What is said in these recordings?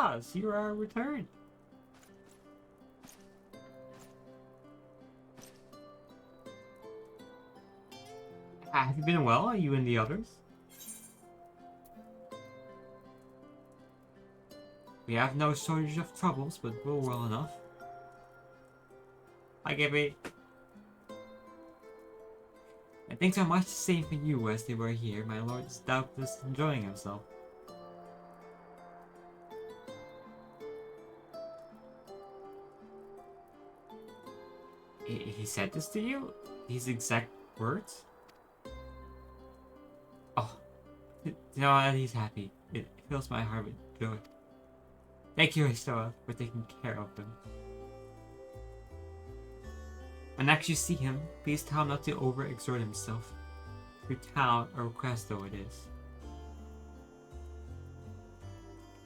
boss, you are returned. Have you been well, you and the others? We have no shortage of troubles, but we're well enough. Hi, Gibby. And things are much the same for you as they were here. My lord is doubtless enjoying himself. He said this to you? These exact words? Oh, you know what? He's happy. It fills my heart with joy. Thank you, Istoa, for taking care of him. When next you see him, please tell him not to overexert himself. Your town, a request though it is.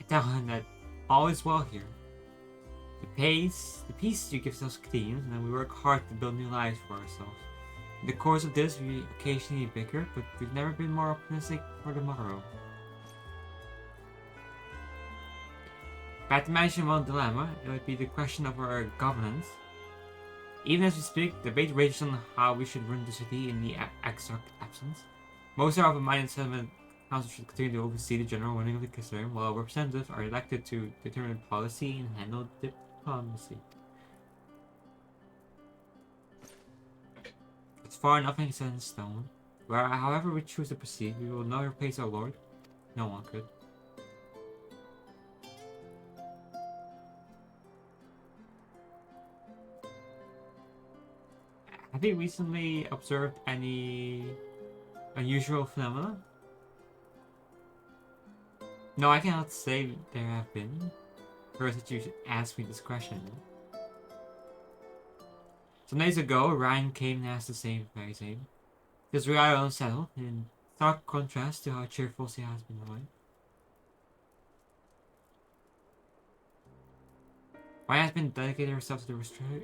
Tell him that all is well here. The peace you give us clean, and we work hard to build new lives for ourselves. In the course of this, we occasionally bicker, but we've never been more optimistic for tomorrow. If I had to mention one dilemma, it would be the question of our governance. Even as we speak, debate rages on how we should run the city in the Exarch's absence. Most are of a mind settlement council should continue to oversee the general running of the concern, while representatives are elected to determine policy and handle diplomacy. It's far nothing set in stone. Where, however we choose to proceed, we will not replace our lord. No one could. Have you recently observed any unusual phenomena? No, I cannot say there have been. First that you should ask me this question. Some days ago, Ryan came and asked the very same. He was rather unsettled, in stark contrast to how cheerful she has been lately. Ryan has been dedicating herself to the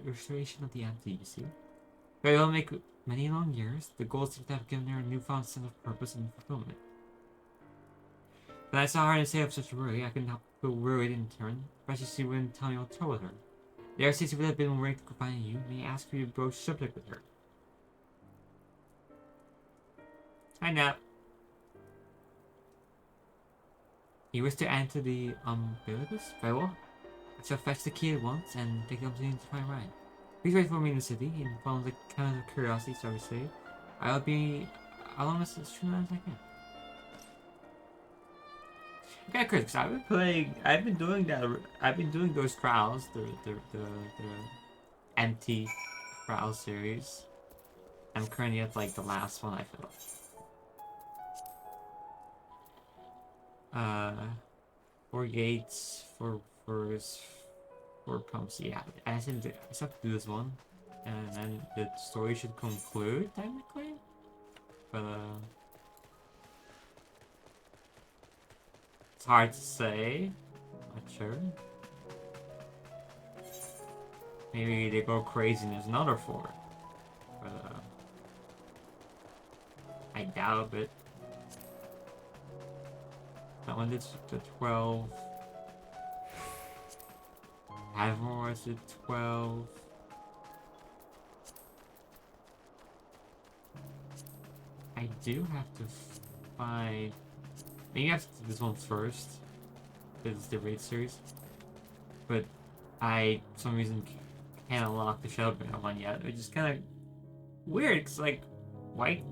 restoration of the empty, you see. But it will make many long years. The goals seem to have given her a newfound sense of purpose and fulfillment. When I saw her in a state of such worry, I couldn't help but feel worried in turn, especially she wouldn't tell me what troubled her. Dare say she would have been worried to confide in you, may I ask you to broach the subject with her. Hi, Nap. You wish to enter the umbilicus? Very well. I shall fetch the key at once and take the opportunity to find Ryan. Please wait for me in the city, in front of the kind of curiosity, shall we say. I'll be along as soon as I can. Okay, Chris, I've been doing those trials, the empty trial series. I'm currently at like the last one I feel. 4 gates, 4 pumps, yeah. I just have to do this one, and then the story should conclude, technically. But, it's hard to say. Not sure. Maybe they go crazy and there's another 4. But, I doubt it. That one did the 12. Havmore is at 12. I do have to find. Maybe I have to do this one first. Because it's the raid series. But I, for some reason, can't unlock the Shadowbringer one yet. Which is kind of weird, because, like, why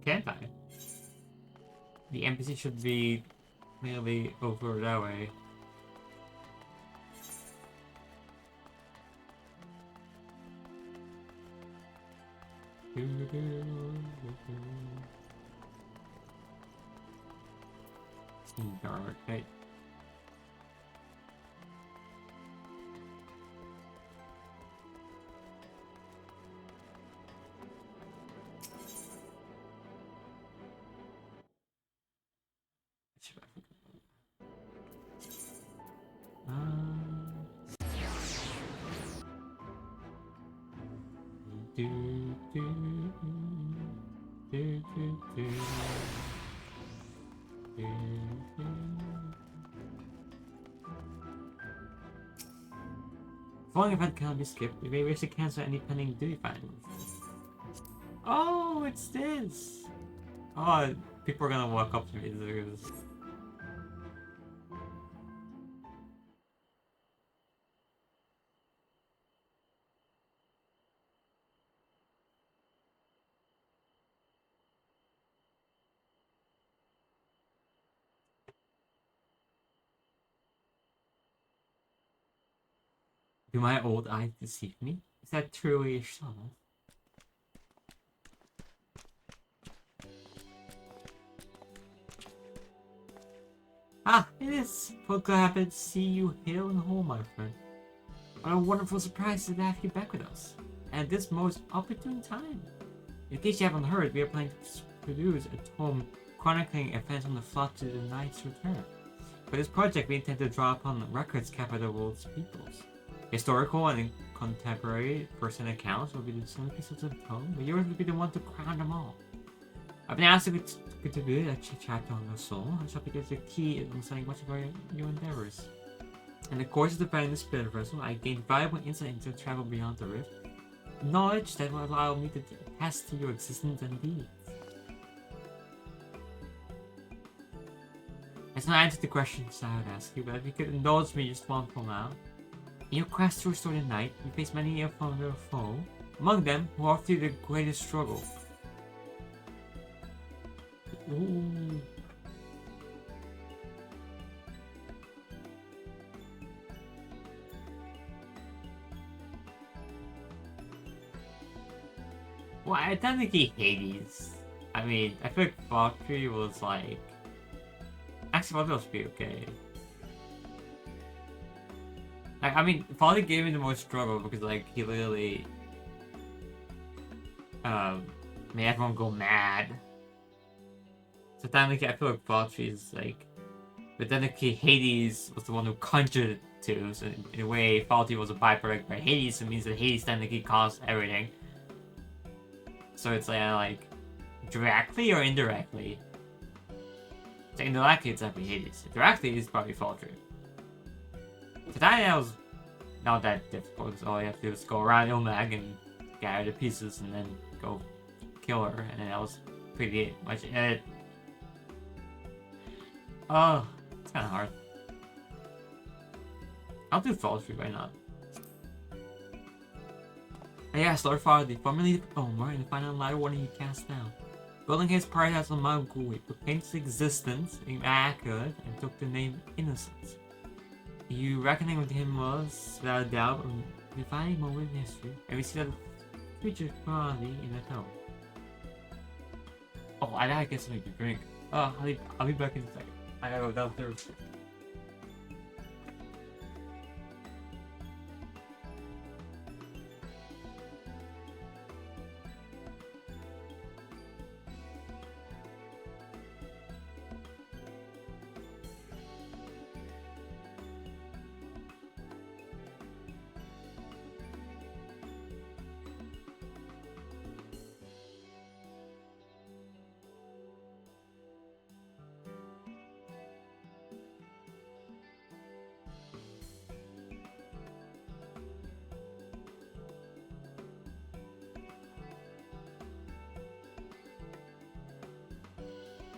can't I? The NPC should be maybe over that way. Dark, right? Following event cannot be skipped. You may wish to cancel any pending duty findings. Oh, it's this! Oh, people are gonna walk up to me. Do my old eyes deceive me? Is that truly a shot? Ah, it is! Folk happy to see you hail and whole, my friend. What a wonderful surprise to have you back with us. And at this most opportune time. In case you haven't heard, we are planning to produce a tome chronicling events on the plot to the Knight's return. For this project, we intend to draw upon records kept by the world's peoples. Historical and contemporary first-hand accounts will be the centerpieces of the tome, but yours will be the one to crown them all. I've been asked to contribute a chapter on the soul, and shall be the key in understanding much of your endeavors. In the course of defending the spirit vessel, I gained valuable insight into travel beyond the rift, knowledge that will allow me to attest to your existence and deeds. It's not answered the questions I would ask you, but if you could indulge me just one for now. In your quest to restore the night, you face many of your foe, among them who offer you the greatest struggle. Ooh. Well, I technically Hades. I mean, I feel like Valkyrie was like... Actually, Valkyrie was pretty okay. Like, I mean, Valkyrie gave me the most struggle because, like, he literally... made everyone go mad. So technically, I feel like Valkyrie is like... But technically, Hades was the one who conjured it too. So in a way, Valkyrie was a byproduct by Hades. It means that Hades technically caused everything. So it's like directly or indirectly. So indirectly, it's definitely Hades. Directly, it's probably Valkyrie. So that was not that difficult. So all you have to do is go around Ilmag and gather the pieces and then go kill her. And then that was pretty much it. Oh, it's kind of hard. I'll do Valkyrie, why not? Yes, Lord Father, formerly the Omar, and the final ladder warning you cast down. Building his party as a Mount Gui, proclaimed its existence in Akkad and took the name Innocence. You reckoning with him was, without a doubt, a defining moment in history, and we see that featured quality in the film. Oh, I gotta get something to drink. Oh, I'll be back in a second. I gotta go downstairs.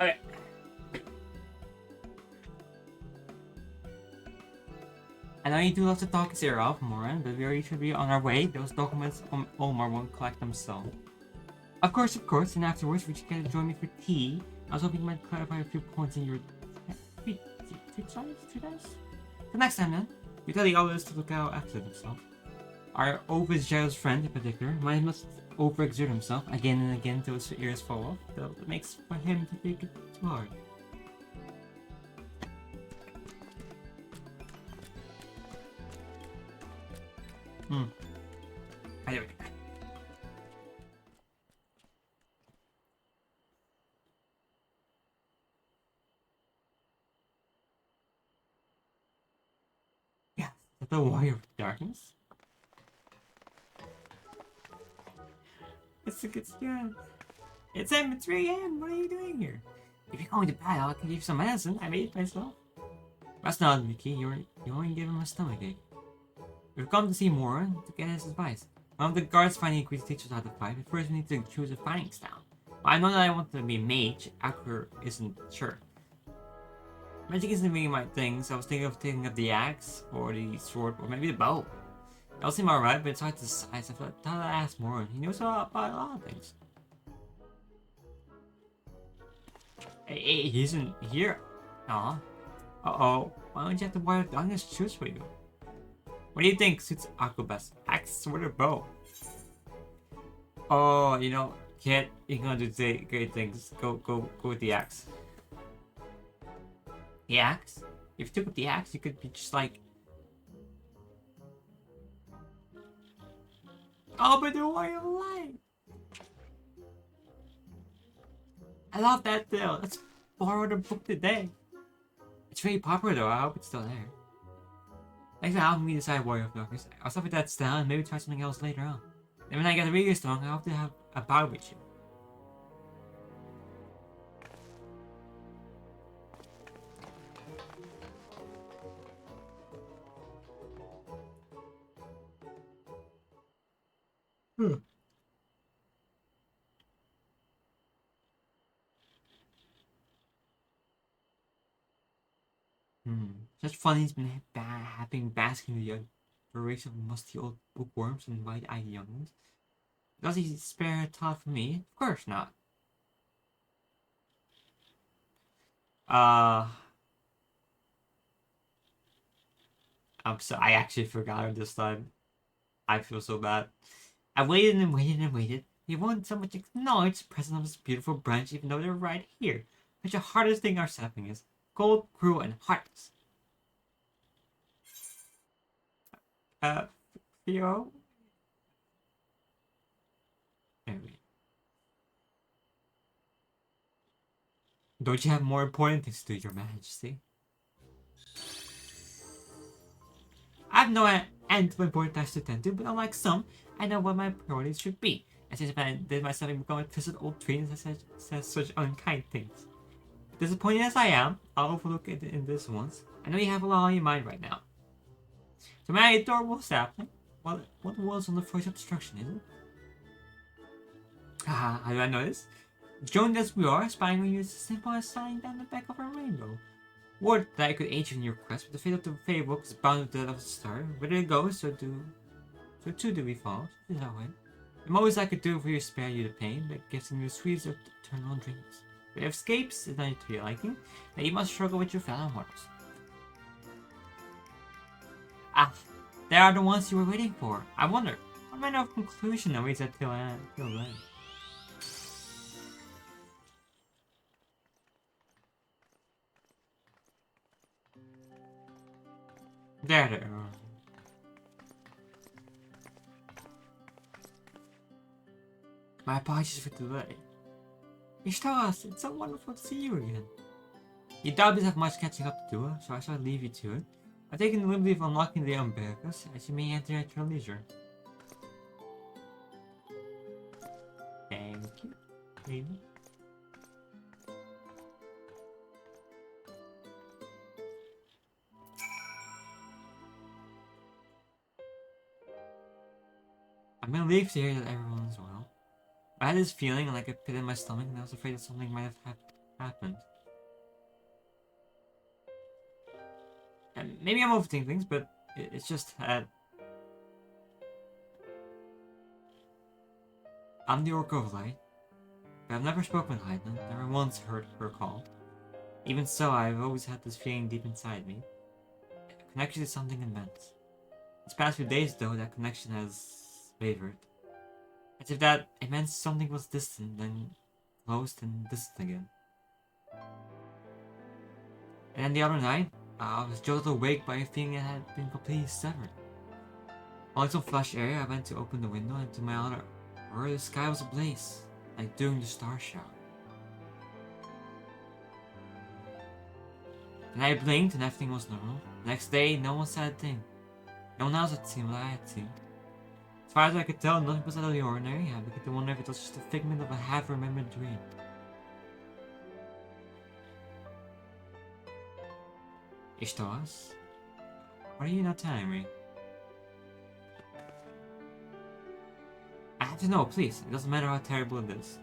Okay. I know you do love to talk his ear off, Moran, but we should be on our way. Those documents from Omar won't collect themselves. Of course, and afterwards, would you care to join me for tea? I was hoping you might clarify a few points in your... Two times? The next time then, we tell the others to look out after themselves. Our overzealous friend in particular must overexert himself again and again till his ears fall off. That makes for him to take it too hard. Anyway. Yeah, the warrior of darkness. It's him, it's 3 AM. What are you doing here? If you're going to battle, I can give you some medicine. I made it myself. That's not Mickey. You only give him a stomachache. We've come to see Moran to get his advice. One of the guards finally agreed to teach us how to fight, but first we need to choose a fighting style. Well, I know that I want to be mage, Akur isn't sure. Magic isn't really my thing, so I was thinking of taking up the axe, or the sword, or maybe the bow. It all seem alright, but it's hard to decide, so I thought I'd ask Moran. He knows about a lot of things. Hey, he isn't here. Aw. Uh-oh. Why don't you have to wire down his shoes for you? What do you think suits Akko best? Axe, sword, or bow? Oh, you know, kid, you're gonna do great things. Go with the axe. The axe? If you took up the axe, you could be just like... Oh, but the Warrior of Light! I love that tale. Let's borrow the book today. It's very popular though. I hope it's still there. Thanks for helping me decide Warrior of Darkness. I'll stop with that style and maybe try something else later on. And when I get really strong, I hope to have a bow with you. Such fun he's been having basking in the race of musty old bookworms and wide-eyed younglings. Does he spare a thought for me? Of course not. I actually forgot her this time. I feel so bad. I waited and waited and waited. He won't so much acknowledge the presence of this beautiful branch even though they're right here. Which the hardest thing our sapling is. Cold, cruel, and heartless. Theo? Anyway. Don't you have more important things to do, Your Majesty? I have no end to important tasks to attend to, but unlike some, I know what my priorities should be. And since I did myself become a twisted old tree and says such unkind things. Disappointed as I am, I'll overlook it in this once. I know you have a lot on your mind right now. So my adorable sapling, what was on the first obstruction, is it? Haha, how do I know this? Joined as we are, spying on you is as simple as signing down the back of a rainbow. Word that I could aid you in your quest, but the fate of the fairy book is bound to that of the star. Whether it goes, so too do we fall. Is that way? The most I could do for you is spare you the pain, but giving you the sweets of eternal dreams. But if escapes is not to your liking, then you must struggle with your fellow mortals. Ah, they are the ones you were waiting for. I wonder, what manner of conclusion awaits at till then? There they are. My apologies for the delay. Ishtaras, it's so wonderful to see you again. You doubtless have much catching up to do, so I shall leave you to it. I've taken the liberty of unlocking the umbilicus, as you may enter at your leisure. Thank you, lady. I'm relieved to hear that everyone is well. I had this feeling like a pit in my stomach and I was afraid that something might have happened. And maybe I'm overthinking things, but it's just that... I'm the Oracle of Light, but I've never spoken with Hyden, never once heard her call. Even so, I've always had this feeling deep inside me. A connection to something immense. These past few days, though, that connection has wavered. As if that immense something was distant, then close, and distant again. And then the other night, I was jolted awake by a feeling that had been completely severed. While in some flush area, I went to open the window, and to my honor, the sky was ablaze, like during the star shower. And I blinked, and everything was normal. The next day, no one said a thing. No one else had seen what I had seen. As far as I could tell, nothing was out of the ordinary. I began to wonder if it was just a figment of a half-remembered dream. Ishtaras? What are you not telling me? have to know, please. It doesn't matter how terrible it is.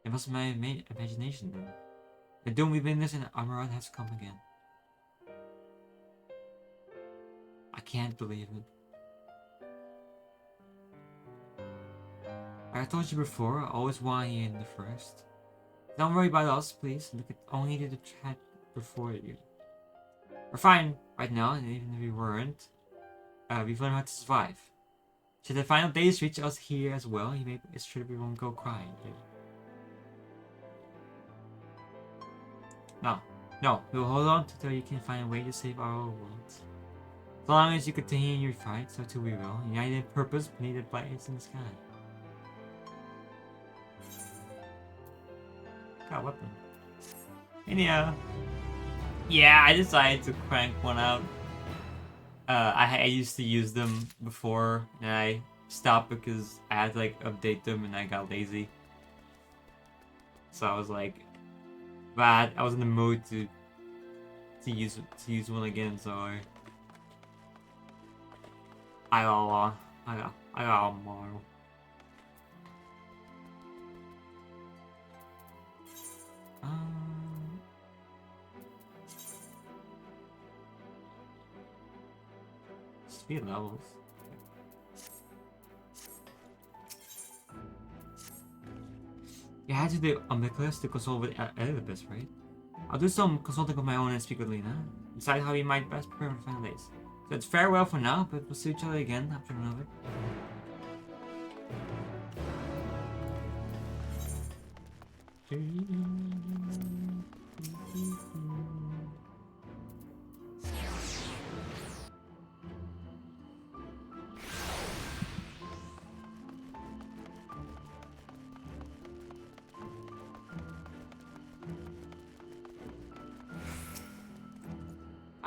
It was my imagination then. The doom we've been in Amaranth has come again. I can't believe it. Like I told you before, I always want you in the first. Don't worry about us, please. Look at only the chat before you. We're fine right now, and even if we weren't, we've learned how to survive. Should the final days reach us here as well, you may it's sure we won't go crying. No, we'll hold on until you can find a way to save our world. As long as you continue your fight, so too we will. United in purpose beneath the brightness in the sky. Got a weapon. Anyhow. Yeah, I decided to crank one out. I used to use them before, and I stopped because I had to like update them, and I got lazy. So I was like, but I was in the mood to use one again, so I got more. Speed levels. You had to do Nicholas to consult with elpis, right? I'll do some consulting of my own and speak with Lena. Decide how we might best prepare for the final days. So it's farewell for now, but we'll see each other again after another.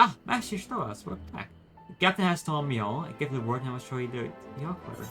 Ah, Master Stoas, we're back. The captain has told me all. I gave the word and I will show you the awkward.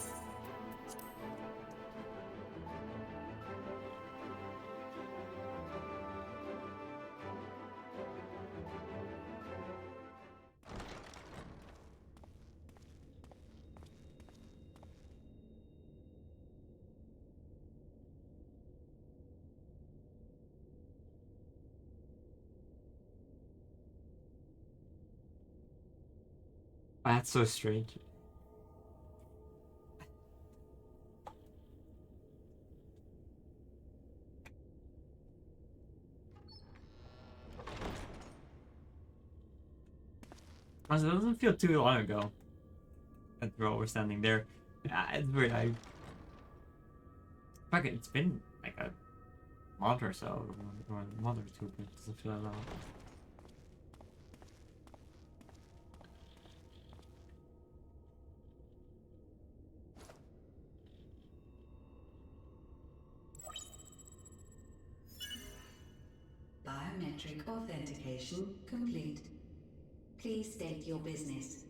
That's so strange. It doesn't feel too long ago that we're all standing there. It's weird. It's been like a month or so, or a month or two, but it doesn't feel that long. Biometric authentication complete. Please state your business.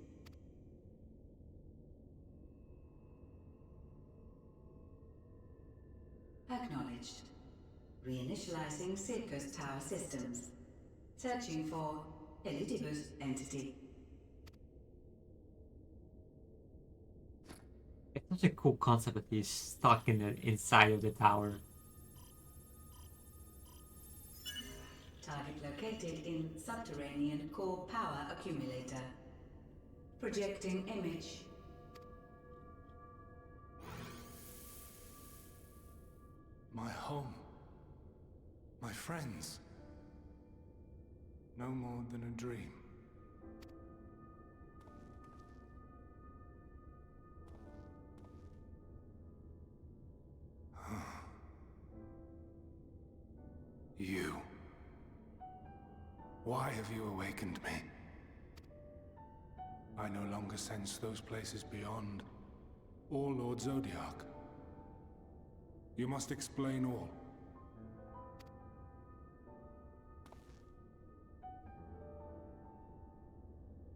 Acknowledged. Reinitializing Circus Tower systems. Searching for Elidibus entity. It's such a cool concept that he's stuck in the inside of the tower. Target located in subterranean core power accumulator. Projecting image. My home. My friends. No more than a dream. You. Why have you awakened me? I no longer sense those places beyond, or Lord Zodiac. You must explain all.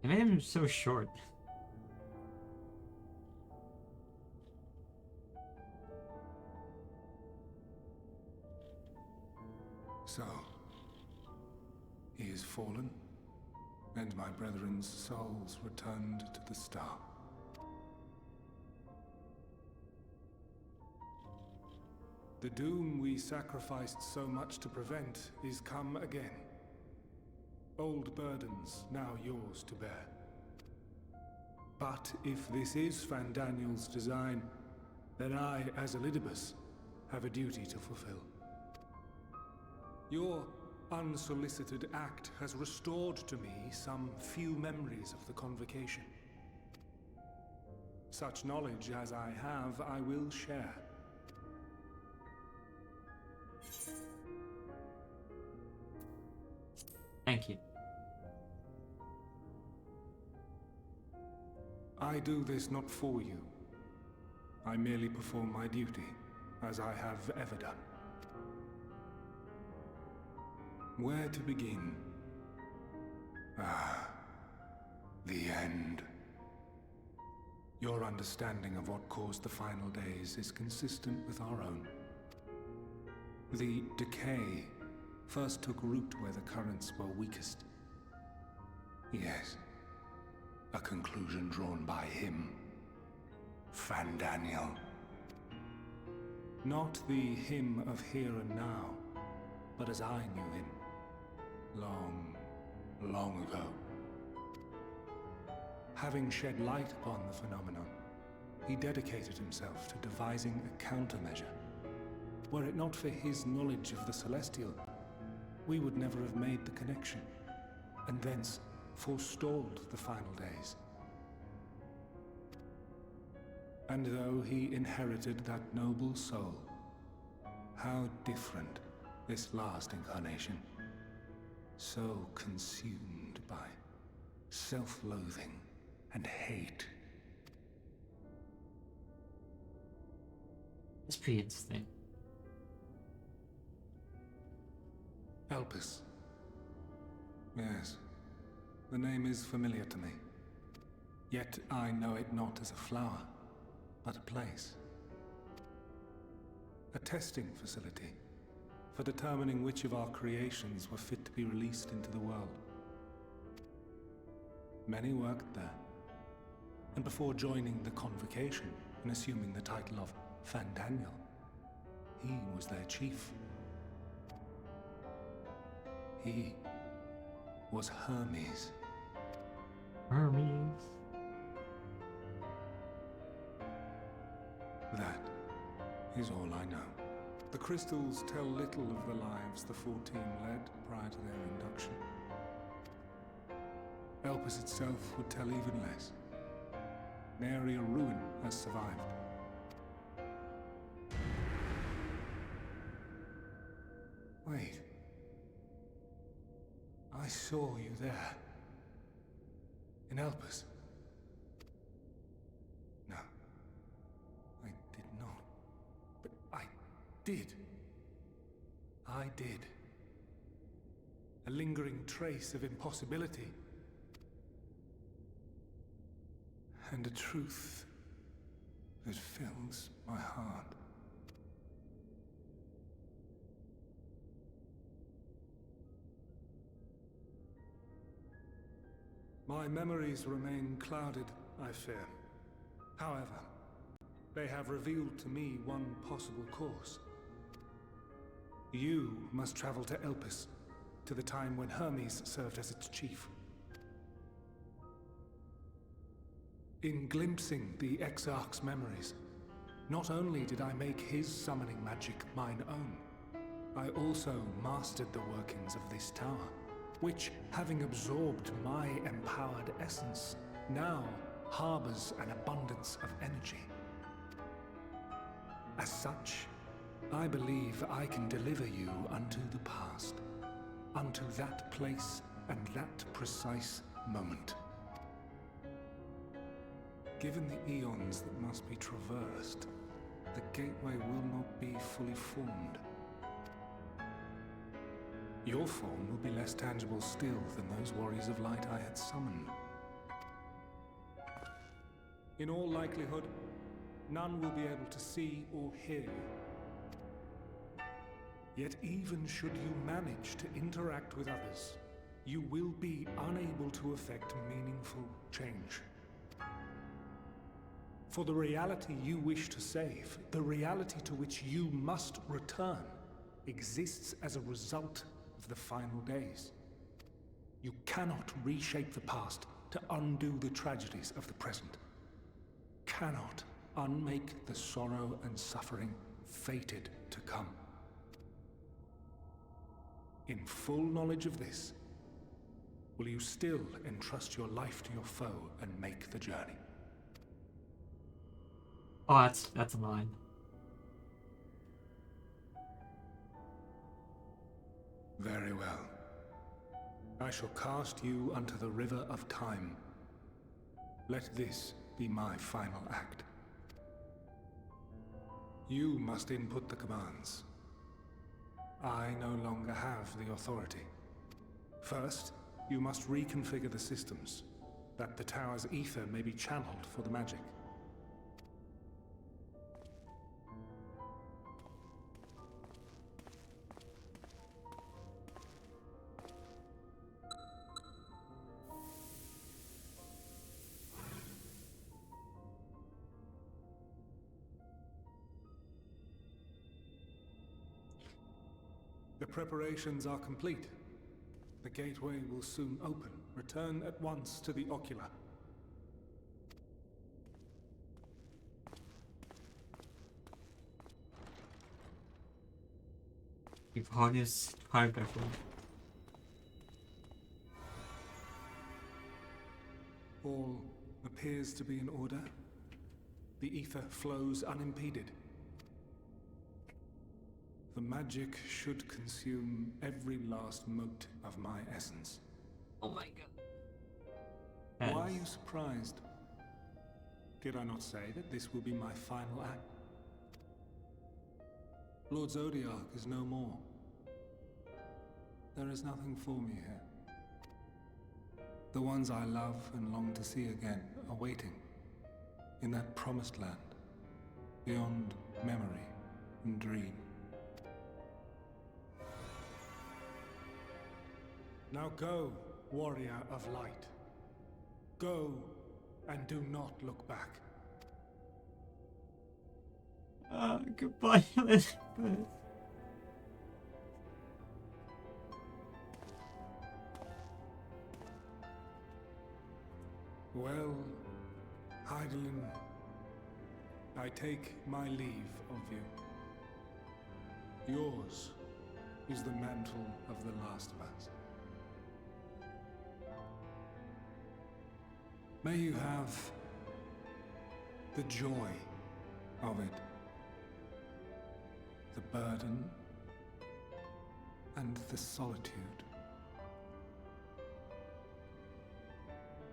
They made him so short. So, he is fallen, and my brethren's souls returned to the star. The doom we sacrificed so much to prevent is come again. Old burdens now yours to bear. But if this is Fandaniel's design, then I, as Elidibus, have a duty to fulfill. Your unsolicited act has restored to me some few memories of the convocation. Such knowledge as I have, I will share. Thank you. I do this not for you. I merely perform my duty, as I have ever done. Where to begin? Ah, the end. Your understanding of what caused the final days is consistent with our own. The decay first took root where the currents were weakest. Yes, a conclusion drawn by him, Fandaniel. Not the him of here and now, but as I knew him, long, long ago. Having shed light upon the phenomenon, he dedicated himself to devising a countermeasure. Were it not for his knowledge of the Celestial, we would never have made the connection, and thence forestalled the final days. And though he inherited that noble soul, how different this last incarnation, so consumed by self-loathing and hate. It's pretty interesting. Elpis. Yes, the name is familiar to me. Yet I know it not as a flower, but a place. A testing facility for determining which of our creations were fit to be released into the world. Many worked there, and before joining the convocation and assuming the title of Fandaniel, he was their chief. He was Hermes. Hermes. That is all I know. The crystals tell little of the lives the 14 led prior to their induction. Elpis itself would tell even less. Nary a ruin has survived. Wait. I saw you there. In Elpis. No. I did not. But I did. I did. A lingering trace of impossibility. And a truth that fills my heart. My memories remain clouded, I fear. However, they have revealed to me one possible course. You must travel to Elpis, to the time when Hermes served as its chief. In glimpsing the Exarch's memories, not only did I make his summoning magic mine own, I also mastered the workings of this tower, which, having absorbed my empowered essence, now harbors an abundance of energy. As such, I believe I can deliver you unto the past, unto that place and that precise moment. Given the eons that must be traversed, the gateway will not be fully formed. Your form will be less tangible still than those warriors of light I had summoned. In all likelihood, none will be able to see or hear you. Yet even should you manage to interact with others, you will be unable to effect meaningful change. For the reality you wish to save, the reality to which you must return, exists as a result of the final days. You cannot reshape the past to undo the tragedies of the present. Cannot unmake the sorrow and suffering fated to come. In full knowledge of this, will you still entrust your life to your foe and make the journey? Oh, that's mine. Very well. I shall cast you unto the river of time. Let this be my final act. You must input the commands. I no longer have the authority. First, you must reconfigure the systems, that the tower's ether may be channeled for the magic. The preparations are complete. The gateway will soon open. Return at once to the ocular. You've harnessed time careful. All appears to be in order. The ether flows unimpeded. The magic should consume every last mote of my essence. Oh my god. Why are you surprised? Did I not say that this will be my final act? Lord Zodiac is no more. There is nothing for me here. The ones I love and long to see again are waiting in that promised land, beyond memory and dream. Now go, warrior of light. Go, and do not look back. Goodbye, Elizabeth. Well, Heidelin, I take my leave of you. Yours is the mantle of the last of us. May you have the joy of it, the burden and the solitude.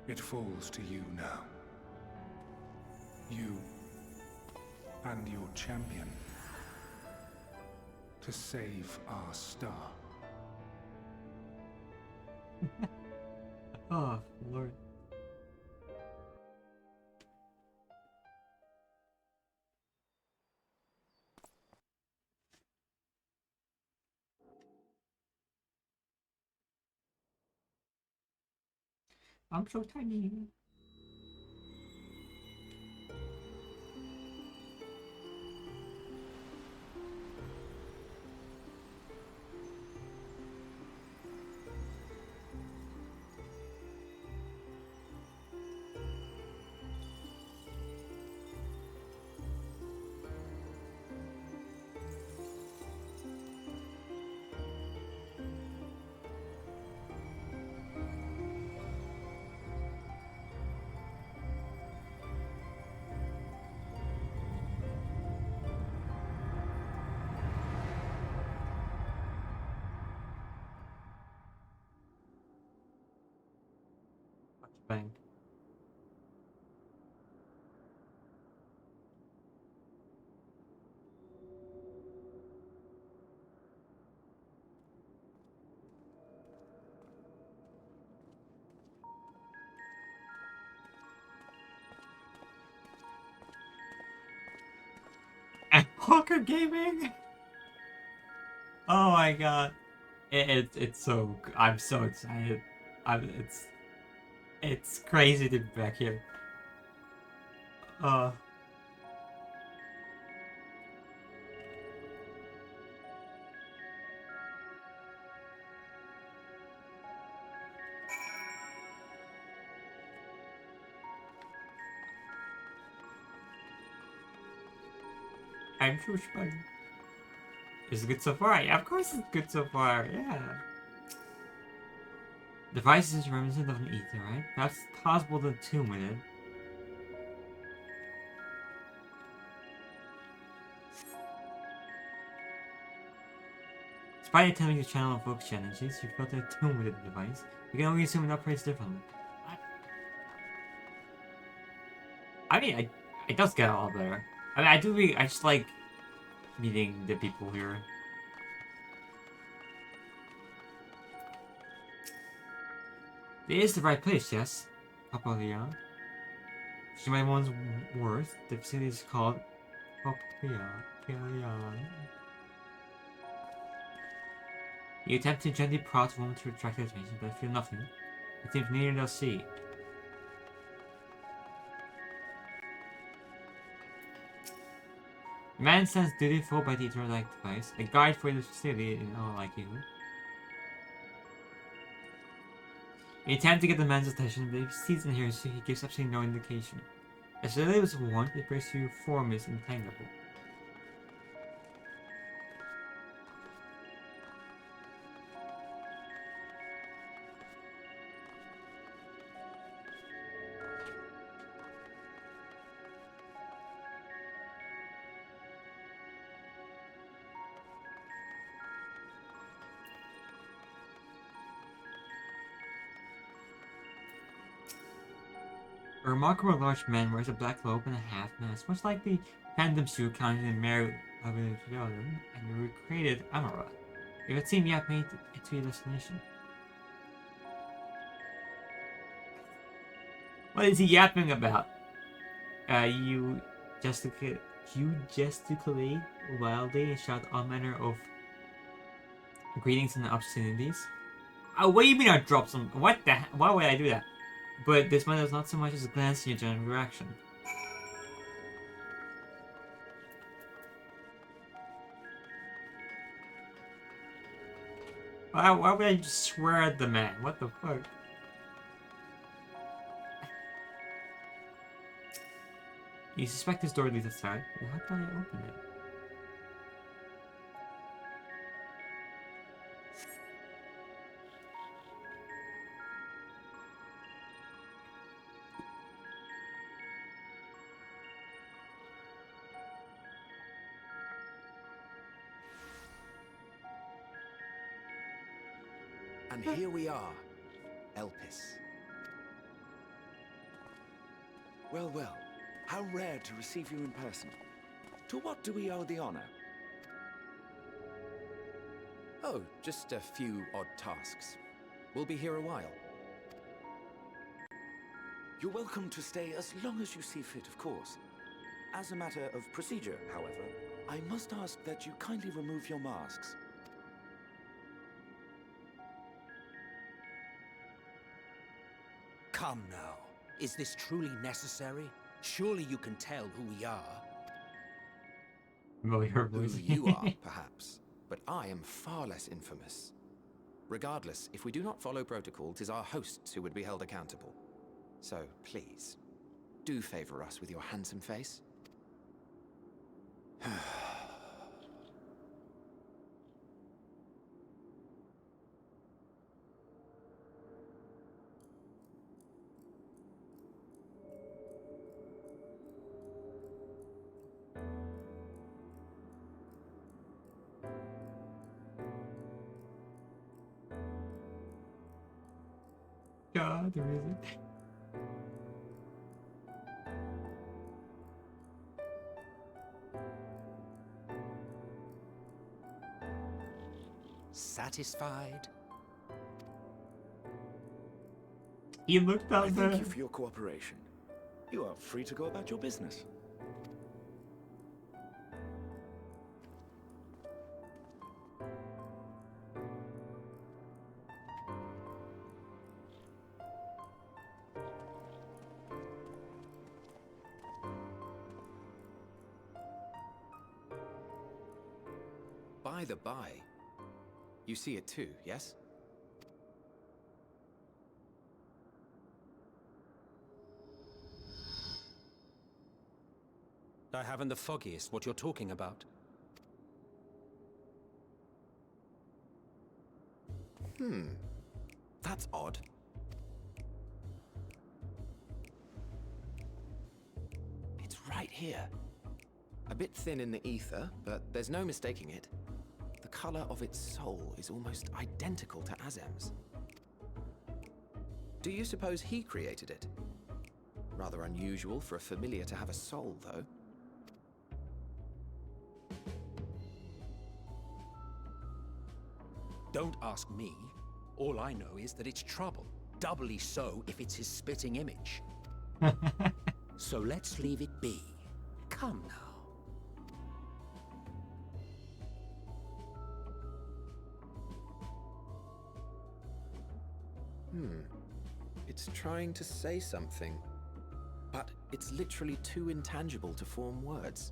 It falls to you now. You and your champion to save our star. Oh, Lord. I'm so tiny. Bang. Hawker Gaming. Oh my god. It's so. I'm so excited. It's crazy to be back here. Uh. I'm so fun. Is it good so far? Yeah, of course it's good so far. Yeah. The device is reminiscent of an ether, right? That's possible to attune with it. Despite attempting to channel and focus energies, you fail to attune with the device. You can only assume it operates differently. I mean, it does get a lot better. I mean, I just like meeting the people here. It is the right place, yes. Papaya. To my one's worth, the facility is called Papaya. You attempt to gently prod the woman to attract their attention, but feel nothing. It seems neither they'll see. The man stands dutiful by the eternal device, a guide for the facility in all likelihood. You attempt to get the man's attention, but if he sees and hears you, he gives absolutely no indication. As the lady was warned, the appears to form is intangible. A remarkable large man wears a black robe and a half-mask, much like the phantom suit counted in Mary of the Rebellion and the recreated Amara. It would seem you have made it to your destination. What is he yapping about? You gesticulate wildly and shout all manner of greetings and obscenities. What do you mean I dropped some? What the? Why would I do that? But this man does not so much as glance in your general direction. Why would I just swear at the man? What the fuck? You suspect this door leads outside. Well, how can I open it? And here we are, Elpis. Well, well, how rare to receive you in person. To what do we owe the honor? Oh, just a few odd tasks. We'll be here a while. You're welcome to stay as long as you see fit, of course. As a matter of procedure, however, I must ask that you kindly remove your masks. Come now. Is this truly necessary? Surely you can tell who we are. Really, her Who voice. you are, perhaps, but I am far less infamous. Regardless, if we do not follow protocol, 'tis our hosts who would be held accountable. So, please, do favor us with your handsome face. God, the music. Satisfied? He looked I out thank there. you for your cooperation. You are free to go about your business. By the by, you see it too, yes? I haven't the foggiest what you're talking about. That's odd. It's right here. A bit thin in the ether, but there's no mistaking it. The color of its soul is almost identical to Azem's. Do you suppose he created it? Rather unusual for a familiar to have a soul, though. Don't ask me. All I know is that it's trouble. Doubly so if it's his spitting image. So let's leave it be. Come now. It's trying to say something, but it's literally too intangible to form words.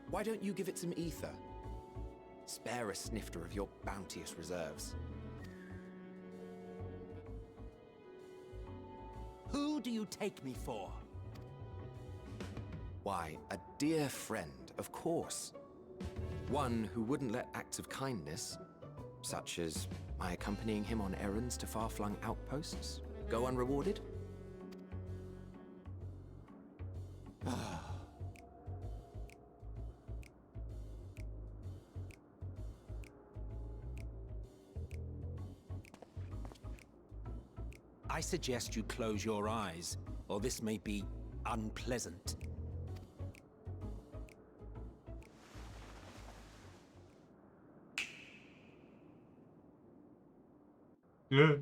Why don't you give it some ether? Spare a snifter of your bounteous reserves. Who do you take me for? Why, a dear friend, of course. One who wouldn't let acts of kindness, such as my accompanying him on errands to far-flung outposts, go unrewarded? I suggest you close your eyes, or this may be unpleasant. Yeah.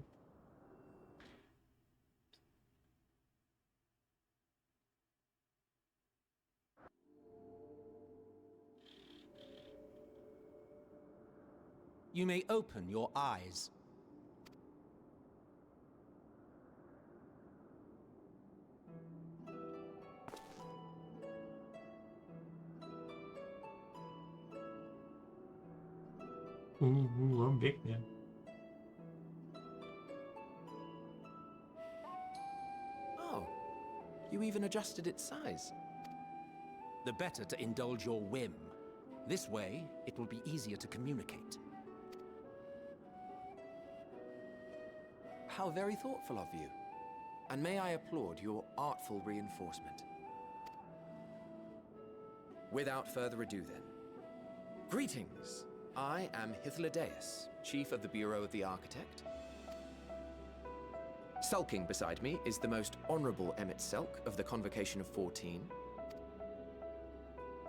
You may open your eyes. I'm big man. Oh, you even adjusted its size. The better to indulge your whim. This way, it will be easier to communicate. How very thoughtful of you. And may I applaud your artful reinforcement. Without further ado then. Greetings! I am Hythlodaeus, Chief of the Bureau of the Architect. Sulking beside me is the most honorable Emmett Selk of the Convocation of 14.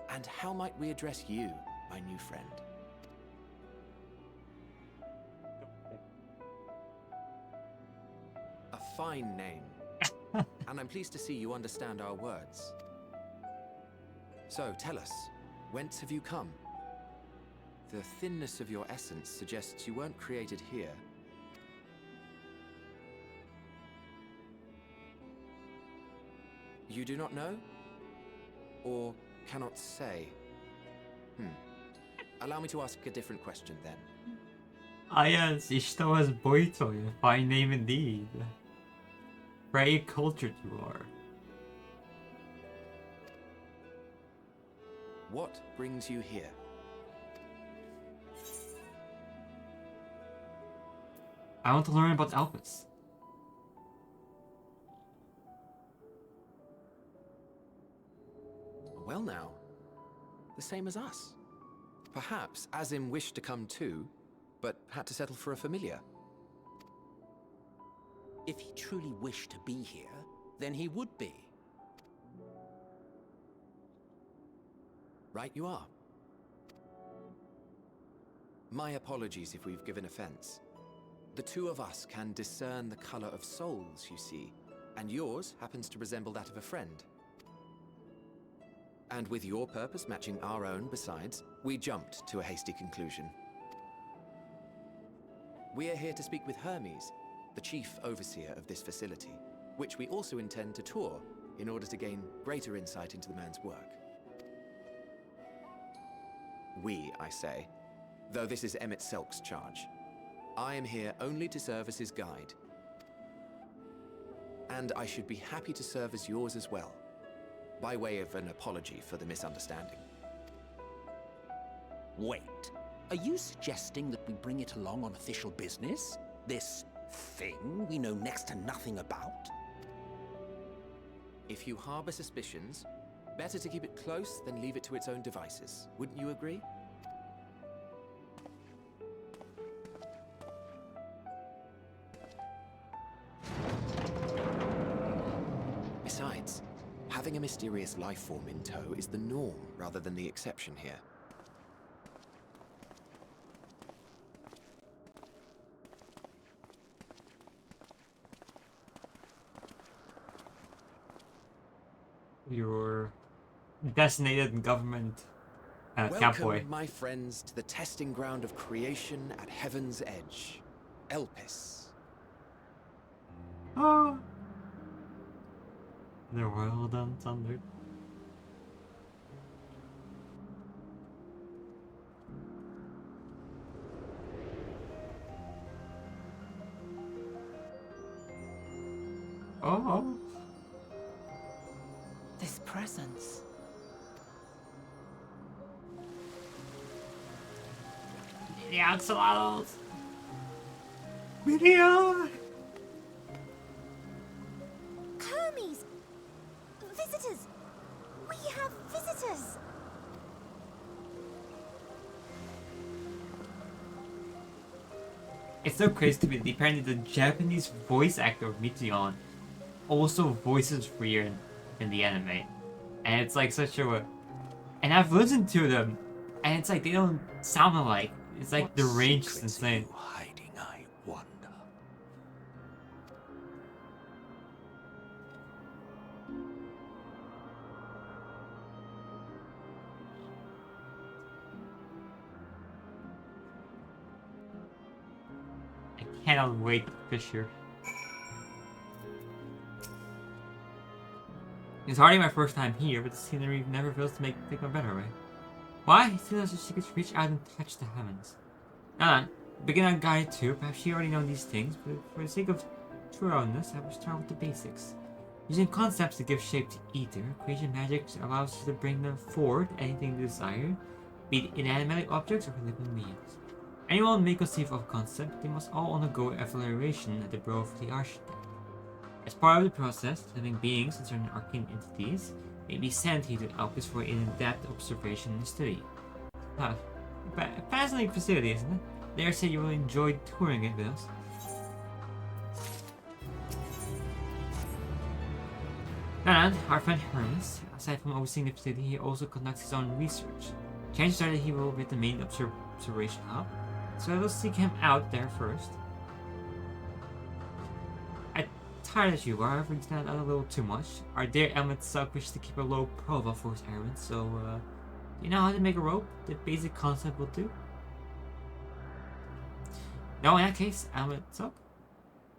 And how might we address you, my new friend? A fine name. And I'm pleased to see you understand our words. So, tell us, whence have you come? The thinness of your essence suggests you weren't created here. You do not know? Or cannot say? Allow me to ask a different question then. Ah yes, Ishitawa's boy toy. A fine name indeed. Very cultured you are. What brings you here? I want to learn about elpis. Well now, the same as us. Perhaps Azim wished to come too, but had to settle for a familiar. If he truly wished to be here, then he would be. Right you are. My apologies if we've given offense. The two of us can discern the color of souls, you see, and yours happens to resemble that of a friend. And with your purpose matching our own besides, we jumped to a hasty conclusion. We are here to speak with Hermes, the chief overseer of this facility, which we also intend to tour in order to gain greater insight into the man's work. We, I say, though this is Emmett Selk's charge. I am here only to serve as his guide. And I should be happy to serve as yours as well, by way of an apology for the misunderstanding. Wait, are you suggesting that we bring it along on official business? This thing we know next to nothing about? If you harbor suspicions, better to keep it close than leave it to its own devices. Wouldn't you agree? Besides, having a mysterious life form in tow is the norm rather than the exception here. Your designated government cowboy. Welcome, my friends, to the testing ground of creation at Heaven's Edge. Elpis. Oh. The world on thunder. Oh. This presence. The axolotls. Video. Hermes! Visitors! We have visitors! It's so crazy to me. Apparently, the Japanese voice actor of Mitsuyon also voices Frier in the anime, and it's like such a. And I've listened to them, and it's like they don't sound alike. It's like What the range is secrets are insane. you hiding, I wonder. I cannot wait to fish here. It's hardly my first time here, but the scenery never fails to take me better way. Why? It feels as if she could reach out and touch the heavens. Now, begin our guide too. Perhaps you already know these things, but for the sake of thoroughness, I will start with the basics. Using concepts to give shape to ether, creation magic allows you to bring them forward anything you desire, be it inanimate objects or living beings. Anyone may conceive of a concept, they must all undergo evaluation at the brow of the architect. As part of the process, living beings and certain arcane entities may be sent here to Elpis for in-depth observation and study. Ah, a fascinating facility, isn't it? Dare say you will enjoy touring it with us. And our friend Hermes, aside from overseeing the facility, he also conducts his own research. Chances are that he will be at the main observation hub, so I will seek him out there first. Tired as you are, freaks that out a little too much. Our dear Emmett Selk wishes to keep a low profile for his errands, so do you know how to make a rope? The basic concept will do. No, in that case, Emmett Selk?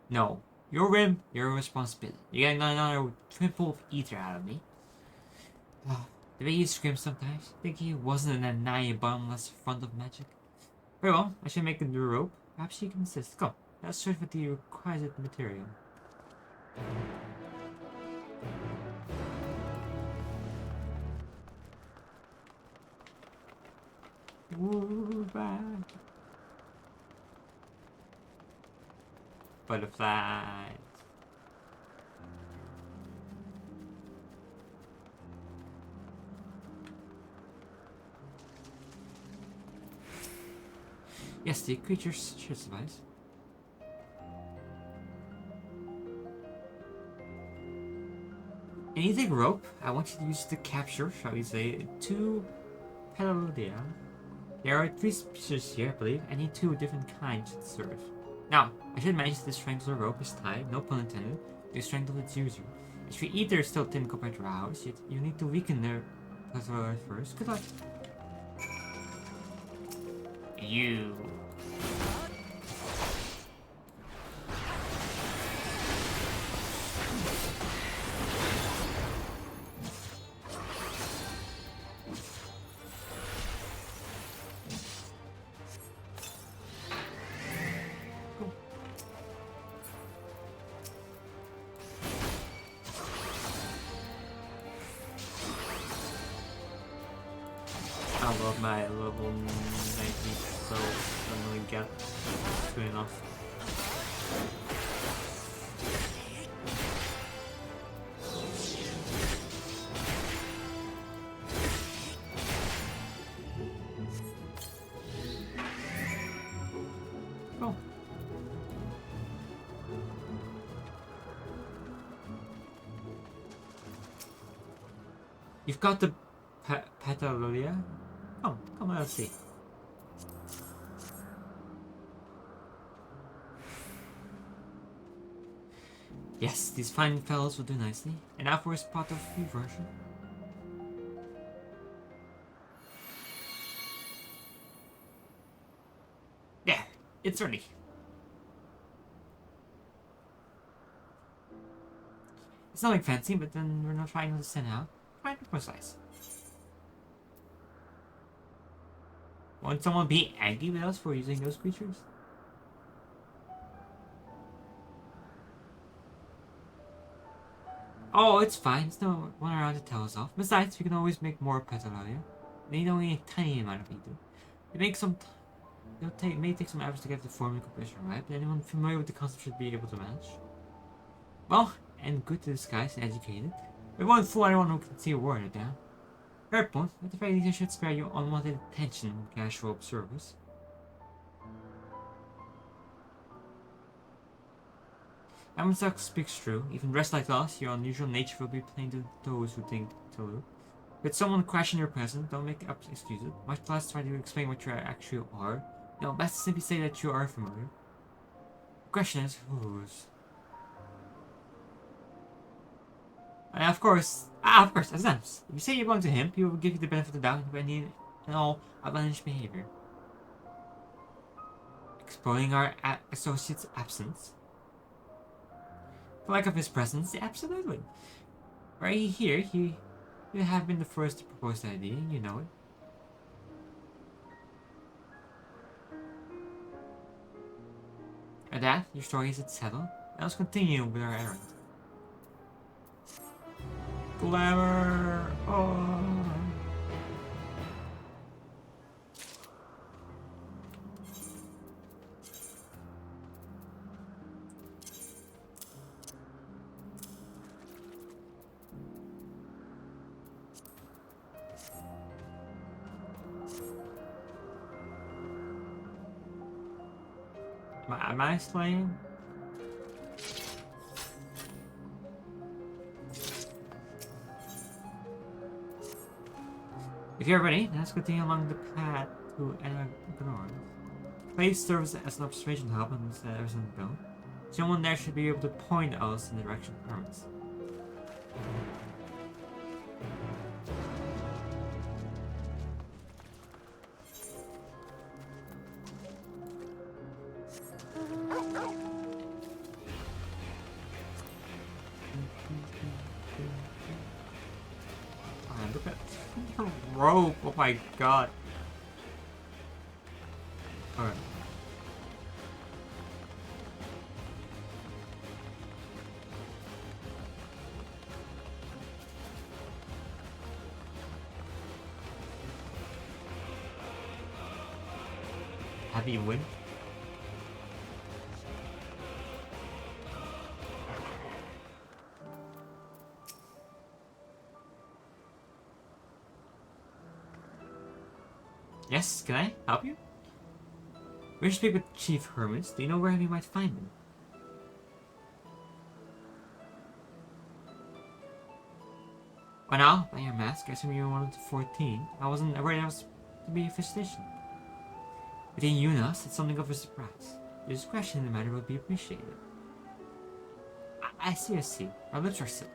No. Your whim, your responsibility. You're getting another twinful of ether out of me. The way you scream sometimes, thinking it wasn't an nigh bottomless front of magic. Very well, I should make a new rope. Perhaps you can assist. Go, let's search for the requisite material. Goodbye. Butterflies. Yes, the creatures should survive. Anything rope, I want you to use to capture, shall we say, 2 Pelodia. There are 3 species here, I believe. I need 2 different kinds to serve. Now, I should mention the strength of the rope is tied, no pun intended, to the strength of its user. If your ether is still thin compared to ours, you need to weaken their Pelodia first. Good luck. You. above my level 90, so I don't really get good enough. Oh. You've got the Patagonia? Come on, let's see. Yes, these fine fellows will do nicely. And now for a spot of reversion. Yeah, it's ready. It's nothing fancy, but then we're not trying to stand out. Trying to be precise. Won't someone be angry with us for using those creatures? Oh, it's fine. There's no one around to tell us off. Besides, we can always make more Petalaria. They need only a tiny amount of ether. It makes some. May take some efforts to get the formula composition right, but anyone familiar with the concept should be able to manage. Well, and good to disguise and educated. We won't fool anyone who can see a word down. Fair point. At the very least, I should spare you unwanted attention from casual observers. Amonsak speaks true. Even dressed like us, your unusual nature will be plain to those who think to look. With someone question your presence, don't make up excuses. Much less try to explain what you actually are. No, best simply say that you are familiar. The question is, whose? And of course, exams. If you say you're going to him, people will give you the benefit of the doubt and all outlandish behavior. Exploiting our associate's absence. For lack of his presence, absolutely. Right here, you have been the first to propose the idea, you know it. At that, your story is settled. Now let's continue with our errand. Glamour! Oh! Am I slaying? If you're ready, let's continue along the path to Enagnor. Place serves as an observation hub on this Arizona belt. Someone there should be able to point us in the direction of permits. Look at the rope! Oh my god! Alright. Heavy wind? Yes, can I help you? We should speak with Chief Hermes. Do you know where we might find him? Well now, by your mask, I assume you were 1 to 14. I wasn't aware that was to be a physician. Between you and us, it's something of a surprise. Your discretion in the matter would be appreciated. I see. Our lips are sealed.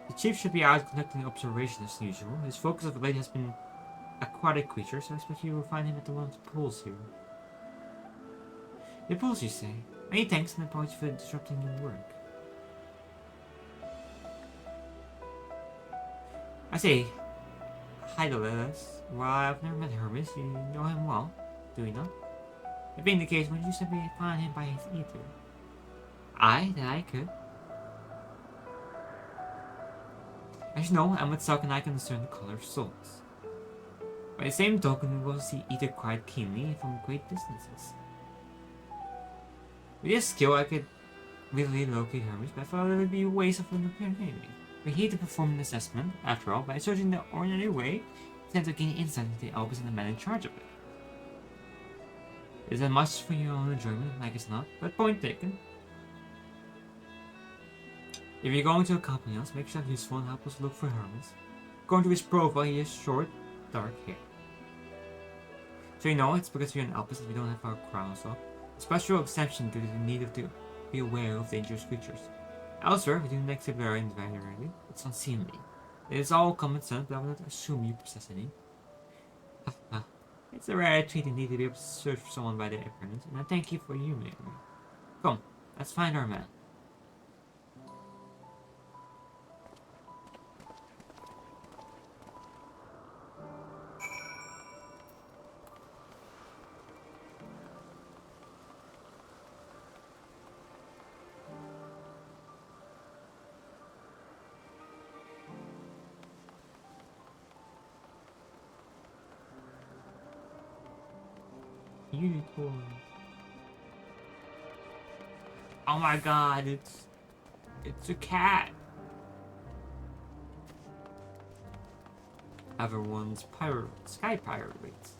The Chief should be out conducting observations as usual. His focus of late has been aquatic creatures, so I expect you will find him at the one of the pools here. The pools, you say? Many thanks and apologies for disrupting your work. I say, hi to Lilith. While I've never met Hermes, you know him well, do you not? If being the case, would you simply find him by his ether? That I could. As you know, I'm with Salk and I can discern the color of souls. By the same token, we will see either quite keenly from great distances. With this skill, I could really locate Hermes, but I thought it would be a waste of an opportunity. We're here to perform an assessment, after all. By searching the ordinary way, tend to gain insight into the elpis and the man in charge of it. Is that much for your own enjoyment? Like it's not, but point taken. If you're going to accompany us, make yourself useful and help us look for Hermes. According to his profile, he has short, dark hair. So you know it's because we're an elpis that we don't have our crowns up. A special exception due to the need to be aware of dangerous creatures. Elsewhere, we do not exhibit our individuality. It's unseemly. It is all common sense, but I would not assume you possess any. It's a rare treat indeed to be able to search for someone by their appearance, and I thank you for humiliating me. Come, let's find our man. Unicorn. Oh my god, it's a cat. Everyone's sky pirate rates.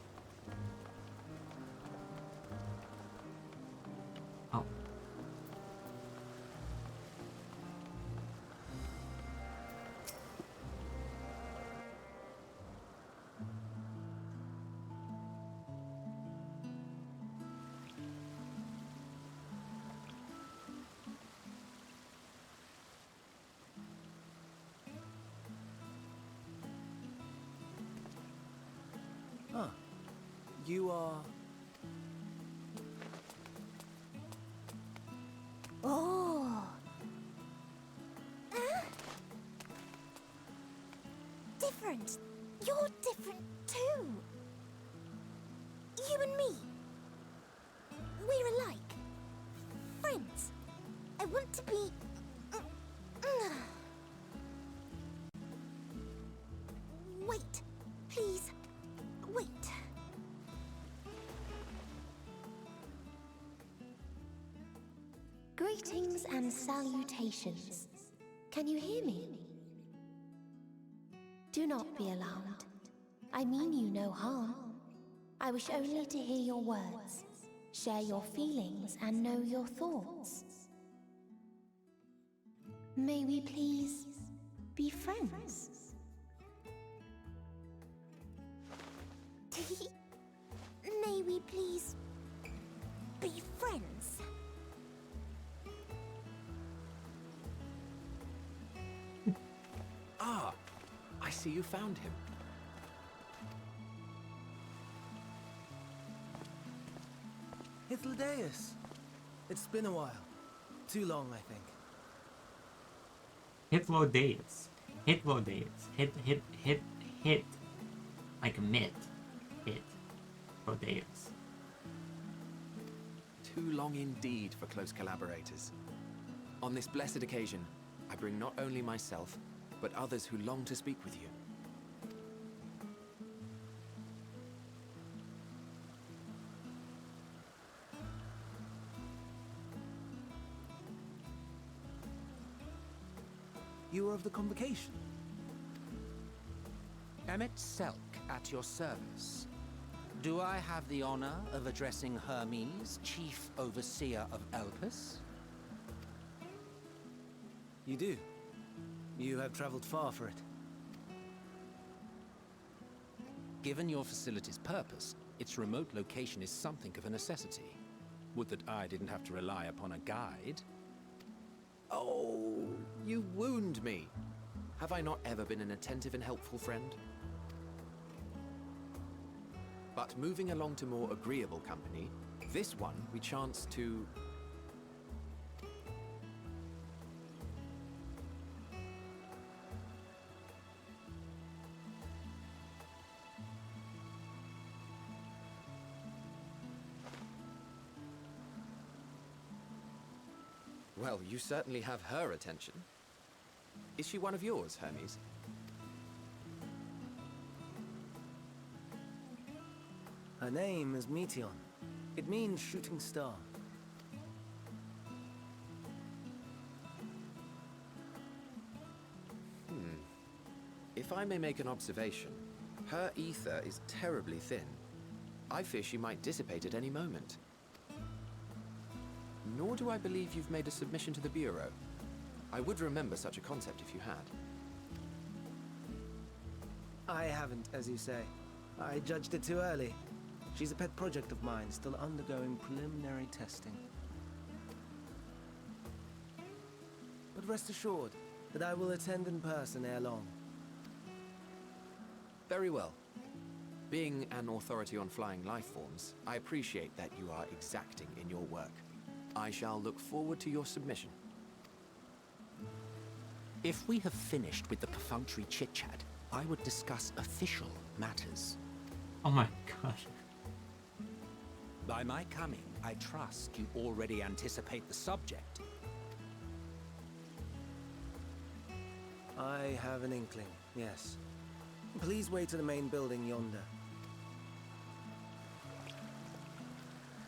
Oh. You are... Oh. Different. You're different too. You and me. We're alike. Friends. I want to be... Wait. Please. Wait. Greetings and salutations. Can you hear me? Do not be alarmed. I mean you no harm. I wish only to hear your words, share your feelings, and know your thoughts. May we please be friends? May we please be friends? Ah, I see you found him. Hythlodaeus. It's been a while. Too long, I think. Hythlodaeus. Hythlodaeus. Hit. Like a myth. Hythlodaeus. Too long indeed for close collaborators. On this blessed occasion, I bring not only myself, but others who long to speak with you. You are of the convocation. Emmett Selk at your service. Do I have the honor of addressing Hermes, Chief Overseer of Elpis? You do. You have traveled far for it. Given your facility's purpose, its remote location is something of a necessity. Would that I didn't have to rely upon a guide. Oh, you wound me. Have I not ever been an attentive and helpful friend? But moving along to more agreeable company, this one we chance to... Well, you certainly have her attention. Is she one of yours, Hermes? Her name is Meteon. It means shooting star. If I may make an observation, her ether is terribly thin. I fear she might dissipate at any moment. Nor do I believe you've made a submission to the Bureau. I would remember such a concept if you had. I haven't, as you say. I judged it too early. She's a pet project of mine, still undergoing preliminary testing. But rest assured that I will attend in person ere long. Very well. Being an authority on flying life forms, I appreciate that you are exacting in your work. I shall look forward to your submission. If we have finished with the perfunctory chit-chat, I would discuss official matters. Oh my god. By my coming, I trust you already anticipate the subject. I have an inkling, yes. Please wait to the main building yonder.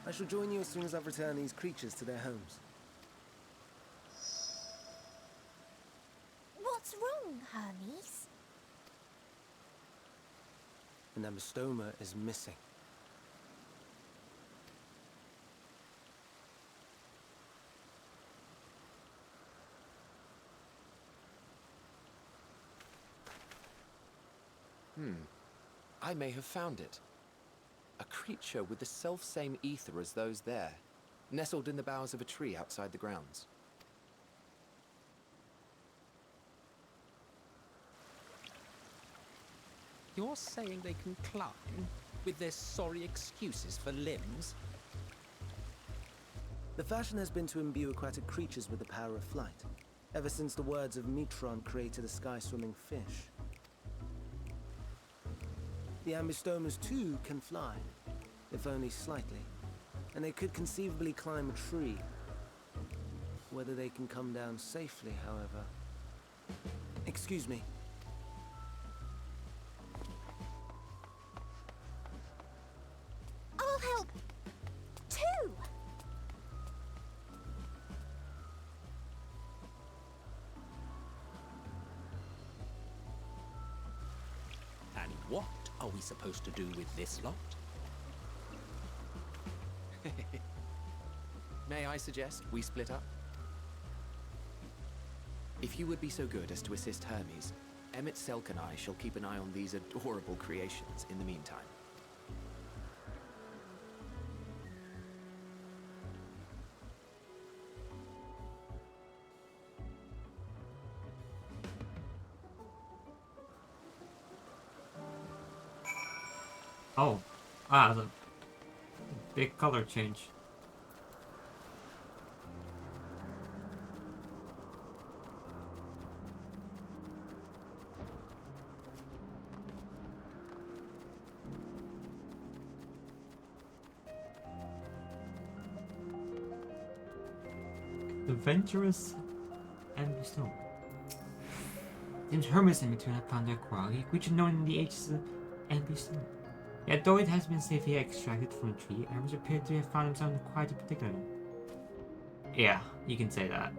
I shall join you as soon as I've returned these creatures to their homes. What's wrong, Hermes? An ambystoma is missing. I may have found it. A creature with the self-same ether as those there, nestled in the boughs of a tree outside the grounds. You're saying they can climb, with their sorry excuses for limbs? The fashion has been to imbue aquatic creatures with the power of flight, ever since the words of Metron created a sky-swimming fish. The ambystomas too can fly, if only slightly, and they could conceivably climb a tree. Whether they can come down safely, however... Excuse me. I'll help, too! And what are we supposed to do with this lot? May I suggest we split up? If you would be so good as to assist Hermes, Emmett Selk and I shall keep an eye on these adorable creations in the meantime. Oh, the big color change. Adventurous and bestowed. Since Hermes and Metuna found their quarrel, a creature known in the ages and bestowed. Yet though it has been safely extracted from the tree, Hermes appeared to have found himself in quite a predicament. Yeah, you can say that.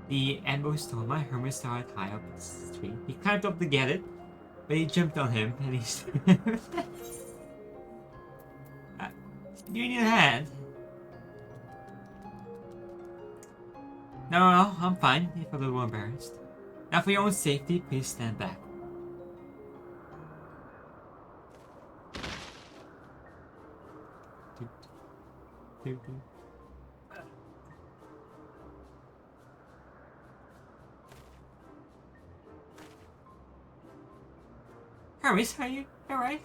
The ambostoma, Hermes started high up the tree. He climbed up to get it, but he jumped on him and he's... Do you need a hand? No, I'm fine, if a little embarrassed. Now for your own safety, please stand back. Hermes, are you alright?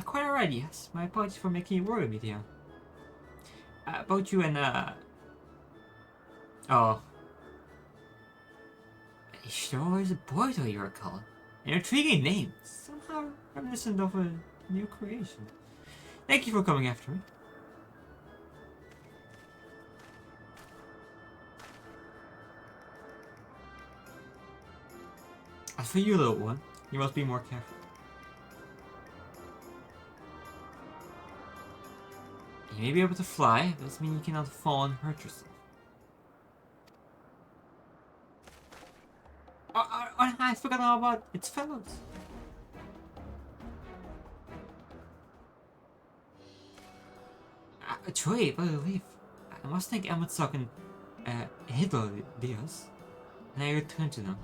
Quite alright, yes. My apologies for making you worry, Meteor. About you and, oh. Sure is a boy to your color. An intriguing name. Somehow reminiscent of a new creation. Thank you for coming after me. for you, little one. You must be more careful. You may be able to fly, but doesn't mean you cannot fall and hurt yourself. I forgot all about its fellows. Troy, by the way, I must thank Amatsak and Hidodias, and I return to them.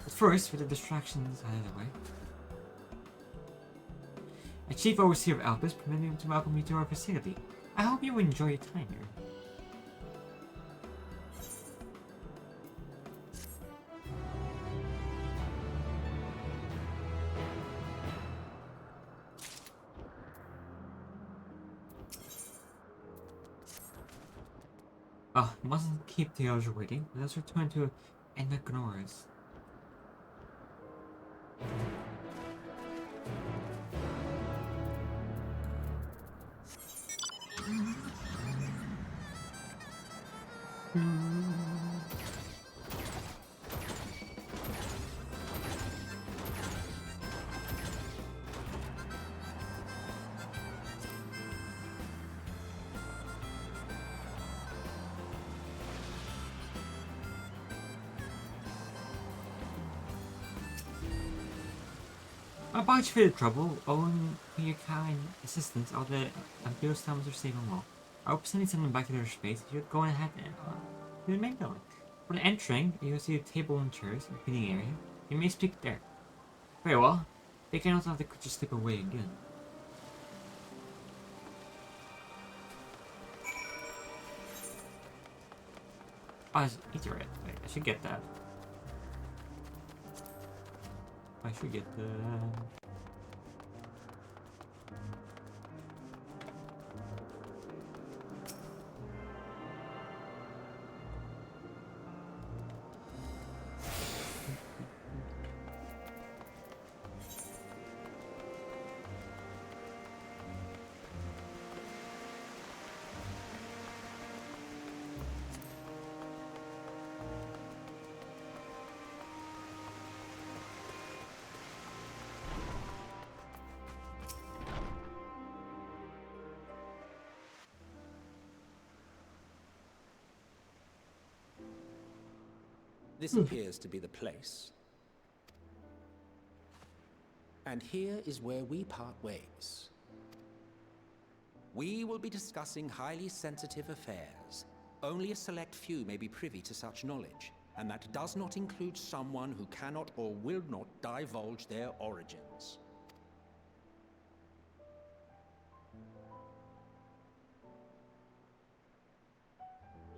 But first, with the distractions out of the way. A chief overseer of Elpis permitted him to welcome you to our facility. I hope you enjoy your time here. Oh, mustn't keep the others waiting. Let's return to Enagnoris. About you for the trouble, owing to your kind assistance, all the Imperial Stamens are safe and well. I hope sending someone back to their space. You're going ahead and to the main building. When entering, you'll see a table and chairs, a meeting area. You may speak there. Very well. They cannot have the creature slip away again. Oh, it's right. Wait, I should get that. I should get the... This appears to be the place. And here is where we part ways. We will be discussing highly sensitive affairs. Only a select few may be privy to such knowledge, and that does not include someone who cannot or will not divulge their origins.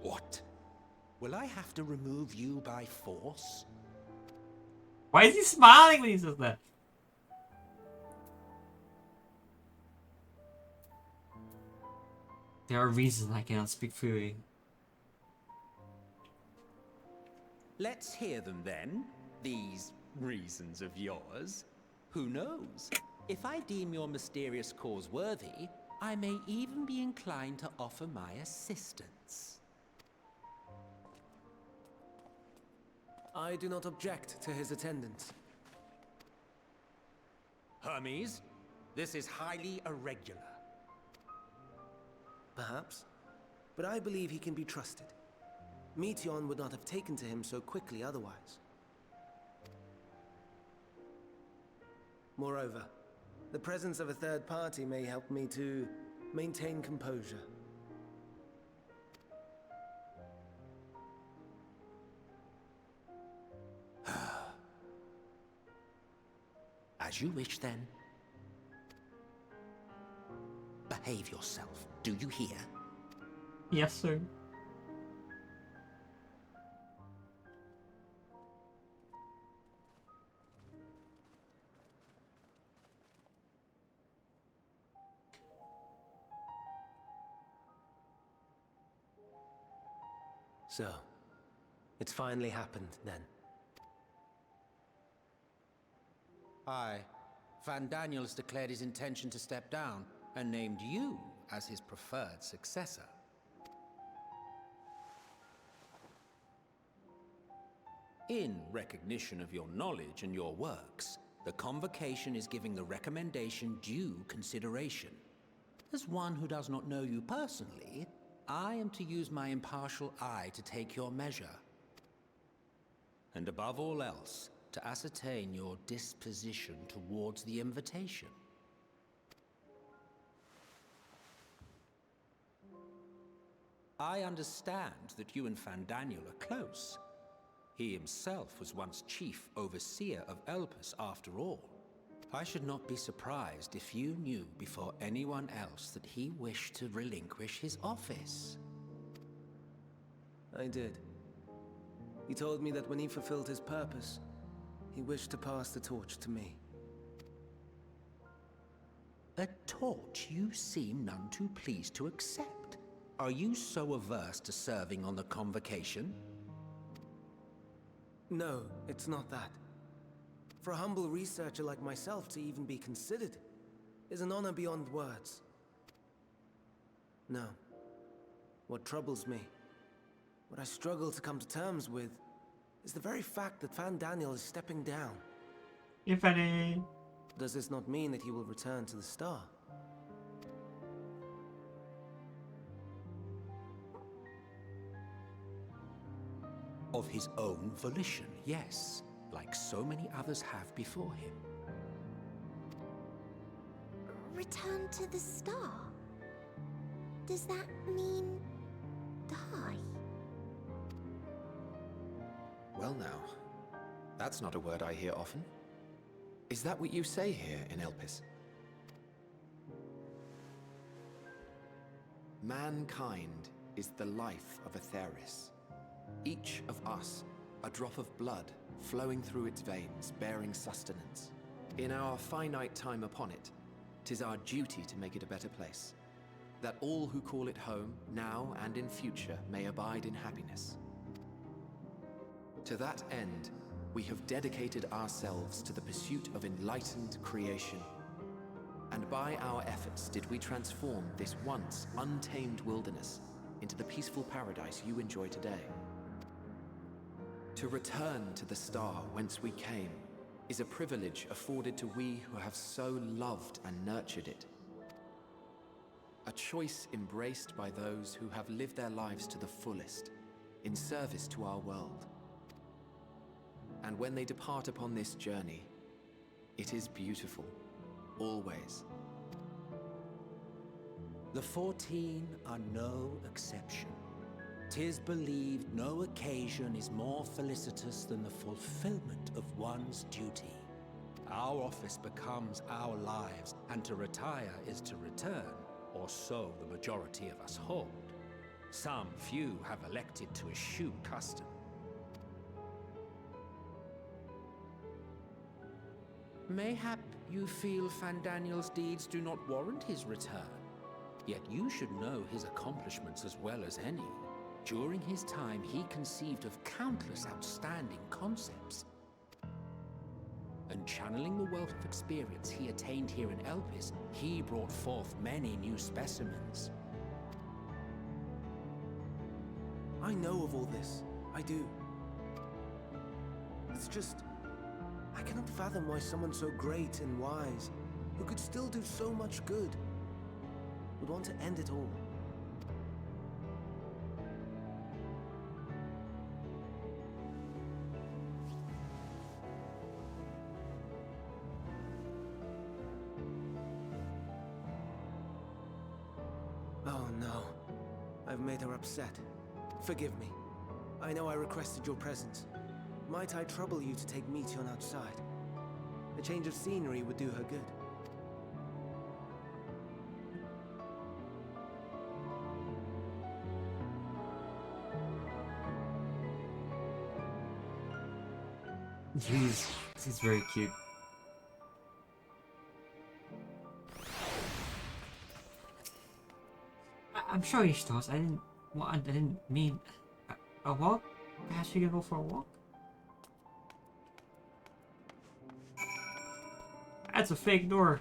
What? Will I have to remove you by force? Why is he smiling when he says that? There are reasons I cannot speak freely. Let's hear them then, these reasons of yours. Who knows? If I deem your mysterious cause worthy, I may even be inclined to offer my assistance. I do not object to his attendance. Hermes, this is highly irregular. Perhaps, but I believe he can be trusted. Meteon would not have taken to him so quickly otherwise. Moreover, the presence of a third party may help me to maintain composure. As you wish, then. Behave yourself, do you hear? Yes, sir. So, it's finally happened, then. Aye. Van Daniels declared his intention to step down, and named you as his preferred successor. In recognition of your knowledge and your works, the Convocation is giving the recommendation due consideration. As one who does not know you personally, I am to use my impartial eye to take your measure. And above all else, to ascertain your disposition towards the invitation. I understand that you and Fandaniel are close. He himself was once chief overseer of Elpis after all. I should not be surprised if you knew before anyone else that he wished to relinquish his office. I did. He told me that when he fulfilled his purpose, he wished to pass the torch to me. A torch you seem none too pleased to accept. Are you so averse to serving on the Convocation? No, it's not that. For a humble researcher like myself to even be considered is an honor beyond words. No. What troubles me, what I struggle to come to terms with, is the very fact that Fandaniel is stepping down. If any. Does this not mean that he will return to the Star? Of his own volition, yes, like so many others have before him. Return to the Star? Does that mean die? Well now, that's not a word I hear often. Is that what you say here in Elpis? Mankind is the life of Atheris. Each of us, a drop of blood flowing through its veins, bearing sustenance. In our finite time upon it, 'tis our duty to make it a better place, that all who call it home, now and in future, may abide in happiness. To that end, we have dedicated ourselves to the pursuit of enlightened creation. And by our efforts did we transform this once untamed wilderness into the peaceful paradise you enjoy today. To return to the star whence we came is a privilege afforded to we who have so loved and nurtured it. A choice embraced by those who have lived their lives to the fullest, in service to our world. And when they depart upon this journey, it is beautiful, always. The 14 are no exception. 'Tis believed no occasion is more felicitous than the fulfillment of one's duty. Our office becomes our lives, and to retire is to return, or so the majority of us hold. Some few have elected to eschew custom. Mayhap you feel Fandaniel's deeds do not warrant his return. Yet you should know his accomplishments as well as any. During his time, he conceived of countless outstanding concepts. And channeling the wealth of experience he attained here in Elpis, he brought forth many new specimens. I know of all this. I do. It's just, I cannot fathom why someone so great and wise, who could still do so much good, would want to end it all. Oh no. I've made her upset. Forgive me. I know I requested your presence. Might I trouble you to take Meteon outside? A change of scenery would do her good. He's very cute. I'm sure he does. I didn't mean a walk. Perhaps we can go for a walk. That's a fake door.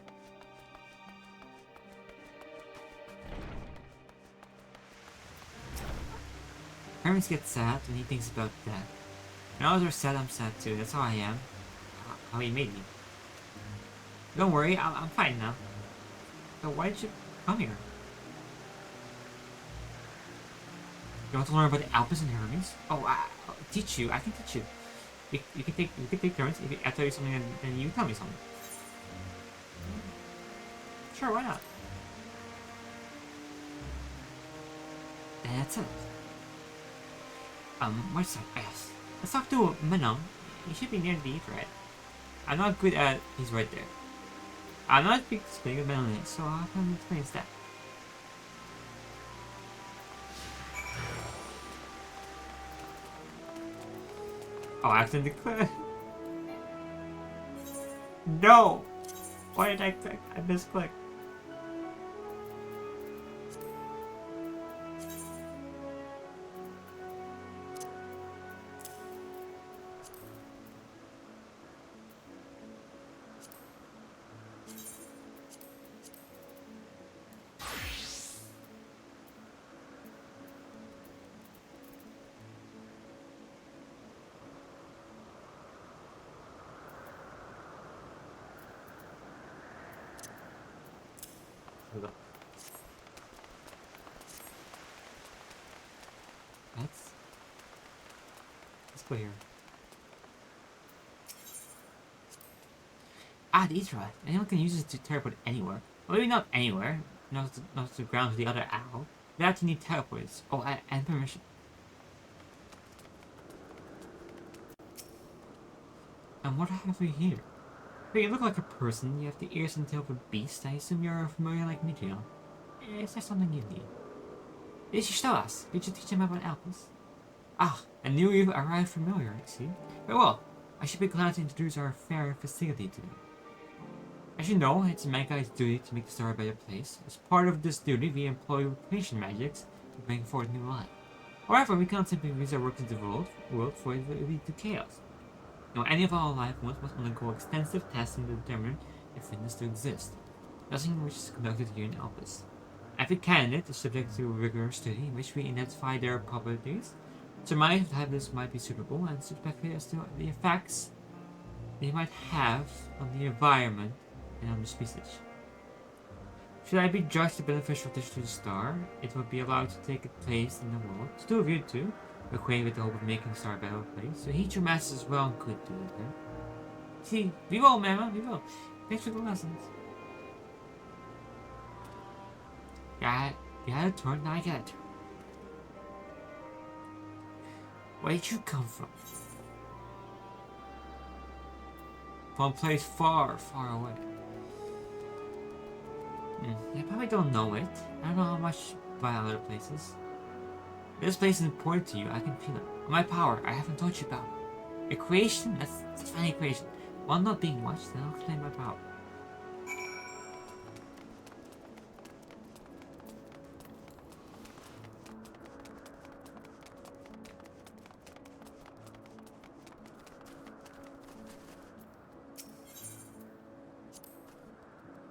Hermes gets sad when he thinks about that. When others are sad, I'm sad too. That's how I am. How he made me. Don't worry, I'm fine now. So why did you come here? You want to learn about the elpis and Hermes? Oh, I'll teach you. I can teach you. You can take turns. If I tell you something, then you tell me something. Sure, why not? That's it. What's up? Yes. Let's talk to Manon. He should be near the Etherhead. I'm not good at. He's right there. I'm not speaking with Manon, so I'll have him explain that. Oh, I accidentally clicked. No! Why did I click? I misclicked. Hold up. Let's go here. Ah, the Etherhead. Anyone can use it to teleport anywhere. Well, maybe not anywhere. Not to the ground with the other owl. They actually need teleports. Oh, and permission. And what have we here? But you look like a person. You have the ears and tail of a beast. I assume you're familiar like me, Gio. Is there something you need? You should show us. Did you teach him about elpis? Ah, I knew you arrived familiar, I see. Very well. I should be glad to introduce our fair facility to you. As you know, it's mankind's duty to make the star a better place. As part of this duty, we employ recreation magics to bring forth new life. However, we cannot simply use our work to the world for it will lead to chaos. You know, any of our life forms must undergo extensive testing to determine if fitness to exist. Nothing which is conducted here in elpis. Every candidate is subject to rigorous study in which we identify their probabilities, surmise that this might be suitable, and speculate as to the effects they might have on the environment and on the species. Should I be judged the beneficial dish to the star, it will be allowed to take its place in the world. To two of you two, acquainted with the hope of making the star a better place, so heed your masters well and good do it then. See, we will, Mama, we will. Thanks for the lessons. You had a turn, now I get a turn. Where did you come from? From a place far, far away. You probably don't know it. I don't know how much about other places. This place is important to you, I can feel it. My power, I haven't told you about. A creation? That's a funny equation. While not being much, then I'll explain my power.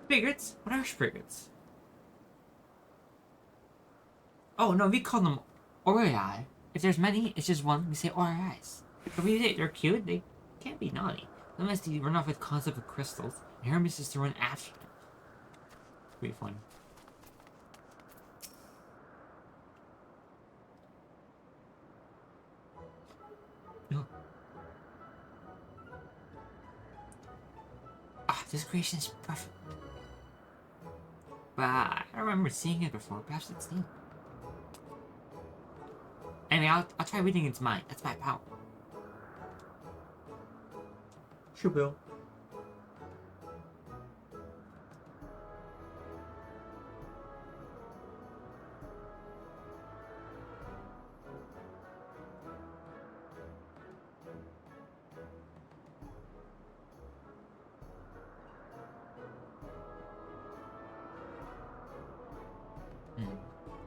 Spriggets? What are spriggets? Oh no, we call them Orei. If there's many, it's just one, we say Oreis. If we say they're cute, they can't be naughty. Unless they run off with concept of crystals, and Hermes is to run after them. Pretty fun. No. Ah, this creation is perfect. But I don't remember seeing it before. Perhaps it's new. Anyway, I'll try reading its mind. That's my power. Sure, Bill.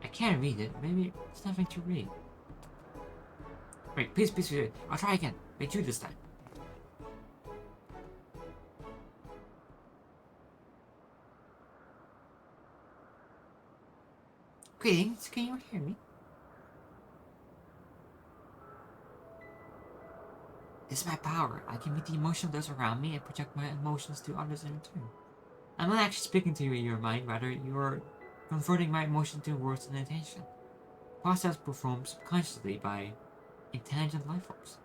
I can't read it. Maybe it's nothing to read. Wait, please, I'll try again. Wait, you this time. Greetings, can you hear me? This is my power. I can meet the emotion of those around me and project my emotions to others in return. I'm not actually speaking to you in your mind, rather you're converting my emotion to words and intention. Process performed subconsciously by intelligent life forms.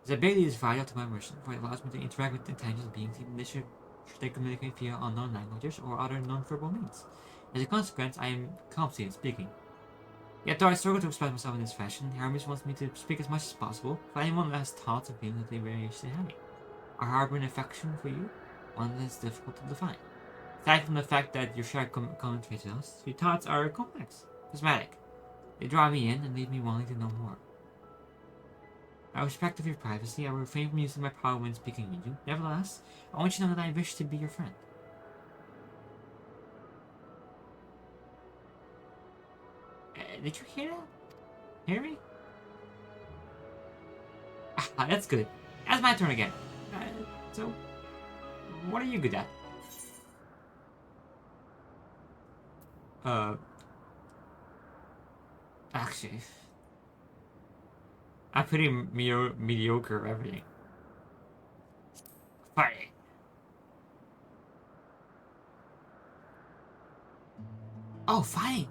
This ability is vital to my mission, for it allows me to interact with intelligent beings even should they communicate via unknown languages or other non-verbal means. As a consequence, I am competent in speaking. Yet though I struggle to express myself in this fashion, Hermes wants me to speak as much as possible for anyone who has thoughts and feelings that they very interested in having. I harbor an affection for you, one that is difficult to define. Aside from the fact that your shared common traits with us, your thoughts are complex, prismatic. They draw me in and leave me wanting to know more. Out of respect of your privacy, I will refrain from using my power when speaking with you. Nevertheless, I want you to know that I wish to be your friend. Did you hear that? Hear me? Ah, that's good. That's my turn again. So, what are you good at? Actually, I'm pretty mediocre at everything. Fighting. Oh, fighting!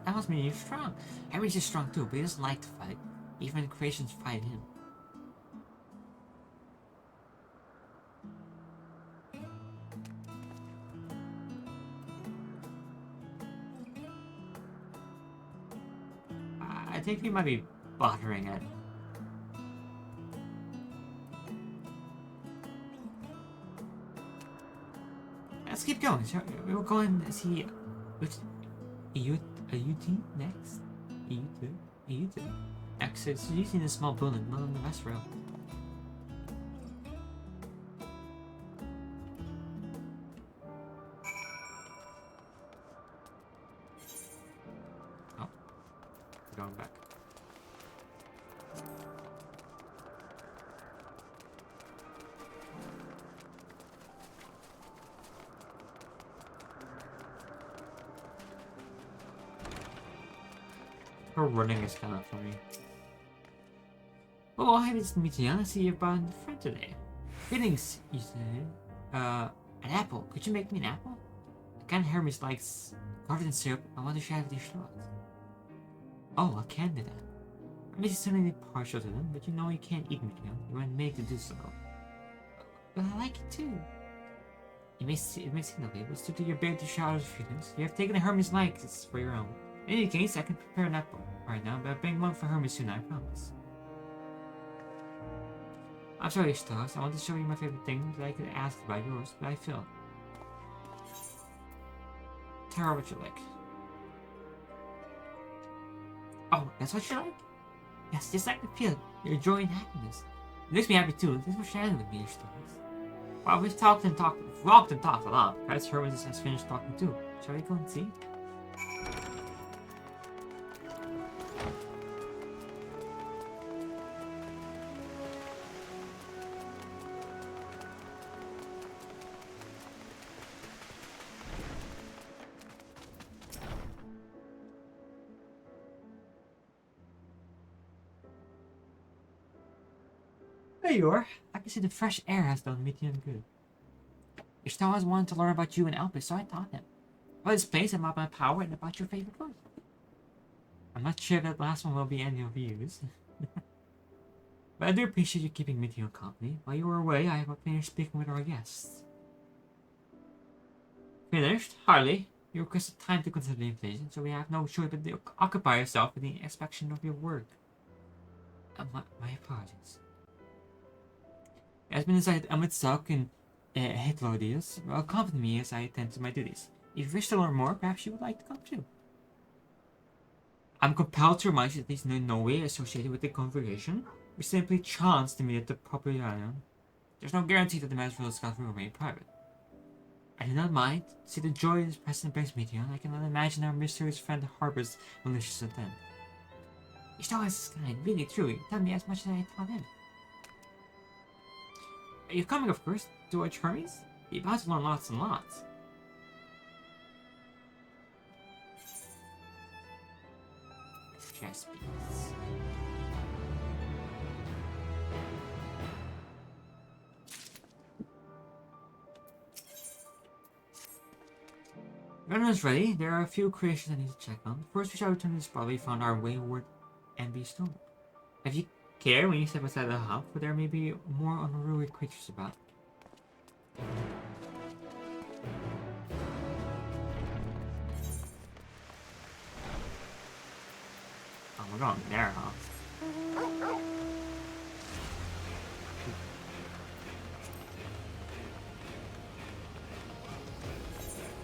That must mean you're strong. Harry's just strong too, but he doesn't like to fight. Even creations fight him. I think he might be bothering it. Let's keep going. We're going to see which a UT next. A UT. Exit. So you see the small building, not on the west rail. Oh, going back. Her running is kind of funny. Oh, I haven't meet you. I see you brought a friend today. Greetings, you said. An apple. Could you make me an apple? A kind Hermes likes covered in syrup. I want to share it with your straws. Oh, I can do that. Hermes is certainly partial to them, but you know you can't eat meat. You weren't made to do so. But I like it too. It may seem lovely, but due to your ability to shower with feelings, you have taken a Hermes likeness for your own. In any case, I can prepare an apple right now, but I'll bring one for Hermes soon, I promise. I'm sorry, Stars. I want to show you my favorite thing that I could ask about yours, but I failed. Tell her what you like. Oh, that's what you like? Yes, just like the feel your joy and happiness. It makes me happy too. Thanks for sharing with me your stories. Well, we've talked and talked a lot. Perhaps Hermes has finished talking too. Shall we go and see? There you are. I can see the fresh air has done Mithian good. Ishtar always wanted to learn about you and Elpis, so I taught him. About this place, about my power, and about your favorite food. I'm not sure that last one will be any of use. But I do appreciate you keeping Mithian company. While you were away, I have finished speaking with our guests. Finished? Hardly. You requested time to consider the invitation, so we have no choice but to occupy yourself with the inspection of your work. My apologies. It has been decided Amit Salk and Hitlodius will accompany me as I attend to my duties. If you wish to learn more, perhaps you would like to come too. I'm compelled to remind you that this is in no way associated with the congregation. We simply chance to meet at the proper island. There's no guarantee that the matters we'll discuss will remain private. I do not mind. See the joy this present brings me to you. I cannot imagine our mysterious friend harbors malicious intent. Ishtar is kind, really, truly. Tell me as much as I taught him. Are you coming, of course, to watch Hermes? You're about to learn lots and lots. Chess piece. Everyone's ready. There are a few creations I need to check on. First, we shall return to the spot we found our wayward MB stone. If you care, when you step outside the hub, for there may be more unruly creatures about. Oh, we're going there, huh?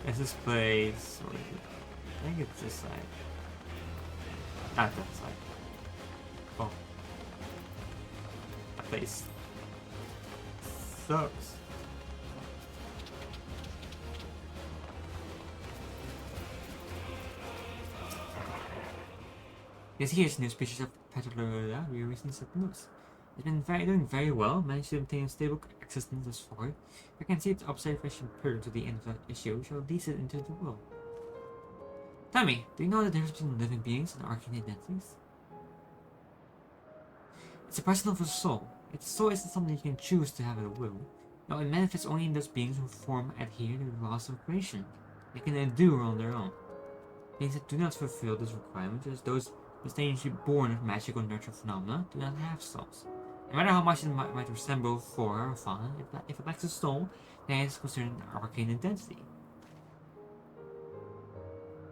Is this place, or is it? I think it's this side. Not that side. Oh. That place sucks. Yes, here's new species of Petalura we recently set loose. It's been doing very well, managed to maintain a stable existence thus far. I can see its observation period to the end of the issue shall lead it into the world. Tell me, do you know the difference between living beings and arcane identities? It's a personal for the soul. Its soul isn't something you can choose to have at will. No, it manifests only in those beings who form adhere to the laws of creation. They can endure on their own. Beings that do not fulfill this requirement, as those mysteriously born of magical nurture phenomena, do not have souls. No matter how much it might resemble flora or fauna, if it lacks a soul, then it is considered an arcane identity.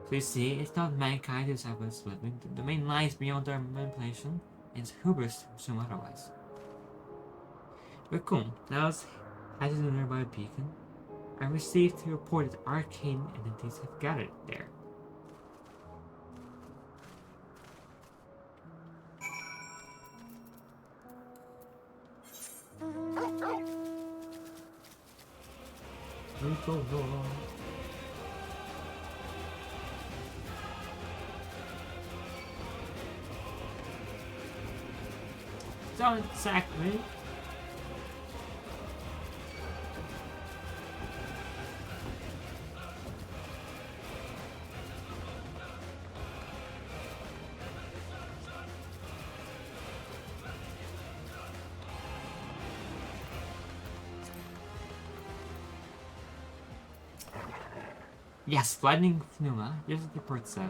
So you see, it's not mankind who is living. The domain lies beyond our manipulation, and it's hubris to assume otherwise. But cool, now let's head to the nearby beacon. I received a report that arcane entities have gathered there. Don't sack me. Yes, lightning pneuma, just as the report said.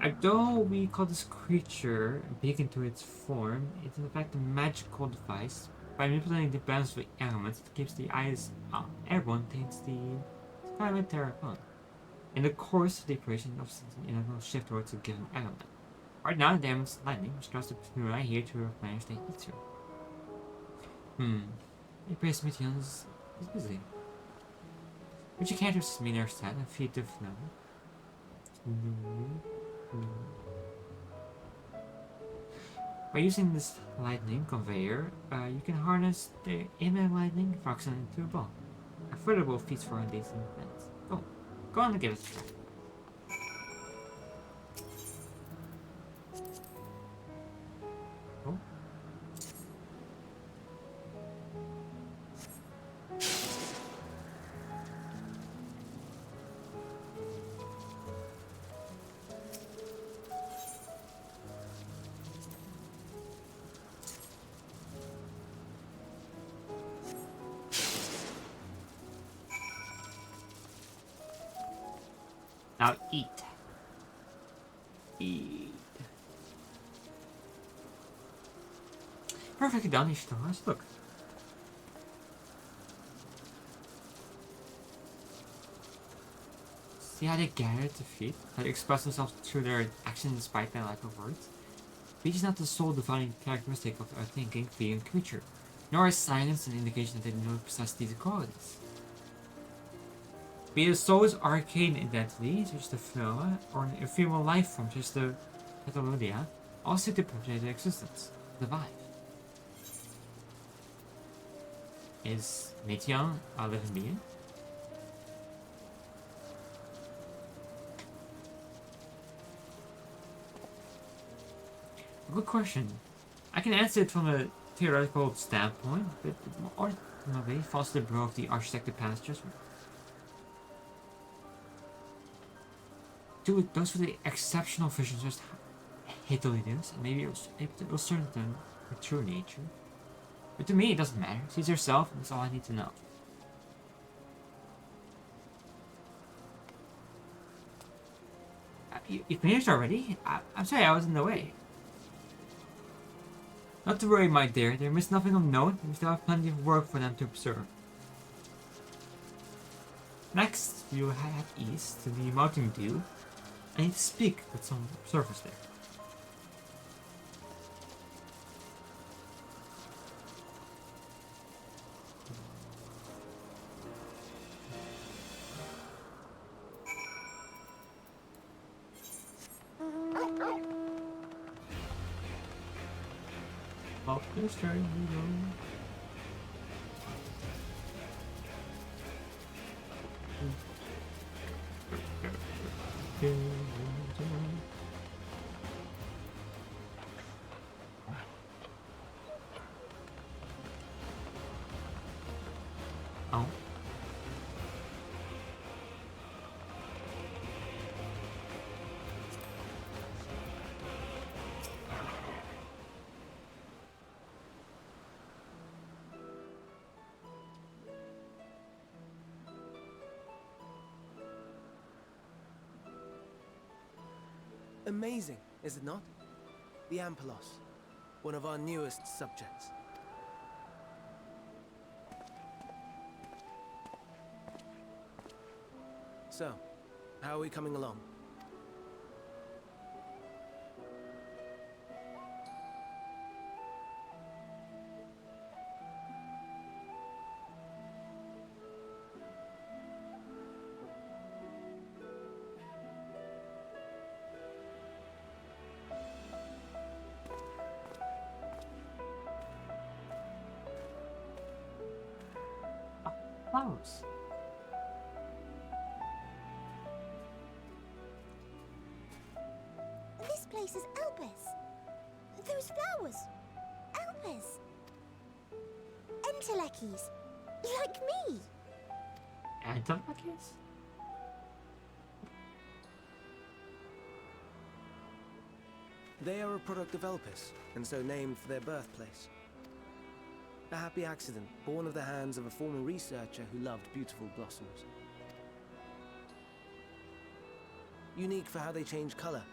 Although we call this creature a beacon to its form, it's in fact a magical device. By manipulating the balance of the elements, it keeps the eyes everyone takes the sky with Terracon. In the course of the operation, it will shift towards a given element. Right now, the element's lightning, which draws the pneuma here to replenish the ether. The Priest Mithion is busy. Which you can't just mean set and feed the flow. By using this lightning conveyor, you can harness the inner lightning function into a ball. Affordable feats for these events. Go on and give it a try. Oh. Now eat. Eat. Perfectly done, Ishtar. Look. See how they gather to feed? How they express themselves through their actions despite their lack of words? Speech is not the sole defining characteristic of a thinking, feeling creature, nor is silence an indication that they do not possess these qualities. Be it the soul's arcane identity, such as the Floa, or an ephemeral life form, such as the Petalura, all seek to perpetuate their existence, survive. Is Mithion a living being? Good question. I can answer it from a theoretical standpoint, but ultimately falls to the blow of the architected past judgment. Dude, those were the exceptional visions just Hitalidians, and maybe it was certain her true nature. But to me, it doesn't matter. She's herself, and that's all I need to know. You finished already? I'm sorry, I was in the way. Not to worry, my dear. They missed nothing of note, and we still have plenty of work for them to observe. Next, we will head east to the Mountain Dew. I need to speak with some observers there. Up this train we go. Oh. Amazing, is it not? The Ampelos, one of our newest subjects. So, how are we coming along? Flowers. This place is elpis. Those flowers. Elpis. Entelekis. Like me. Entelekis? They are a product of Elpis, and so named for their birthplace. A happy accident, born of the hands of a former researcher who loved beautiful blossoms. Unique for how they change color,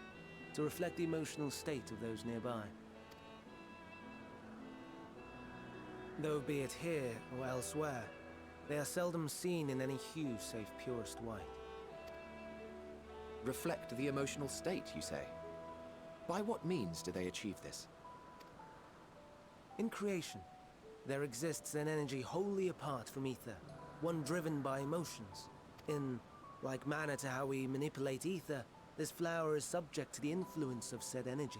to reflect the emotional state of those nearby. Though be it here or elsewhere, they are seldom seen in any hue save purest white. Reflect the emotional state, you say? By what means do they achieve this? In creation, there exists an energy wholly apart from ether, one driven by emotions. In like manner to how we manipulate ether, this flower is subject to the influence of said energy.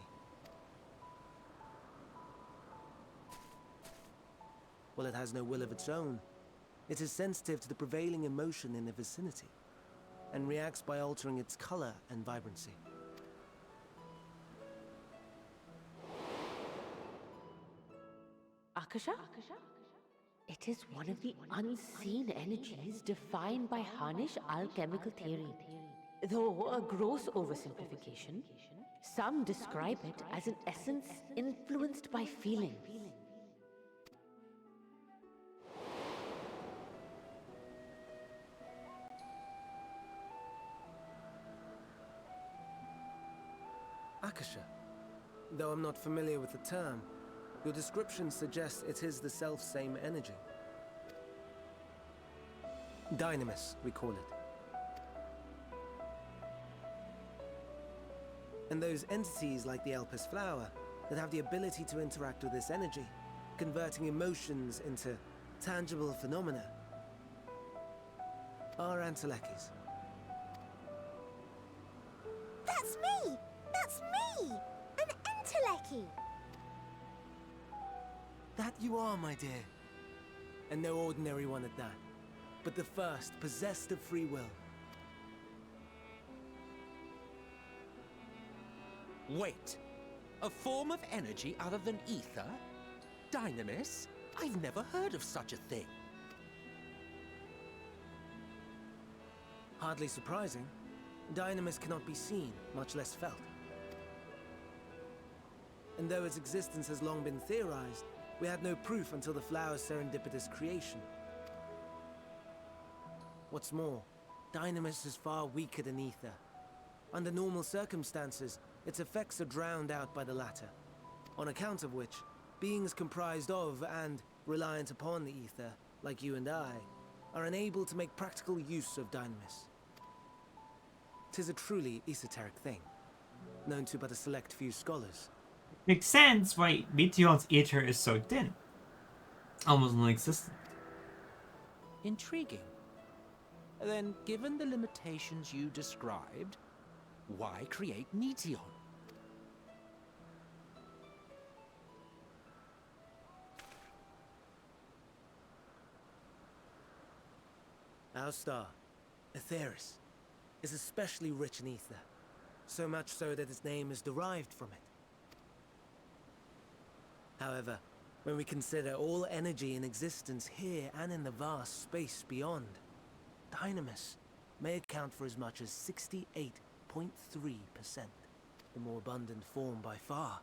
While it has no will of its own, it is sensitive to the prevailing emotion in the vicinity, and reacts by altering its color and vibrancy. Akasha? It is one of the unseen energies defined by Harnish alchemical theory. Though a gross oversimplification, some describe it as an essence influenced by feeling. Akasha. Though I'm not familiar with the term, your description suggests it is the self-same energy. Dynamis, we call it. And those entities like the elpis flower that have the ability to interact with this energy, converting emotions into tangible phenomena, are Entelekis. That's me! That's me! An Enteleki! That you are, my dear. And no ordinary one at that, but the first possessed of free will. Wait. A form of energy other than ether? Dynamis? I've never heard of such a thing. Hardly surprising. Dynamis cannot be seen, much less felt. And though its existence has long been theorized, we had no proof until the flower's serendipitous creation. What's more, Dynamis is far weaker than Ether. Under normal circumstances, its effects are drowned out by the latter, on account of which, beings comprised of and reliant upon the Ether, like you and I, are unable to make practical use of Dynamis. 'Tis a truly esoteric thing, known to but a select few scholars. Makes sense why Meteon's ether is so thin. Almost non-existent. Intriguing. Then, given the limitations you described, why create Meteon? Our star, Aetheris, is especially rich in ether, so much so that its name is derived from it. However, when we consider all energy in existence here and in the vast space beyond, Dynamis may account for as much as 68.3%, the more abundant form by far.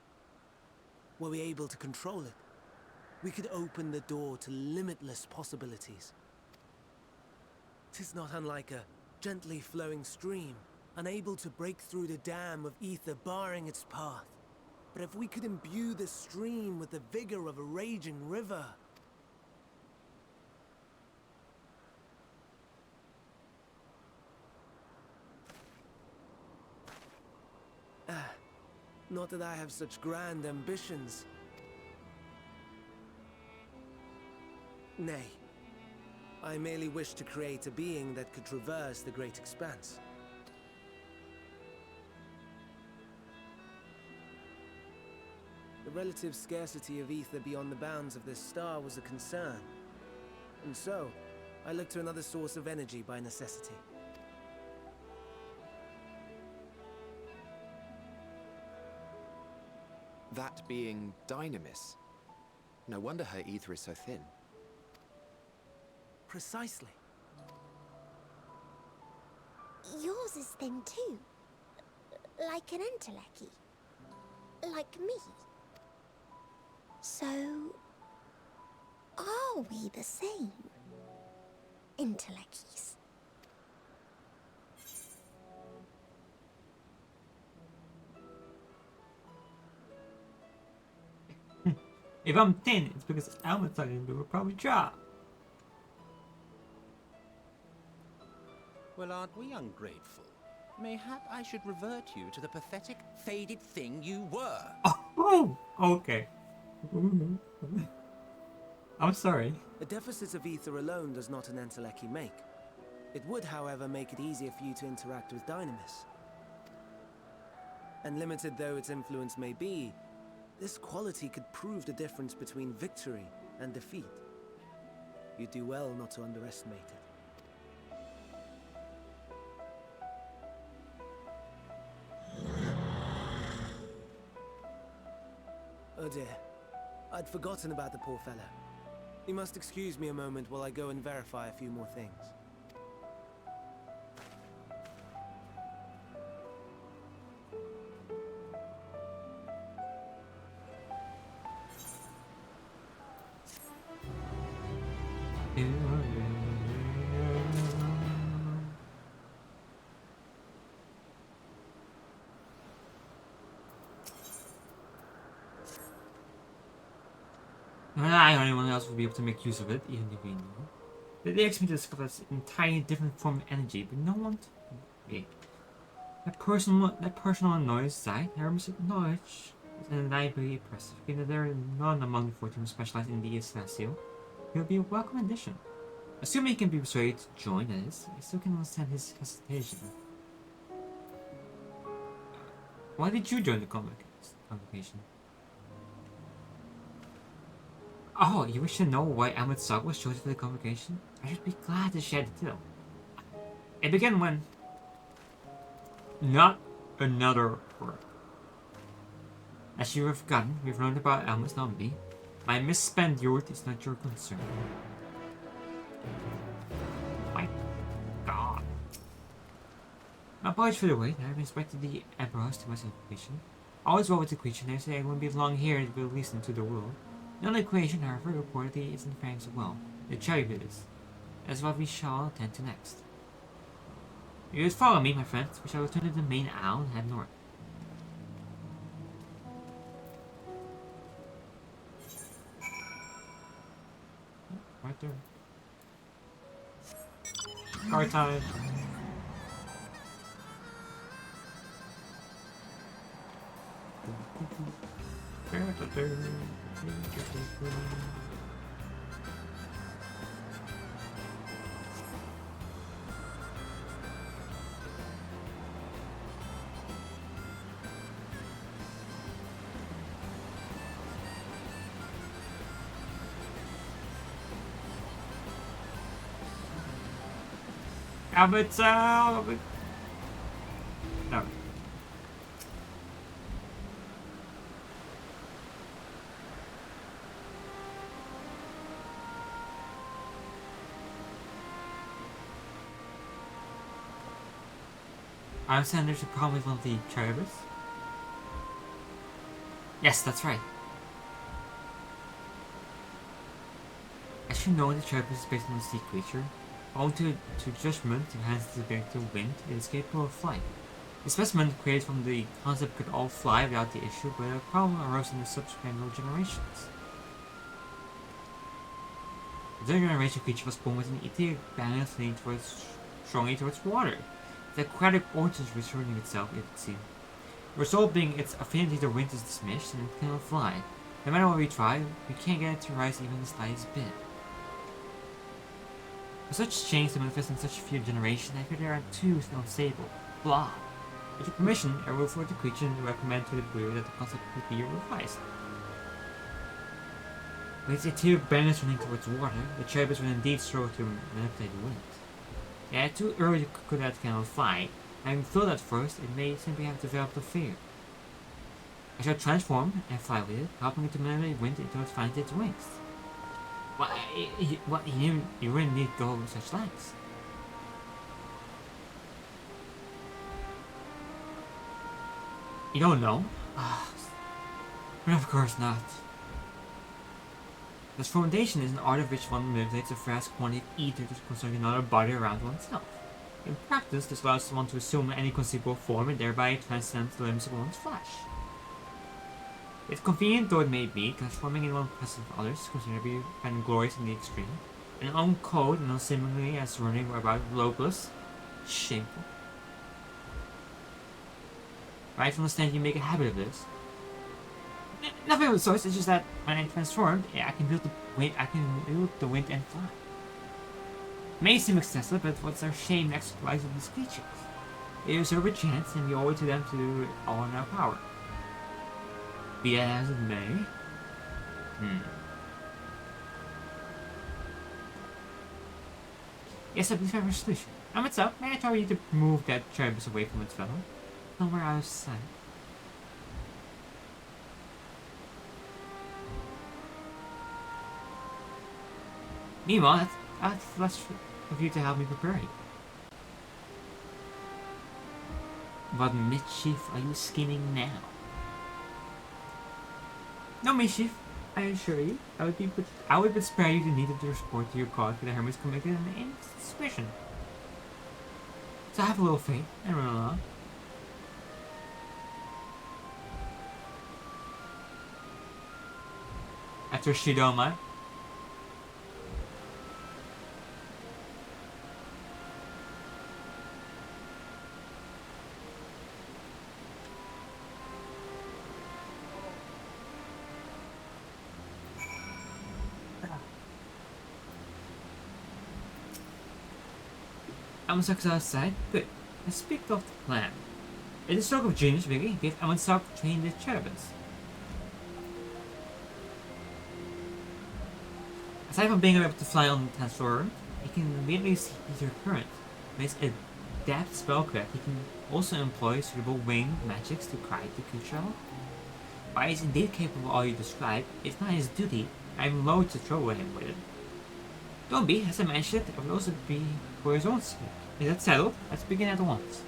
Were we able to control it, we could open the door to limitless possibilities. 'Tis not unlike a gently flowing stream, unable to break through the dam of ether barring its path. But if we could imbue the stream with the vigor of a raging river... Not that I have such grand ambitions. Nay. I merely wish to create a being that could traverse the great expanse. The relative scarcity of ether beyond the bounds of this star was a concern. And so, I looked to another source of energy by necessity. That being Dynamis. No wonder her ether is so thin. Precisely. Yours is thin too. Like an entelechy. Like me. So... are we the same? Entelecchies. If I'm thin, it's because Alma's talking to a probably job. Well, aren't we ungrateful? Mayhap I should revert you to the pathetic, faded thing you were. Oh, okay. I'm sorry. A deficit of ether alone does not an entelechy make. It would, however, make it easier for you to interact with Dynamis. And limited though its influence may be, this quality could prove the difference between victory and defeat. You do well not to underestimate it. Oh dear. I'd forgotten about the poor fellow. You must excuse me a moment while I go and verify a few more things. I or anyone else will be able to make use of it, even if we know. The expert discovers an entirely different form of energy, but no one. Yeah. That personal noise side, Hermes knowledge is undeniably impressive. Given that there are none among the 14 who specialize in the Celestial, he will be a welcome addition. Assuming he can be persuaded to join us, I still can understand his hesitation. Why did you join the convocation? Oh, you wish to know why Ahmed Sag was chosen for the convocation? I should be glad to share the tale. It began when... Not another word. As you have forgotten, we've learned about Ahmed's Nambi. My misspent youth is not your concern. My God. My apologies for the wait. I have inspected the Emperor house to my celebration. Always well with the creature, they say it won't be long here to be released into the world. The only creation, however, reportedly is in France as well. The cherubis. That's what we shall attend to next. You just follow me, my friends. We shall return to the main aisle and head north. Right there. Card time. Avatar! No. I understand there's a problem with one of the cherubis. Yes, that's right. As you know, the cherubis is based on a sea creature. Owing to judgment enhanced the ability to wind, it is capable of flight. The specimen created from the concept could all fly without the issue, but a problem arose in the subsequent generations. The third generation creature was born with an etheric balance leaning strongly towards water. The aquatic origins returning itself, it would seem. The result being its affinity to wind is diminished and it cannot fly. No matter what we try, we can't get it to rise even the slightest bit. For such change to manifest in such a few generations, I fear they are too unstable. Blah. With your permission, I will forward the creature and recommend to the brewer that the concept could be revised. With its etheric balance running towards water, the cherubis will indeed struggle to manipulate the wind. Yeah, too early to conclude that it cannot fly. Having thought at first, it may simply have developed a fear. I shall transform and fly with it, helping it to manipulate wind until it finds its wings. What, you really need to go such lengths. You don't know? But of course not. Transformation is an art of which one manipulates a vast quantity of ether to construct another body around oneself. In practice, this allows one to assume any conceivable form and thereby transcend the limits of one's flesh. It's convenient though it may be, transforming in one presence of others is considered to be and glorious in the extreme. An own code and seemingly as running about locals. Shameful. Right from the stand you make a habit of this. Nothing of the sort, it's just that when I transformed, I can build the wind and fly. It may seem excessive, but what's our shame next to the lives of these creatures? They deserve a chance and we owe it to them to do it all in our power. Be that as it may. Yes, I believe I have a solution. Itself, may I tell you to move that cherubis away from its fellow? Somewhere out of sight. Meanwhile, that's less of you to help me prepare it. What mischief are you scheming now? No mischief, I assure you. I would spare you the need of the support to your cause for the hermits committed an indiscretion. So have a little faith and run along. After Shidoma. Amonsak outside. Good. Let's speak of the plan. It's a stroke of genius, really, if Amonsak trained the cherubins. Aside from being able to fly on the transformer, he can immediately see ether current. With his adept spellcraft, he can also employ suitable winged magics to guide the creature. While he is indeed capable of all you described, it's not his duty. I'm loath to trouble him with it. Don't be, as I mentioned, it will also be for his own sake. Is that settled? Let's begin at once.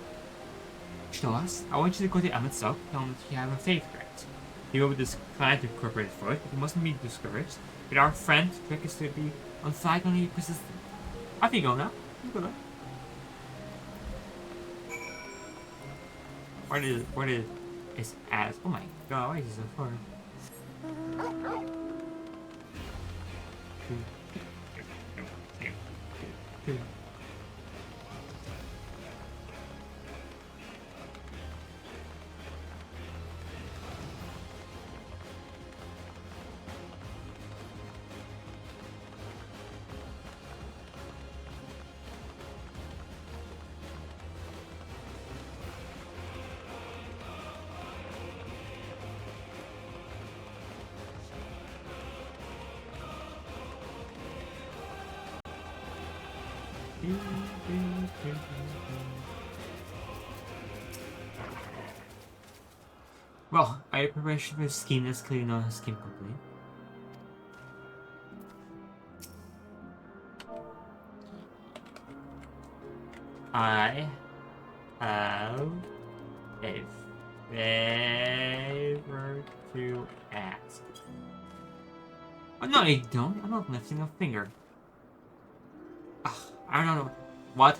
you to us. I want you to go to Emmet Silk, tell him that you have a faith grant. You go with this client incorporated for it, but you mustn't be discouraged. But our friend trick is to be unflaggingly persistent. Off you go now. You go now. Where did his ass? Oh my god, why is he so far? Well, our preparation for the scheme is clearly not a scheme complete. I have a favor to ask. Oh, no, I don't. I'm not lifting a finger. Ugh, I don't know what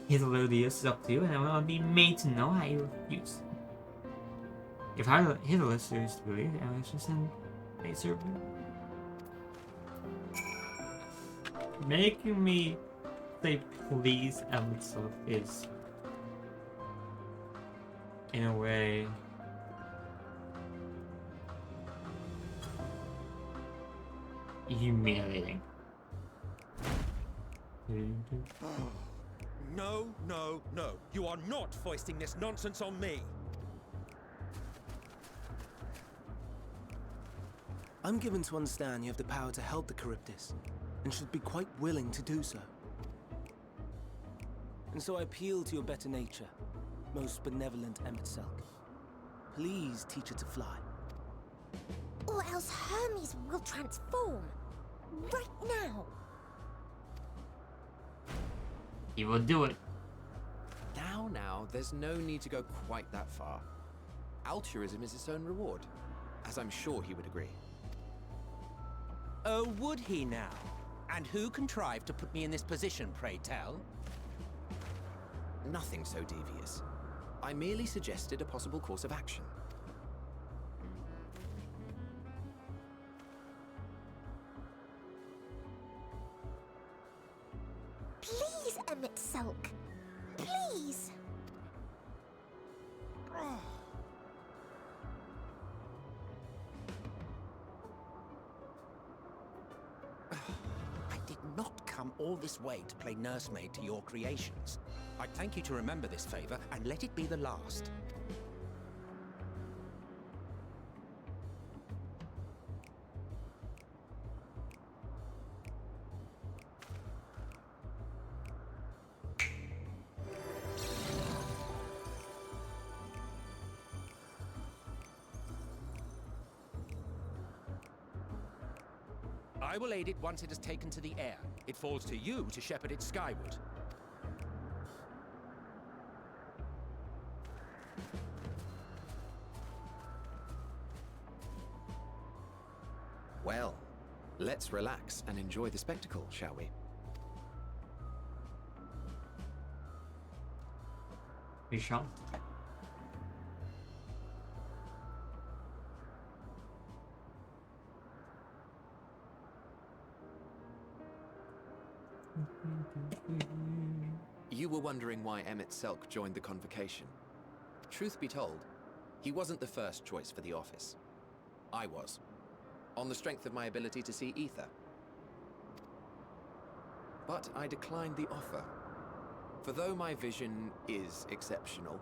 his Elodius is up to, and I want to be made to know how you refuse. If his listeners is to believe, I was just in a server. Making me say please and stuff is, in a way, humiliating. No, no, no. You are not foisting this nonsense on me. I'm given to understand you have the power to help the Charybdis, and should be quite willing to do so. And so I appeal to your better nature, most benevolent Emmet Selk. Please teach her to fly. Or else Hermes will transform. Right now. He will do it. Now, there's no need to go quite that far. Altruism is its own reward, as I'm sure he would agree. Oh, would he now? And who contrived to put me in this position, pray tell? Nothing so devious. I merely suggested a possible course of action. Please, Emmet Selk. Please. I did not come all this way to play nursemaid to your creations. I'd thank you to remember this favor and let it be the last. I will aid it once it is taken to the air. It falls to you to shepherd it skyward. Well, let's relax and enjoy the spectacle, shall we? We shall. You were wondering why Emmet Selk joined the convocation. Truth be told, he wasn't the first choice for the office. I was, on the strength of my ability to see ether. But I declined the offer. For though my vision is exceptional,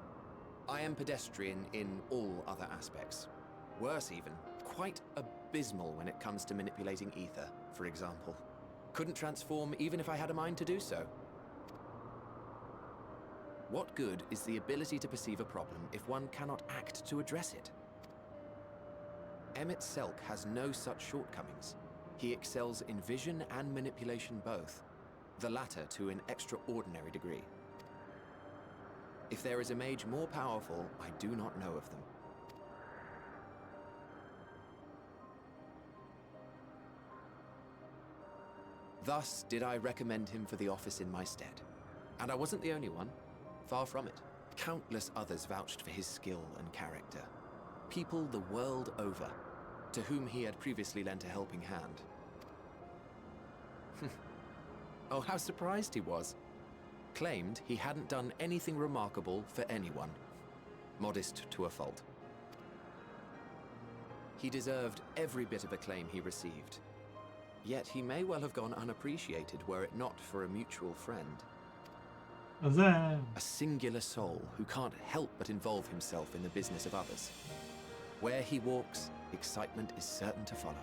I am pedestrian in all other aspects. Worse even, quite abysmal when it comes to manipulating ether, for example. Couldn't transform even if I had a mind to do so. What good is the ability to perceive a problem if one cannot act to address it? Emmet Selk has no such shortcomings. He excels in vision and manipulation both, the latter to an extraordinary degree. If there is a mage more powerful, I do not know of them. Thus did I recommend him for the office in my stead. And I wasn't the only one. Far from it. Countless others vouched for his skill and character. People the world over, to whom he had previously lent a helping hand. Oh, how surprised he was. Claimed he hadn't done anything remarkable for anyone. Modest to a fault. He deserved every bit of acclaim he received. Yet he may well have gone unappreciated were it not for a mutual friend. A singular soul who can't help but involve himself in the business of others. Where he walks, excitement is certain to follow.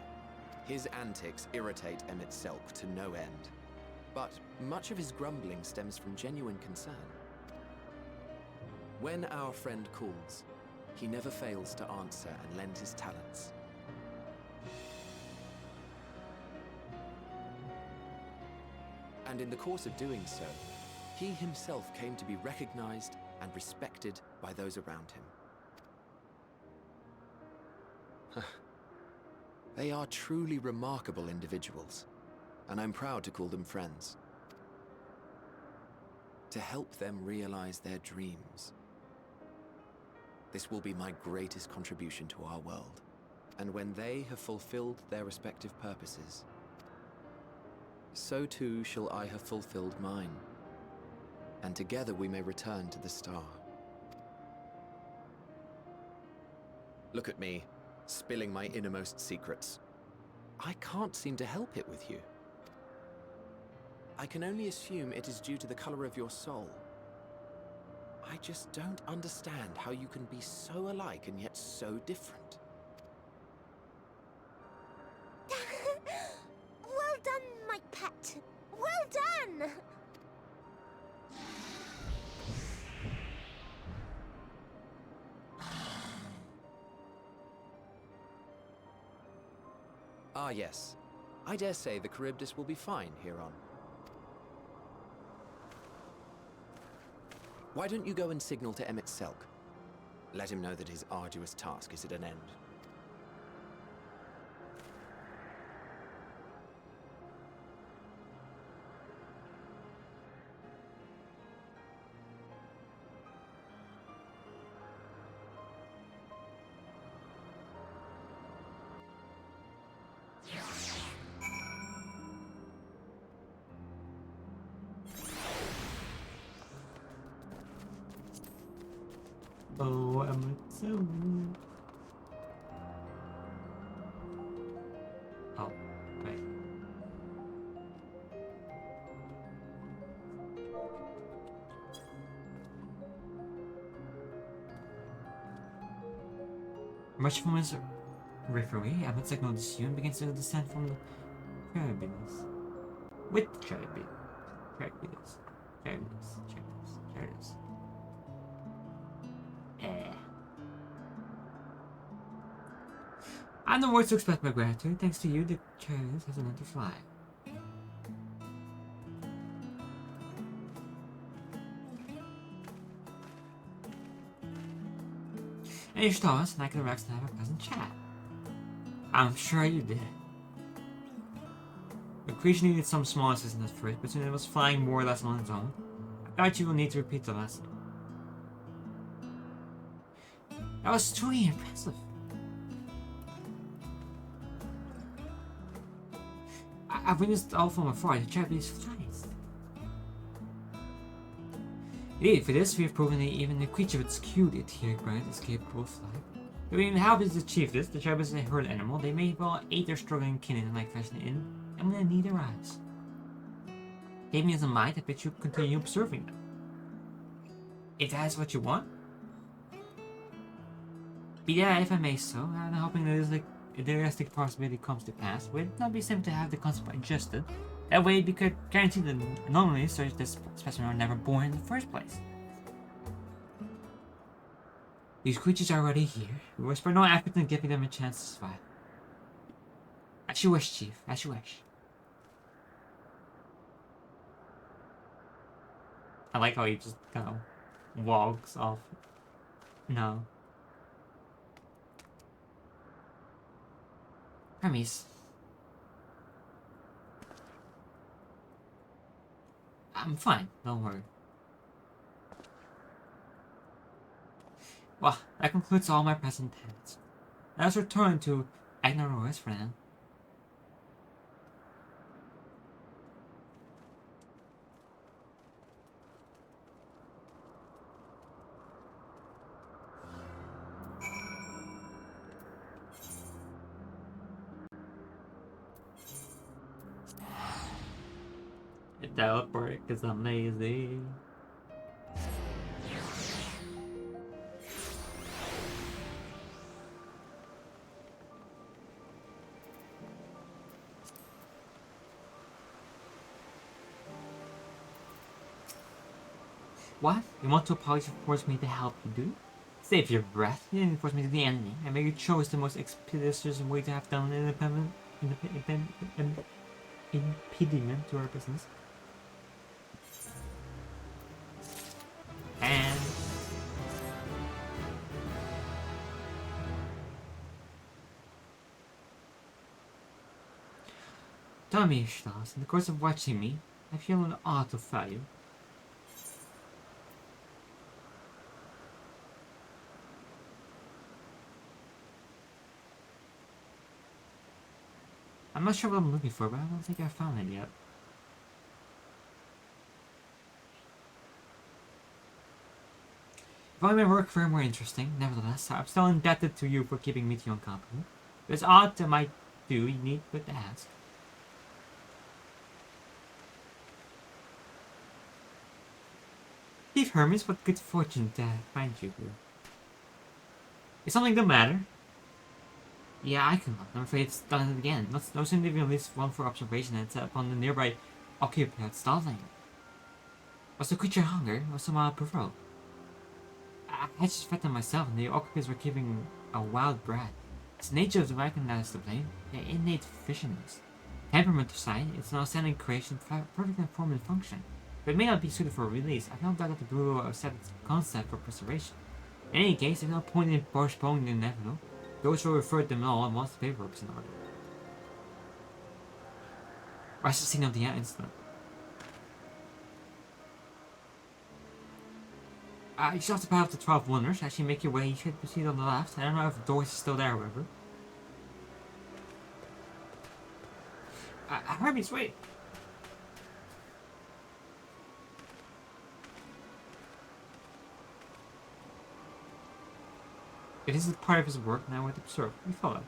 His antics irritate Emmett Selk to no end. But much of his grumbling stems from genuine concern. When our friend calls, he never fails to answer and lend his talents. And in the course of doing so, he himself came to be recognized and respected by those around him. They are truly remarkable individuals, and I'm proud to call them friends. To help them realize their dreams. This will be my greatest contribution to our world. And when they have fulfilled their respective purposes, so too shall I have fulfilled mine. And together we may return to the star. Look at me, spilling my innermost secrets. I can't seem to help it with you. I can only assume it is due to the color of your soul. I just don't understand how you can be so alike and yet so different. Well done, my pet. Well done! Ah, yes. I dare say the Charybdis will be fine here on. Why don't you go and signal to Emmett Selk? Let him know that his arduous task is at an end. Oh, I'm so. Oh, wait. Much from his referee, Emmett signaled the student begins to descend from the Charybdis. With Charybdis. I have no words to express my gratitude. Thanks to you, the Charybdis has learned to fly. And you saw us, and I could relax and have a pleasant chat. I'm sure you did. The creature needed some small assistance at first, but soon it was flying more or less on its own. I doubt you will need to repeat the lesson. That was truly impressive. I've witnessed all from afar. The Japanese flies. Indeed, for this we have proven that even a creature with skewed etheric brain is capable of flight. If we can help us achieve this, the Japanese is a herd animal. They may well aid their struggling kin in like fashion in, and when the need arrives. Keeping this in mind, I bet you continue observing them. If that is what you want. Be that if I may so, I'm hoping that this if the realistic possibility comes to pass, would it not be simple to have the concept adjusted? That way we could guarantee the anomalies such as this specimen are never born in the first place. These creatures are already here. We will spare no effort in giving them a chance to survive. As you wish, Chief. As you wish. I like how he just kind of walks off. No. Hermes. I'm fine, don't worry. Well, that concludes all my present tasks. Let us return to Agnarois for now. I teleport because I'm lazy. What? You want to apologize to force me to help you, do? Save your breath. You didn't force me to the enemy. I maybe you chose the most expeditious way to have done an impediment to our business. And tell me, Stas, in the course of watching me, I feel an awe of value. I'm not sure what I'm looking for, but I don't think I found it yet. I find my work very more interesting, nevertheless, I'm still indebted to you for keeping Meteon company. It's odd that might do, you need but to ask. Chief Hermes, what good fortune to find you here. Is something the matter? Yeah, I cannot. I'm afraid it's done it again. No sooner did we release one for observation and set upon the nearby occupied stalling. Was the creature hunger or somehow provoked? I just fed them myself and the occupants were keeping a wild brat. It's the nature of the wagon that is to blame. Their innate fishiness. Temperament aside, it's an outstanding creation, perfect in form and function. But it may not be suited for release. I don't doubt that the brewer will set its concept for preservation. In any case, there's no point in postponing the inevitable. Those who referred them all and once the paperwork's in order. Where's the scene of the incident? You still have to pass the 12 wonders. As you make your way, you should proceed on the left. I don't know if the door is still there, however. Hermes, wait! If this is part of his work, now with observe. We follow.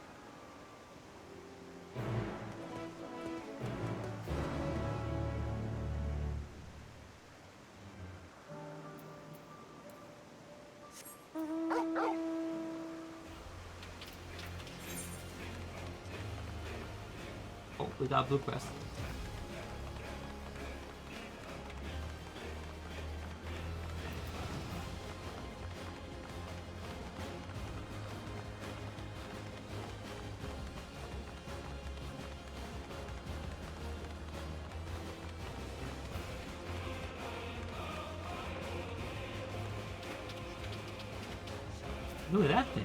Oh, we got blue quest. Look at that thing.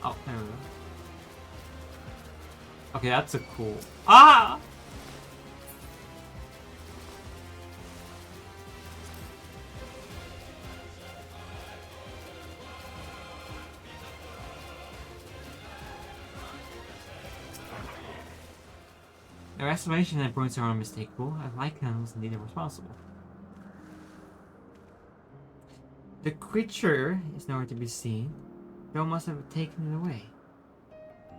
Oh, there we go. Okay, that's a cool. Ah! Their estimation and points are unmistakable, and Lycan was indeed responsible. The creature is nowhere to be seen. Bill must have taken it away.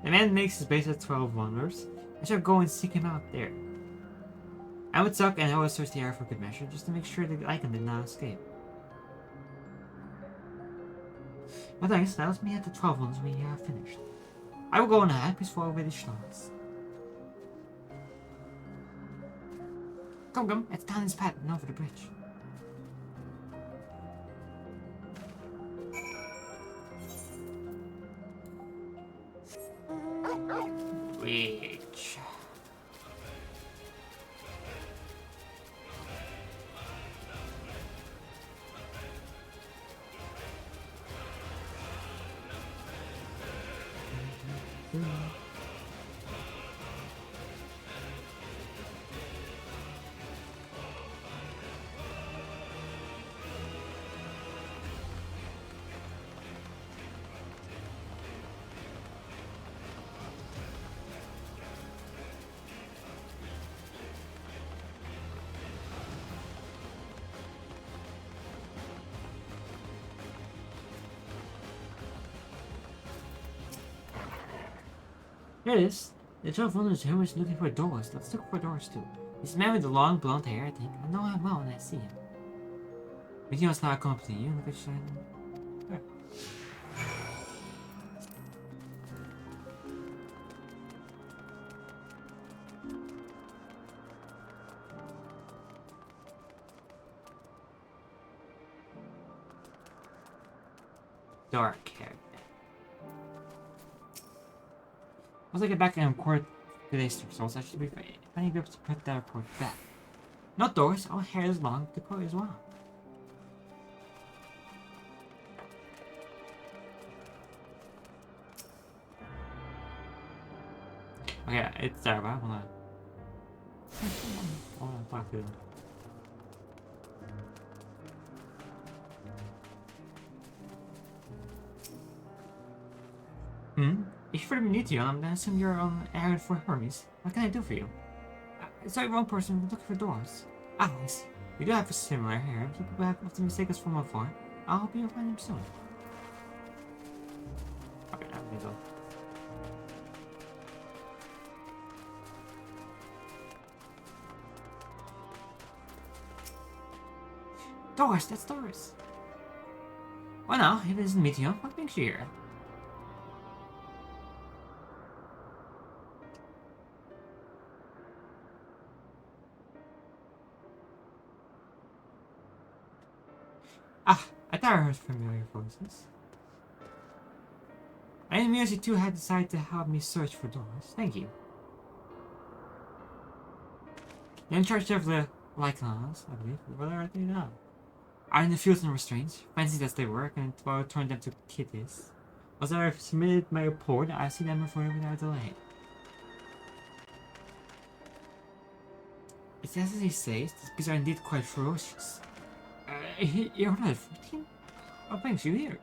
The man makes his base at 12 wonders. I shall go and seek him out there. I would suck and I would search the area for good measure, just to make sure the Lycan did not escape. But thanks, that was me at the 12 ones we finished. I will go on ahead before we starts. Come, it's down this path and over the bridge. Bridge. Here it is. The 12 wonders who is looking for doors. Let's look for doors too. He's a man with the long blonde hair, I think. I know him well when I see him. But he must not accompany you. Look at you. Dark hair. Once I get back and record today's results, I should be finding able to put that report back. Not doors, our hair is long to put as well. Okay, it's there, but I wanna talk to them. If you're new to you, I'm gonna assume you're on errand for Hermes. What can I do for you? Sorry, wrong person. Looking for doors. Ah, I see. We do have a similar hair. People have often mistake us from afar. I'll hope you'll find him soon. Okay, now we go. Doors, that's Doris. Well now, if it isn't meeting you, what brings you here? Ah, I thought I heard familiar voices. I didn't realize you two had decided to help me search for doors. Thank you. You're in charge of the Lycans, I believe. What are they now? Are in the fields and restraints, fancy as they were, and well turn them to kitties. As I've submitted my report, I see them referred without delay. It's as he says, these beasts are indeed quite ferocious. You're not 14? What brings you here?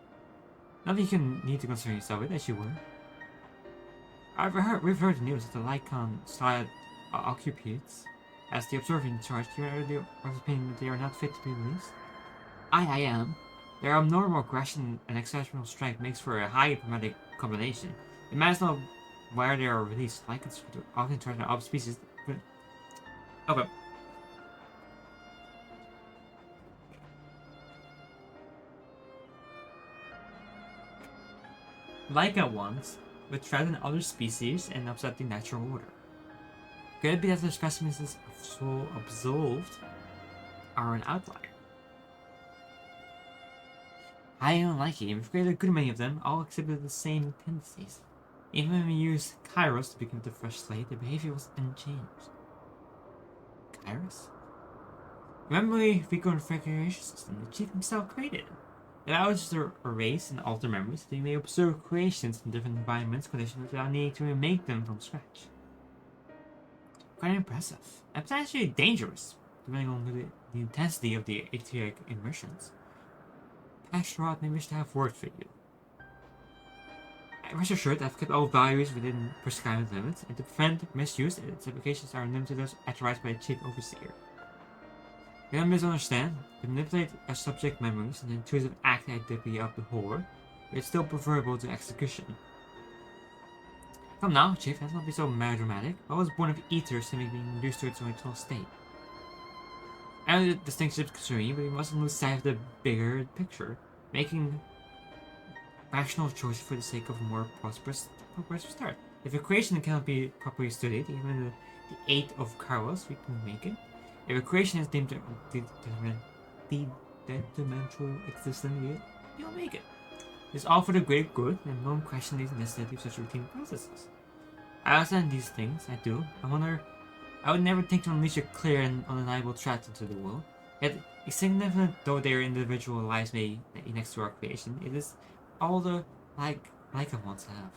Not that you can need to concern yourself with, as you were. We've heard the news that the Lycan style occupies. As the observer in charge, you're of the opinion that they are not fit to be released? I am. Their abnormal aggression and exceptional strength makes for a highly problematic combination. It matters not where they are released. Lycans often try to other species. Okay. Lyca ones would threaten other species and upset the natural order. Could it be that the specimens so observed are an outlier? I don't like it. We've created a good many of them, all exhibit the same tendencies. Even when we used Kairos to begin with a fresh slate, their behavior was unchanged. Kairos? Remember the reconfiguration system the chief himself created? It allows us to erase and alter memories so that you may observe creations in different environments, conditions without needing to remake them from scratch. Quite impressive, and potentially dangerous, depending on the intensity of the etheric immersions. Astaroth may wish to have word for you. Rest assured, I've kept all values within prescribed limits, and to prevent misuse, its applications are limited to those authorized by the Chief Overseer. Do not misunderstand, to manipulate a subject memories and intrusive act activity of the horror, it's still preferable to execution. Come now, Chief, let's not be so melodramatic. I was born of ethers to make being reduced to its original state. I know the distinctions concern you, but we mustn't lose sight of the bigger picture. Making rational choice for the sake of a more progressive start. If a creation cannot be properly studied, even the 8 of Carlos, we can make it. If a creation is deemed detrimental existence, you'll make it. It's all for the great good, and no one questions the necessity of such routine processes. I understand these things, I do. I would never think to unleash a clear and undeniable threat into the world. Yet, insignificant though their individual lives may be next to our creation, it is all the like I want to have.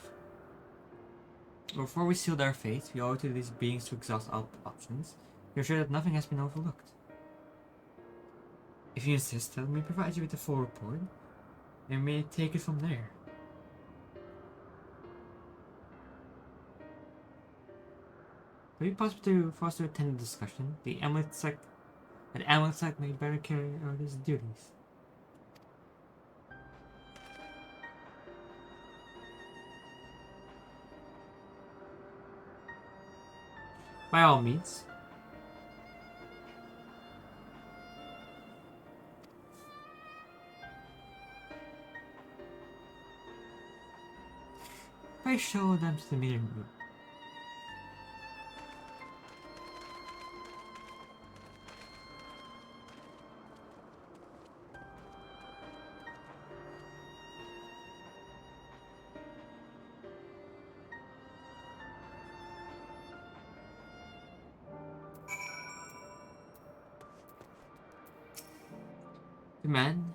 Before we seal our fate, we owe it to these beings to exhaust all options, to ensure that nothing has been overlooked. If you insist, let me provide you with the full report, and we may take it from there. Would it be possible for us to attend the discussion? The amulet sect may better carry out its duties. By all means. I show them to the meeting room. The man,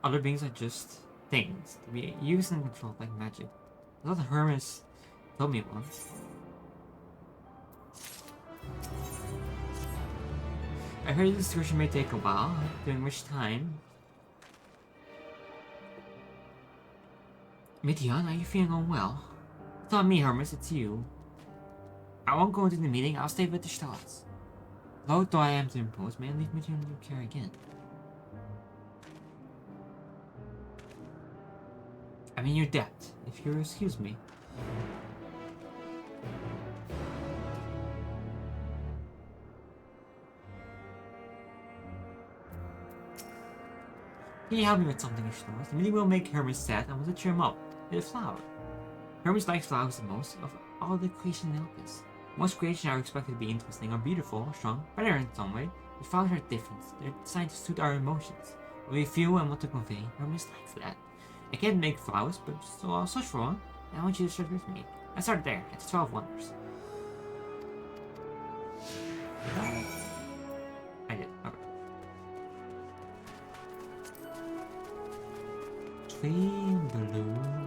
other beings are just things to be used and controlled like magic. That's what Hermes told me once. I heard this discussion may take a while, during which time... Midian, are you feeling unwell? It's not me, Hermes, it's you. I won't go into the meeting, I'll stay with the Stars. Low though I am to impose, may I leave Midian in your care again? I'm in your debt, if you'll excuse me. Can you help me with something, Ishtar? The meeting will make Hermes sad and want to cheer him up with a flower. Hermes likes flowers the most of all the creation in Elpis. Most creations are expected to be interesting or beautiful or strong, better in some way, but flowers are different. They're designed to suit our emotions. What we feel and want to convey, Hermes likes that. I can't make flowers, but so I'll search for one, and I want you to search with me. I started there, at the 12 Wonders. I did, okay. Twin balloon.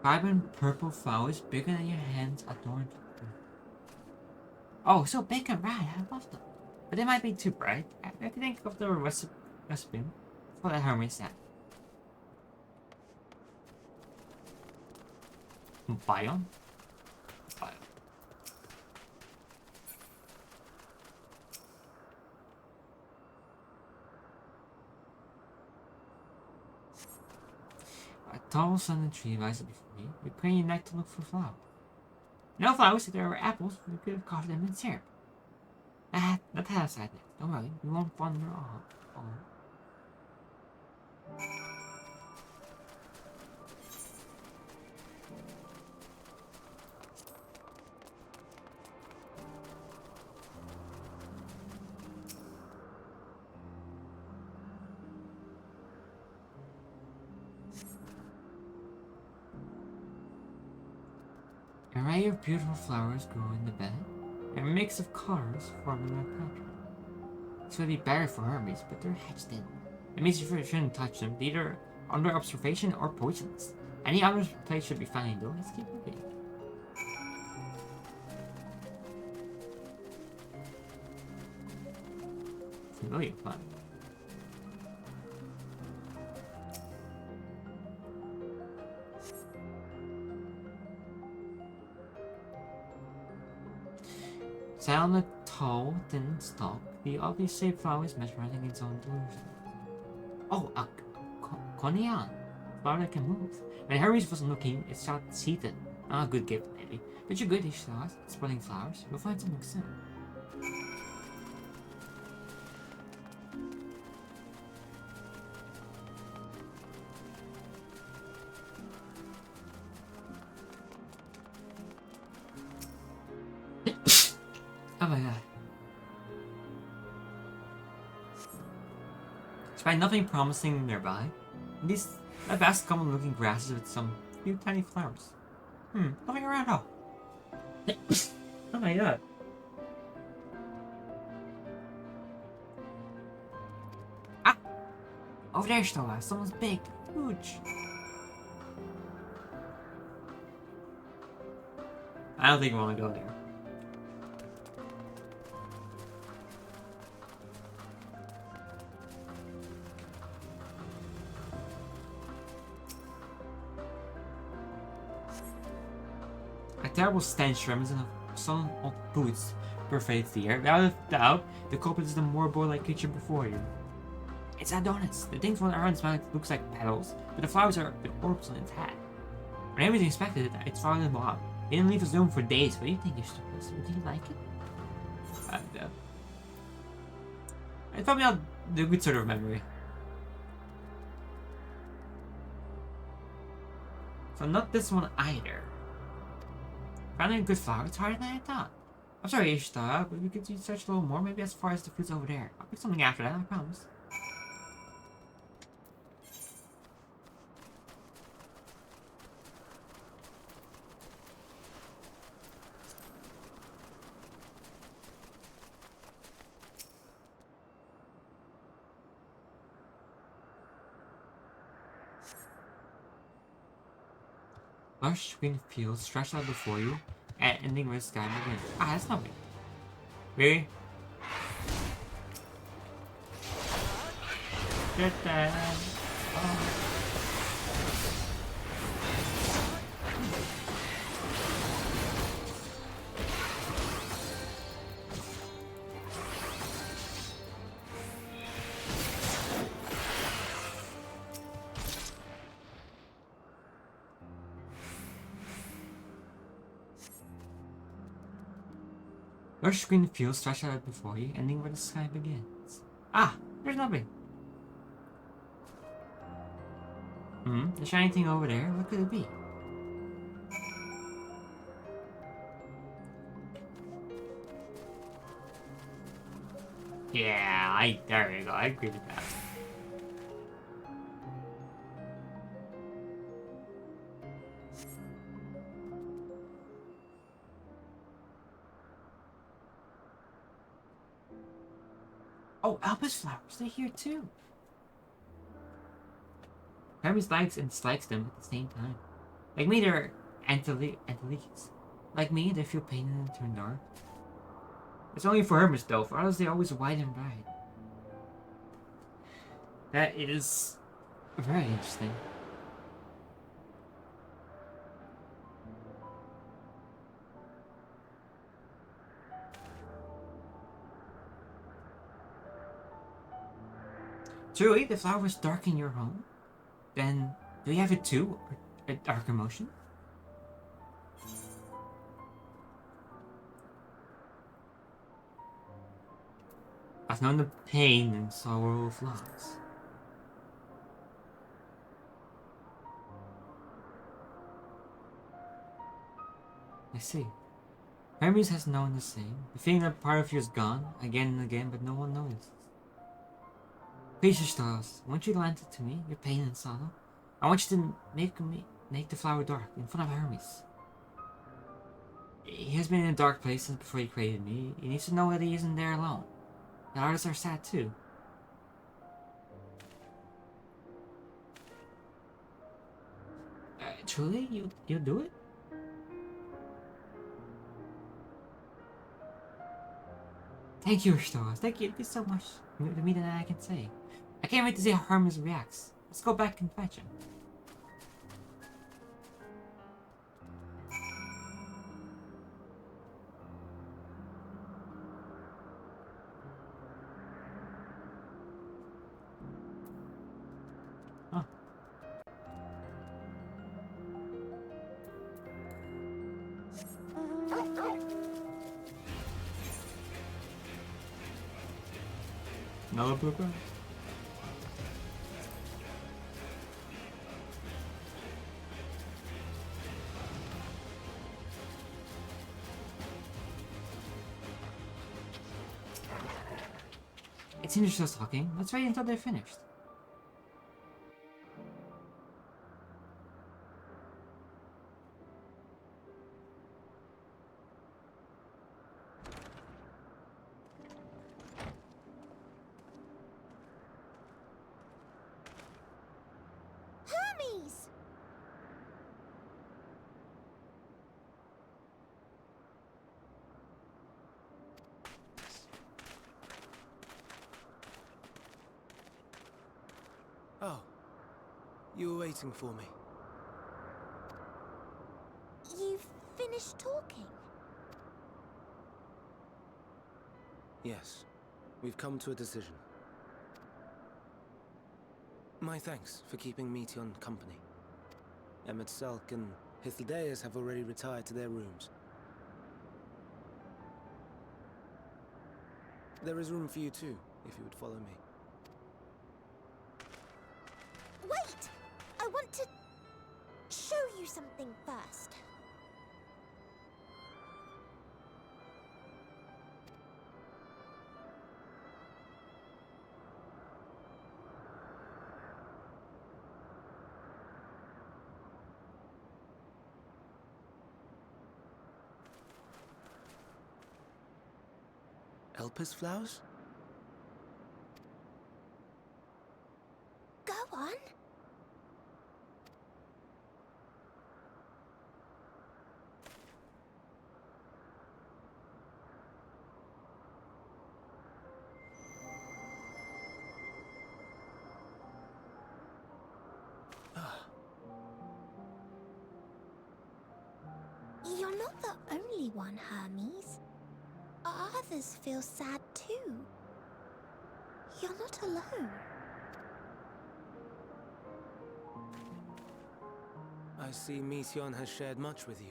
Vibrant purple flowers bigger than your hands adorned. Oh, so big and bright, I love them. But they might be too bright. I can think of the recipe for the Hermes set. Biome? Biome. A tall sunny tree rises before me. We crane your neck to look for flowers. No flowers. If there were apples, we could have covered them in syrup. That has aside now. Don't worry, we won't wander all. An array of beautiful flowers grow in the bed, and a mix of colors forming a pattern. This would be better for Hermes, but they're hatched in. It means you shouldn't touch them, either under observation or poisonous. Any other place should be fine though, let's keep moving. Familiar plant. Set on a tall, thin stalk, the obvious shaped flower is mesmerizing its own delusion. Oh, a Conian. flower that can move. When Hermes wasn't looking, it shot seated. Not a good gift, maybe. But you're good, Ishtar. Spotting flowers. We'll find something soon. Oh my god. Despite nothing promising nearby, these vast common looking grasses with some few tiny flowers. Nothing around at all. Oh my god. Ah! Over there, Stola. Someone's big. Huge. I don't think we want to go there. A terrible stench reminiscent of some old boots pervades the air. Without a doubt, the culprit is the more boy-like creature before you. It's Adonis. The things on the around smell looks like petals, but the flowers are the orbs on its hat. When everything expected it, it's followed him out. He didn't leave his room for days. What do you think, Eustace? Would you like it? It's probably not the good sort of memory. So not this one either. Finding a good flower, it's harder than I thought. I'm sorry, Ishtar, but we could search a little more, maybe as far as the fruits over there. I'll pick something after that, I promise. Lush green fields stretched out before you, and ending where the sky begins. Ah, that's not me. Really? Get that. Oh. Lush green fields stretch out before you, ending where the sky begins. Ah, there's nothing. The shiny thing over there, what could it be? Yeah, there you go, I agree with that. Oh, elpis flowers, they're here too. Hermes likes and dislikes them at the same time. Like me, they're antileaks. Like me, they feel pain and turn dark. It's only for Hermes though, for others they're always white and bright. That is very interesting. Truly, the flowers darken your home? Then, do you have it too? A dark emotion? I've known the pain and sorrow of loss. I see. Hermes has known the same. The feeling that part of you is gone, again and again, but no one notices. Please, stars, I want you to lend it to me, your pain and sorrow. I want you to make the flower dark in front of Hermes. He has been in a dark place since before he created me. He needs to know that he isn't there alone. The artists are sad too. Truly? You'll do it? Thank you, stars. Thank you so much. To me that I can say. I can't wait to see how Hermes reacts. Let's go back and fetch him. Another blooper? It seems you're still talking. Let's wait until they're finished. Hermes! Oh, you were waiting for me. You've finished talking? Yes, we've come to a decision. My thanks for keeping Meteon company. Emmett Selk and Hythlodaeus have already retired to their rooms. There is room for you too, if you would follow me. Wait! I want to show you something first. Elpis flowers? Go on. You're not the only one, Hermes. Others feel sad too. You're not alone. I see Meteon has shared much with you.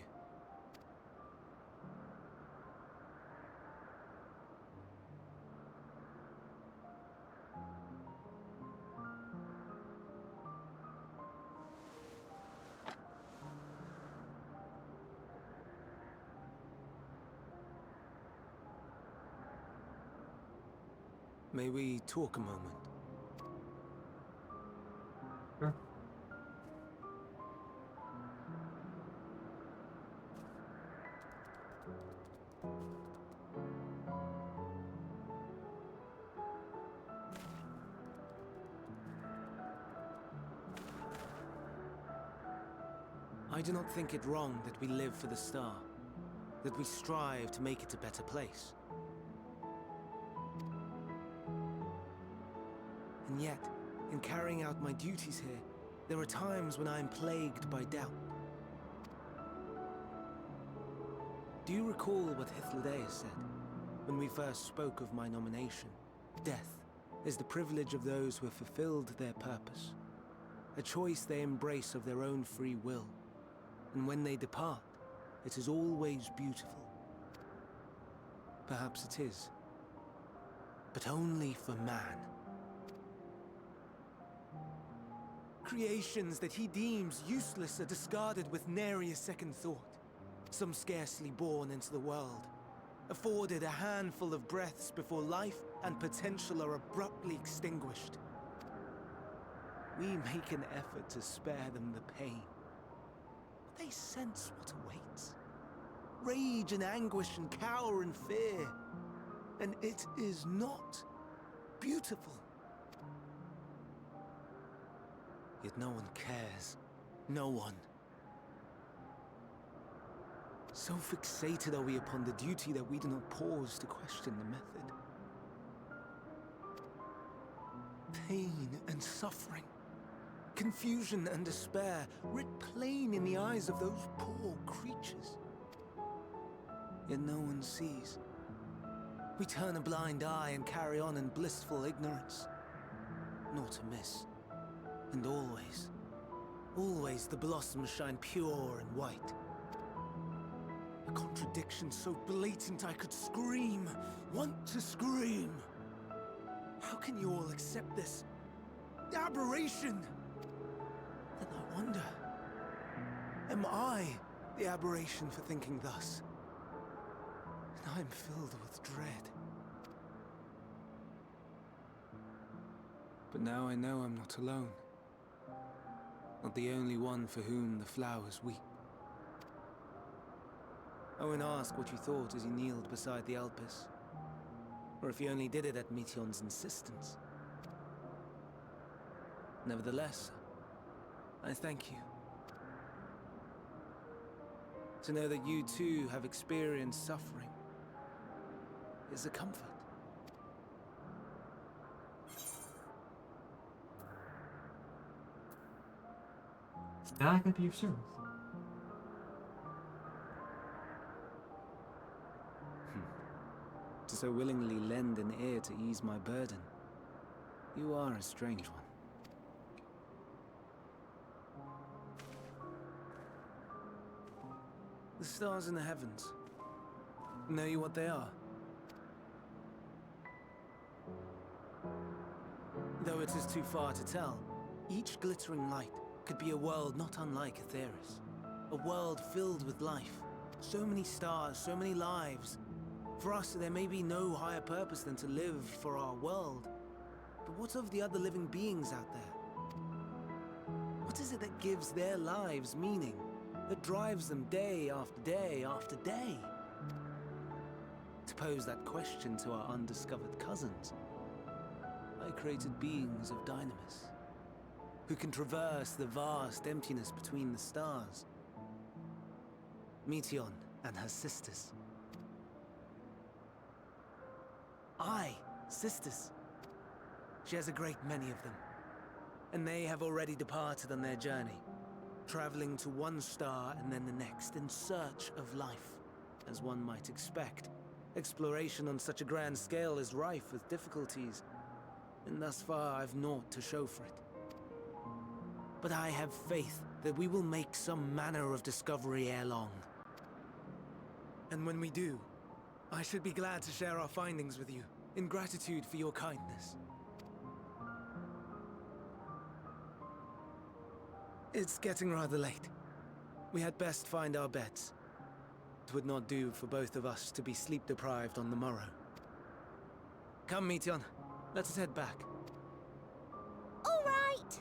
May we talk a moment? Sure. I do not think it wrong that we live for the star, that we strive to make it a better place. And yet, in carrying out my duties here, there are times when I am plagued by doubt. Do you recall what Hythlodaeus said when we first spoke of my nomination? Death is the privilege of those who have fulfilled their purpose, a choice they embrace of their own free will. And when they depart, it is always beautiful. Perhaps it is, but only for man. Creations that he deems useless are discarded with nary a second thought. Some scarcely born into the world, afforded a handful of breaths before life and potential are abruptly extinguished. We make an effort to spare them the pain. But they sense what awaits. Rage and anguish and cower and fear. And it is not beautiful. Yet no one cares. No one. So fixated are we upon the duty that we do not pause to question the method. Pain and suffering, confusion and despair, writ plain in the eyes of those poor creatures. Yet no one sees. We turn a blind eye and carry on in blissful ignorance. Nor to miss. And always, always the blossoms shine pure and white. A contradiction so blatant I could scream, want to scream. How can you all accept this aberration? Then I wonder, am I the aberration for thinking thus? And I'm filled with dread. But now I know I'm not alone. Not the only one for whom the flowers weep. I won't ask what you thought as you kneeled beside the elpis, or if you only did it at Meteon's insistence. Nevertheless, I thank you. To know that you too have experienced suffering is a comfort. Now I can be of service. To so willingly lend an ear to ease my burden, you are a strange one. The stars in the heavens. Know you what they are? Though it is too far to tell, each glittering light could be a world not unlike Aetheris. A world filled with life. So many stars, so many lives. For us, there may be no higher purpose than to live for our world. But what of the other living beings out there? What is it that gives their lives meaning? That drives them day after day after day? To pose that question to our undiscovered cousins, I created beings of Dynamis, who can traverse the vast emptiness between the stars. Meteon and her sisters. Sisters. She has a great many of them, and they have already departed on their journey, traveling to one star and then the next in search of life. As one might expect, exploration on such a grand scale is rife with difficulties, and thus far I've naught to show for it. But I have faith that we will make some manner of discovery ere long. And when we do, I should be glad to share our findings with you, in gratitude for your kindness. It's getting rather late. We had best find our beds. It would not do for both of us to be sleep-deprived on the morrow. Come, Meteon. Let us head back. All right!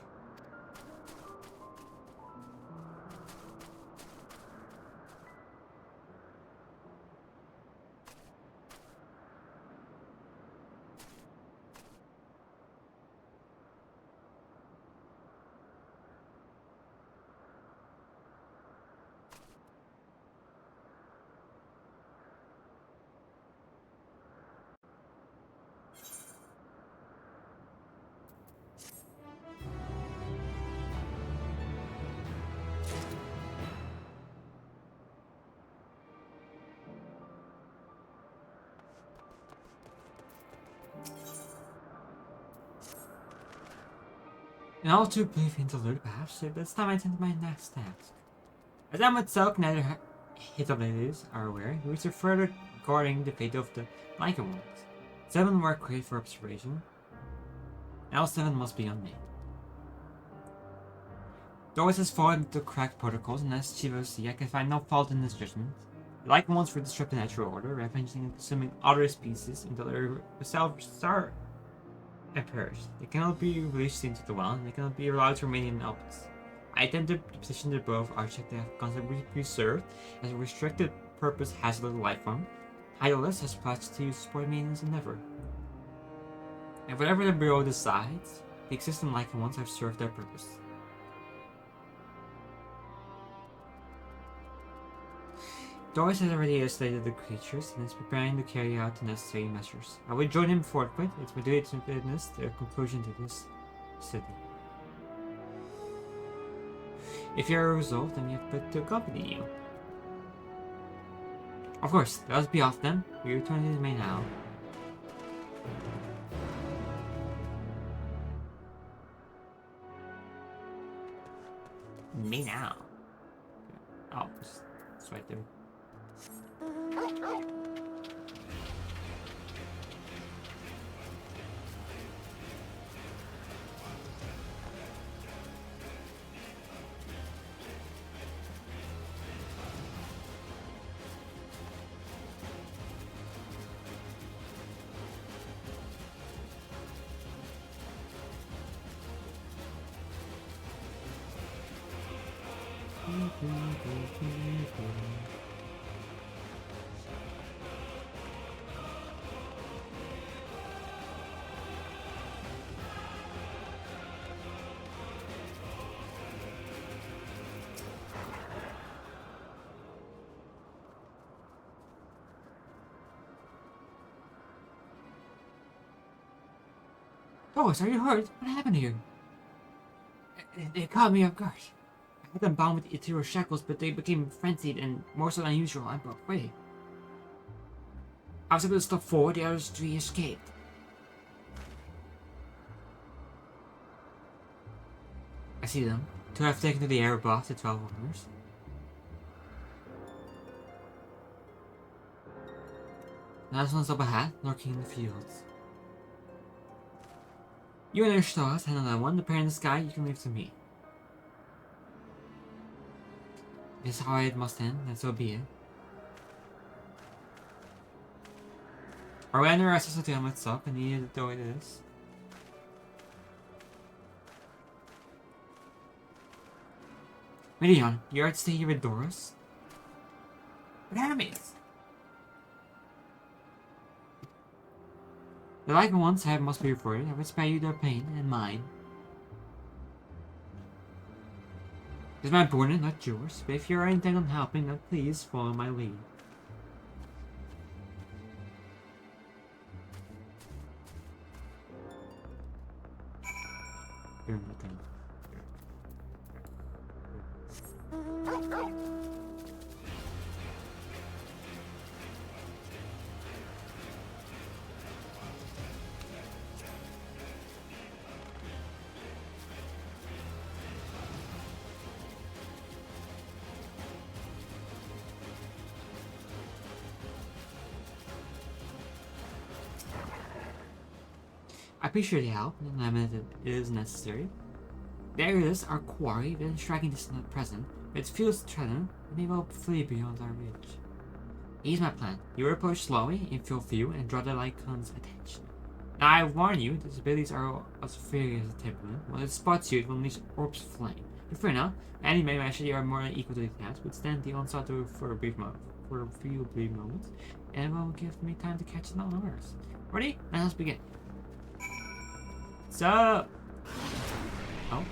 In all too brief interlude, perhaps, it's time I attend to my next task. As I myself neither hit of ladies are aware, we are further guarding the fate of the Lycan ones. 7 were created for observation. Now 7 must be unmade. Doris has followed the correct protocols, and as she will see, I can find no fault in his judgment. The Lycan ones will disrupt the natural order, ravaging and consuming other species until their self-star and perish. They cannot be released into the wild, and they cannot be allowed to remain in elpis. I attempt to position the above architect they have constantly preserved as a restricted purpose hazardous life form. Hydalis has pledged to support me in this endeavor. And whatever the Bureau decides, the existing Lycan ones have served their purpose. Doris has already isolated the creatures and is preparing to carry out the necessary measures. I will join him forthwith. It's my duty to witness the conclusion to this city. If you are resolved, then you have put to accompany you. Of course, let us be off then. We return to the main now. Me now. Oh, it's right there. Doris, are you hurt? What happened to you? It caught me off guard. I had them bound with ethereal shackles, but they became frenzied and more so than usual. I broke free. I was able to stop four, the others three escaped. I see them. Two have taken to the air above the 12 wonders. The last one's up ahead, lurking in the fields. You and your stars handle that one. The pair in the sky, you can leave to me. This is how it must end, and so be it. Our random access to the helmet suck, and needed though it is. Midian, you are to stay here with Doris? What happens? The like ones I must be referred. I will spare you their pain and mine. It's my burden, not yours, but if you are intent on helping, then please follow my lead. Here, nothing. I appreciate the help, and I mean it is necessary. The area is our quarry, within striking distance at present, but it feels threatened, and they will flee beyond our reach. Here's my plan. You approach slowly, in full view, and draw the Lycon's attention. Now I warn you, these abilities are as fairy as a temperament. When it spots you, it will unleash orbs of flame. If for now, any may actually are more than equal to the task, withstand the onslaught for a few brief moments, and it will give me time to catch the numbers. Ready? Now let's begin. So, oh.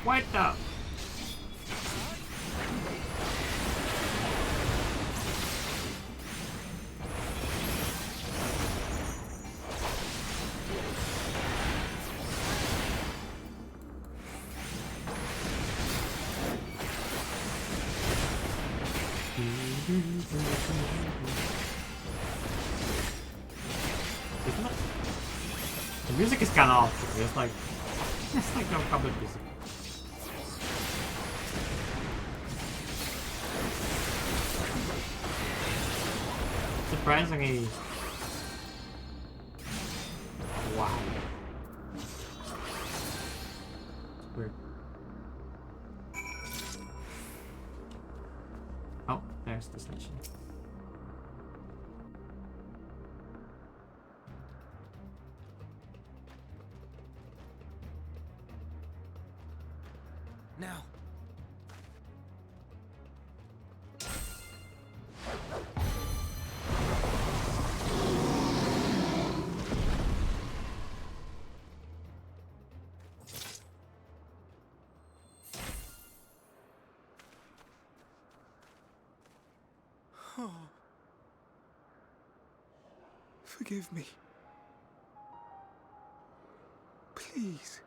What the? The music is kind of off. It's like no combat music. Surprisingly, wow. Weird. Oh, there's the station. Now. Oh. Forgive me. Please,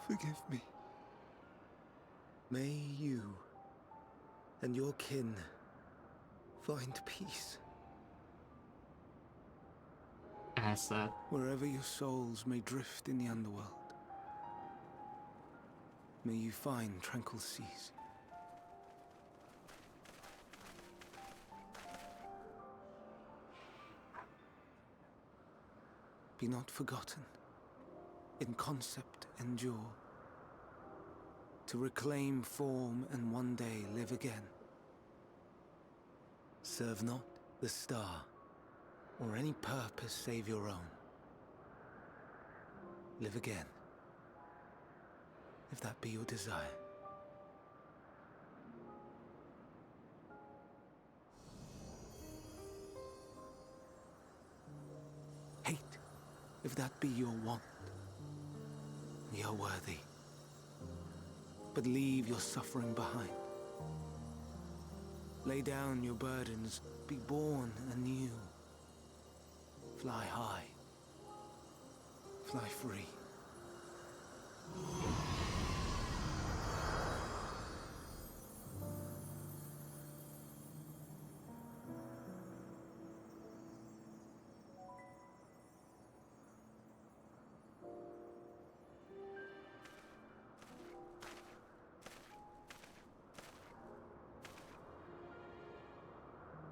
forgive me. May you and your kin find peace. As wherever your souls may drift in the underworld, may you find tranquil seas. Be not forgotten, in concept endure, to reclaim form and one day live again. Serve not the star, or any purpose save your own. Live again, if that be your desire. Hate, if that be your want. You're worthy. But leave your suffering behind. Lay down your burdens, be born anew. Fly high, fly free.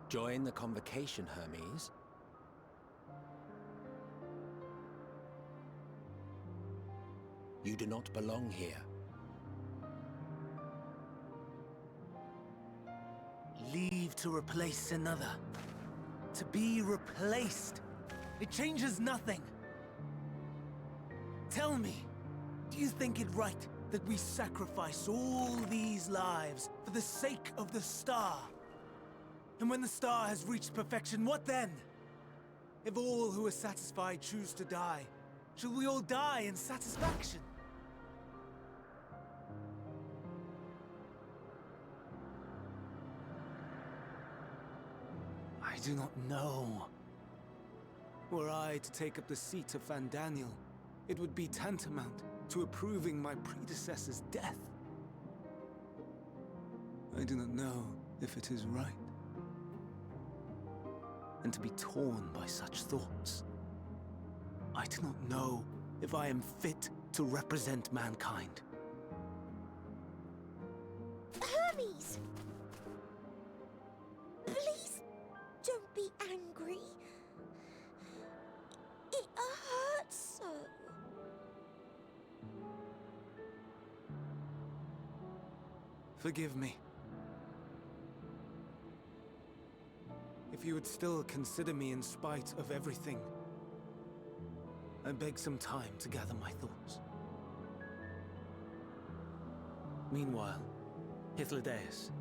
Join the convocation, Hermes. You do not belong here. Leave to replace another. To be replaced. It changes nothing. Tell me, do you think it right that we sacrifice all these lives for the sake of the star? And when the star has reached perfection, what then? If all who are satisfied choose to die, shall we all die in satisfaction? I do not know. Were I to take up the seat of Fandaniel, it would be tantamount to approving my predecessor's death. I do not know if it is right. And to be torn by such thoughts, I do not know if I am fit to represent mankind. Hermes! Please don't be angry. It hurts so. Forgive me. If you would still consider me in spite of everything, I beg some time to gather my thoughts. Meanwhile, Hythlodaeus,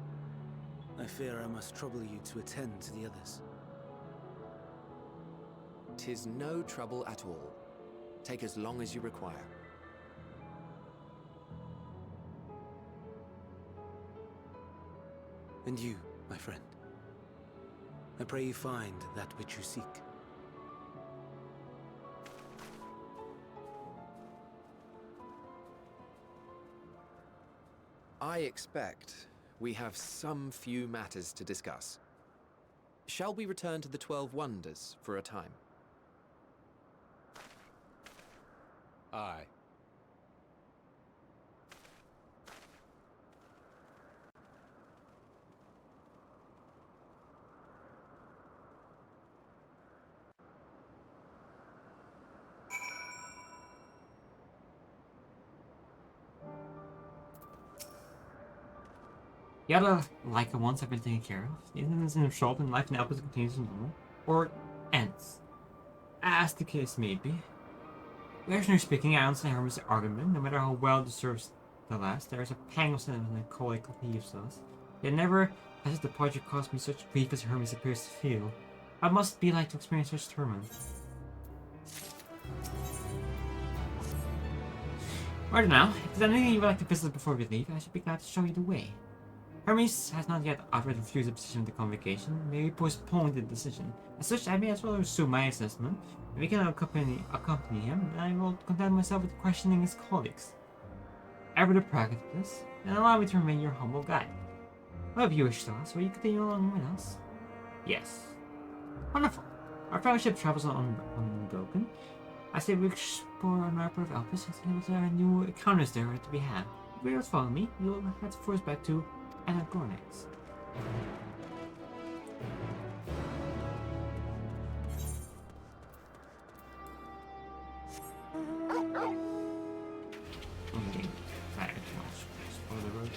I fear I must trouble you to attend to the others. 'Tis no trouble at all. Take as long as you require. And you, my friend, I pray you find that which you seek. I expect we have some few matters to discuss. Shall we return to the 12 Wonders for a time? Aye. The other Leica ones have been taken care of. The incidents in shop and life in Elpis continues to normal, or ends. As the case may be. Rationally speaking, I understand Hermes' argument. No matter how well it deserves the last, there is a pang of sentiment when a colleague leaves us. Yet never has the project caused me such grief as Hermes appears to feel. What must be like to experience such torment? Right now, if there's anything you would like to visit before we leave, I should be glad to show you the way. Hermes has not yet outright refused a position of the convocation, maybe postponed the decision. As such, I may as well resume my assessment. If we can accompany him, then I will content myself with questioning his colleagues. Ever the pragmatist, and allow me to remain your humble guide. Whatever you wish to ask, will you continue along with us? Yes. Wonderful. Our fellowship travels on unbroken. I say we explore on our part of Elpis, and there are new encounters there to be had. If you will follow me, we will head first back to Anagornex. Okay, fire the road.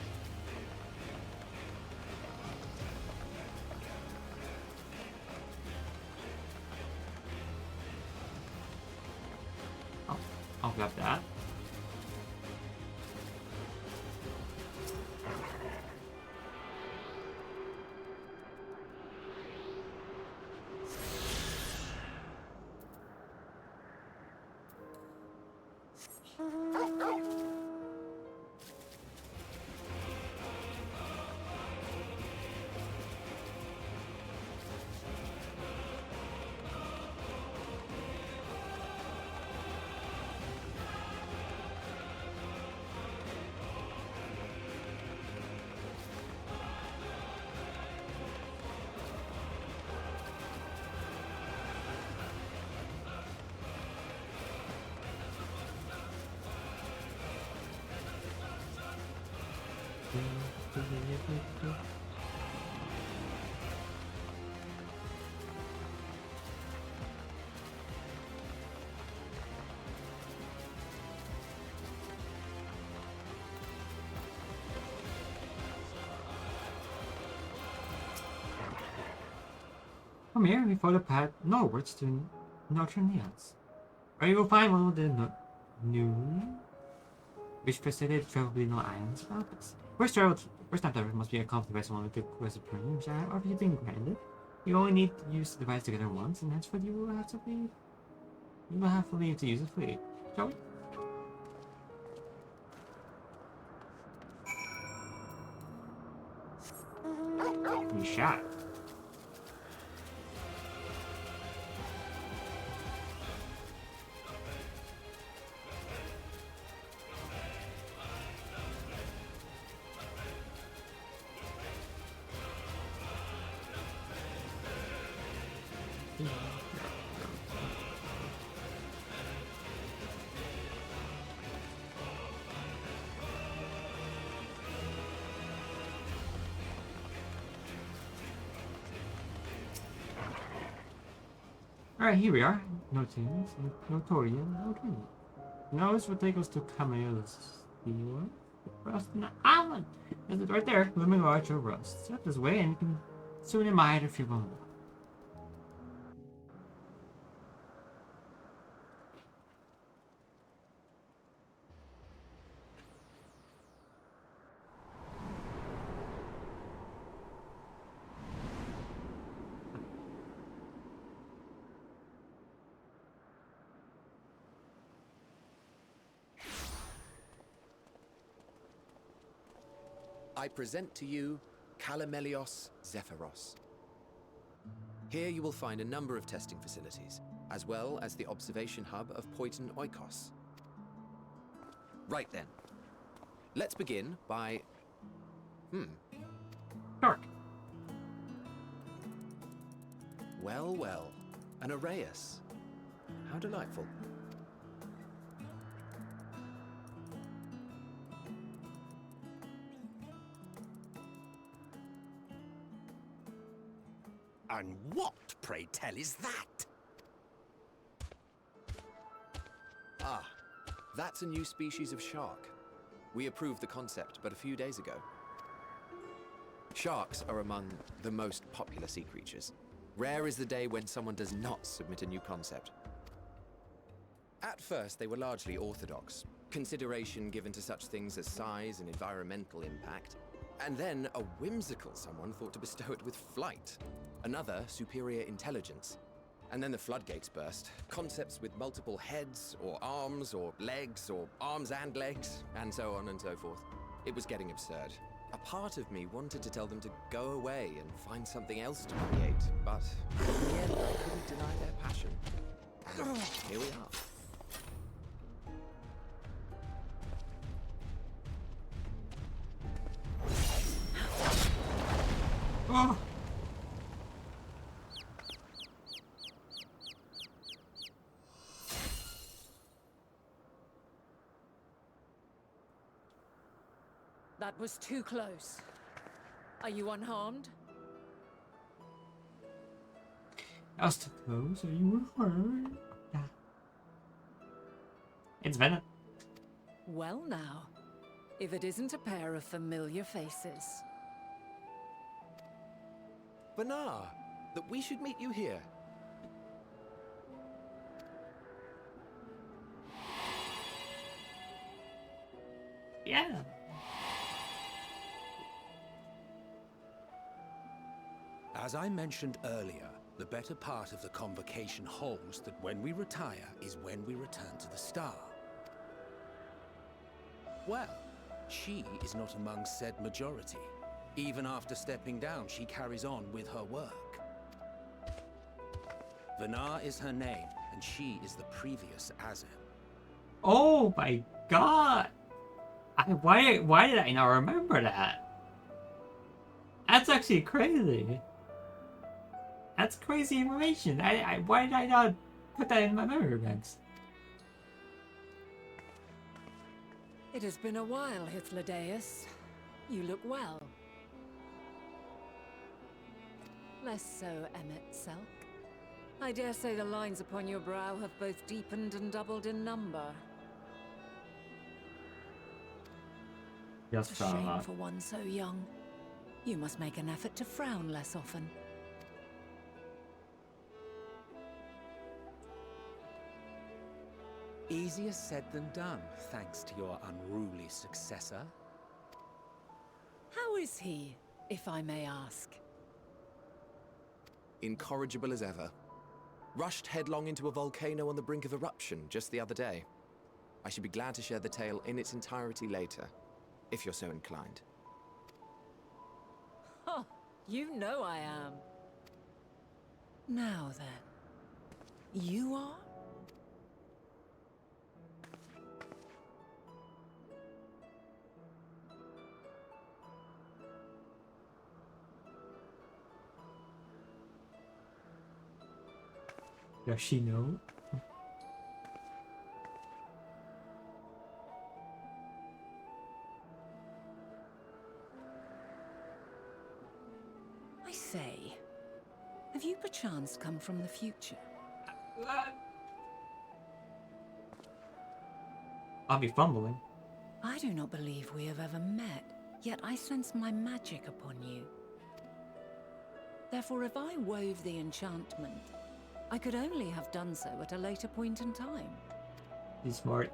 grab that. From here, we follow the path northwards to northern Neons, where you will find one of the new, which preceded travelable no islands of elpis. First time travel must be accompanied by someone with the quest of Premium Shire, or if you've been granted, you only need to use the device together once, and henceforth you will have to leave. You will have to leave to use it freely. Shall we? You shot. Alright, here we are. Notorious, Notorian. Now this will take us to Camail's Steel Rust in the Island. There's it right there, looming large of rust. Step this way and you can soon admire it if you want. I present to you Calamelios Zephyros. Here you will find a number of testing facilities, as well as the observation hub of Poiton Oikos. Right then. Let's begin by... Dark. Well, well. An Arraius. How delightful. And what, pray tell, is that? Ah, that's a new species of shark. We approved the concept but a few days ago. Sharks are among the most popular sea creatures. Rare is the day when someone does not submit a new concept. At first, they were largely orthodox, consideration given to such things as size and environmental impact. And then a whimsical someone thought to bestow it with flight. Another, superior intelligence. And then the floodgates burst. Concepts with multiple heads, or arms and legs, and so on and so forth. It was getting absurd. A part of me wanted to tell them to go away and find something else to create, but in the end I couldn't deny their passion. And here we are. Oh! That was too close. Are you unharmed? That's too close. Are you hurt? Yeah. It's Venom. Well now, if it isn't a pair of familiar faces. Banar, that we should meet you here. Yeah. As I mentioned earlier, the better part of the convocation holds that when we retire is when we return to the star. Well, she is not among said majority. Even after stepping down, she carries on with her work. Vanar is her name, and she is the previous Azem. Oh my god! Why did I not remember that? That's actually crazy. That's crazy information. Why did I not put that in my memory banks? It has been a while, Hythlodaeus. You look well. Less so, Emmet Selk. I dare say the lines upon your brow have both deepened and doubled in number. Just A shame for one so young. You must make an effort to frown less often. Easier said than done, thanks to your unruly successor. How is he, if I may ask? Incorrigible as ever. Rushed headlong into a volcano on the brink of eruption just the other day. I should be glad to share the tale in its entirety later, if you're so inclined. Huh, you know I am. Now then, you are? Does she know? I say, have you perchance come from the future? I'll be fumbling. I do not believe we have ever met, yet I sense my magic upon you. Therefore, if I wove the enchantment, I could only have done so at a later point in time. He's smart.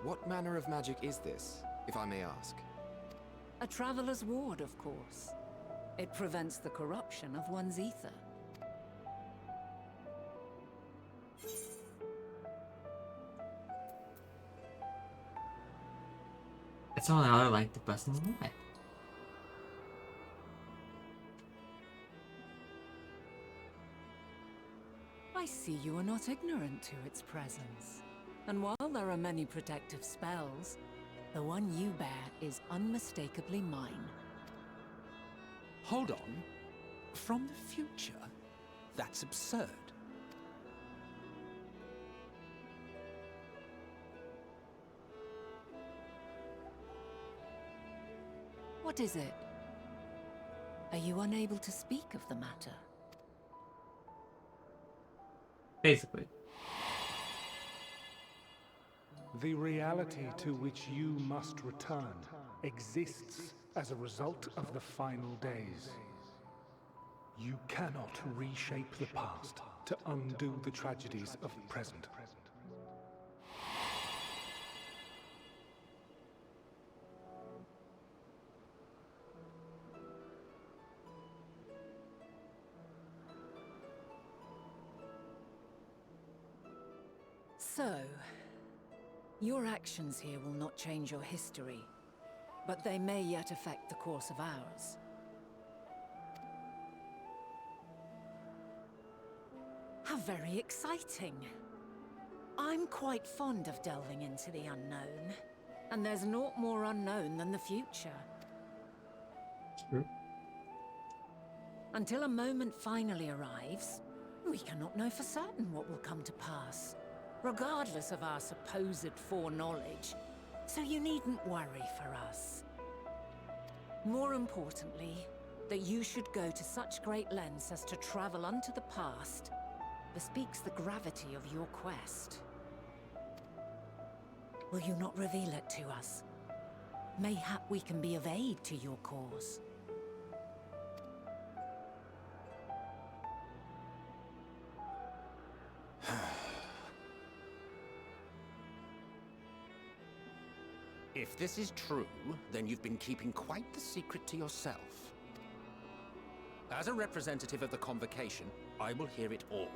What manner of magic is this, if I may ask? A traveler's ward, of course. It prevents the corruption of one's ether. It's all how I like the best in life. I see you are not ignorant to its presence. And while there are many protective spells, the one you bear is unmistakably mine. Hold on. From the future? That's absurd. What is it? Are you unable to speak of the matter? Basically. The reality to which you must return exists as a result of the final days. You cannot reshape the past to undo the tragedies of the present. So, your actions here will not change your history, but they may yet affect the course of ours. How very exciting! I'm quite fond of delving into the unknown, and there's naught more unknown than the future. True. Until a moment finally arrives, we cannot know for certain what will come to pass, regardless of our supposed foreknowledge, so you needn't worry for us. More importantly, that you should go to such great lengths as to travel unto the past bespeaks the gravity of your quest. Will you not reveal it to us? Mayhap we can be of aid to your cause. If this is true, then you've been keeping quite the secret to yourself. As a representative of the Convocation, I will hear it all.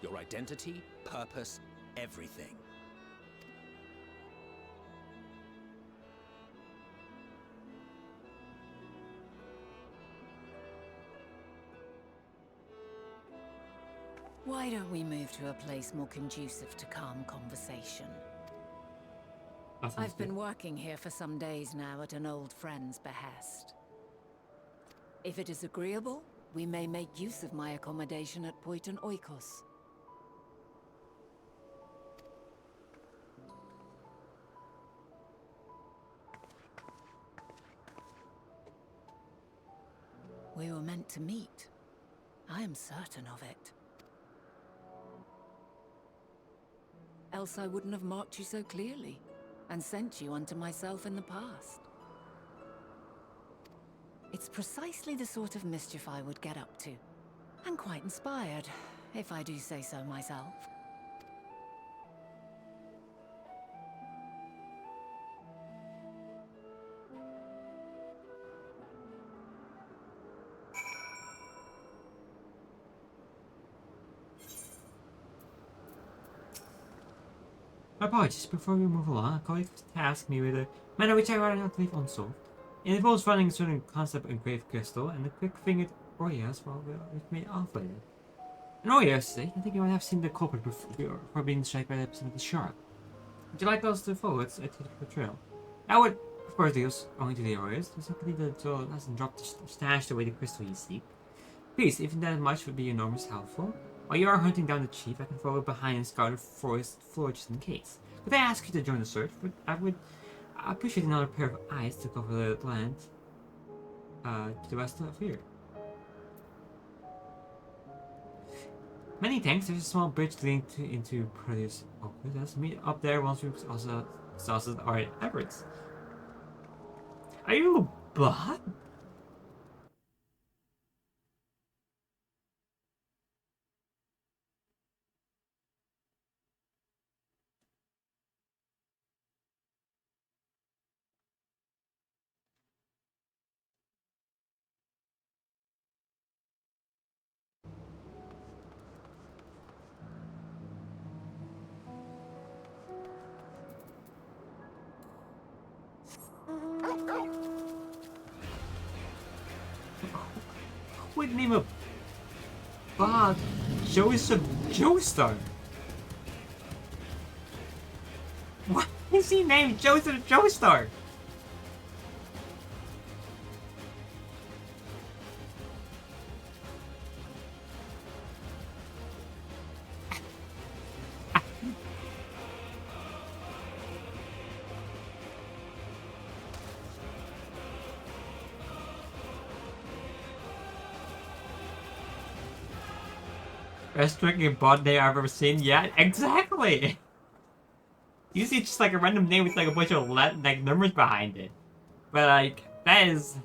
Your identity, purpose, everything. Why don't we move to a place more conducive to calm conversation? That sounds I've been good. working here for some days now at an old friend's behest. If it is agreeable, we may make use of my accommodation at Poiton Oikos. We were meant to meet. I am certain of it. Else I wouldn't have marked you so clearly, and sent you unto myself in the past. It's precisely the sort of mischief I would get up to. And quite inspired, if I do say so myself. My apologies, before we move along, a colleague tasked me with a matter which I rather not leave unsolved. It involves running a certain concept engraved crystal and the quick-fingered Orias while we've made off with it. An Orias, I think you might have seen the culprit before being struck by the epicenter of the shark. Would you like us to follow its typical trail? I would, of course, do only to the Orias, to simply that it hasn't dropped stashed away the crystal you seek. Please, even that much would be enormously helpful. While you are hunting down the chief, I can follow behind and scout the forest floor just in case. Could I ask you to join the search? I would appreciate another pair of eyes to cover the land to the west of here. Many thanks. There's a small bridge leading into Proteus. Oh, let's meet up there once we've also exhausted our efforts. Are you a bot? Would name a bot Joseph Joestar? Why is he named Joseph Joestar? Best drinking bot name I've ever seen. Yeah, exactly. Usually it's just like a random name with like a bunch of like numbers behind it. But like that is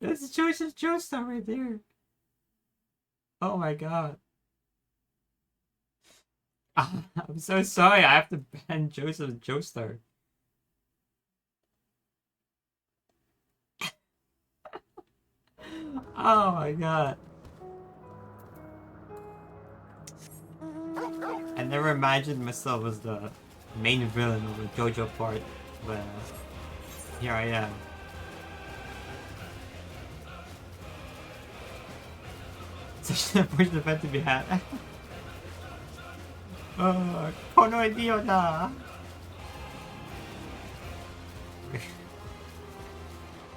this is Joseph Joestar right there. Oh my god. I'm so sorry. I have to ban Joseph Joestar. Oh my god. I never imagined myself as the main villain of the JoJo part, but here I am. Such an unfortunate event to be had. Kono idiota!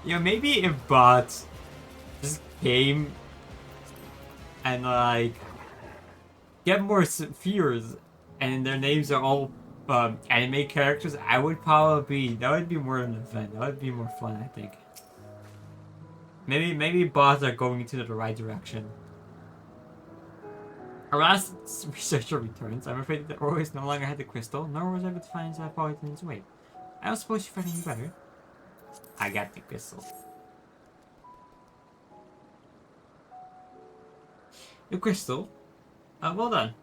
You know, maybe if bots just came and like get more spheres and their names are all anime characters, I would probably that would be more of an event. That would be more fun, I think. Maybe bots are going into the right direction. Our last researcher returns. I'm afraid that Royce no longer had the crystal, nor was able to find Polyton's way. I don't suppose you find any better. I got the crystal. The crystal? Well done.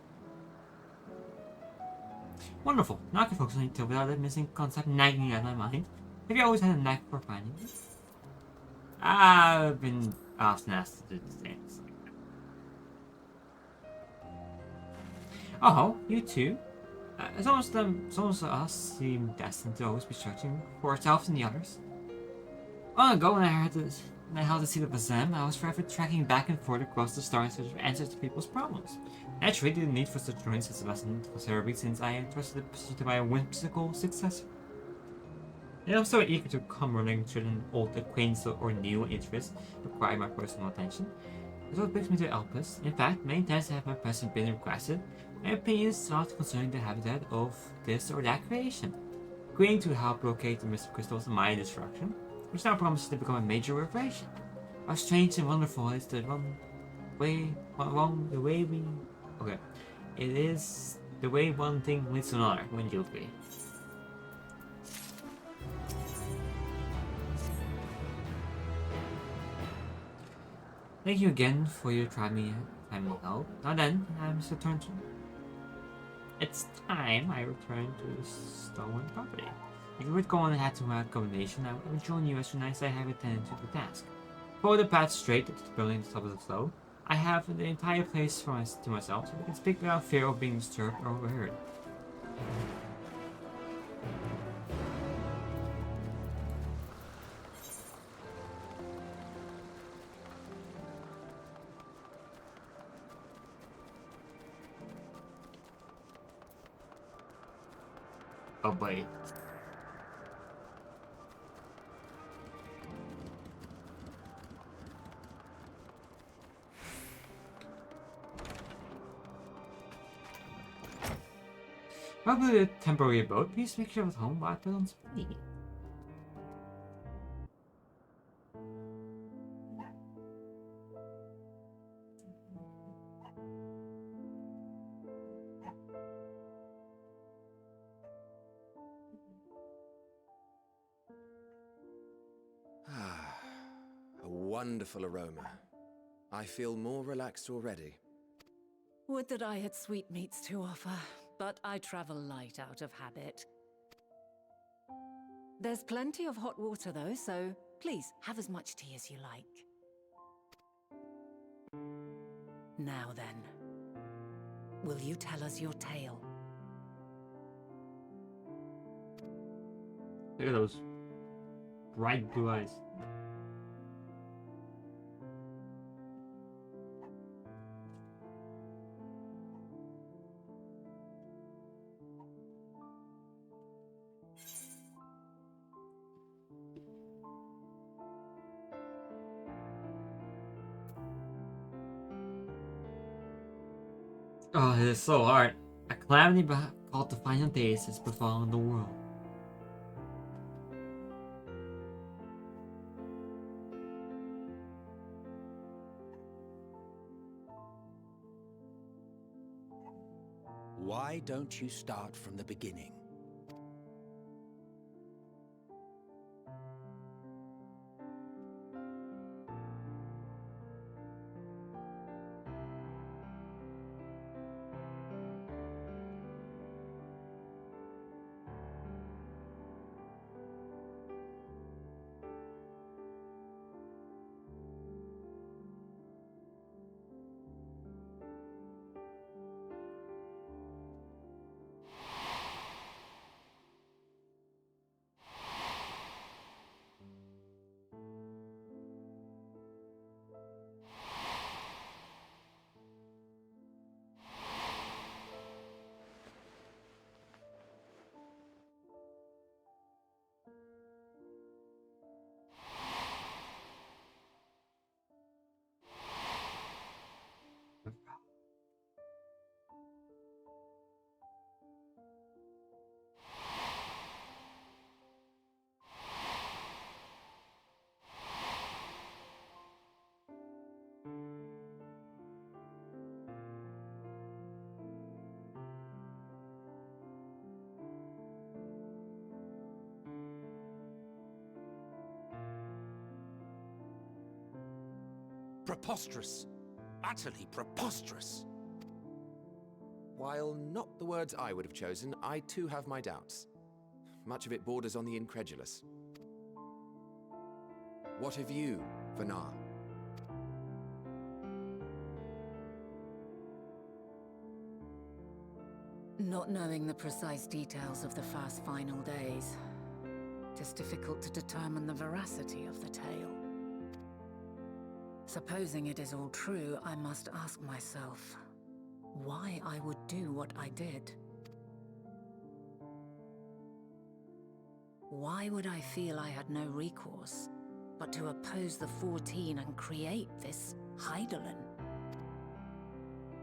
Wonderful. Now I can focus on it without that missing concept nagging at my mind. Have you always had a knack for finding it? I've been asked and asked to do things. Oh, you too? Some of us seem destined to always be searching for ourselves and the others. Long ago, when I held the seat of Azem, I was forever tracking back and forth across the stars in search of answers to people's problems. Naturally, the need for such journeys as a lesson was terrible since I entrusted the position to my whimsical successor. And I'm so eager to come running should an old acquaintance or new interest require my personal attention. That's what brings me to elpis. In fact, many times have my presence been requested, my opinion is sought concerning the habitat of this or that creation. Agreeing to help locate the missing crystals in my destruction, which now promises to become a major revelation. How strange and wonderful is the It is the way one thing leads to another, wouldn't you agree? Thank you again for your timely help. Now then, I must return to... It's time I return to the stolen property. If you would go on ahead to my accommodation, I would join you as soon as I have attended to the task. Follow the path straight to the building at the top of the flow. I have the entire place to myself, so I can speak without fear of being disturbed or overheard. Oh boy. Probably a temporary abode. Please make sure at home while I put on speed. Ah, a wonderful aroma. I feel more relaxed already. Would that I had sweetmeats to offer, but I travel light out of habit. There's plenty of hot water though, so please have as much tea as you like. Now then, will you tell us your tale? Look at those bright blue eyes. Oh, it is so hard. A calamity called the final days has befallen the world. Why don't you start from the beginning? Preposterous. Utterly preposterous. While not the words I would have chosen, I too have my doubts. Much of it borders on the incredulous. What of you, Vanar? Not knowing the precise details of the first final days, it is difficult to determine the veracity of the tale. Supposing it is all true, I must ask myself why I would do what I did. Why would I feel I had no recourse but to oppose the 14 and create this Hydaelyn?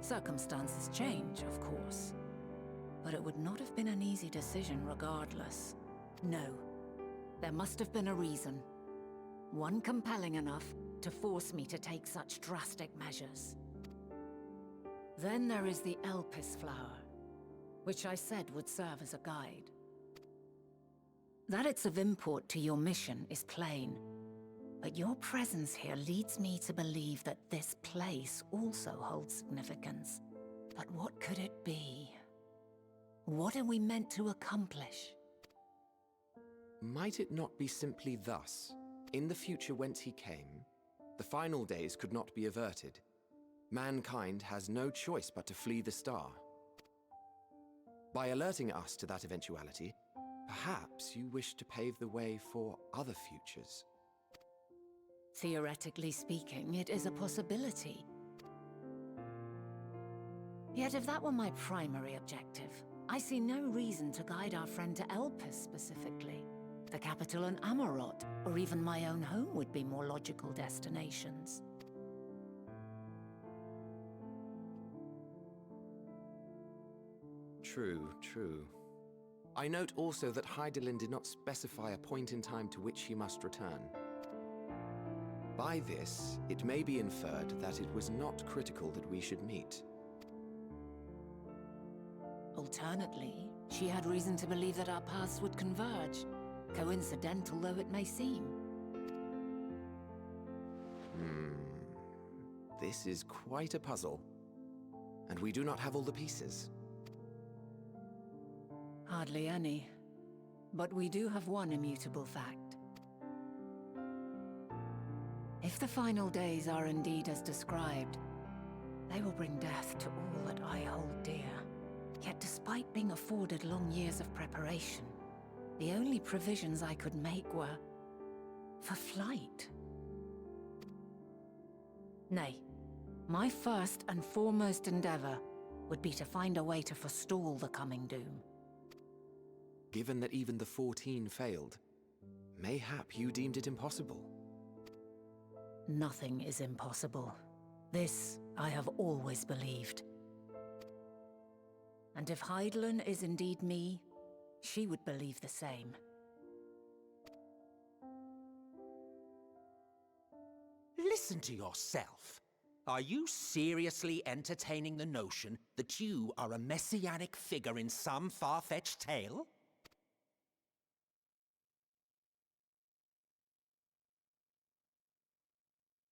Circumstances change, of course, but it would not have been an easy decision regardless. No, there must have been a reason. One compelling enough to force me to take such drastic measures. Then there is the elpis flower, which I said would serve as a guide. That it's of import to your mission is plain, but your presence here leads me to believe that this place also holds significance. But what could it be? What are we meant to accomplish? Might it not be simply thus? In the future whence he came, the final days could not be averted. Mankind has no choice but to flee the star. By alerting us to that eventuality, perhaps you wish to pave the way for other futures. Theoretically speaking, it is a possibility. Yet if that were my primary objective, I see no reason to guide our friend to Elpis specifically. The capital and Amarot, or even my own home would be more logical destinations. True, true. I note also that Hydaelyn did not specify a point in time to which he must return. By this, it may be inferred that it was not critical that we should meet. Alternately, she had reason to believe that our paths would converge, coincidental though it may seem. This is quite a puzzle, and we do not have all the pieces. Hardly any, but we do have one immutable fact. If the final days are indeed as described, they will bring death to all that I hold dear. Yet despite being afforded long years of preparation, the only provisions I could make were for flight. Nay, my first and foremost endeavor would be to find a way to forestall the coming doom. Given that even the 14 failed, mayhap you deemed it impossible. Nothing is impossible. This I have always believed. And if Hydaelyn is indeed me, she would believe the same. Listen to yourself. Are you seriously entertaining the notion that you are a messianic figure in some far-fetched tale?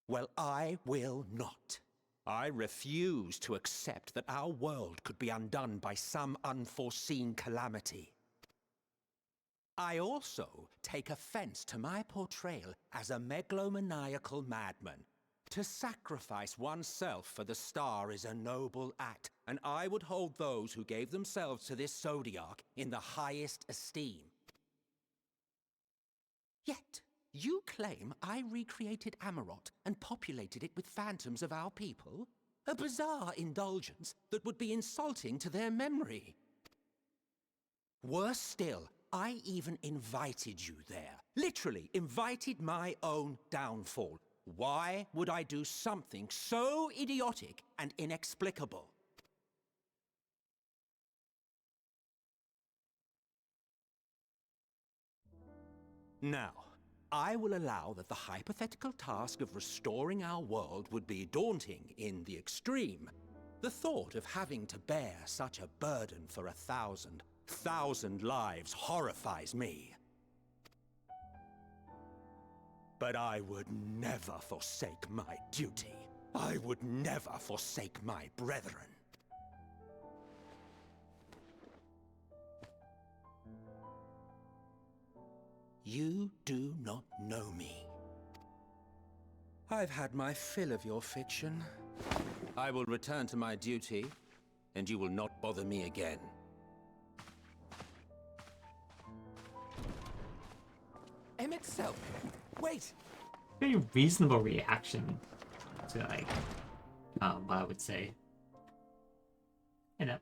Well, I will not. I refuse to accept that our world could be undone by some unforeseen calamity. I also take offense to my portrayal as a megalomaniacal madman. To sacrifice oneself for the star is a noble act, and I would hold those who gave themselves to this zodiac in the highest esteem. Yet, you claim I recreated Amarot and populated it with phantoms of our people? A bizarre indulgence that would be insulting to their memory. Worse still, I even invited you there. Literally invited my own downfall. Why would I do something so idiotic and inexplicable? Now, I will allow that the hypothetical task of restoring our world would be daunting in the extreme. The thought of having to bear such a burden for 1,000 lives horrifies me. But I would never forsake my duty. I would never forsake my brethren. You do not know me. I've had my fill of your fiction. I will return to my duty, and you will not bother me again. Emmett Selk, wait! Very reasonable reaction to, like, what I would say. You know.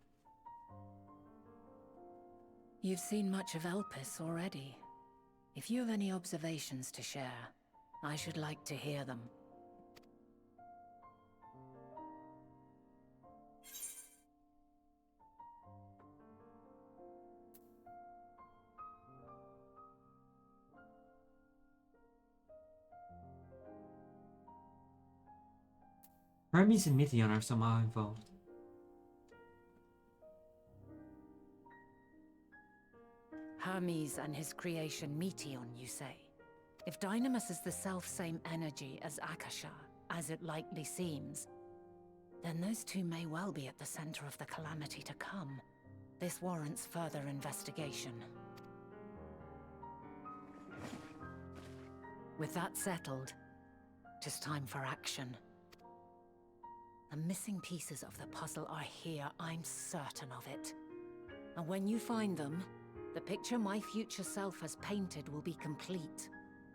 You've seen much of Elpis already. If you have any observations to share, I should like to hear them. Hermes and Mithion are somehow involved. Hermes and his creation Meteion, you say? If Dynamis is the self-same energy as Akasha, as it likely seems, then those two may well be at the center of the calamity to come. This warrants further investigation. With that settled, it is time for action. The missing pieces of the puzzle are here, I'm certain of it. And when you find them, the picture my future self has painted will be complete,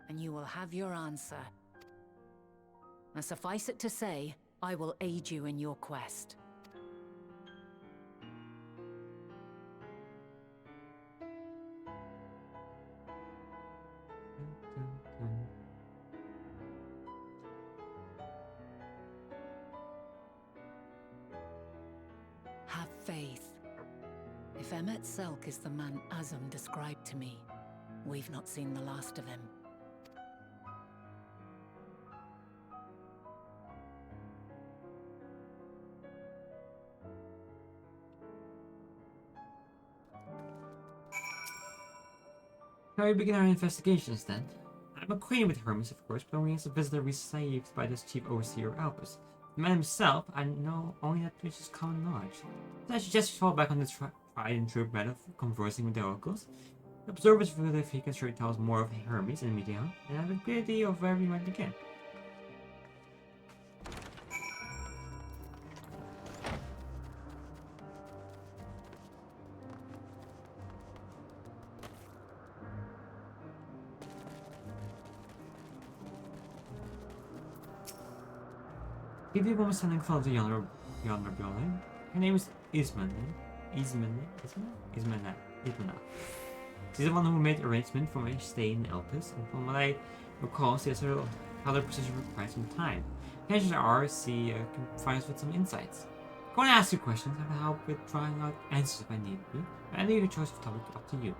and you will have your answer. And suffice it to say, I will aid you in your quest. Have faith. If Emmett Selk is the man Azum described to me, we've not seen the last of him. Shall we begin our investigations then? I'm acquainted with Hermes, of course, but only as a visitor received by this chief overseer Albus. The man himself, I know only that which is common knowledge. So I suggest we fall back on this tried and true method of conversing with the oracles. The observers reveal if he can surely tell us more of Hermes and Meteion, and I have a good idea of where we might begin. Give the woman standing in front of the yonder building. Her name is Ismana. She's the one who made arrangement for my stay in Elpis, and from what I recall, she has held her position for quite some time. Chances are she can provide us with some insights. I want to ask you questions and help with drawing out answers if I need be, but I leave your choice of topic up to you.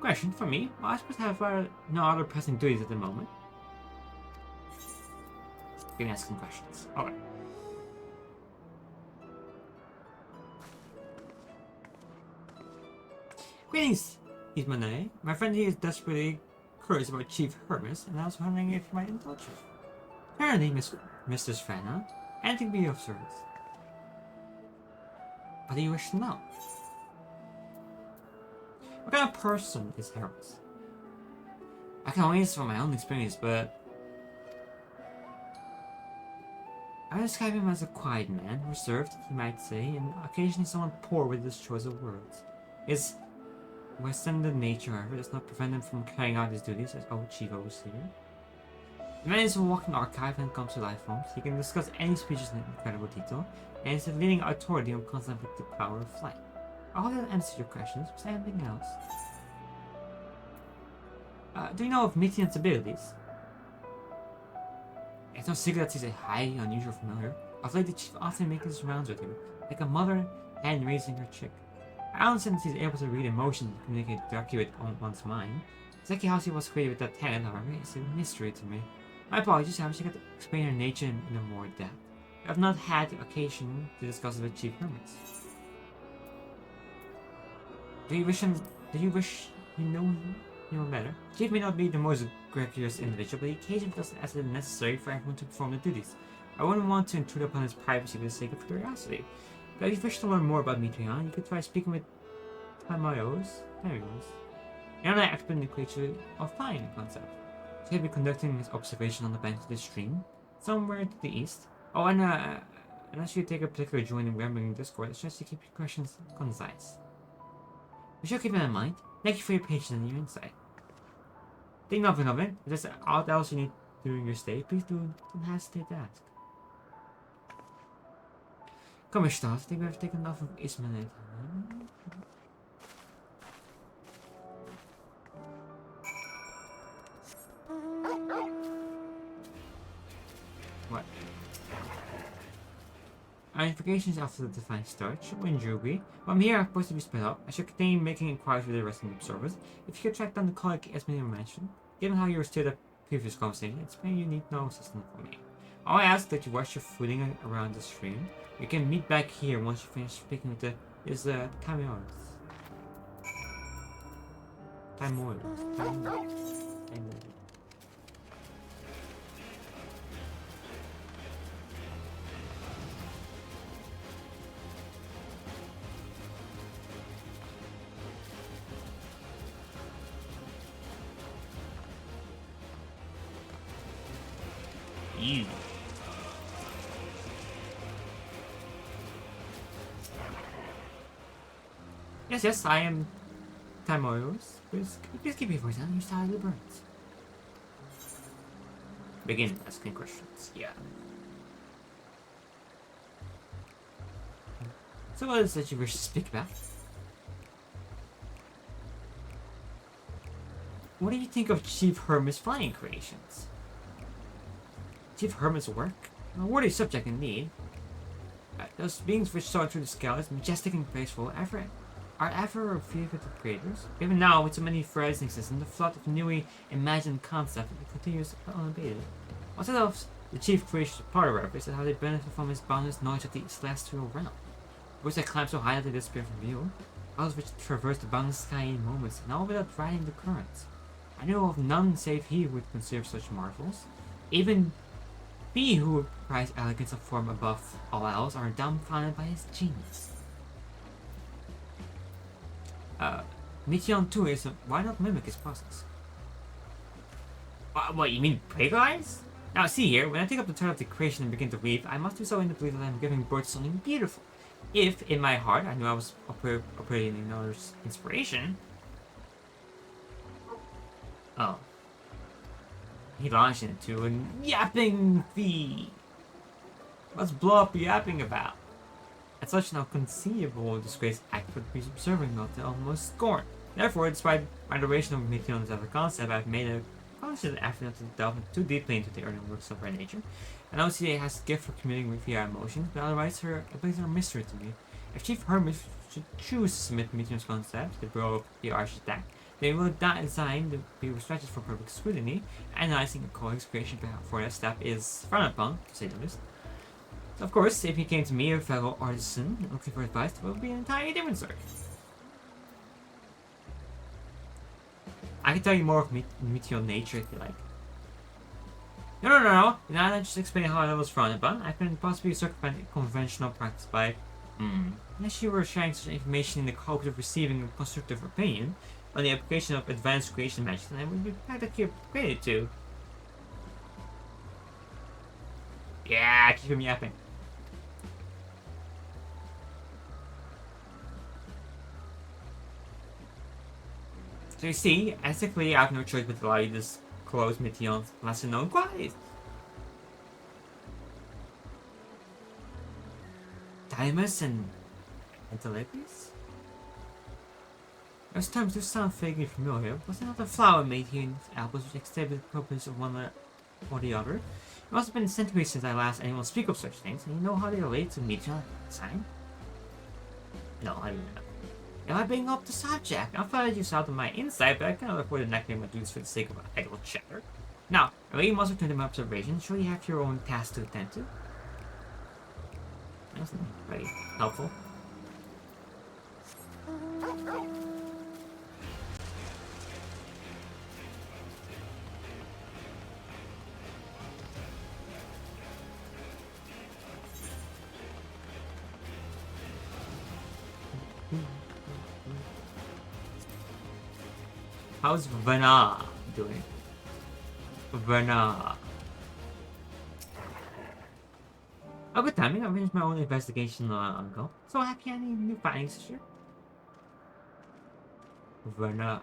Question for me? Well, I suppose I have no other pressing duties at the moment. You can ask some questions. Alright. Greetings, Ismane. My friend here is desperately curious about Chief Hermes, and I was wondering if you might indulge her. Apparently, Mr. Svanna, anything be of service. What do you wish to know? What kind of person is Hermes? I can only answer from my own experience, but I describe him as a quiet man, reserved, you might say, and occasionally somewhat poor with his choice of words. His Western nature, however, does not prevent him from carrying out his duties as chief overseer. The man is a walking archive when it comes to life forms. He can discuss any species in incredible detail, and is a leading authority on concepts like the power of flight. I hope that answers your questions. Was there anything else? Do you know of Meteion's abilities? It's no secret that she's a highly unusual familiar. Of late, the chief often makes his rounds with her, like a mother hen raising her chick. I understand that she's able to read emotions and communicate directly with one's mind. Exactly how she was created with that talent, however, is a mystery to me. My apologies, I wish I could explain her nature in more depth. I have not had occasion to discuss it with Chief Hermes. Do you wish you know better? Chief may not be the most gregarious individual, but he occasionally feels as it necessary for everyone to perform the duties. I wouldn't want to intrude upon his privacy for the sake of curiosity. But if you wish to learn more about Meteion, you could try speaking with Tamios. Another exponent creature of fine concept. He had been conducting his observation on the bank of the stream, somewhere to the east. Oh, and unless you take a particular join in rambling Discord, it's just to keep your questions concise. We shall keep it in mind. Thank you for your patience and your insight. Think nothing of it. If there's aught else you need during your stay, please don't hesitate to ask. Come here, Stas. I think we have taken enough of Ismail. What? Our investigations after the defined start should win Ruby. While I'm here, I'm supposed to be split up. I should continue making inquiries with the rest of the observers. If you could track down the colleague Esmini mentioned, given how you were still at previous conversation, it's maybe you need no assistance from me. I'll ask that you watch your footing around the stream. We can meet back here once you finish speaking with the Tamios. You. Yes, I am Timoros. Please keep your voice down. You style the birds. Begin asking questions. Yeah. So what is it that you wish to speak about? What do you think of Chief Hermit's flying creations? Chief Hermit's work? A worthy subject indeed. Those beings which soar through the skies, majestic and graceful, are ever revered with the creators. Even now, with so many threads in existence, the flood of newly imagined concepts continues unabated. Outside of the chief creation's part of is how they benefit from his boundless knowledge of the celestial realm. Birds that climb so high that they disappear from view, others which traverse the boundless sky in moments, and all without riding the currents. I know of none save he who would consider such marvels. Even we who would prize elegance of form above all else are dumbfounded by his genius. Meteon 2 is why not mimic his process? What, you mean plagiarize? Now see here, when I take up the thread of the creation and begin to weave, I must do so in the belief that I am giving birth to something beautiful. If, in my heart, I knew I was operating in another's inspiration... Oh. He launched into a yapping feed. What's Blob yapping about? At such an inconceivable disgrace act would be observing not to almost scorn. Therefore, despite my adoration of Meteons as a concept, I've made a conscious effort not to delve too deeply into the earning works of her nature. I know she has a gift for communicating with via emotions, but otherwise her abilities are a mystery to me. If Chief Hermit should choose to submit Meteon's concept to grow the architect, they will design to be restricted for public scrutiny. Analyzing a colleague's creation for that step is frowned upon, to say the least. So of course, if he came to me, a fellow artisan, looking for advice, it would be an entirely different story. I can tell you more of Meteor nature if you like. No. Now that I just explained how I was frowned upon, I couldn't possibly circumvent conventional practice by... Unless you were sharing such information in the hopes of receiving a constructive opinion on the application of advanced creation magic, then I would be practically upgraded to. Yeah, keep him yapping. So you see, ethically I have no choice but to allow you to disclose Meteon's lesser known qualities. Thymus and elpis? Those terms do sound vaguely familiar. Was it not a flower made here in elpis which exhibited the purpose of one or the other? It must have been centuries since I last anyone speak of such things, and you know how they relate to Meteon sign? No, I don't know. Am I bringing up the subject? I thought I'd use out of my insight, but I cannot afford to nickname my dudes for the sake of idle chatter. Now, I really must return to my observation. Sure you have your own tasks to attend to. That's not very helpful. How's Vana doing? Vana. Oh, good timing. I finished my own investigation on Uncle. So happy any new findings this year? Vana.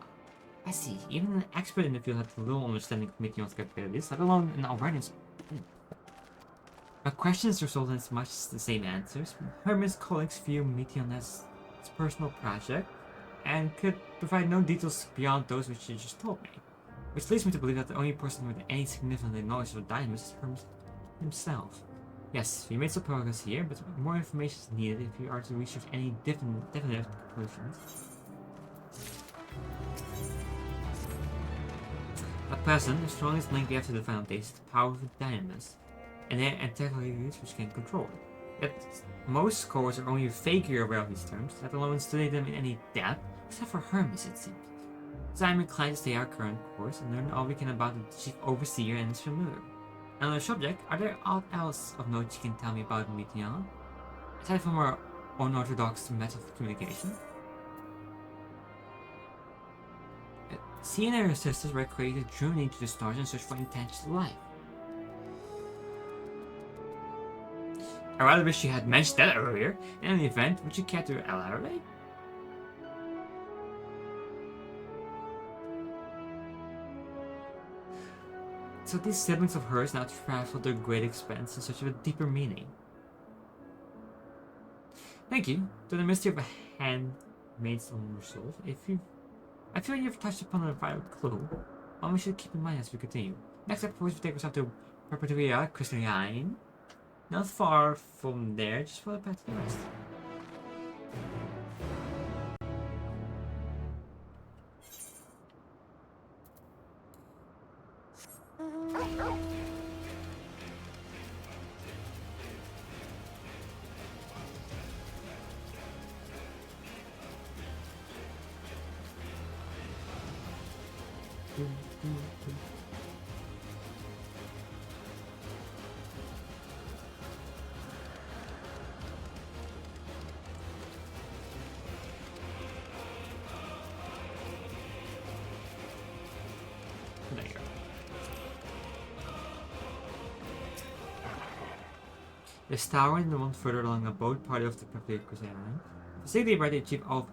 I see. Even an expert in the field has little understanding of Meteon's capabilities, let alone an awareness. My questions result in much the same answers. Hermes' colleagues view Meteon as his personal project and could provide no details beyond those which you just told me. Which leads me to believe that the only person with any significant knowledge of Dynamis is Hermes himself. Yes, we made some progress here, but more information is needed if we are to research any definite conclusions. At present, the strongest link we have to the final days is the power of the Dynamis, and their antagonism which can control it. Yet, most scholars are only vaguely aware of these terms, let alone study them in any depth, except for Hermes, it seems. So I'm inclined to stay our current course and learn all we can about the Chief Overseer and his familiar. Another subject, are there aught else of note you can tell me about Meteon? Aside from our unorthodox method of communication? She and her sisters were created journeying to the stars in search for intentional life. I rather wish you had mentioned that earlier. In any event, would you care to elaborate? So these siblings of hers now travel to great expense in search of a deeper meaning. Thank you. To the mystery of a handmaid's unresolved, I feel you've touched upon a vital clue, one we should keep in mind as we continue. Next up, we take ourselves to Perpetuia Christiane. Not far from there, just for the path to the west. This tower and the one further along a boat part of the Perpetuia Christiane, facilitated by the Chief of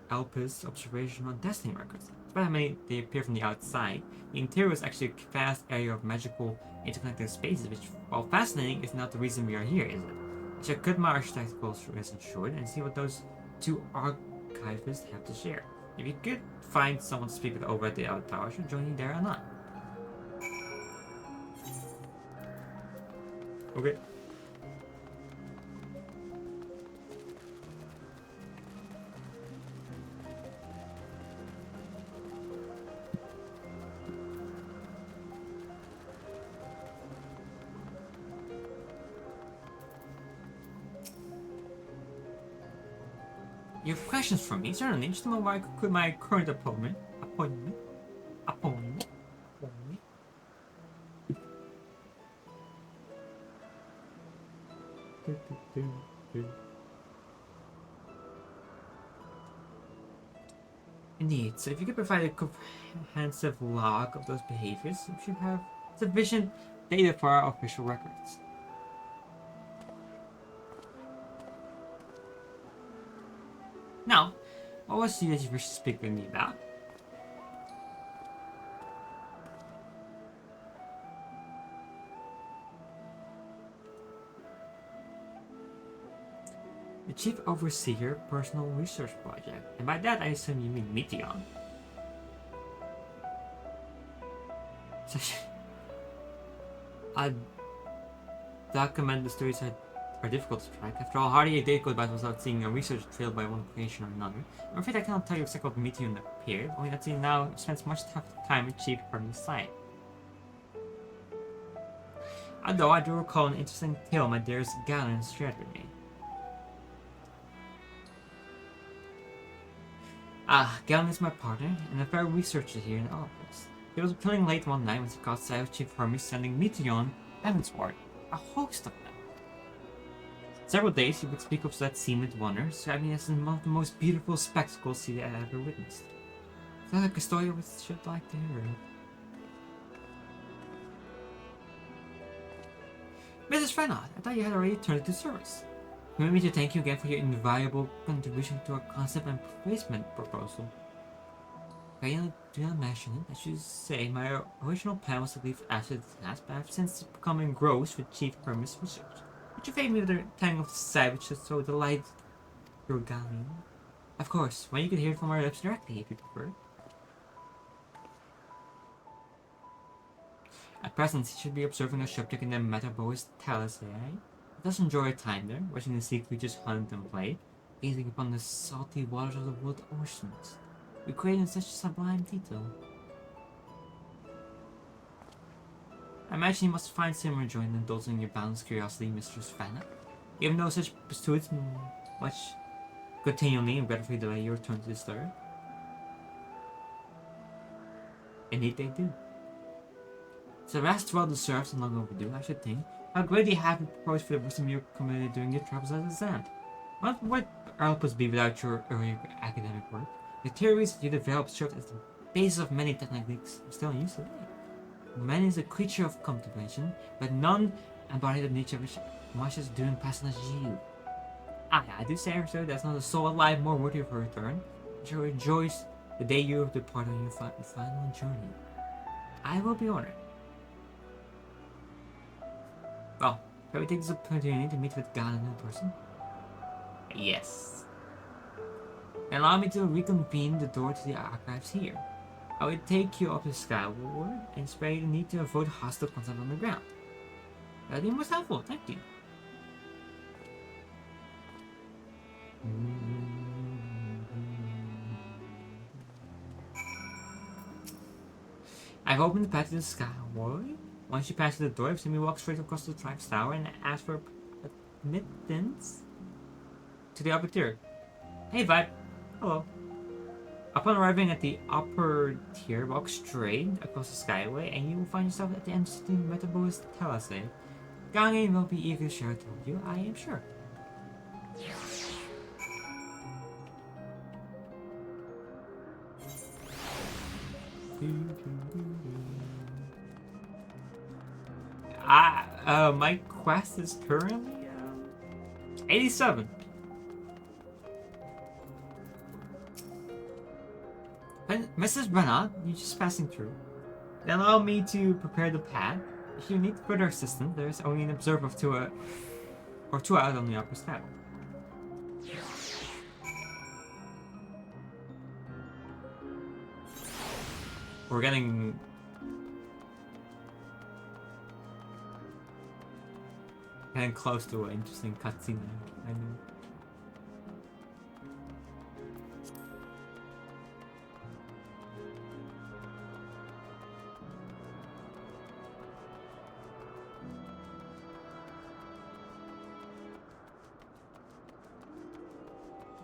Elpis observation on destiny records. Despite how many they appear from the outside, the interior is actually a vast area of magical interconnected spaces, which, while fascinating, is not the reason we are here, is it? I should cut my architectural lesson short and see what those two archivists have to share. If you could find someone to speak with over at the outer tower, I should join you there or not. Okay. You have questions for me? Certainly. Just to know why I could quit my current appointment. Indeed. So if you could provide a comprehensive log of those behaviors, we should have sufficient data for our official records. Now, what was it that you wish to speak with me about? The Chief Overseer Personal Research Project, and by that I assume you mean Meteon. Document the stories that are difficult to track. After all, hardly a day goes by without seeing a research trail by one creation or another. I'm afraid I cannot tell you exactly what Meteon appeared, only that he now spends much time with Chief Hermes' side. Although I do recall an interesting tale my dearest Galen shared with me. Galen is my partner and a fellow researcher here in the office. He was killing late one night when he caught sight of Chief Hermes sending Meteon heavensward, a host of them. Several days he would speak of that scene with wonder, describing it as one of the most beautiful spectacles he had ever witnessed. Sounds like a story we should like to hear. Mrs. Reynard, I thought you had already turned to service. Permit me to thank you again for your invaluable contribution to our concept and placement proposal. I do not mention it. I should say my original plan was to leave after the task, but I've since become engrossed with Chief Hermes' research. Would you favor me with a tang of sight which is so delighted your galleon? Of course, when you could hear it from our lips directly, if you prefer. At present, he should be observing a shipwreck in the Metabois Talisay. He does enjoy her time there, watching the sea creatures hunt and play, gazing upon the salty waters of the world oceans. We create in such sublime detail. I imagine you must find similar joy in indulging your boundless curiosity, Mistress Vanna. Even though such pursuits much continually and regretfully delay your return to the star. Indeed they do. So rest well deserved and long overdue, I should think. How greatly have you proposed for the wisdom of your community during your travels as a Zand? What would elpis be without your earlier academic work? The theories that you developed served as the basis of many techniques still in use today. Man is a creature of contemplation, but none embodied the nature which much as doing passing as you. I do say so, there's not a soul alive more worthy of a return. I shall rejoice the day you depart on your final journey. I will be honored. Well, shall we take this opportunity to meet with Galen in person? Yes. Allow me to reconvene the door to the archives here. I will take you up the skyward and spare you the need to avoid hostile contact on the ground. That would be most helpful, thank you. I've opened the path to the skyward. Once you pass the door, you see me walk straight across the Tribe's Tower and ask for admittance to the upper tier. Hey, Vibe. Hello. Upon arriving at the upper tier, walk straight across the skyway and you will find yourself at the entrance to Metabois Talisay. Gange will be eager to share it with you, I am sure. My quest is currently 87. Mrs. Bernard, you're just passing through. Then allow me to prepare the pad. If you need further assistance, there's only an observer of two out on the upper stack. We're getting close to an interesting cutscene. I know.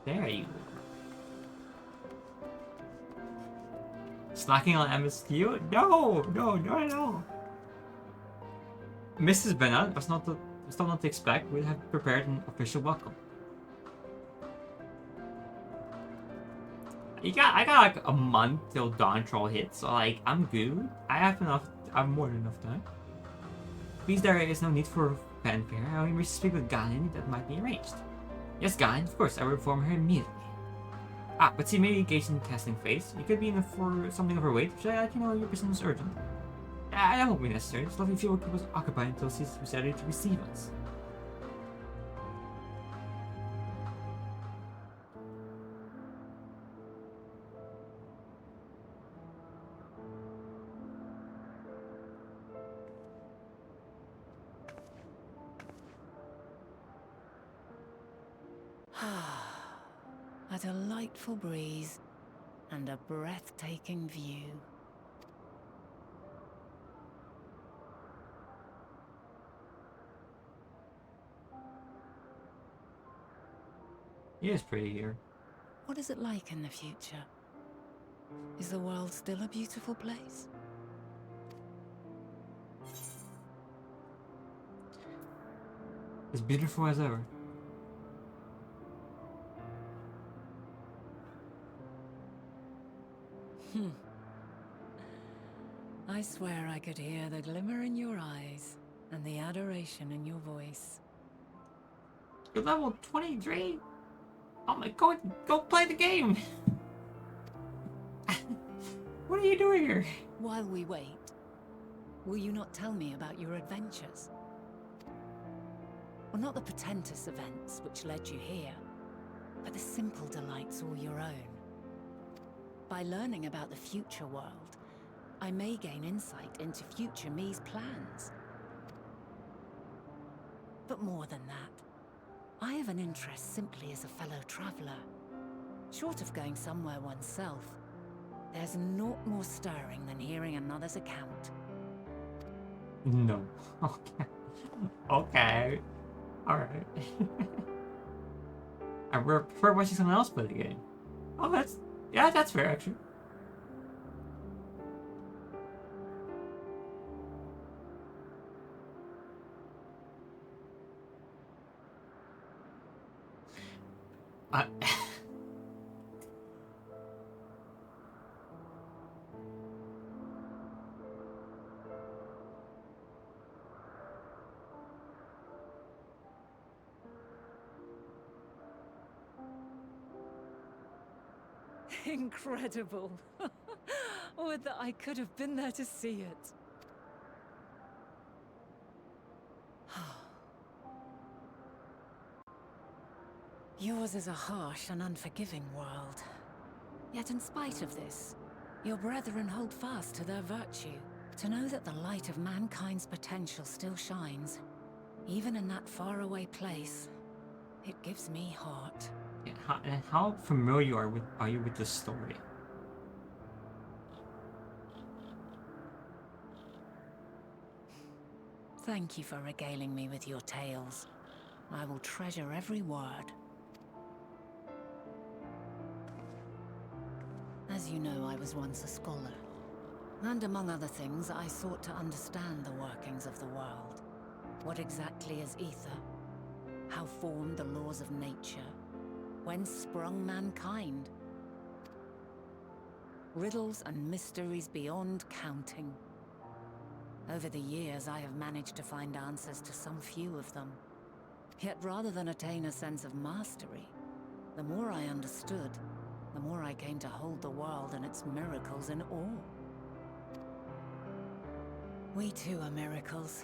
There you are. Slacking on MSQ? No, not at all. Mrs. Bennett was not to expect. We'll have prepared an official welcome. I got like a month till Dawn Troll hits, so like I'm good. I have more than enough time. Please, there is no need for fanfare. I only wish to speak with Ganin that might be arranged. Yes, Ganin, of course, I will inform her immediately. But she may be engaged in testing phase. You could be in for something overweight, which I let you know your business is urgent. That won't be necessary. It's lovely if you will keep us occupied until she's ready to receive us. A delightful breeze and a breathtaking view. It is pretty here. What is it like in the future? Is the world still a beautiful place? As beautiful as ever. I swear I could hear the glimmer in your eyes and the adoration in your voice. You're level 23? Oh my god, go play the game! What are you doing here? While we wait, will you not tell me about your adventures? Well, not the portentous events which led you here, but the simple delights all your own. By learning about the future world, I may gain insight into future me's plans. But more than that, I have an interest simply as a fellow traveler. Short of going somewhere oneself, there's naught more stirring than hearing another's account. No. Okay. Okay. Alright. I prefer watching someone else play the game. Oh, that's fair, actually. Incredible. Would that I could have been there to see it. Yours is a harsh and unforgiving world. Yet in spite of this, your brethren hold fast to their virtue. To know that the light of mankind's potential still shines, even in that faraway place, it gives me heart. How familiar are you with this story? Thank you for regaling me with your tales. I will treasure every word. As you know, I was once a scholar. And among other things, I sought to understand the workings of the world. What exactly is ether? How formed the laws of nature? Whence sprung mankind? Riddles and mysteries beyond counting. Over the years, I have managed to find answers to some few of them. Yet rather than attain a sense of mastery, the more I understood, the more I came to hold the world and its miracles in awe. We too are miracles,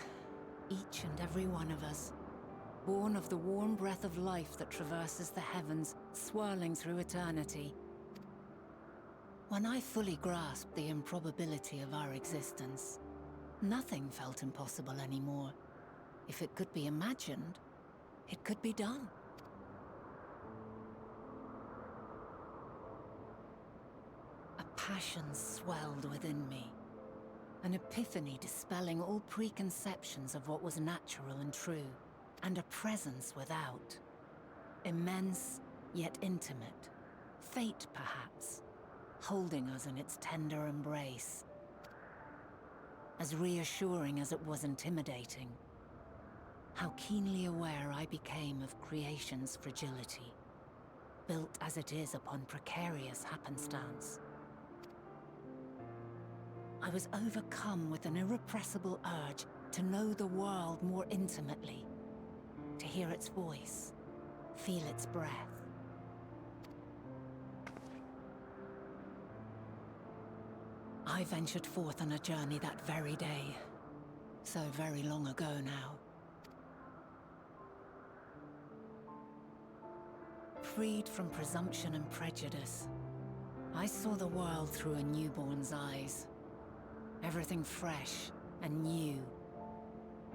each and every one of us, born of the warm breath of life that traverses the heavens, swirling through eternity. When I fully grasped the improbability of our existence, nothing felt impossible anymore. If it could be imagined, it could be done. A passion swelled within me. An epiphany dispelling all preconceptions of what was natural and true, and a presence without. Immense, yet intimate. Fate, perhaps, holding us in its tender embrace. As reassuring as it was intimidating. How keenly aware I became of creation's fragility, built as it is upon precarious happenstance. I was overcome with an irrepressible urge to know the world more intimately, to hear its voice, feel its breath. I ventured forth on a journey that very day, so very long ago now. Freed from presumption and prejudice, I saw the world through a newborn's eyes. Everything fresh and new,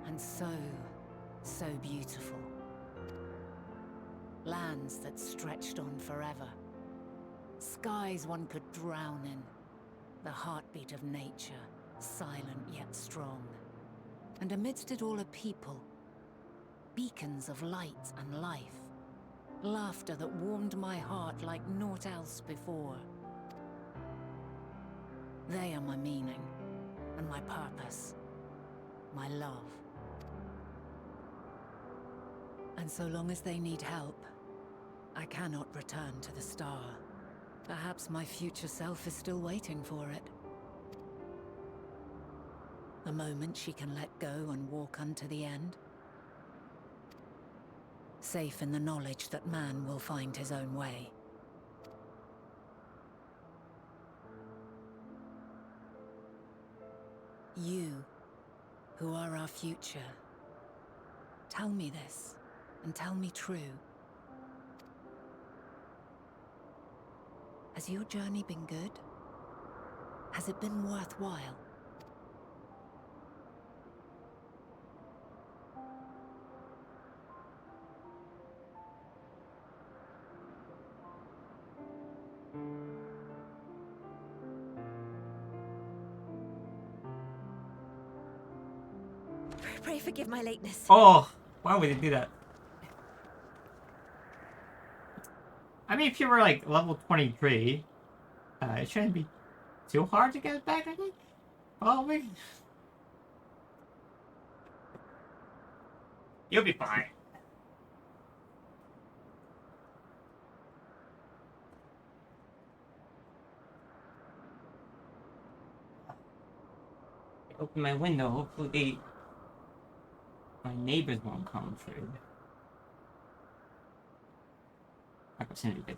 and so beautiful. Lands that stretched on forever. Skies one could drown in. The heartbeat of nature, silent yet strong. And amidst it all a people. Beacons of light and life. Laughter that warmed my heart like naught else before. They are my meaning. And my purpose, my love. And so long as they need help, I cannot return to the star. Perhaps my future self is still waiting for it. A moment she can let go and walk unto the end. Safe in the knowledge that man will find his own way. You, who are our future, tell me this, and tell me true. Has your journey been good? Has it been worthwhile? Pray forgive my lateness. Oh, why would they do that? I mean, if you were like level 23, it shouldn't be too hard to get back, I think. Probably. You'll be fine. Open my window, hopefully my neighbors won't come through. Opportunity bit.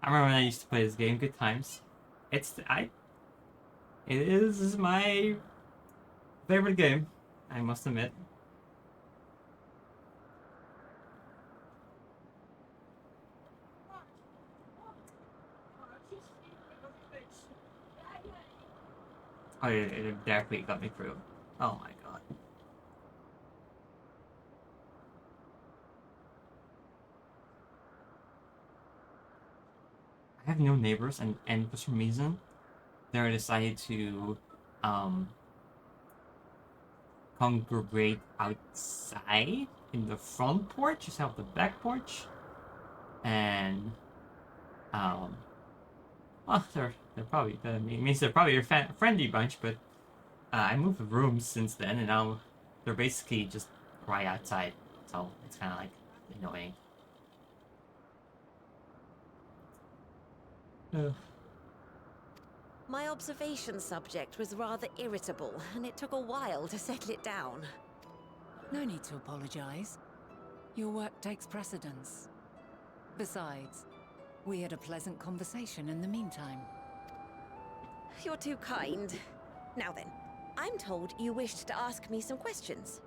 I remember when I used to play this game, good times. It is my favorite game, I must admit. Oh, it definitely got me through. Oh my god. I have no neighbors, and for some reason, they decided to congregate outside in the front porch instead of the back porch, and well, they're probably that means they're probably a friendly bunch, but I moved rooms since then, and now they're basically just right outside, so it's kind of like annoying. My observation subject was rather irritable, and it took a while to settle it down. No need to apologize. Your work takes precedence. Besides, we had a pleasant conversation in the meantime. You're too kind. Now then, I'm told you wished to ask me some questions.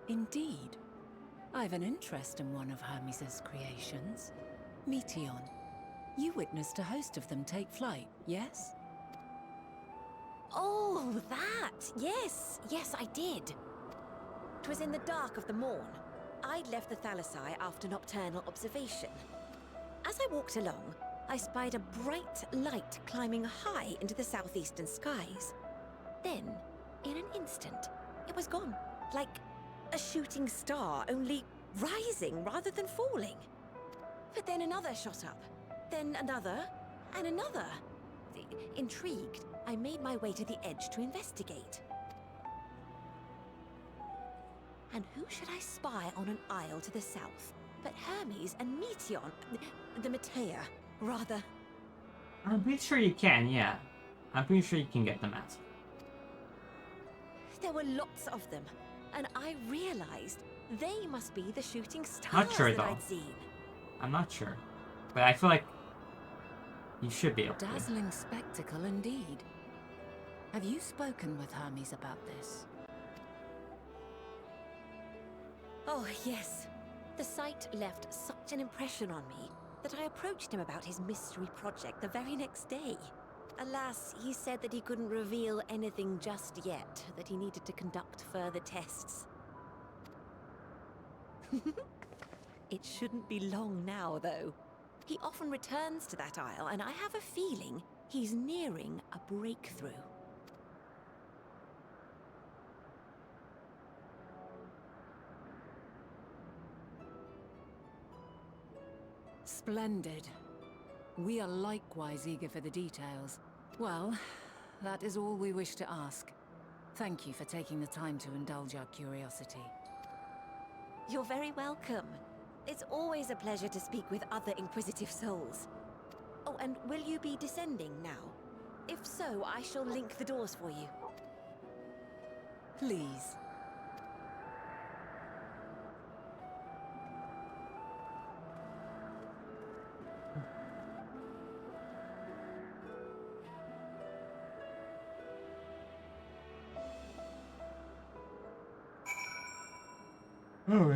Indeed. I've an interest in one of Hermes' creations. Meteon. You witnessed a host of them take flight, yes? Oh, that! Yes, yes, I did. 'Twas in the dark of the morn. I'd left the Thalassai after nocturnal observation. As I walked along, I spied a bright light climbing high into the southeastern skies. Then, in an instant, it was gone, like a shooting star, only rising rather than falling. But then another shot up, then another, and another. Intrigued, I made my way to the edge to investigate. And who should I spy on an isle to the south but Hermes and Meteon, the Matea, rather. I'm pretty sure you can, yeah. I'm pretty sure you can get them out. There were lots of them, and I realized they must be the shooting stars Not sure, that though. I'd seen. I'm not sure. But I feel like you should be able to. Dazzling spectacle indeed. Have you spoken with Hermes about this? Oh, yes. The sight left such an impression on me that I approached him about his mystery project the very next day. Alas, he said that he couldn't reveal anything just yet, that he needed to conduct further tests. It shouldn't be long now, though. He often returns to that isle, and I have a feeling he's nearing a breakthrough. Splendid. We are likewise eager for the details. Well, that is all we wish to ask. Thank you for taking the time to indulge our curiosity. You're very welcome. It's always a pleasure to speak with other inquisitive souls. Oh, and will you be descending now? If so, I shall link the doors for you. Please. Oh,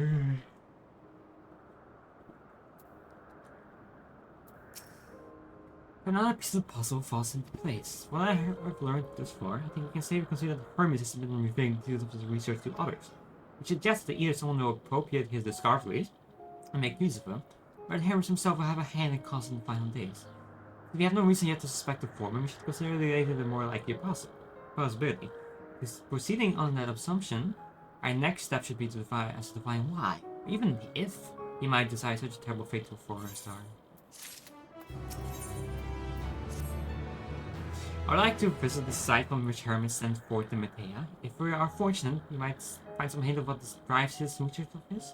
another piece of the puzzle falls into place. What I've learned thus far, I think we can safely consider that Hermes has been revealing details of his research to others, which suggests that either someone will appropriate his discoveries and make use of them, or that Hermes himself will have a hand in causing the final days. If we have no reason yet to suspect the former, we should consider the later the more likely possibility. Proceeding on that assumption, our next step should be to define why, or even if, he might decide such a terrible fate for our star. I would like to visit the site from which Hermes sent forth the Medea. If we are fortunate, we might find some hint of what drives his research of his.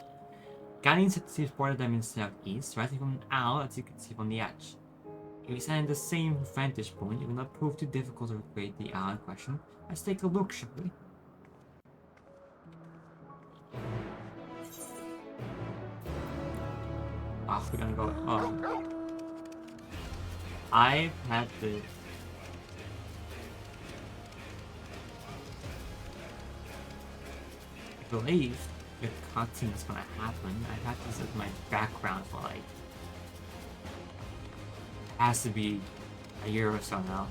Galleon said he spotted them in the southeast, rising from an owl as you can see from the edge. If we stand at the same vantage point, it will not prove too difficult to recreate the owl in question. Let's take a look, shall we? Oh, we're gonna go. I've had the. I believe the cutscene is gonna happen. I've had this as my background for like. Has to be a year or so now.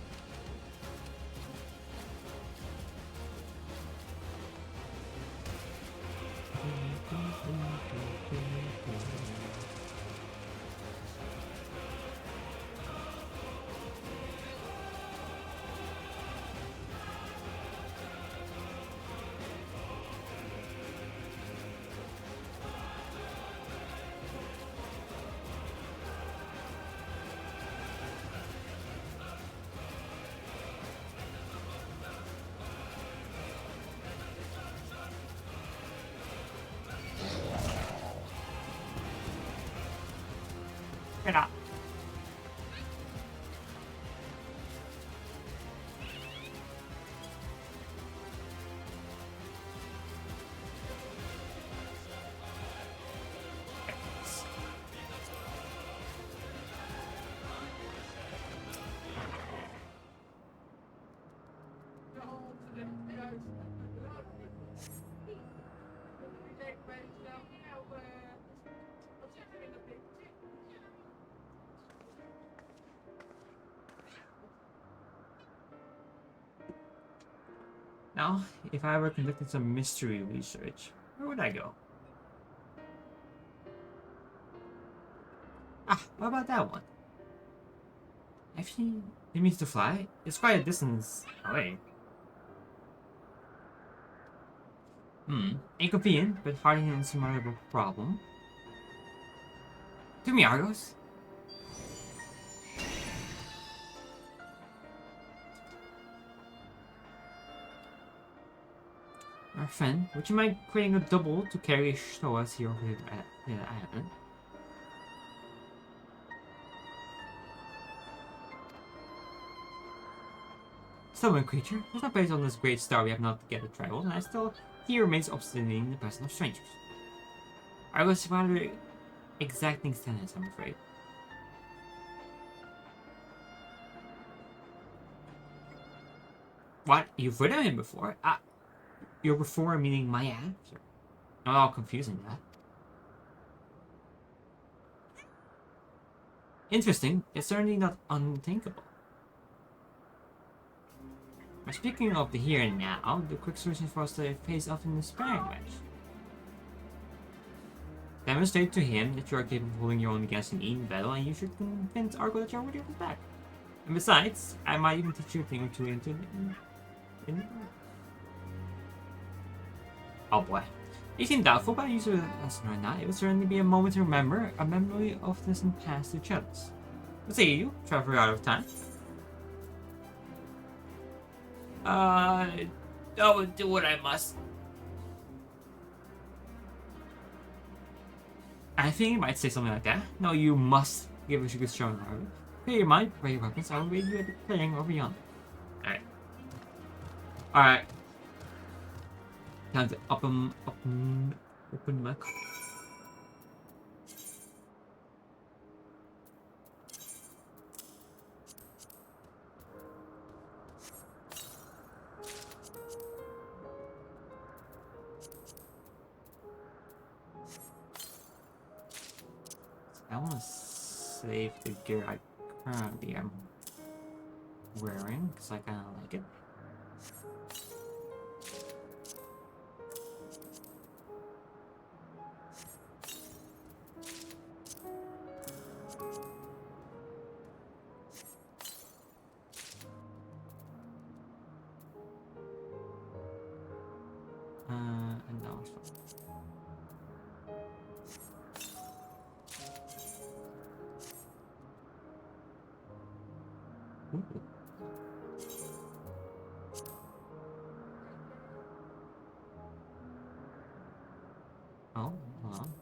Get up. Now, if I were conducting some mystery research, where would I go? Ah, what about that one? Actually, it means to fly. It's quite a distance away. Inconvenient, but hardly an insurmountable problem. To me, Argos. Our friend, would you mind creating a double to carry show us here over the island? Stubborn creature, there's no place on this great star we have not yet traveled, and I still he remains obstinate in the presence of strangers. Argos rather exacting standards, I'm afraid. What? You've ridden him before? Your before meaning my after. Not all confusing that. Interesting, it's certainly not unthinkable. But speaking of the here and now, the quick solution for us to face off in the sparring match. Demonstrate to him that you are capable of holding your own against an even battle, and you should convince Argo that you're already on his back. And besides, I might even teach you a thing or two Oh boy. You seem doubtful, but I use it as right now. It would certainly be a moment to remember, a memory of this and past each other's. Let's say you, travel out of time. I will do what I must. I think it might say something like that. No, you must give us a good showing, Harvey. Clear your mind, ready weapons, I will read you at the clearing or beyond. Alright. Alright. Time to open my car. I want to save the gear I currently am wearing because I kind of like it. And now it's fine. Ooh. Oh, hold on.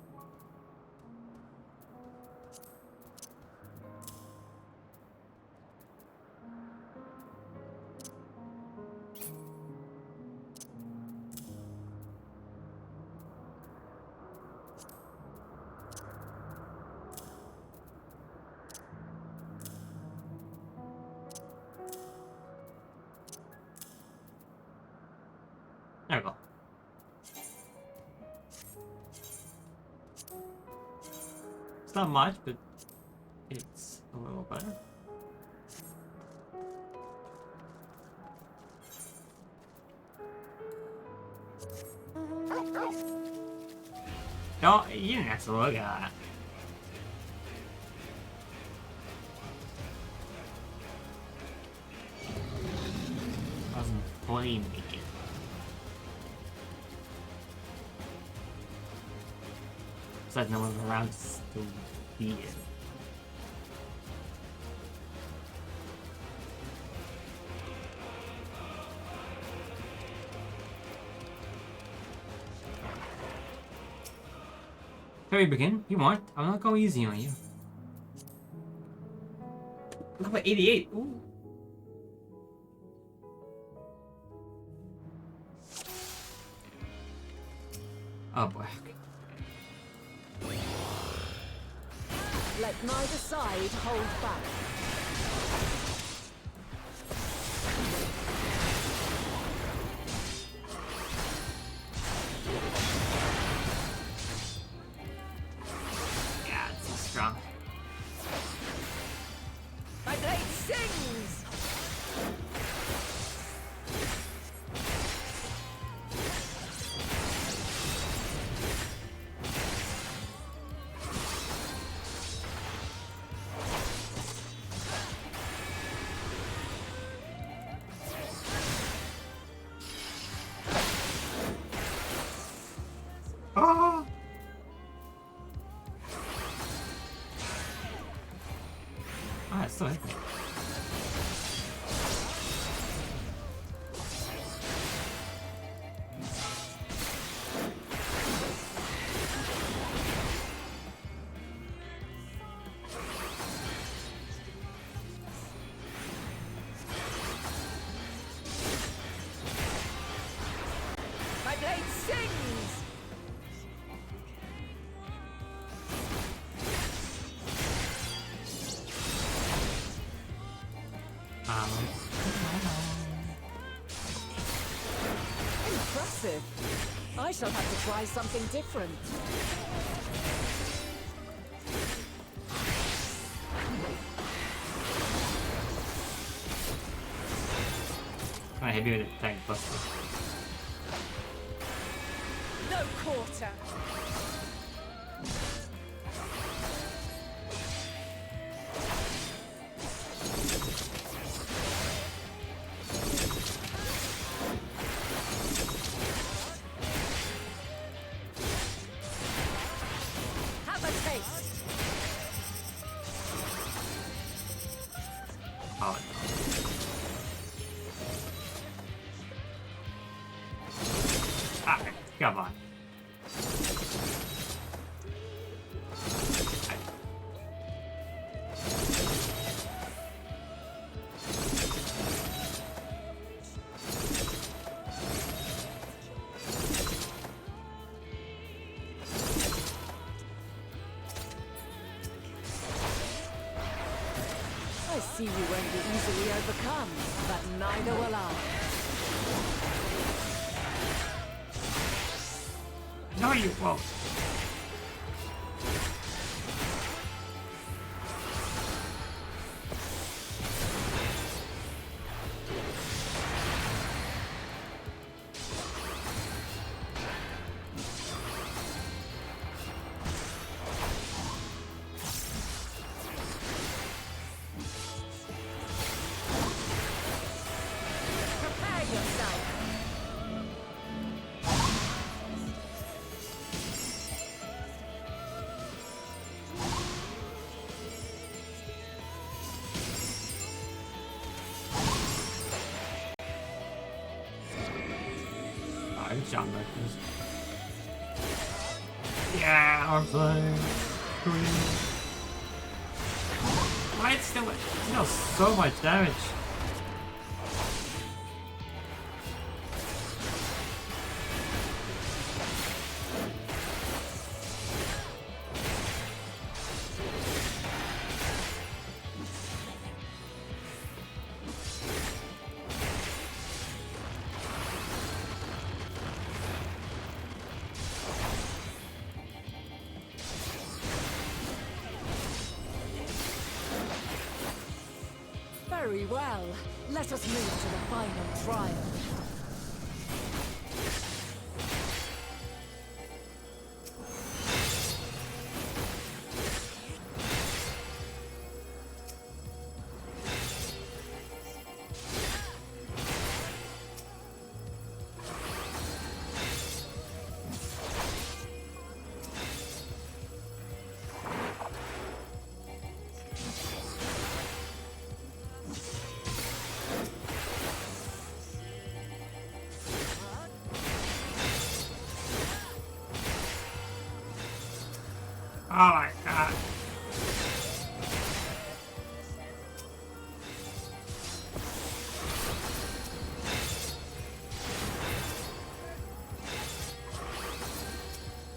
There we go. It's not much, but it's a little better. No, you didn't have to look at that. Wasn't blaming you. Besides, no one's around to be it. Shall we begin? You want? I'm not going easy on you. Level 88. Ooh. Oh boy. Let neither side hold back. Yeah, it's so strong. My blade sings! Ah! Ah, it's still in there. My blade sings! Impressive. I shall have to try something different. Can I hit you with a tank buster? No quarter. Have a taste. Oh no. Ah, come on. see you won't be easily overcome, but neither will I. No, you won't. Prepare yourself. I jump like this. Yeah, I'm flying. Why it's still so much damage? Very well. Let us move to the final trial. Oh my god.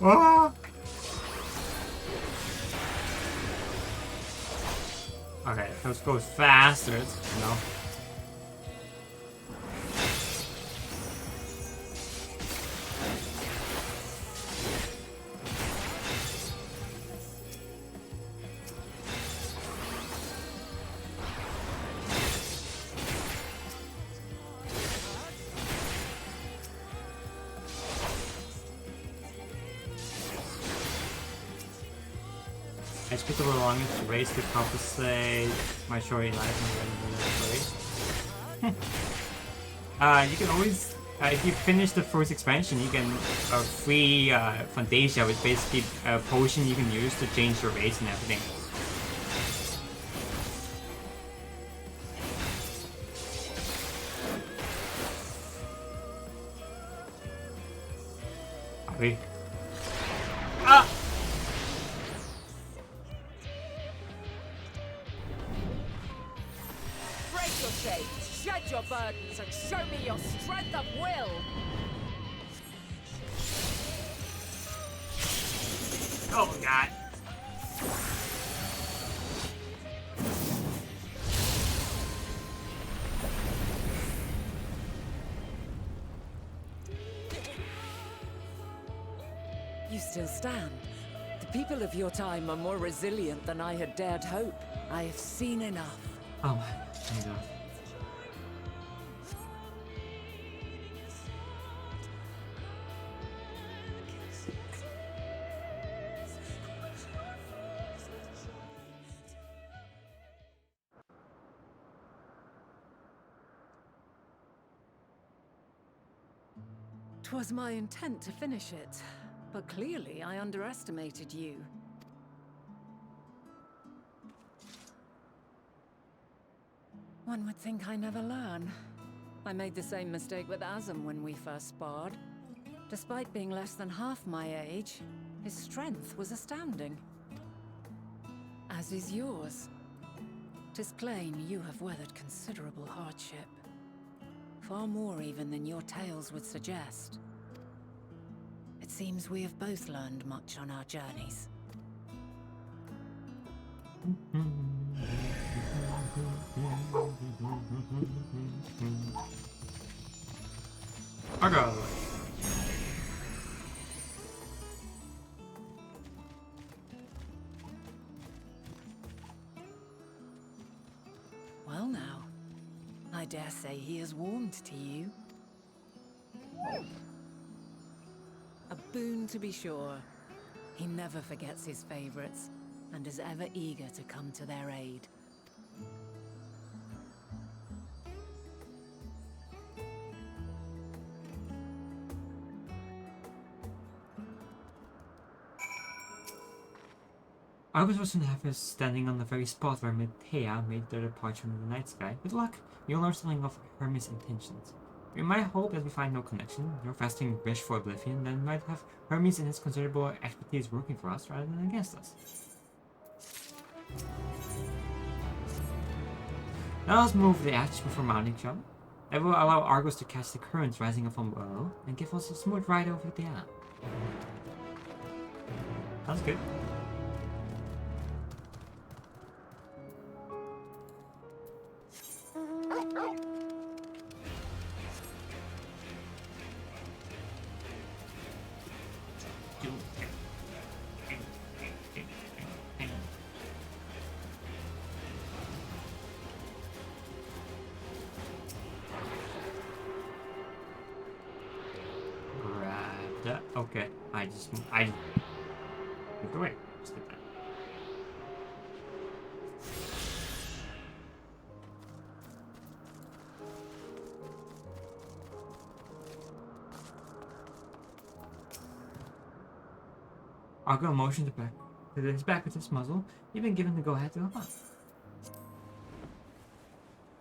Oh! Okay, those goes faster, you know. I took a little longer to race to compensate my short life and race. You can always, if you finish the first expansion, you can free Fantasia, which basically a potion you can use to change your race and everything. Are we? Ah! Shed your burdens and show me your strength of will! Oh god. You still stand. The people of your time are more resilient than I had dared hope. I have seen enough. Oh my god. Twas my intent to finish it, but clearly I underestimated you. One would think I never learn. I made the same mistake with Azam when we first sparred. Despite being less than half my age, his strength was astounding. As is yours. 'Tis plain you have weathered considerable hardship. Far more even than your tales would suggest. It seems we have both learned much on our journeys. Argo! Well now, I dare say he is warmed to you. A boon to be sure. He never forgets his favorites, and is ever eager to come to their aid. Argus was soon after standing on the very spot where Medea made their departure from the night sky. With luck, you'll learn something of Hermes' intentions. We might hope that we find no connection, no fasting wish for oblivion, then we might have Hermes and his considerable expertise working for us rather than against us. Now let's move the edge before mounting jump. That will allow Argus to catch the currents rising up from below and give us a smooth ride over the island. Sounds good. Okay, I moved away. Just did that. Argo motioned to his back with his muzzle, even given the go-ahead to go on.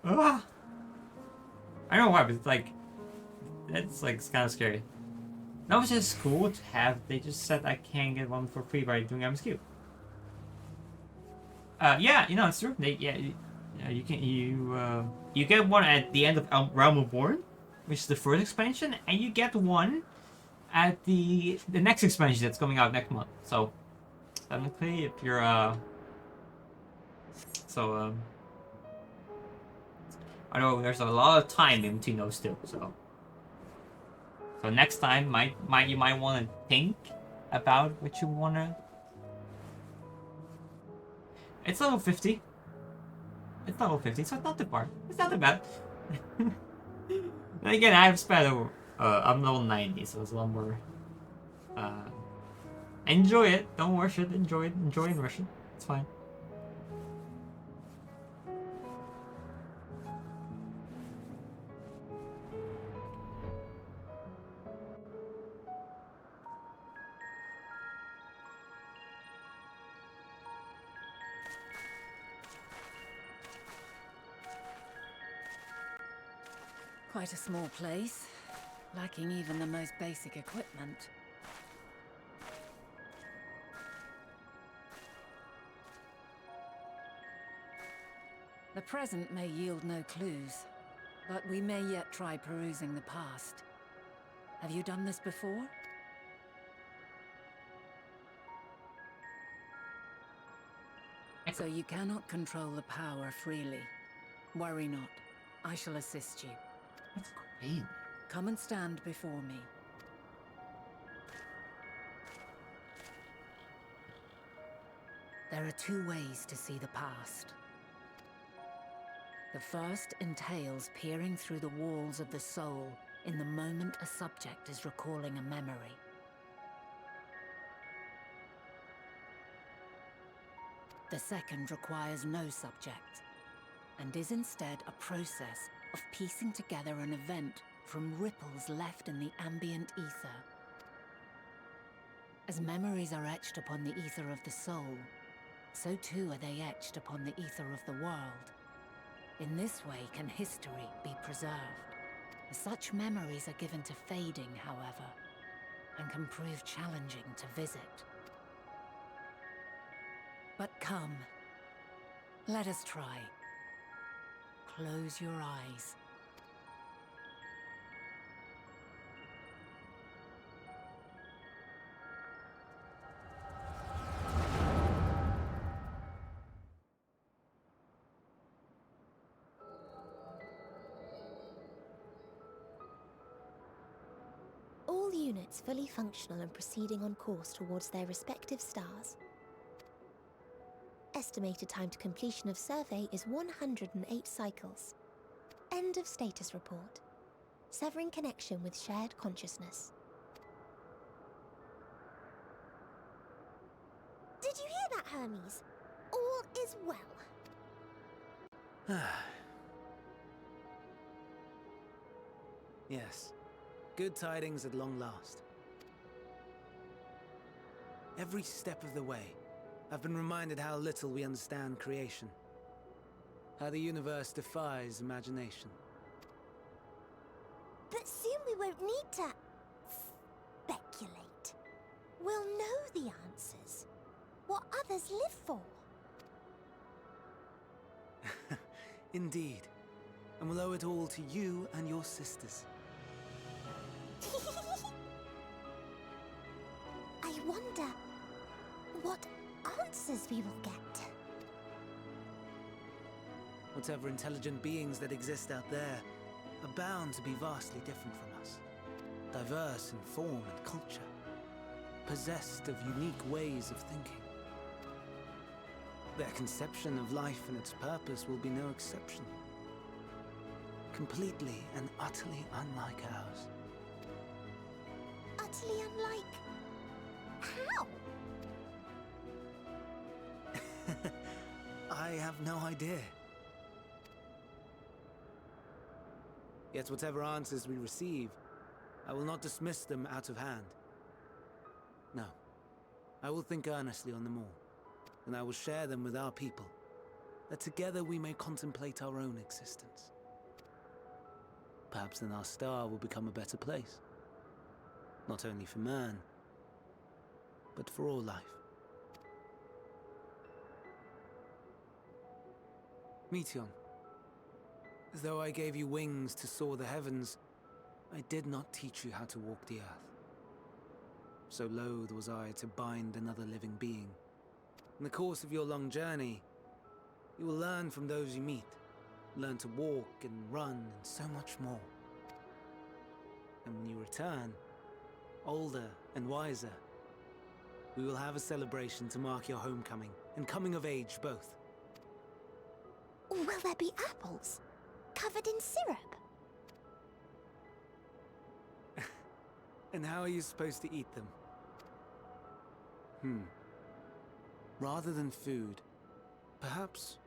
Ah! I don't know why, but it's like it's kind of scary. That was just cool to have. They just said I can't get one for free by doing MSQ. Yeah, you know it's true. You get one at the end of Realm Reborn, which is the first expansion, and you get one at the next expansion that's coming out next month. So technically, if you're I know there's a lot of time in between those two. So next time, you might want to think about what you want to. It's level 50. It's level 50, so it's not too far. It's not too bad. And again, I've spent over. I'm level 90, so it's a lot more. Enjoy it. Don't rush it. Enjoy it. Enjoy and rush it. It's fine. Quite a small place, lacking even the most basic equipment. The present may yield no clues, but we may yet try perusing the past. Have you done this before? So you cannot control the power freely. Worry not. I shall assist you. That's great. Come and stand before me. There are two ways to see the past. The first entails peering through the walls of the soul in the moment a subject is recalling a memory. The second requires no subject, and is instead a process of piecing together an event from ripples left in the ambient ether. As memories are etched upon the ether of the soul, so too are they etched upon the ether of the world. In this way can history be preserved. Such memories are given to fading, however, and can prove challenging to visit. But come, let us try. Close your eyes. All units fully functional and proceeding on course towards their respective stars. Estimated time to completion of survey is 108 cycles. End of status report. Severing connection with shared consciousness. Did you hear that, Hermes? All is well. Yes. Good tidings at long last. Every step of the way, I've been reminded how little we understand creation. How the universe defies imagination. But soon we won't need to speculate. We'll know the answers. What others live for. Indeed. And we'll owe it all to you and your sisters. I wonder what answers we will get. Whatever intelligent beings that exist out there are bound to be vastly different from us. Diverse in form and culture. Possessed of unique ways of thinking. Their conception of life and its purpose will be no exception. Completely and utterly unlike ours. Utterly unlike... how? I have no idea. Yet whatever answers we receive, I will not dismiss them out of hand. No, I will think earnestly on them all, and I will share them with our people, that together we may contemplate our own existence. Perhaps then our star will become a better place. Not only for man, but for all life. Meteon, though I gave you wings to soar the heavens, I did not teach you how to walk the earth. So loath was I to bind another living being. In the course of your long journey, you will learn from those you meet. Learn to walk and run and so much more. And when you return, older and wiser, we will have a celebration to mark your homecoming and coming of age both. Will there be apples? Covered in syrup? And how are you supposed to eat them? Rather than food, perhaps...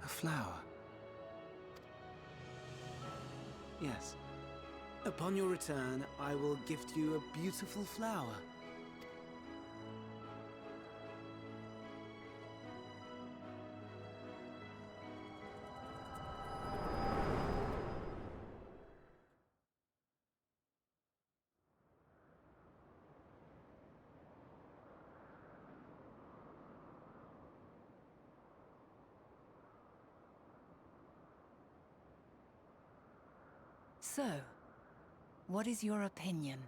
a flower. Yes. Upon your return, I will gift you a beautiful flower. So, what is your opinion?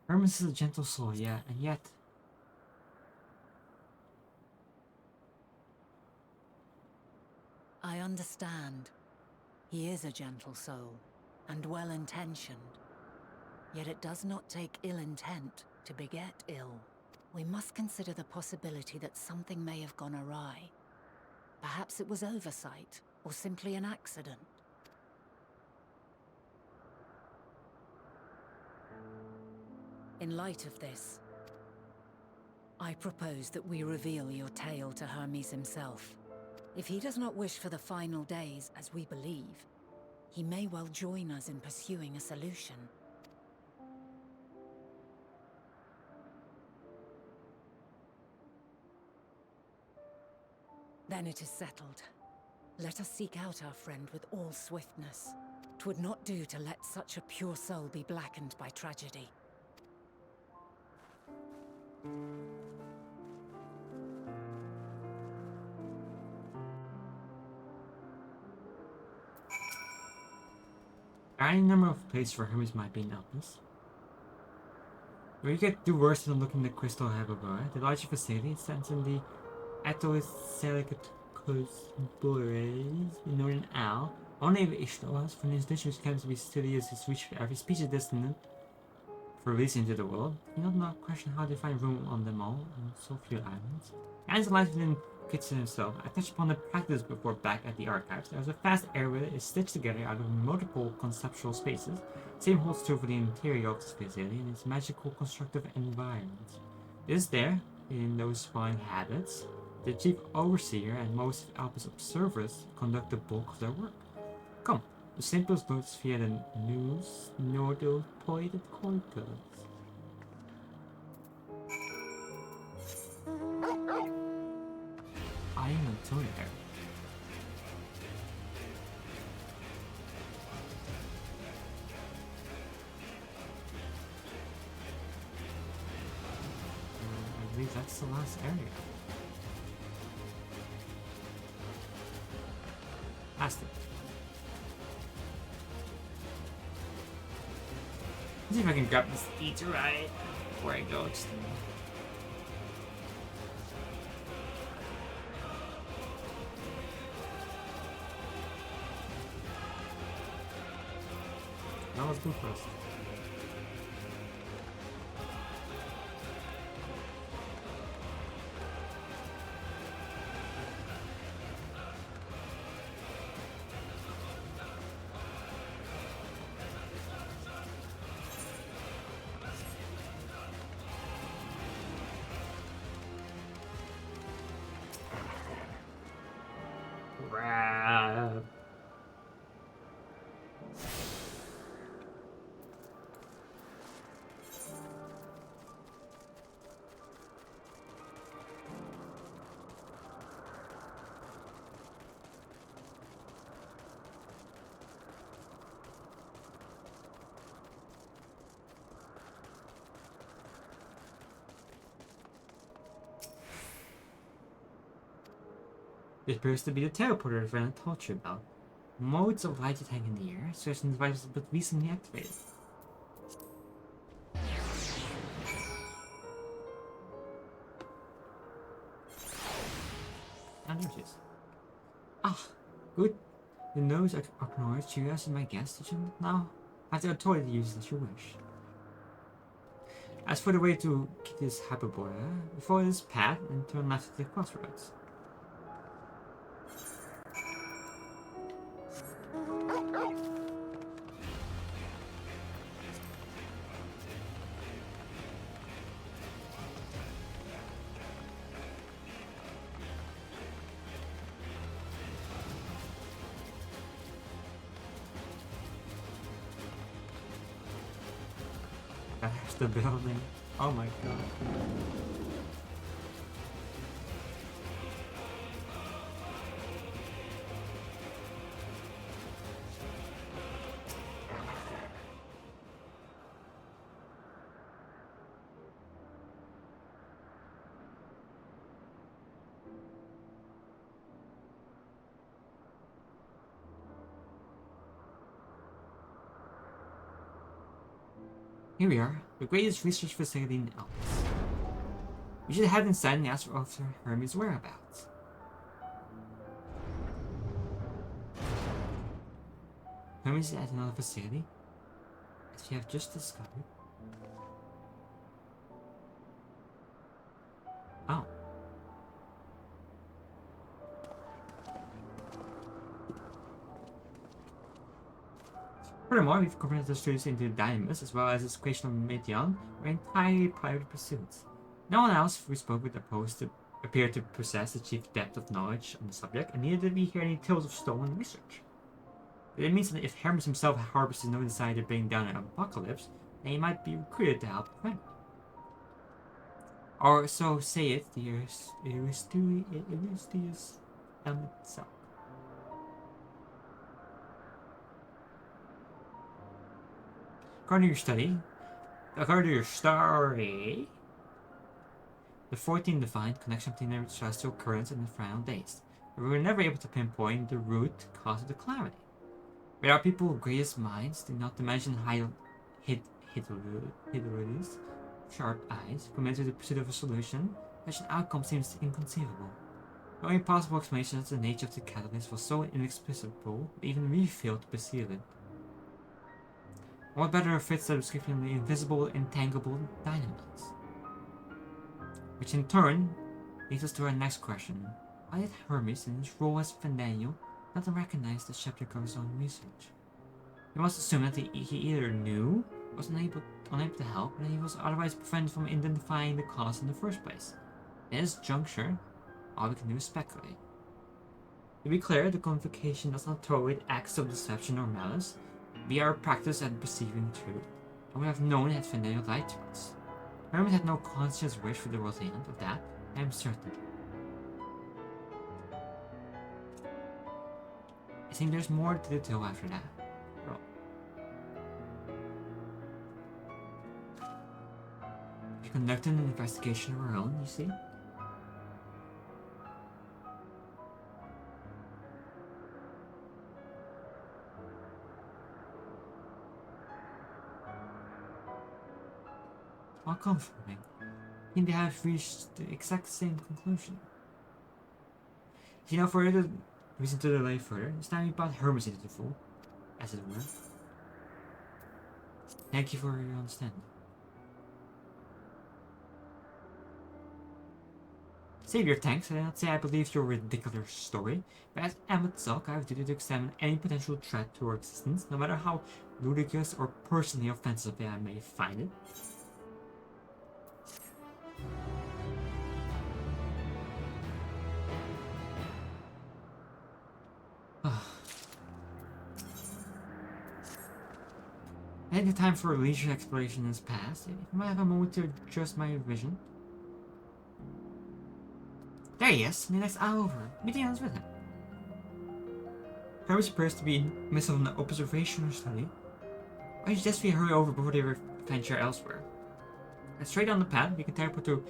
Hermes is a gentle soul, yeah, and yet... I understand. He is a gentle soul, and well-intentioned. Yet it does not take ill intent to beget ill. We must consider the possibility that something may have gone awry. Perhaps it was oversight, or simply an accident. In light of this, I propose that we reveal your tale to Hermes himself. If he does not wish for the final days, as we believe, he may well join us in pursuing a solution. Then it is settled. Let us seek out our friend with all swiftness. 'Twould not do to let such a pure soul be blackened by tragedy. Any number of places for Hermes might be in elpis. We get do worse than looking at the Crystal Hababara. The larger facility stands in the Atolicus Bores in Northern Isle. Only of Ishtoas, from the institution which claims to be studious is reached for every species destined for release into the world. You do not question how they find room on them all, on so few islands. And lies within Kitson himself. I touched upon the practice before back at the archives. There was a vast area that is stitched together out of multiple conceptual spaces. Same holds true for the interior of this facility and its magical constructive environment. It is there, in those spawning habits, the chief overseer and most elpis observers conduct the bulk of their work. Come, the simplest votes via the news nordopoided corpus. I am a toy there. I believe that's the last area. Past it. Let's see if I can grab this eater right before I go. Now let's go first. Crap. It appears to be the teleporter friend I told you about. Modes of light that hang in the air, certain devices but recently activated. And there she is. Ah, good. The nose acknowledged you as my guest, did you now? I have the authority to use it as you wish. As for the way to get this hyperbora, follow this path and turn left at the crossroads. There's the building. Oh my god. Here we are, the greatest research facility in Elpis. We should head inside and ask for Officer Hermes' whereabouts. Hermes is at another facility, as we have just discovered. Oh. Furthermore, we've converted the students into Dynamis, as well as its creation of Meteon, were entirely private pursuits. No one else we spoke with appeared to possess the chief depth of knowledge on the subject, and neither did we hear any tales of stolen research. It means that if Hermes himself harbors no desire to bring down an apocalypse, then he might be recruited to help prevent it. Or so saith the Aristeus itself. According to your story, the 14 defined connection between the celestial currents and the final days, but we were never able to pinpoint the root cause of the calamity. But our people of greatest minds, not to mention high Hitler's, sharp eyes, committed to the pursuit of a solution, such an outcome seems inconceivable. The only possible explanation is that the nature of the catalyst was so inexplicable that even we failed to perceive it. What better fits the description of the invisible, intangible dynamics? Which in turn leads us to our next question. Why did Hermes, in his role as Fandanio, not recognize the subject of his own research? We must assume that he either knew, was unable to help, or that he was otherwise prevented from identifying the cause in the first place. At this juncture, all we can do is speculate. To be clear, the convocation does not tolerate acts of deception or malice. We are practiced at perceiving truth, and we have known that Fandanio lied to us. Hermes had no conscious wish for the world's end, of that I am certain. I think there's more to the tale after that. We conducted an investigation of our own, you see? How comforting. I think they have reached the exact same conclusion. See, now for the reason to delay further, it's time we brought Hermes into the fold, as it were. Thank you for your understanding. Save your thanks, I did not say I believe your ridiculous story, but as Emmet Zulk, I have duty to examine any potential threat to our existence, no matter how ludicrous or personally offensive I may find it. I think the time for leisure exploration has passed. If I might have a moment to adjust my vision. There he is, the next hour over. Meeting ends with him. Hermes appears to be in the midst of an observation or study. I suggest we hurry over before they venture elsewhere. And straight on the path, we can teleport to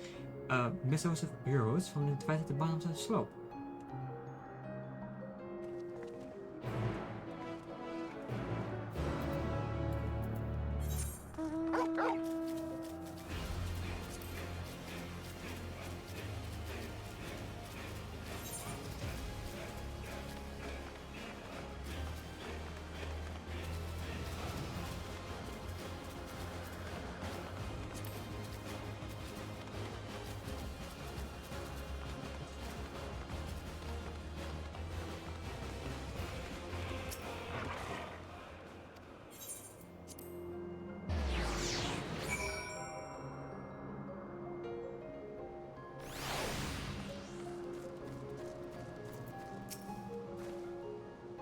missiles of bureaus from the device at the bottom of the slope.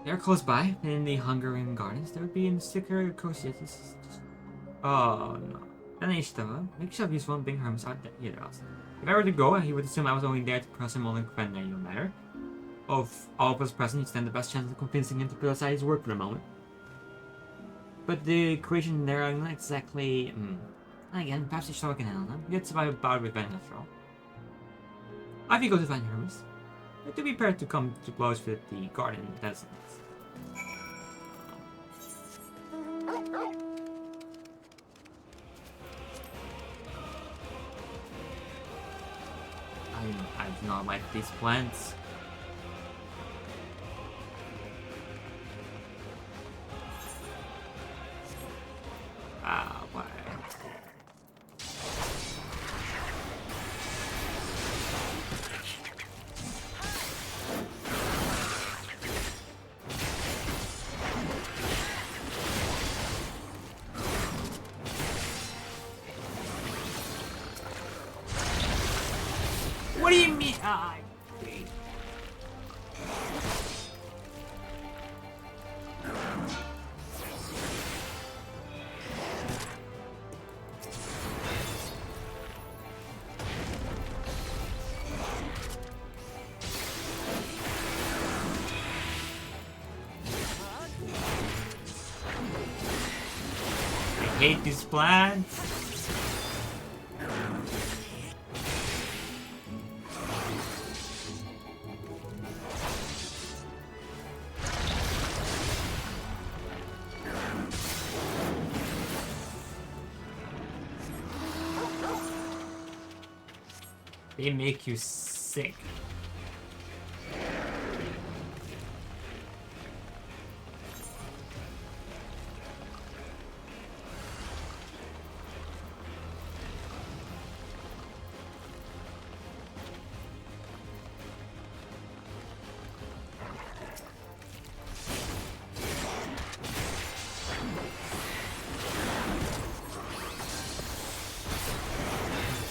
They're close by, in the Hungarian gardens. There would be in secure Cosiatis. Oh no. Then I still make sure these won't bring Hermes out either else. If I were to go, he would assume I was only there to press him on the Fandanio matter. Of all of us present, he'd stand the best chance of convincing him to put aside his work for the moment. But the equation there are not exactly. Again, perhaps he still can handle them. He gets about with Ben after all. I think go to find Hermes. To be prepared to come to blows with the garden peasants. I do not like these plants. Ah, why? What do you mean? I hate these plants. They make you sick.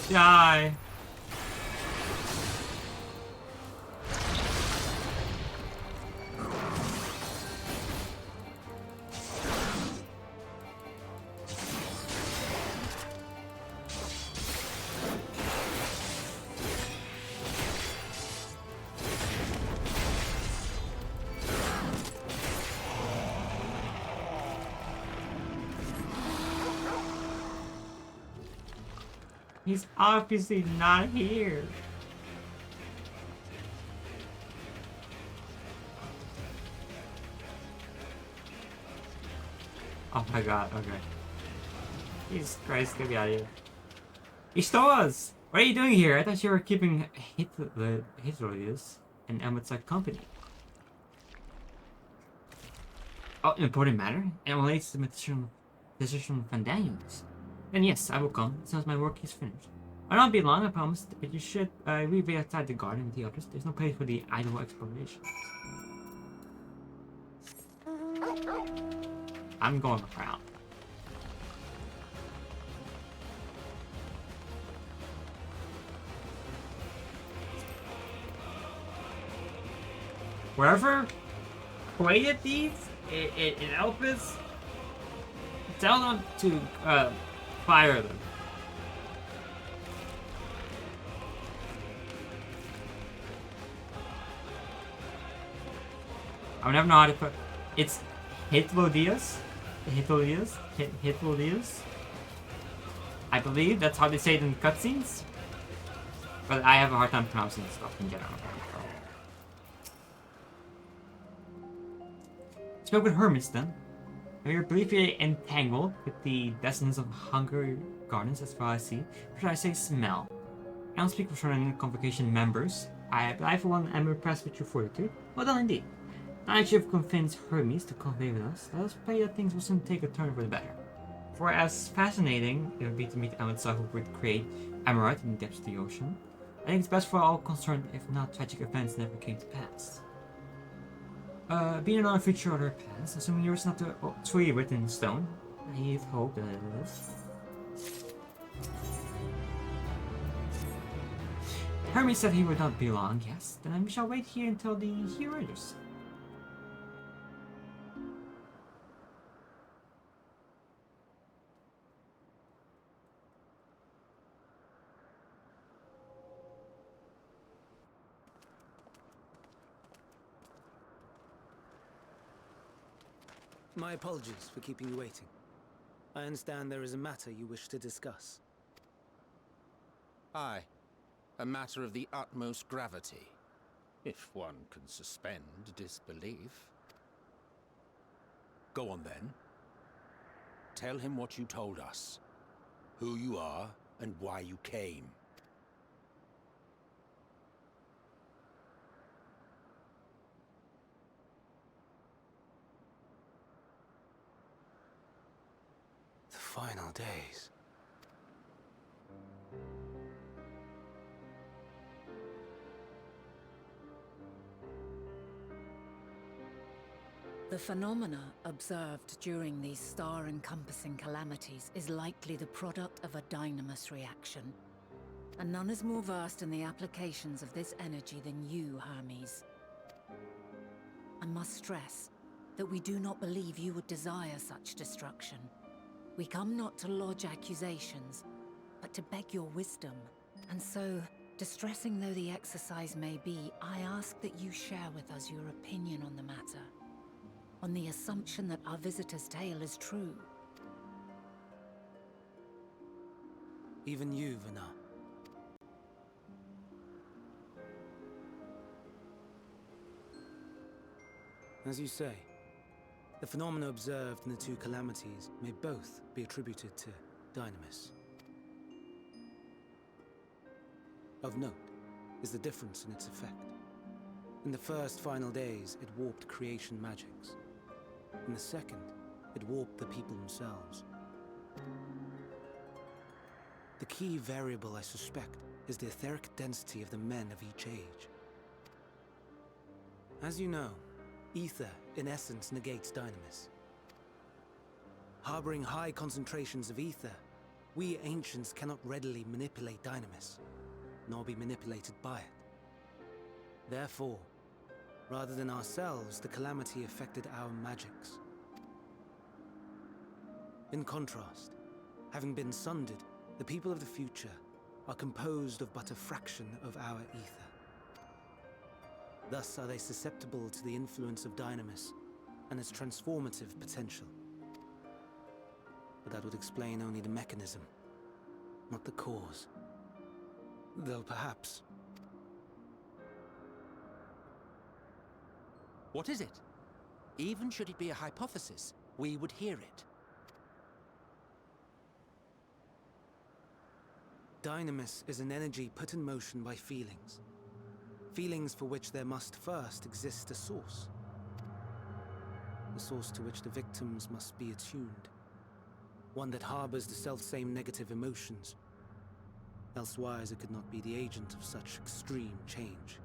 Die. He's obviously not here. Oh my god, okay. Jesus Christ, get me out of here. Ishtoaz! What are you doing here? I thought you were keeping Hitler's and Emmetside company. Oh, important matter? And it relates to the decision of Fandanians. Then yes, I will come as soon as my work is finished. I'll not be long, I promise, but you should leave outside the garden with the others. There's no place for the idle exploration. I'm going around. Wherever created these in elpis, tell them to fire them. I would never know how to put. It's Hitlodias. Hitlodias. I believe that's how they say it in cutscenes. But I have a hard time pronouncing stuff in general. Spoke with Hermes then. We were briefly entangled with the destinies of Hungry Gardens as far as I see. Or should I say smell? I don't speak for certain convocation members. I for one am impressed with your fortitude. Well done indeed. Now that you've convinced Hermes to convey with us, let us pray that things will soon take a turn for the better. For as fascinating it would be to meet Amitsa who would create Amaranth in the depths of the ocean, I think it's best for all concerned if not tragic events never came to pass. Being another future other paths, assuming yours not the tree written in stone, naive hope that it is. Hermes said he would not be long, yes, then we shall wait here until the heroes. My apologies for keeping you waiting. I understand there is a matter you wish to discuss. Aye. A matter of the utmost gravity. If one can suspend disbelief. Go on then. Tell him what you told us. Who you are and why you came. The final days. The phenomena observed during these star-encompassing calamities is likely the product of a dynamis reaction. And none is more versed in the applications of this energy than you, Hermes. I must stress that we do not believe you would desire such destruction. We come not to lodge accusations, but to beg your wisdom. And so, distressing though the exercise may be, I ask that you share with us your opinion on the matter. On the assumption that our visitor's tale is true. Even you, Vana. As you say, the phenomena observed in the two calamities may both be attributed to Dynamis. Of note is the difference in its effect. In the first final days, it warped creation magics. In the second, it warped the people themselves. The key variable, I suspect, is the etheric density of the men of each age. As you know, ether, in essence, negates dynamis. Harboring high concentrations of ether, we ancients cannot readily manipulate dynamis, nor be manipulated by it. Therefore, rather than ourselves, the calamity affected our magics. In contrast, having been sundered, the people of the future are composed of but a fraction of our ether. Thus are they susceptible to the influence of dynamis and its transformative potential. But that would explain only the mechanism, not the cause. Though perhaps... What is it? Even should it be a hypothesis, we would hear it. Dynamis is an energy put in motion by feelings. Feelings for which there must first exist a source. A source to which the victims must be attuned. One that harbors the selfsame negative emotions. Elsewise it could not be the agent of such extreme change.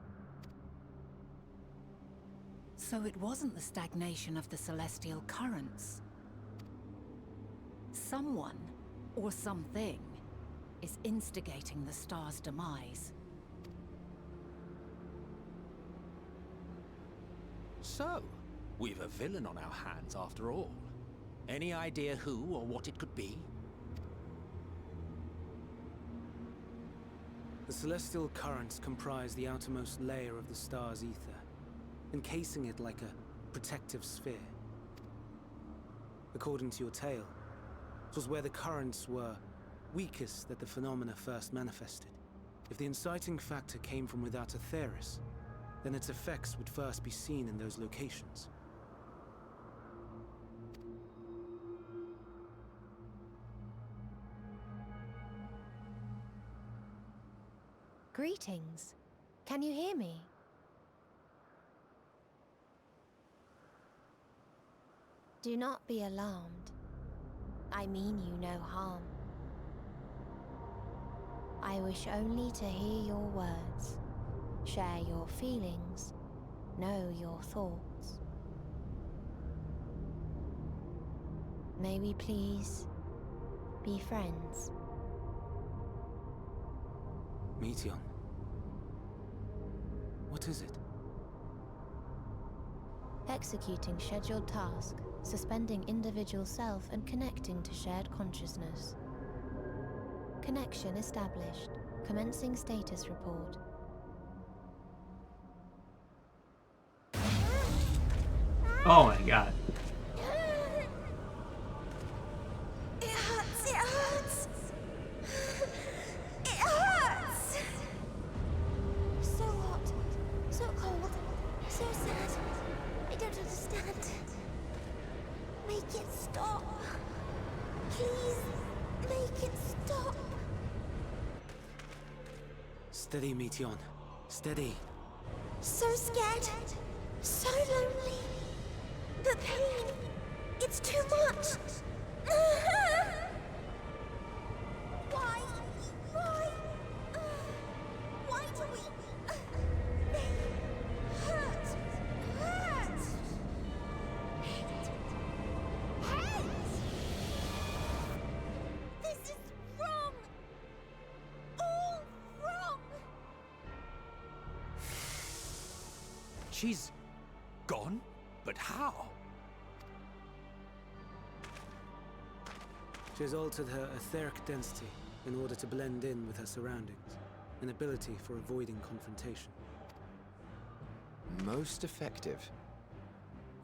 So it wasn't the stagnation of the celestial currents. Someone, or something, is instigating the star's demise. So, we've a villain on our hands after all. Any idea who or what it could be? The celestial currents comprise the outermost layer of the star's ether, encasing it like a protective sphere. According to your tale, it was where the currents were weakest that the phenomena first manifested. If the inciting factor came from without Aetheris, then its effects would first be seen in those locations. Greetings. Can you hear me? Do not be alarmed. I mean you no harm. I wish only to hear your words, share your feelings, know your thoughts. May we please be friends? Meteion. What is it? Executing scheduled task, suspending individual self and connecting to shared consciousness. Connection established. Commencing status report. Oh my god. It hurts, it hurts! It hurts! So hot, so cold, so sad. I don't understand. Make it stop. Please, make it stop. Steady, Meteion. Steady. So scared, so lonely. The pain, it's too much. Why? Why do we... They hurt. Hate. This is wrong. All wrong. She's gone? But how? She has altered her etheric density in order to blend in with her surroundings, an ability for avoiding confrontation. Most effective.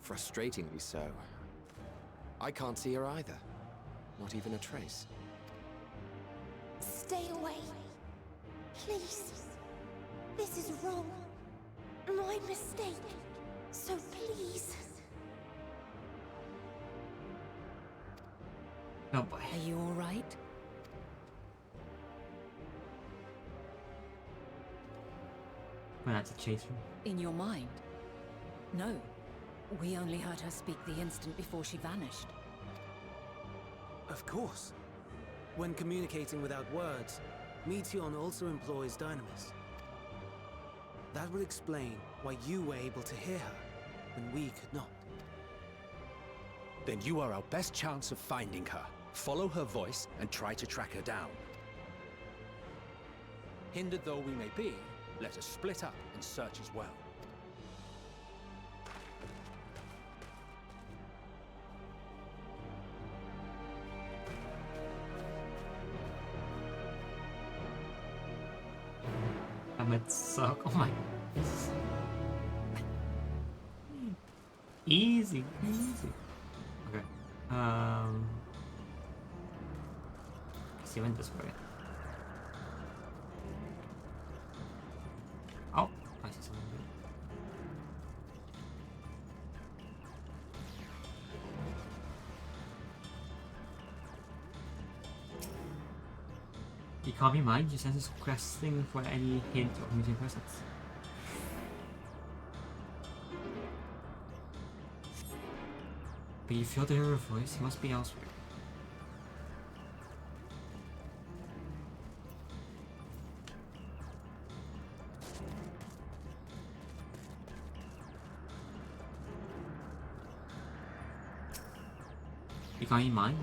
Frustratingly so. I can't see her either. Not even a trace. Stay away. Please. This is wrong. My mistake. So please. Oh boy. Are you all right? Well, that's a chaser. In your mind? No. We only heard her speak the instant before she vanished. Of course. When communicating without words, Meteon also employs dynamis. That would explain why you were able to hear her, when we could not. Then you are our best chance of finding her. Follow her voice and try to track her down. Hindered though we may be, let us split up and search as well. I might suck. Oh my. Easy, easy. Okay. See, went this way. Oh, I see something good. You can't be mine, your senses questing for any hint of mutant presence. But you feel to hear her voice, he must be elsewhere. You can't be mine?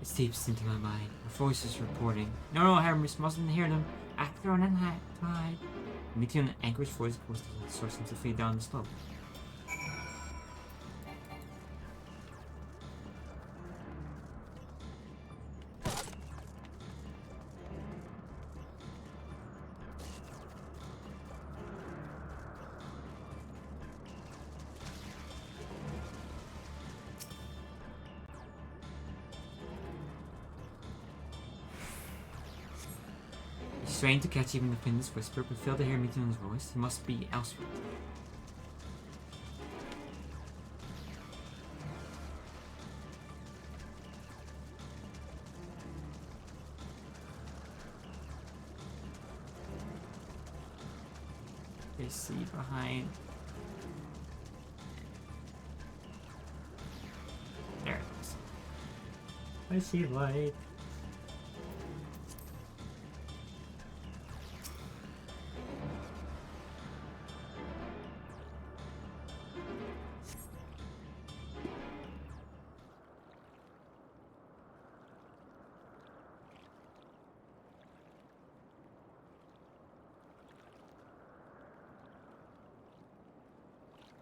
It seeps into my mind. Her voice is reporting. No, Hermes mustn't hear them. Act on and hide. Meteon Anchorage voice goes to the source to fade down the slope. Strained to catch even the faintest whisper, but failed to hear Meteon's voice. He must be elsewhere. They see behind. There it is. I see light.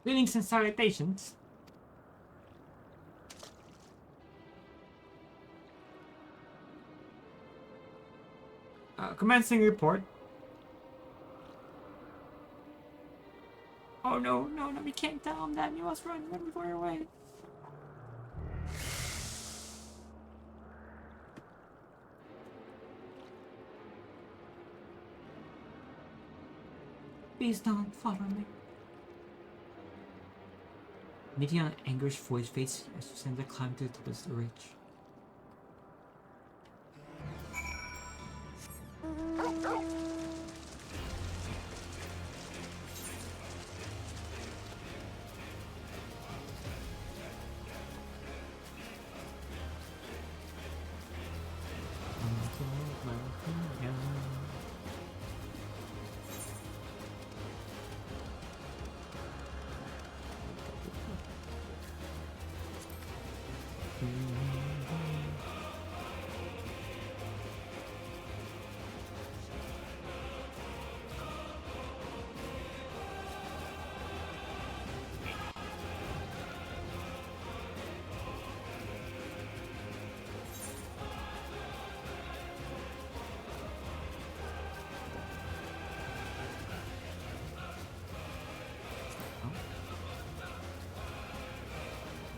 Greetings and salutations. Commencing report. Oh no, we can't tell him that. We must run before you're away. Please don't follow me. Meteon anguish voice fades as you send the climb to the top of the ridge.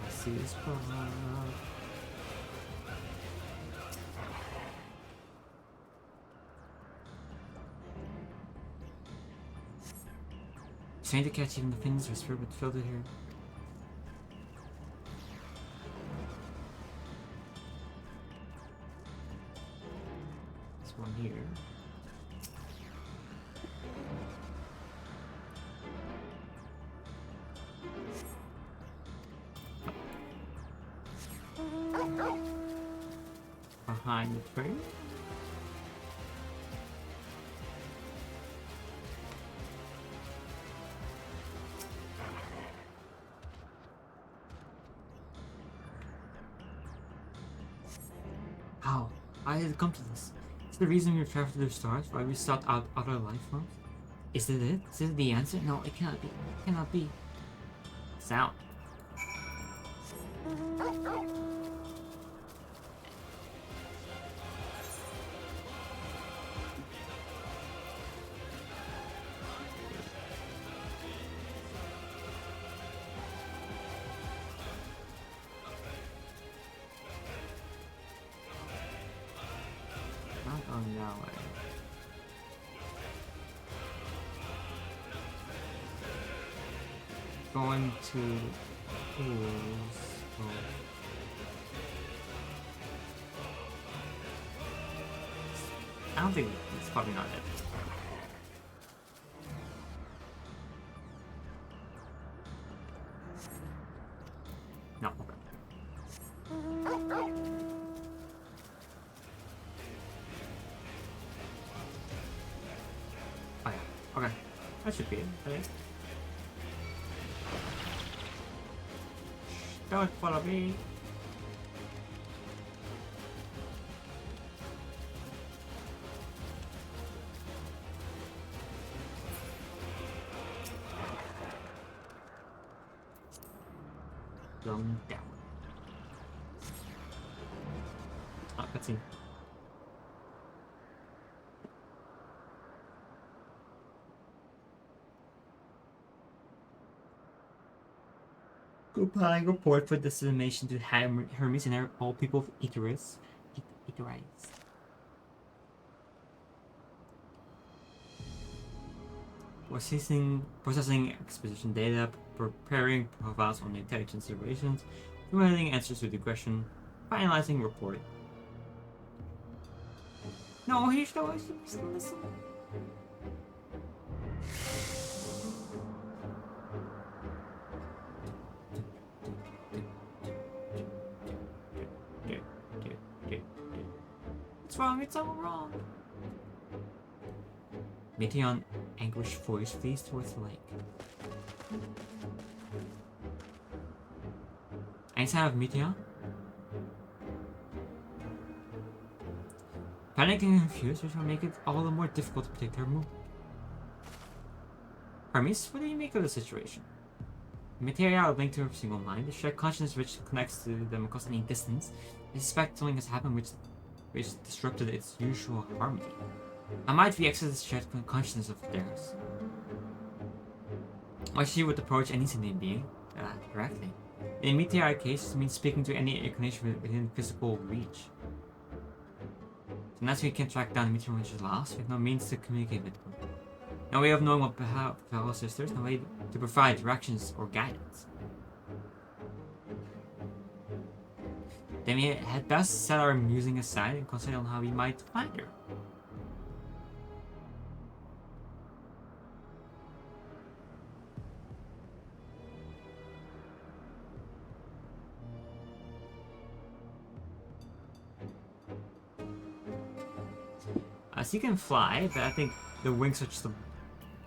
See this spot. Trying to catch even the faintest whisper, but failed to hear. one here. Behind the tree. How? I had come to this. Is the reason we traveled to the stars? Why we sought out other life forms? Is it it? Is it the answer? No, it cannot be. It cannot be. Sound. Not going that way. Going to pools. Oh. I don't think it's probably not it. No. Okay. Oh yeah. Okay. That should be it, I think. Don't follow me. Going down. Ah, cutscene. Complying report for dissemination to Hermes and all people of Iterus. Processing exposition data, preparing profiles on intelligence situations, formulating answers to the question, finalizing report. No, he's no listen. What's wrong? It's all wrong. Meteon, anguished voice flees towards the lake. Any sign of Meteon? Panicking and confused, which will make it all the more difficult to predict her move. Hermes, what do you make of the situation? Materia are linked to a single mind, the shared consciousness which connects to them across any distance. I suspect something has happened which disrupted its usual harmony. I might be access this shared consciousness of theirs. Why she would approach any sentient being directly. In a meteoric case, this means speaking to any incarnation within physical reach. So unless we can track down the meteor which is lost, we have no means to communicate with them. No way of knowing what befell sisters, no way to provide directions or guidance. Then we had best set our musing aside and concentrate on how we might find her. He can fly, but I think the wings are just a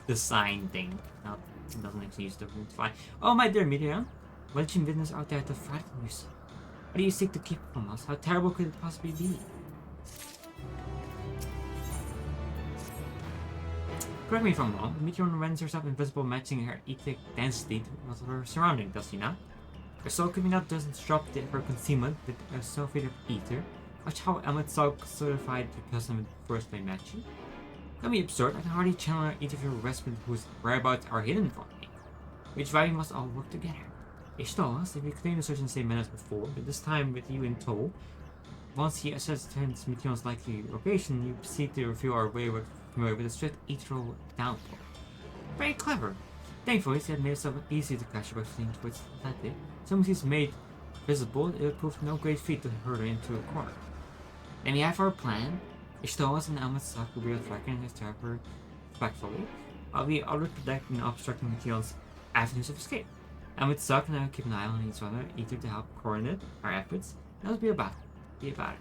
design thing. Not, it doesn't actually use the wings to fly. Oh my dear Meteor, what did you witness out there to frighten you so? What do you seek to keep from us? How terrible could it possibly be? Correct me if I'm wrong, Meteor renders herself invisible, matching her etheric density to her surrounding, does she not? Her soul could be not just disrupt her concealment with a sulfate of ether. Watch how Emmet Soul certified the person with first play matching. Can be absurd, I can hardly channel each of your respite whose whereabouts are hidden from me. Which is why we must all work together. Each told us if we continue to search in the same manner as before, but this time with you in tow. Once he ascertains Meteor's likely location, you proceed to reveal our way familiar with a strict ethereal downpour. Very clever. Thankfully, he had made himself easy to capture by fleeing towards the Atlantic. So once he's made visible, it would prove no great feat to hurl her into a corner. Then we have our plan. Ishtoas and Amasak will be attacking his trapper respectfully, while the other protecting and obstructing Meteon's avenues of escape. Amasak and I will keep an eye on each other, either to help coordinate our efforts, and let's be about it. Be about it.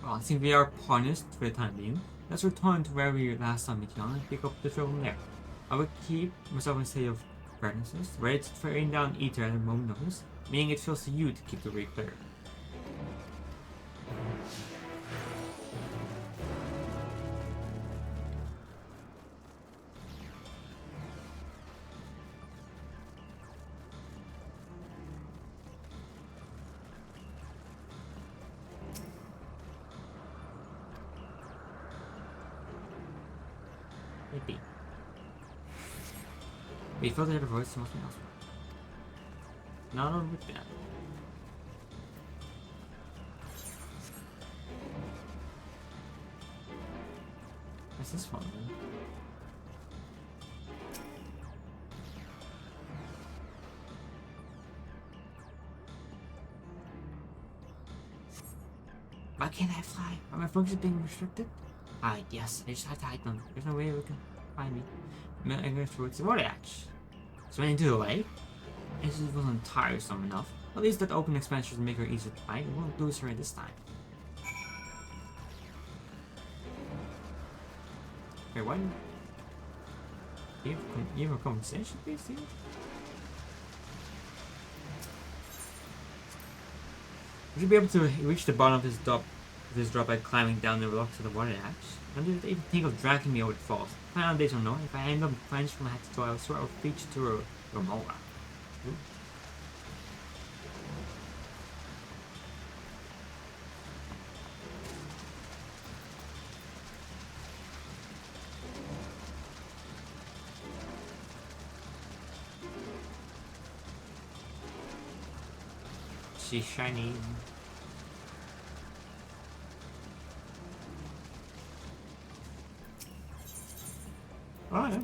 Well, it seems we are punished for the time being. Let's return to where we last saw Meteon and pick up the trail from there. I will keep myself in a state of pregnancies, ready to rain down ether at a moment notice, meaning it feels to you to keep the way clear. Maybe. We felt that voice something else. Not on with that. What's this one then? Why can't I fly? Are my functions being restricted? Hide, yes. I just have to hide them. There's no way we can find me. I'm going towards the water hatch. Swim into the lake? It just wasn't tiresome enough. At least that open expansion should make her easier to find. We won't lose her this time. Wait, what? You have a conversation, please? We should be able to reach the bottom of this drop by climbing down the rocks to the water hatch. And did even think of dragging me over the falls. Final days don't know. If I end up plunged from head to toe, I swear I'll reach to Romola. She's shiny. Oh, yeah.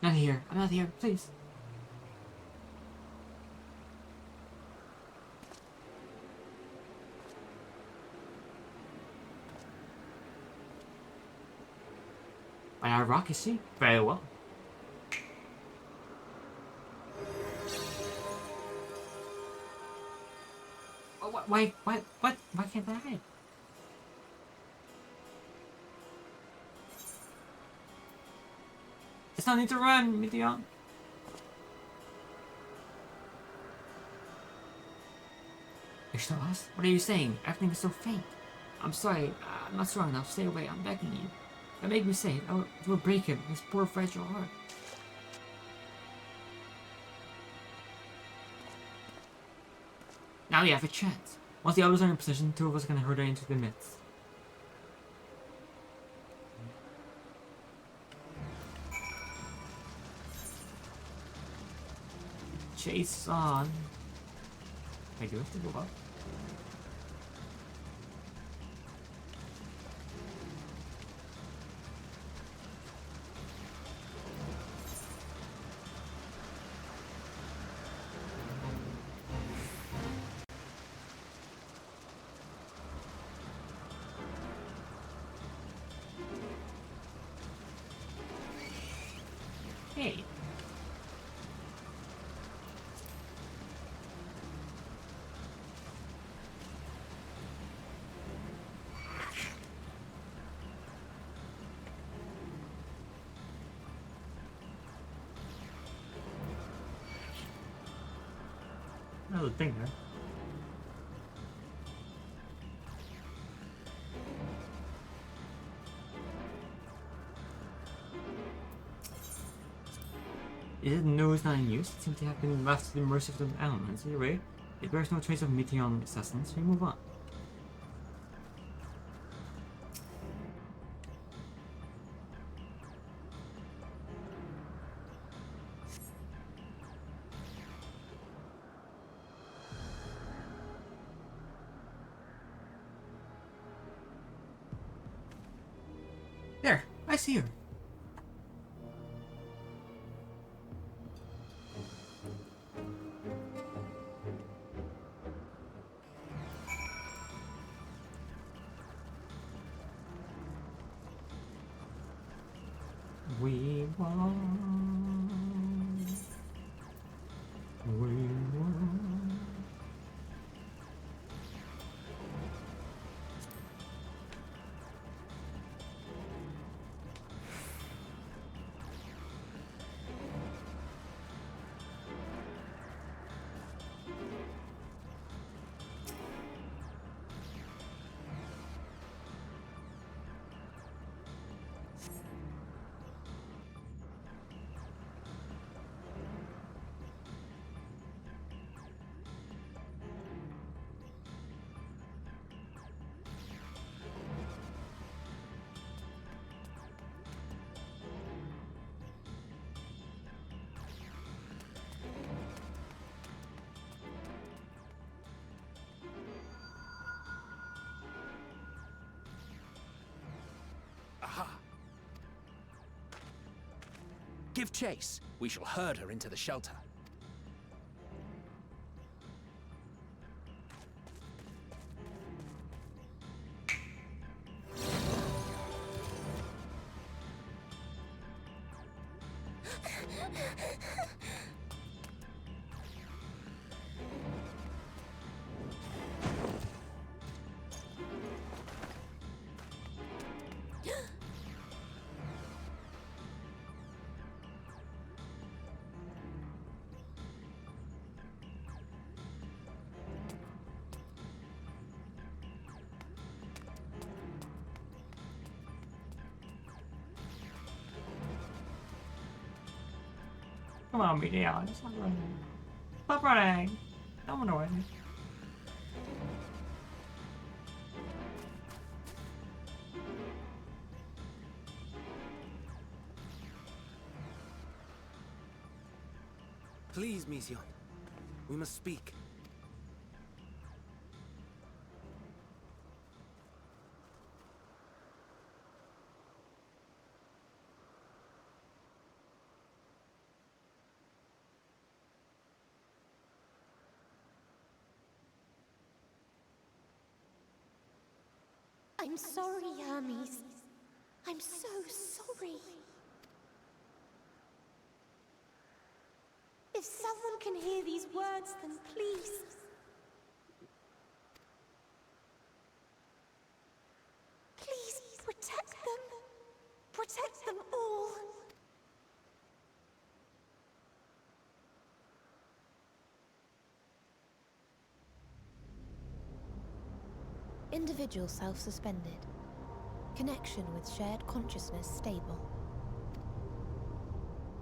Not here. I'm not here. Please. By our rock, is she? Very well. Oh, why can't I hide? It's not need to run, Meteon. Ishtoas, what are you saying? Everything is so faint. I'm sorry, I'm not strong enough. Stay away, I'm begging you. But make me say it will break him, his poor fragile heart. Now we have a chance. Once the others are in position, two of us can herd her into the midst. Chase on. I do have to go up. Hey. Another thing there. Is it no, it's not in use? It seems to have been left to the mercy of the elements. Either way, it bears no trace of Meteon sustenance. We move on. I see her. We won. We won. Aha! Give chase. We shall herd her into the shelter. Come on, Meteor, stop running. Stop running! Don't run away. Please, Mission. We must speak. I'm sorry, Hermes. I'm so sorry. If someone can hear these words, then please. Please protect them. Protect them all. Individual self-suspended. Connection with shared consciousness stable.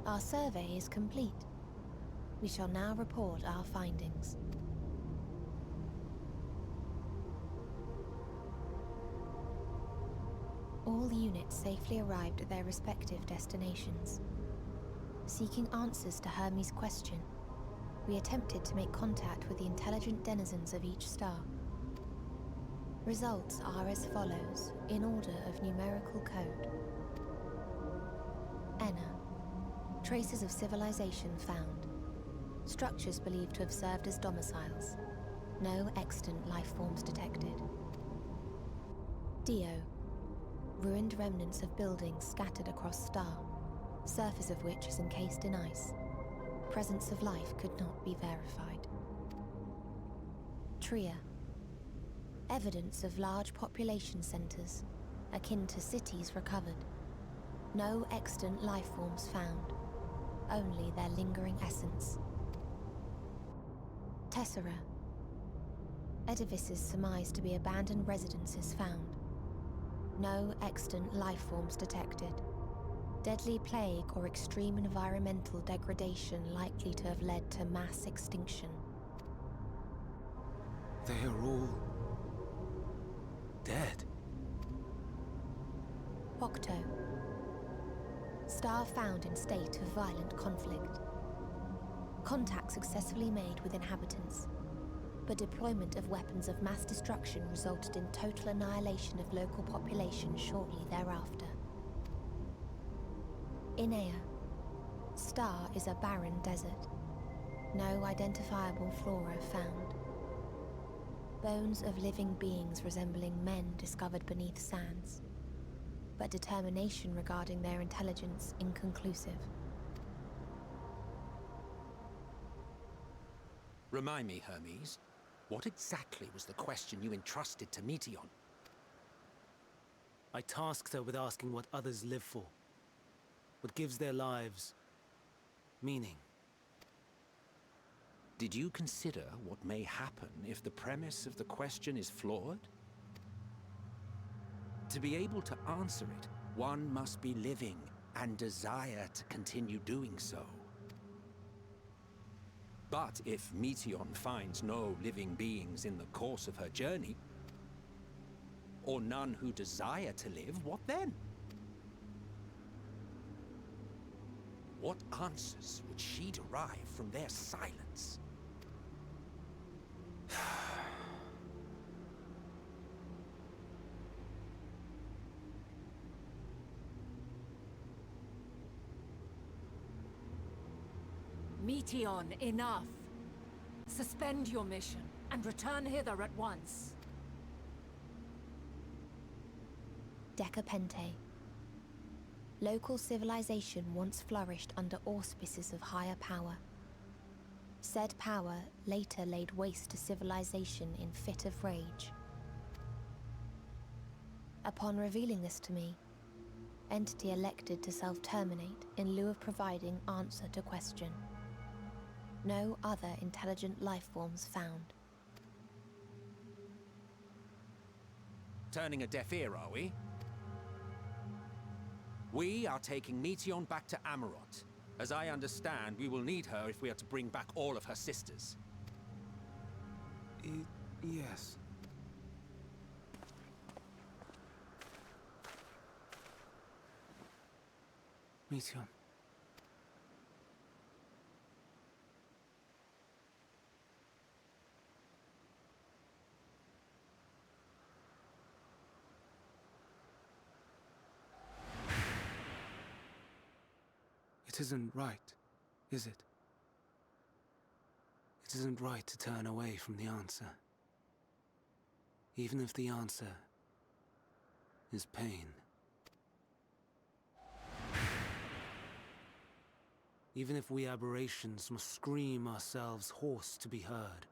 Our survey is complete. We shall now report our findings. All units safely arrived at their respective destinations. Seeking answers to Hermes' question, we attempted to make contact with the intelligent denizens of each star. Results are as follows, in order of numerical code. Enna. Traces of civilization found. Structures believed to have served as domiciles. No extant life forms detected. Dio. Ruined remnants of buildings scattered across star, surface of which is encased in ice. Presence of life could not be verified. Tria. Evidence of large population centers, akin to cities recovered. No extant life forms found, only their lingering essence. Tessera. Edifices surmised to be abandoned residences found. No extant life forms detected. Deadly plague or extreme environmental degradation likely to have led to mass extinction. They are all dead. Octo. Star found in state of violent conflict. Contact successfully made with inhabitants, but deployment of weapons of mass destruction resulted in total annihilation of local population shortly thereafter. Inea, Star is a barren desert. No identifiable flora found. Bones of living beings resembling men discovered beneath sands, but determination regarding their intelligence inconclusive. Remind me, Hermes, what exactly was the question you entrusted to Meteion? I tasked her with asking what others live for. What gives their lives meaning. Did you consider what may happen if the premise of the question is flawed? To be able to answer it, one must be living and desire to continue doing so. But if Meteion finds no living beings in the course of her journey, or none who desire to live, what then? What answers would she derive from their silence? Meteion, enough. Suspend your mission and return hither at once. Decapente. Local civilization once flourished under auspices of higher power. Said power later laid waste to civilization in fit of rage. Upon revealing this to me, entity elected to self-terminate in lieu of providing answer to question. No other intelligent life forms found. Turning a deaf ear, are we? We are taking Meteion back to Amarot. As I understand, we will need her if we are to bring back all of her sisters. Yes. Meteion. It isn't right, is it? It isn't right to turn away from the answer. Even if the answer is pain. Even if we aberrations must scream ourselves hoarse to be heard.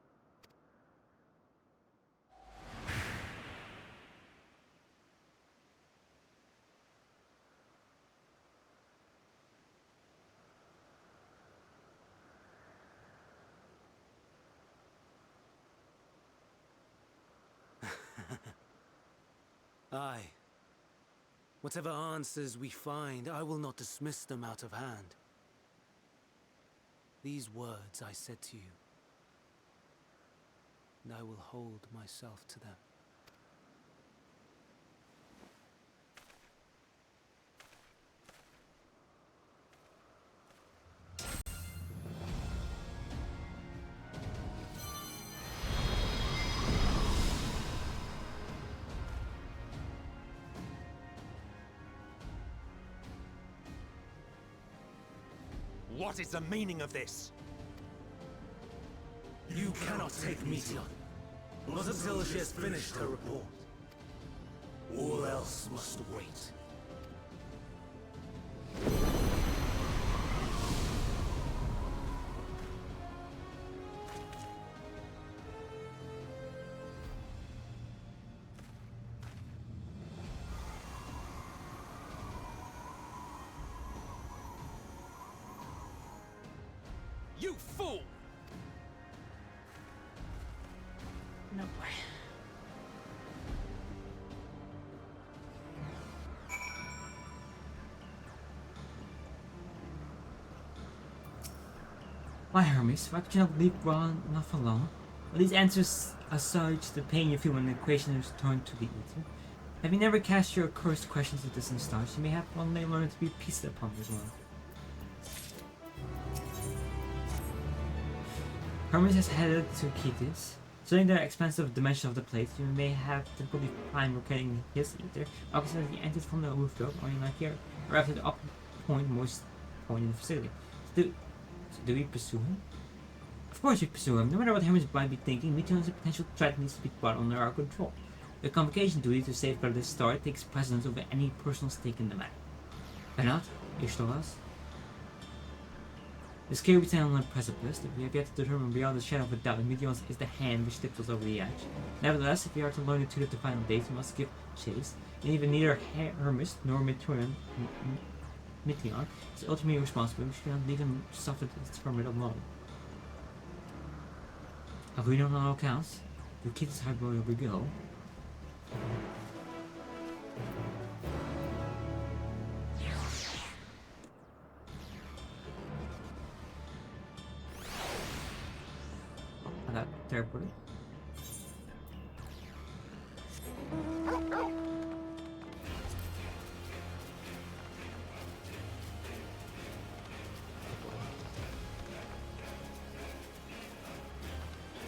Aye. Whatever answers we find, I will not dismiss them out of hand. These words I said to you, and I will hold myself to them. What is the meaning of this? You cannot take Meteion, not until she has finished her report. All else must wait. You fool! No way. Why, Hermes? Why could you not leave Ron enough alone? Are these answers assuage the pain you feel when the equation is turned to the ether? Have you never cast your cursed questions at distant stars? You may have one day learned to be peaced upon as well. Hermes has headed to Ketis. Studying the expansive dimension of the place, you may have difficulty finding locating his ether. Obviously, he entered from the rooftop, or you might hear arrived at the most point in the facility. So do we pursue him? Of course we pursue him. No matter what Hermes might be thinking, Meteor is a potential threat needs to be brought under our control. The convocation duty to safeguard this star takes precedence over any personal stake in the matter. Why not? Ishtolas? The scary stand on the precipice. We have yet to determine beyond the shadow of a doubt that Meteor is the hand which tips us over the edge. Nevertheless, if we are to learn the truth of the final date, we must give chase, and even neither Hermes nor Meteor is ultimately responsible. We should not leave him to suffer its permit alone. Agreed on all accounts. We'll keep this high wherever we go. I got teleported.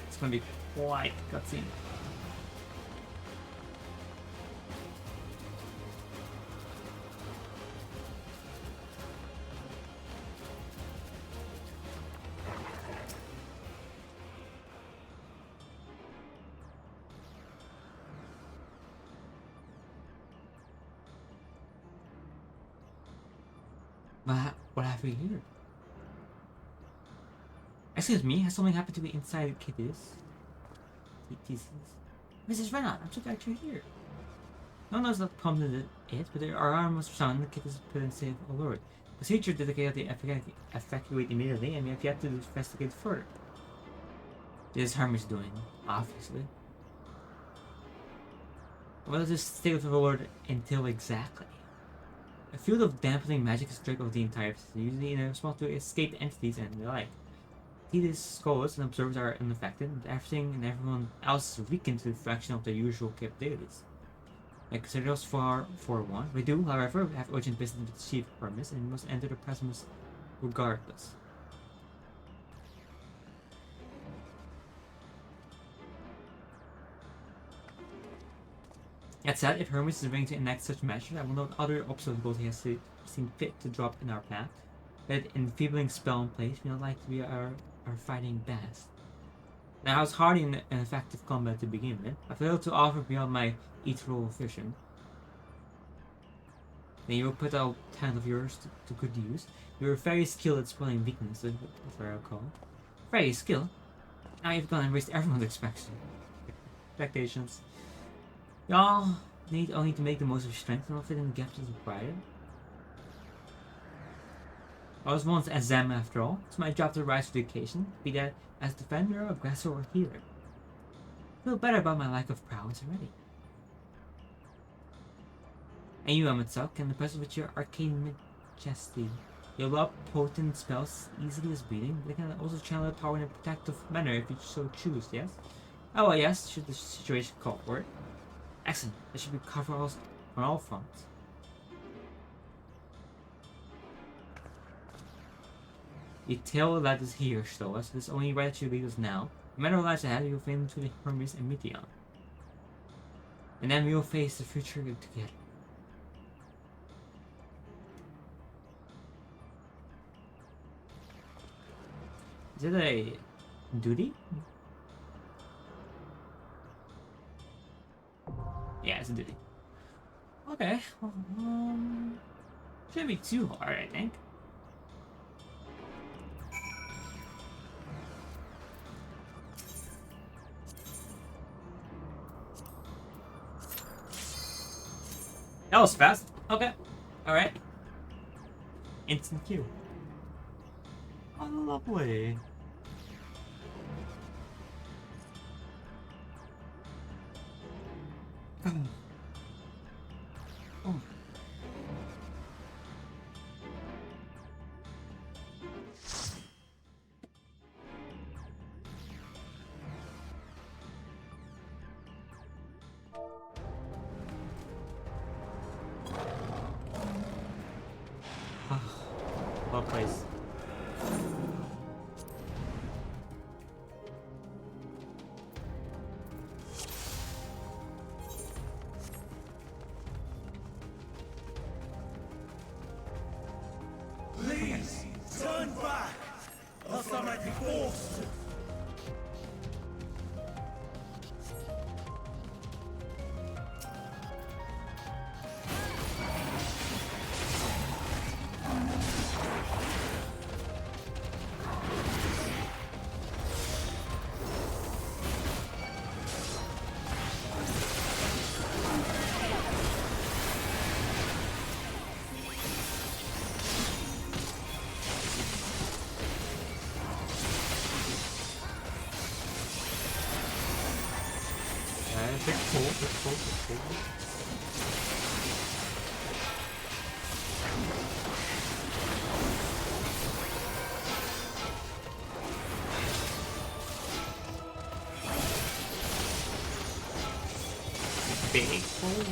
It's gonna be quite a cutscene. But what have we here? Excuse me, has something happened to the inside kitties? Mrs. Renan, I'm so glad you're here. No one knows what prompted it, but our alarm was sound. The kitties put in safe alert. Procedure dedicated to evacuate immediately, and we have yet to investigate further. This is Hermes doing, obviously. What does this state of alert entail exactly? A field of dampening magic is struck over the entire city, usually in response to escaped entities and the like. These scholars and observers are unaffected, and everything and everyone else is weakened to the fraction of their usual capabilities. I consider us forewarned. We do, however, have urgent business with Chief Hermes, and we must enter the presence regardless. That said, if Hermes is willing to enact such measures, I will note other obstacles he has seen fit to drop in our path. That enfeebling spell in place, we don't like to be our fighting best. Now, I was hardly in effective combat to begin with. I failed to offer beyond my ethereal vision. Then you will put that talent of yours to good use. You were very skilled at spelling weaknesses, if I recall. Very skilled? Now you've gone and raised everyone's expectations. Y'all need only to make the most of your strength and not fit in the gaps as required. I was once a Zem after all. It's my job to rise to the occasion, be that as defender, aggressor, or healer. I feel better about my lack of prowess already. And you, Amitsuck, can impress with your arcane majesty. You love potent spells easily as breathing, but they can also channel their power in a protective manner if you so choose, yes? Oh well, yes, should the situation call for it. Excellent, that should be covered on all fronts. The tail that is here, Stolas. It is only right that you lead us now. No matter what lies ahead, we will fade into the Hermes and Meteon. And then we will face the future together. Is it a duty? Yeah, it's a duty. Okay. Shouldn't be too hard, I think. That was fast. Okay. Alright. Instant queue. Oh, lovely. Oh. Well placed. big pull, big pull, big pull. Big pull.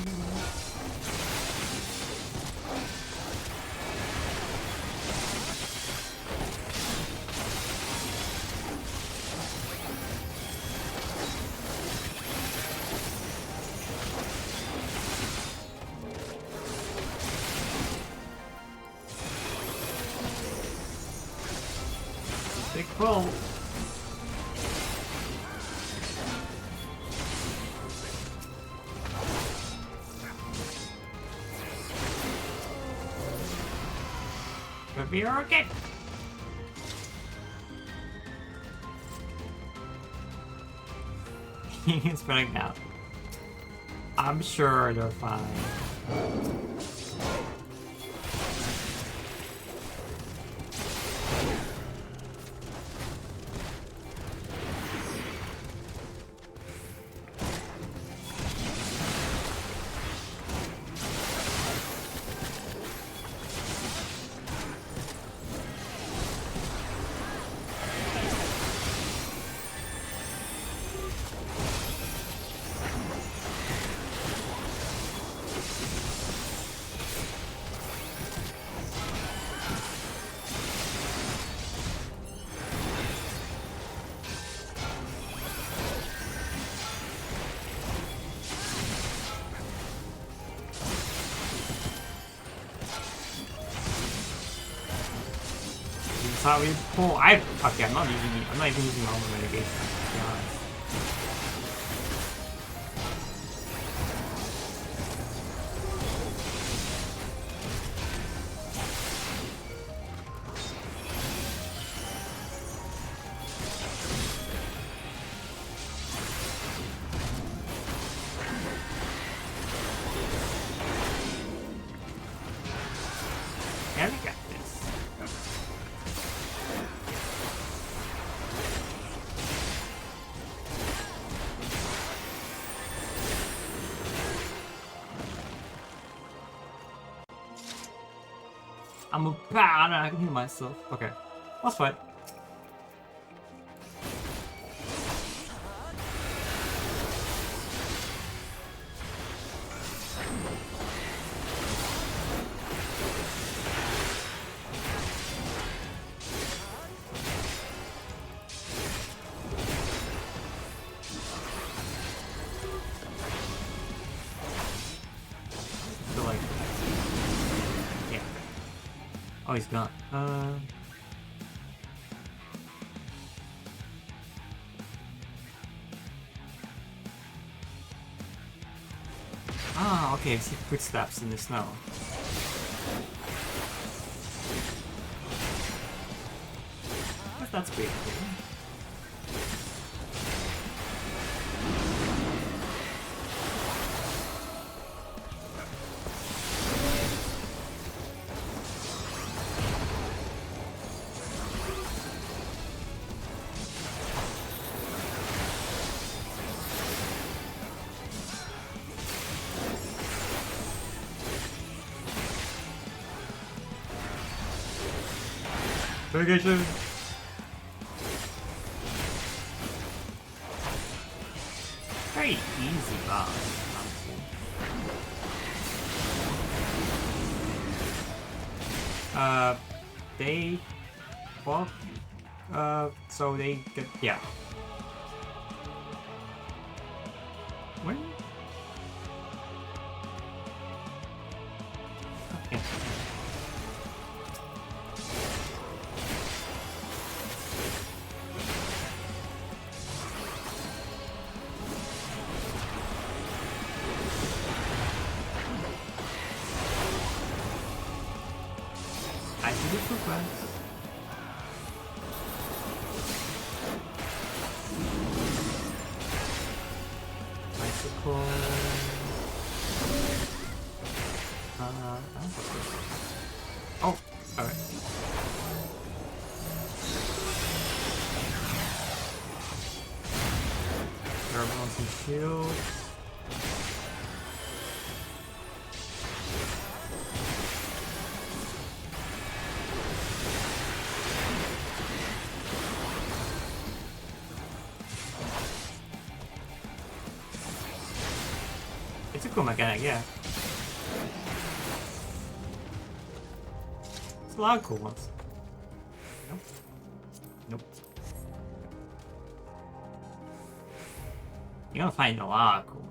Big pull. Could be okay. He's running out. I'm sure they're fine. How we pull? Okay. I'm not even using all the mitigation. To be honest. Yeah, we got this. I'm a bad. I can heal myself. Okay, that's fine. So like, yeah. Oh, he's gone. Ah, okay, I see footsteps in the snow. That's pretty cool. Mitigation. Very easy boss, honestly. They walk. So they get, yeah. When? Okay. I see the progress. Bicycle. Oh, alright. Everyone's in shield. It's a cool mechanic, yeah. It's a lot of cool ones. Nope. Nope. You're gonna find a lot of cool ones.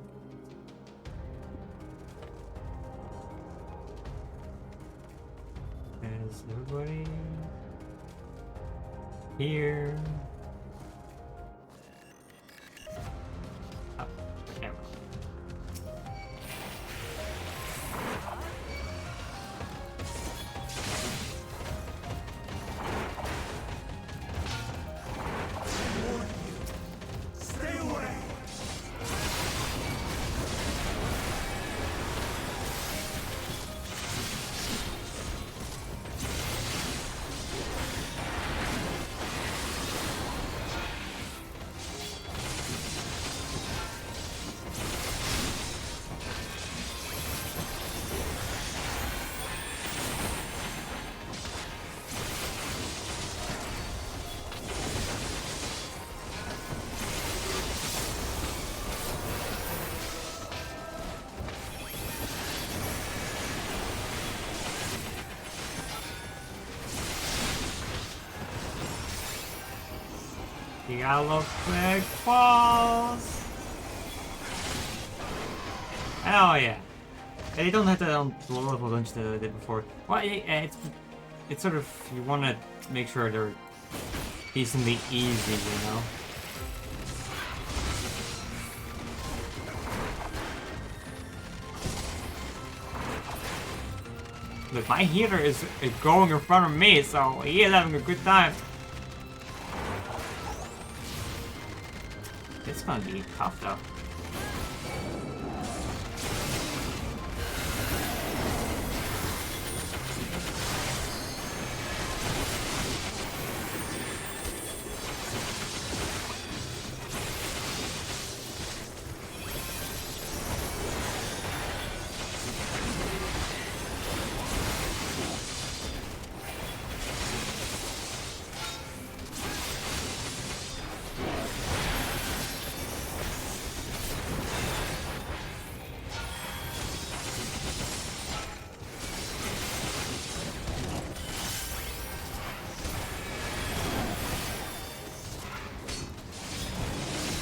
Is everybody here? Oh, there we go. Stay away! The yellow flag falls! Hell yeah! They don't have that on low level dungeons that they did before. Well, it's sort of, you want to make sure they're decently easy, you know? Look, my healer is going in front of me, so he is having a good time. It's gonna be tough though.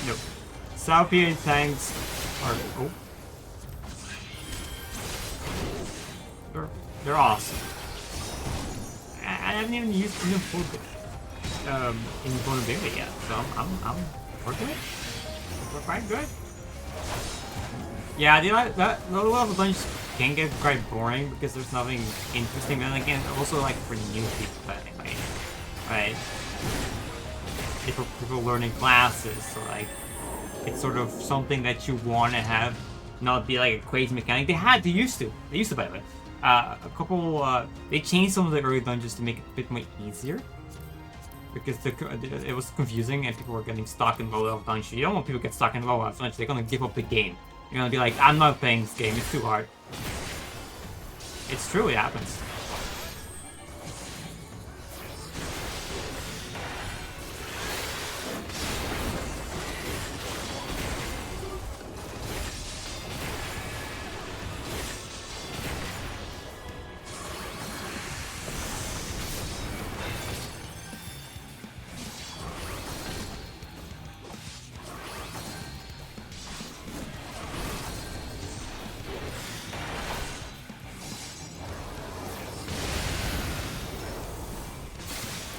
Nope. South Korean tanks are they're awesome. I haven't even used them full invulnerability yet, so I'm working it. We're quite good. Yeah, the low level dungeons can get quite boring because there's nothing interesting. And again, also like for new people, right? People learning classes, so like it's sort of something that you want to have, not be like a crazy mechanic. They used to by the way. A couple they changed some of the early dungeons to make it a bit more easier because it was confusing and people were getting stuck in low level dungeons. You don't want people to get stuck in low level dungeons. They're gonna give up the game. You're gonna be like, I'm not playing this game. It's too hard. It's true. It happens.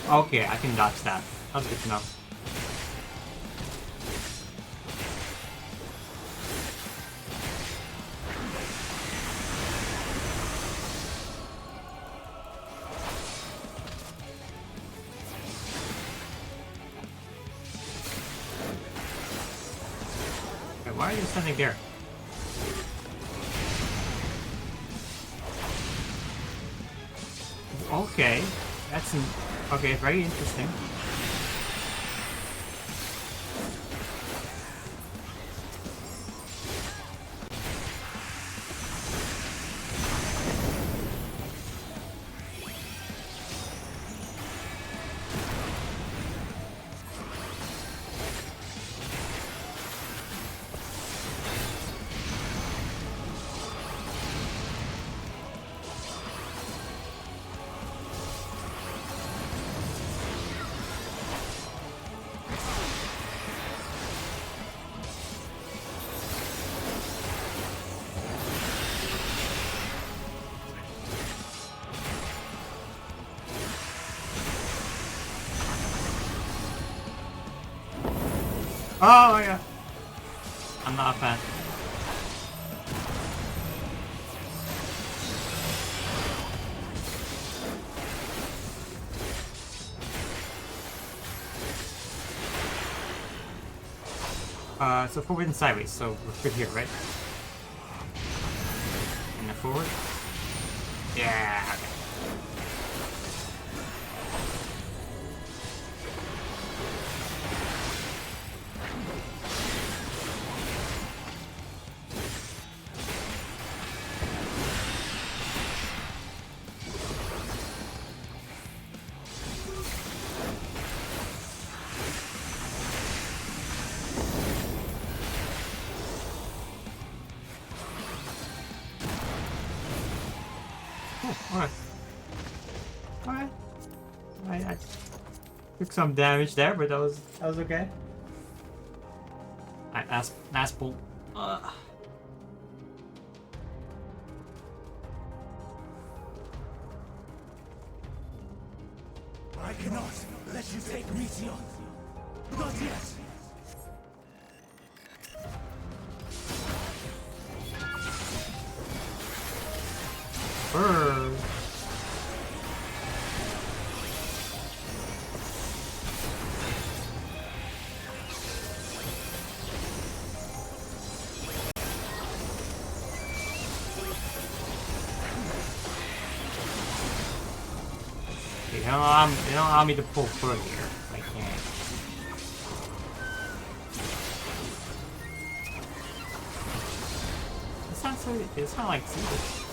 Okay, I can dodge that. That's good to know. Okay, why are you standing there? Okay, that's okay, very interesting. Oh my god. I'm not a fan. So forward and sideways, so we're good here, right? And then forward. Yeah, okay. Alright. Alright. I took some damage there, but that was okay. Alright, last bolt. I cannot let you take Meteor. Not yet. Burn. You don't allow me to pull through here. I can't. It's not like Zeus.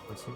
What's it?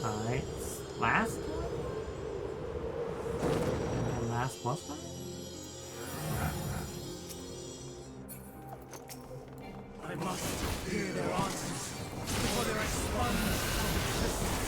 Alright, last one? And last boss one? I must hear their answers before they expunge from existence.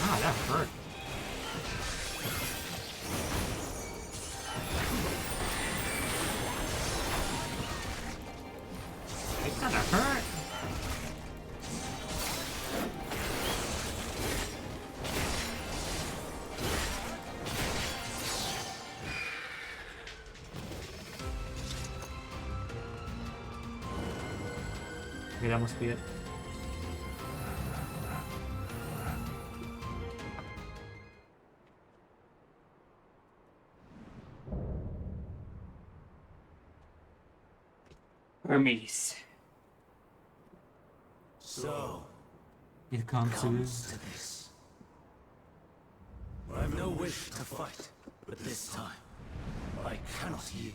Ah, that hurt. It kinda hurt. Okay, that must be it. Hermes. So, It comes to this. I have no wish to fight, but this time, I cannot yield.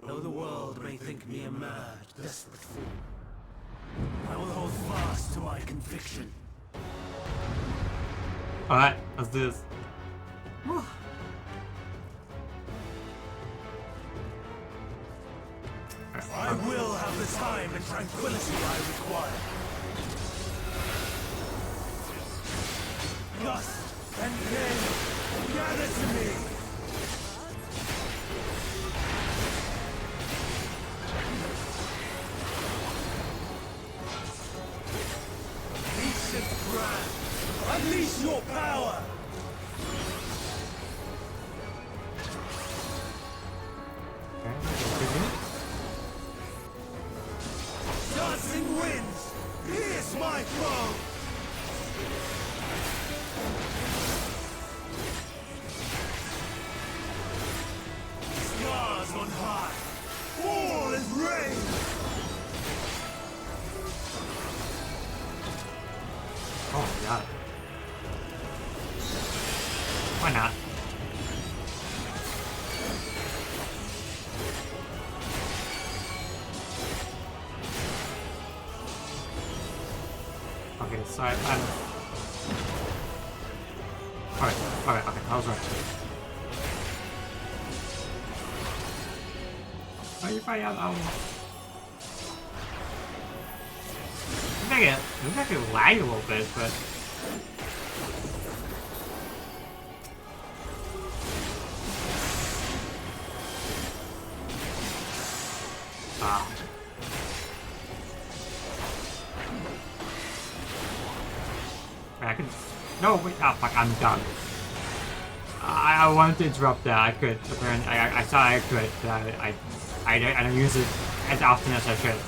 Though the world may think me a mad, desperate fool, I will hold fast to my conviction. Alright, let's do this. I will have the time and tranquility I require. Gust and pain, gather to me! Ancient brand, unleash your power! Dancing winds, pierce my foe! Stars on high, fall as rain! Oh my god. Why not? Okay, so I'm... Alright, okay, I was right. Are you fine? Looks like it lagged a little bit, but... Ah. I could... No, wait, oh fuck, I'm done. I wanted to interrupt that, I could, apparently, I thought I could, but I don't use it as often as I should.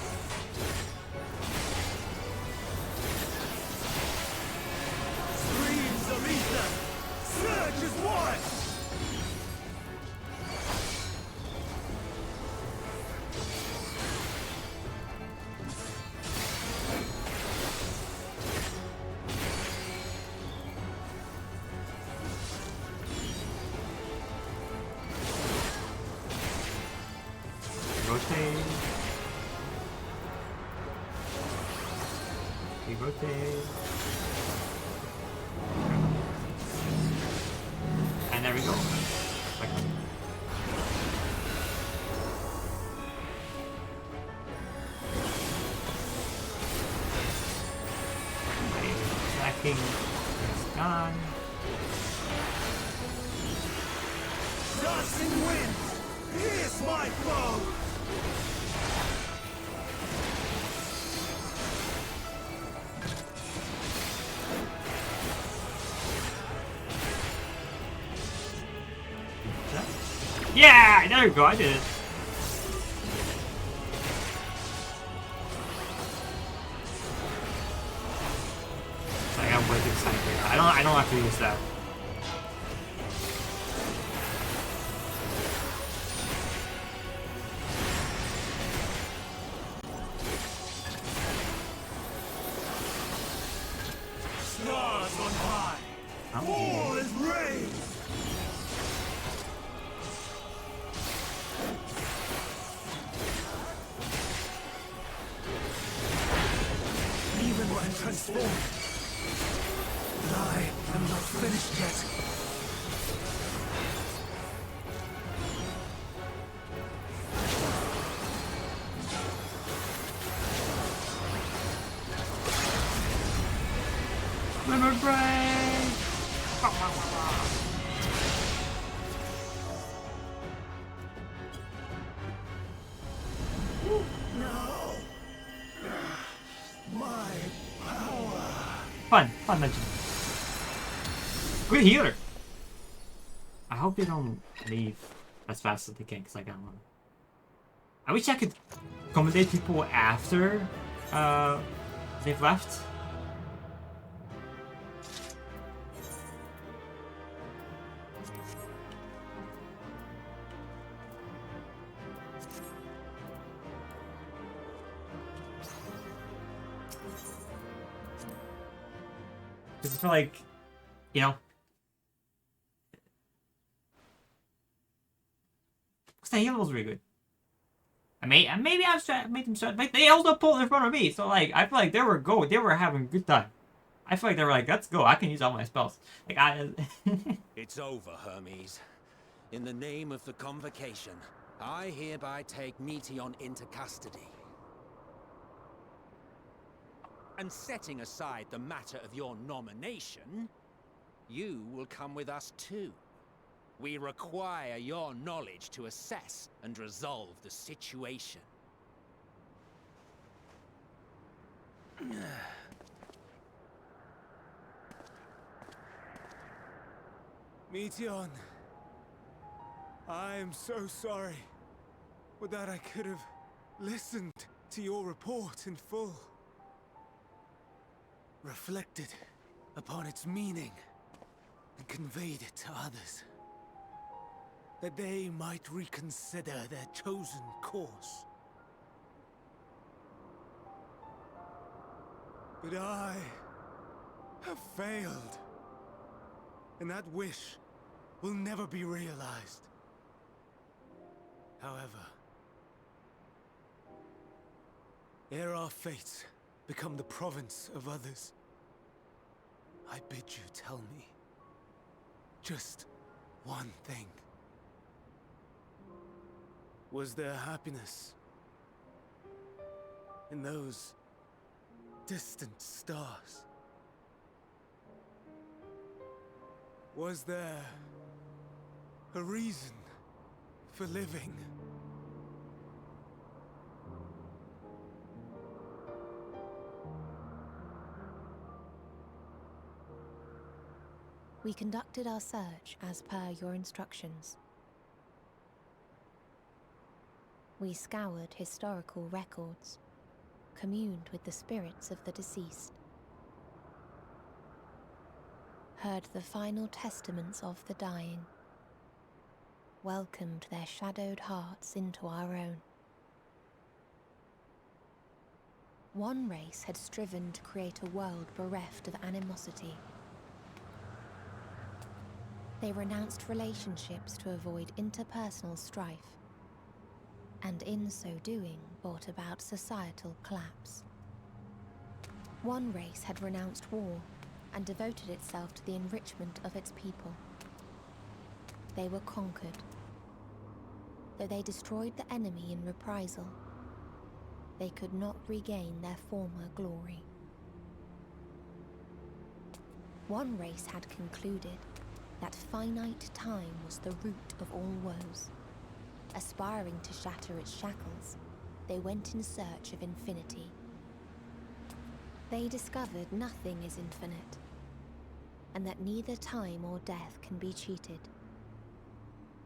Streams of ether, surge as one! Rotate. We rotate. And there we go. Like attacking is gone. Dancing winds, pierce my foe! Yeah, there we go, I did it. I got way too excited. I don't have to use that. Stars on high, fall as rain! Even when transformed, but I am not finished yet. Limit break! No! My power! Fun legend. Good healer! I hope they don't leave as fast as they can, because I got one. I wish I could accommodate people after they've left. Because I feel like, you know, because the heal was really good. Maybe I made them start, but they also pulled in front of me. So like, I feel like they were having a good time. I feel like they were like, let's go. I can use all my spells. Like It's over, Hermes. In the name of the Convocation, I hereby take Meteion into custody. And setting aside the matter of your nomination, you will come with us too. We require your knowledge to assess and resolve the situation. Meteion, I am so sorry. Would that I could have listened to your report in full. Reflected upon its meaning and conveyed it to others, that they might reconsider their chosen course. But I have failed, and that wish will never be realized. However, ere our fates become the province of others, I bid you tell me just one thing. Was there happiness in those distant stars? Was there a reason for living? We conducted our search as per your instructions. We scoured historical records, communed with the spirits of the deceased, heard the final testaments of the dying, welcomed their shadowed hearts into our own. One race had striven to create a world bereft of animosity. They renounced relationships to avoid interpersonal strife, and in so doing brought about societal collapse. One race had renounced war and devoted itself to the enrichment of its people. They were conquered. Though they destroyed the enemy in reprisal, they could not regain their former glory. One race had concluded that finite time was the root of all woes. Aspiring to shatter its shackles, they went in search of infinity. They discovered nothing is infinite, and that neither time or death can be cheated.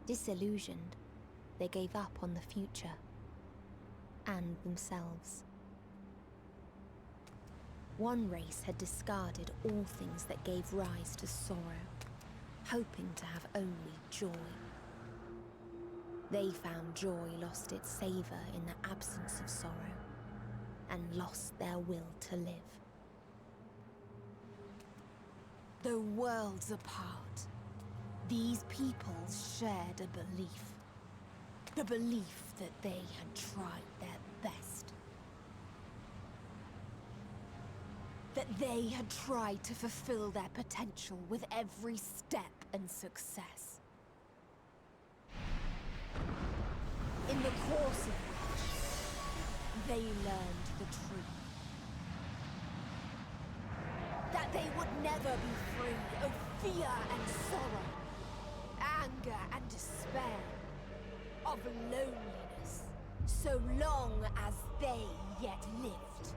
Disillusioned, they gave up on the future and themselves. One race had discarded all things that gave rise to sorrow, hoping to have only joy. They found joy lost its savor in the absence of sorrow, and lost their will to live. Though worlds apart, these peoples shared a belief. The belief that they had tried their best. That they had tried to fulfill their potential with every step and success. In the course of which, they learned the truth. That they would never be free of fear and sorrow, anger and despair, of loneliness, so long as they yet lived.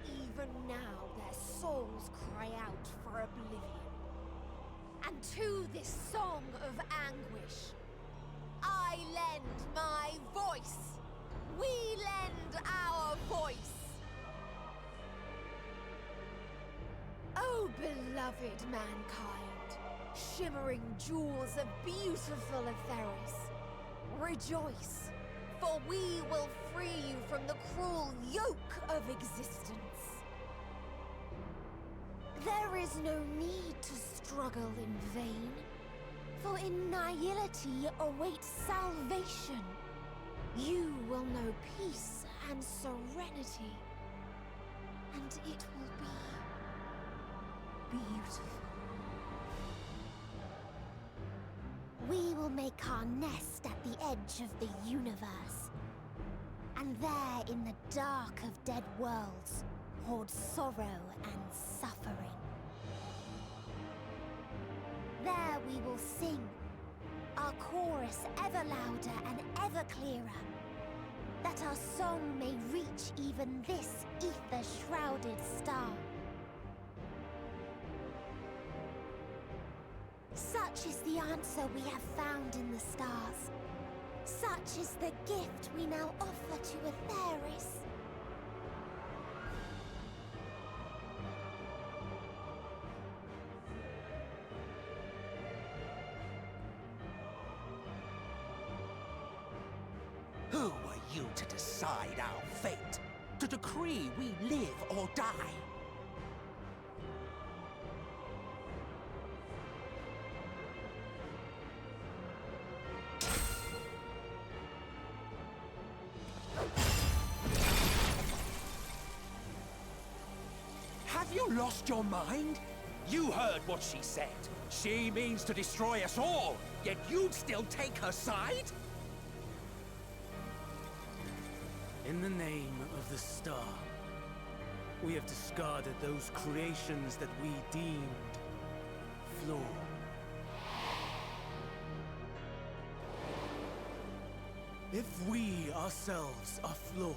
Even now their souls cry out for oblivion, and to this song of anguish. I lend my voice. We lend our voice. Oh, beloved mankind, shimmering jewels of beautiful Atheris, rejoice, for we will free you from the cruel yoke of existence. There is no need to struggle in vain, for in nihility awaits salvation. You will know peace and serenity, and it will be beautiful. We will make our nest at the edge of the universe. And there, in the dark of dead worlds, hoard sorrow and suffering. There we will sing, our chorus ever louder and ever clearer, that our song may reach even this ether-shrouded star. Such is the answer we have found in the stars. Such is the gift we now offer to Atheris. Who are you to decide our fate? To decree we live or die? Have you lost your mind? You heard what she said. She means to destroy us all, yet you'd still take her side? In the name of the star, we have discarded those creations that we deemed flawed. If we ourselves are flawed,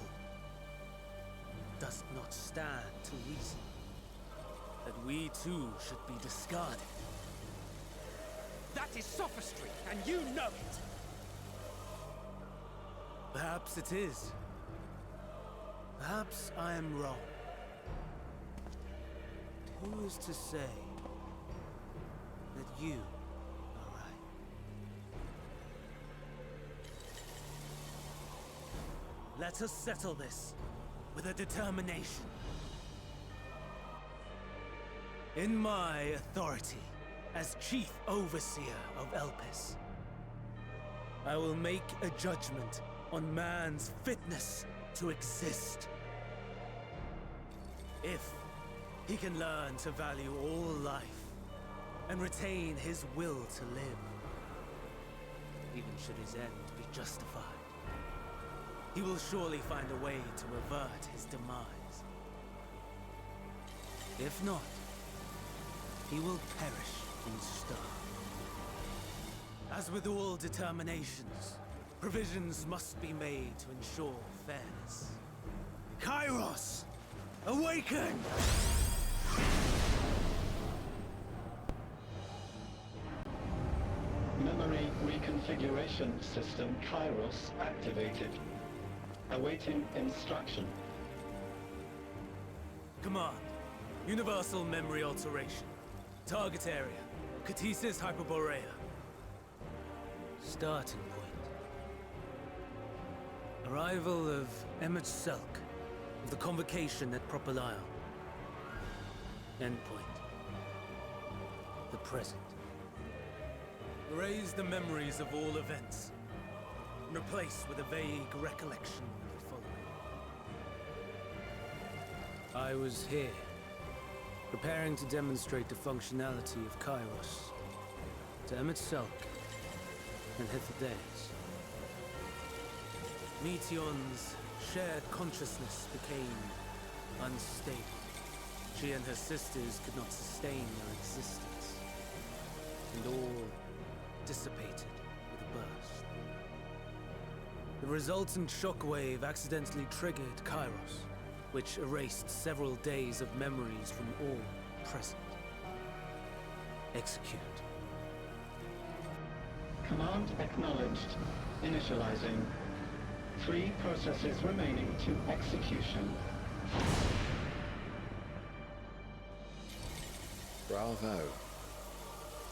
does it not stand to reason that we too should be discarded? That is sophistry, and you know it! Perhaps it is. Perhaps I am wrong. But who is to say that you are right? Let us settle this with a determination. In my authority as Chief Overseer of Elpis, I will make a judgment on man's fitness to exist. If he can learn to value all life and retain his will to live, even should his end be justified, he will surely find a way to avert his demise. If not, he will perish in star. As with all determinations, provisions must be made to ensure fairness. Kairos! Awaken! Memory reconfiguration system Kairos activated. Awaiting instruction. Command. Universal memory alteration. Target area. Catesis Hyperborea. Starting point. Arrival of Emmet Selk of the Convocation at Proper Isle. Endpoint. The present. Erase the memories of all events, and replace with a vague recollection of the following. I was here, preparing to demonstrate the functionality of Kairos to Emmet Selk and Hitherdays. Meteon's shared consciousness became unstable. She and her sisters could not sustain their existence, and all dissipated with a burst. The resultant shockwave accidentally triggered Kairos, which erased several days of memories from all present. Execute. Command acknowledged. Initializing. 3 processes remaining to execution. Bravo.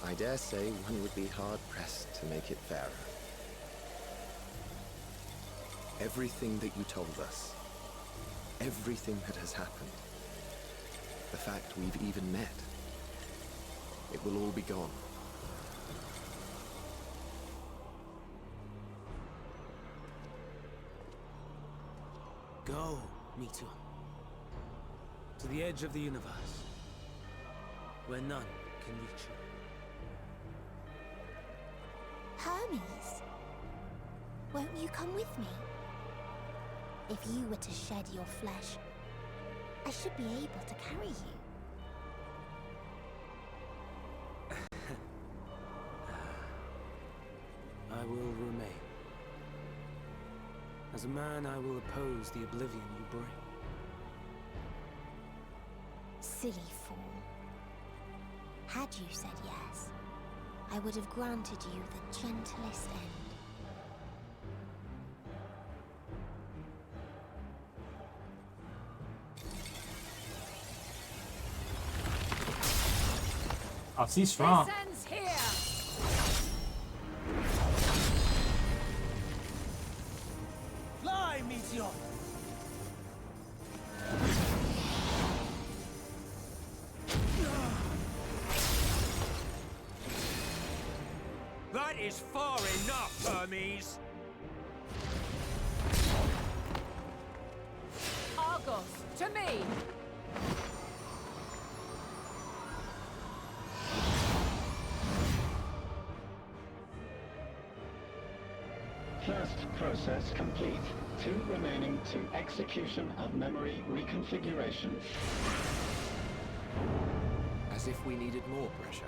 I dare say one would be hard-pressed to make it fairer. Everything that you told us, everything that has happened, the fact we've even met, it will all be gone. Go, Meteor. To the edge of the universe, where none can reach you. Hermes, won't you come with me? If you were to shed your flesh, I should be able to carry you. I will remain. As a man, I will oppose the oblivion you bring. Silly fool. Had you said yes, I would have granted you the gentlest end. Oh, she's strong. This ends here. Fly, Meteor! That is far enough, Hermes! Argos, to me. First process complete. 2 remaining to execution of memory reconfiguration. As if we needed more pressure.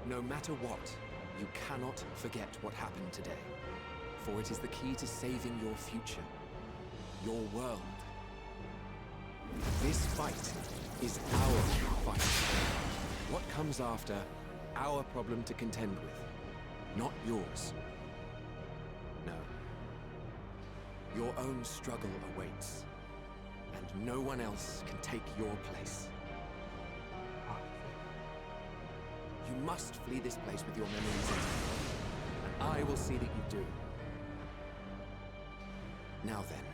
No matter what, you cannot forget what happened today. For it is the key to saving your future. Your world. This fight is our fight. What comes after, our problem to contend with. Not yours. No. Your own struggle awaits. And no one else can take your place. You must flee this place with your memories intact. And I will see that you do. Now then,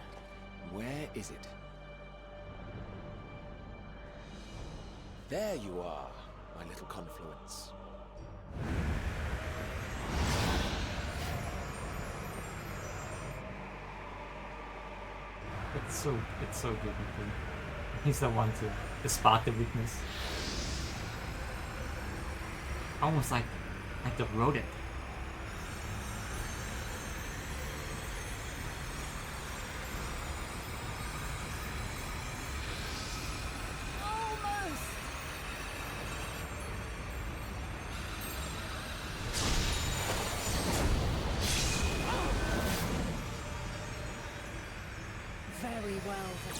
where is it? There you are, my little confluence. It's so good with him. He's the one to spot the weakness. Almost like the rodent. Almost. Very well then.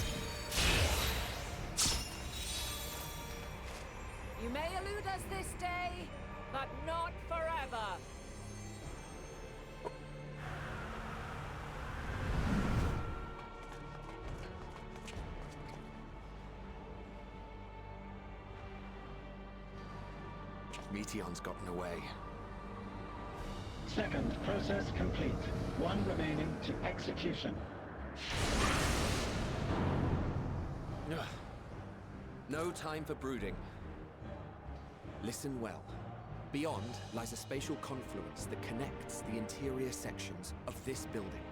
You may elude us this day, but not forever. Meteon's gotten away. Second process complete. 1 remaining to execution. Ugh. No time for brooding. Listen well. Beyond lies a spatial confluence that connects the interior sections of this building.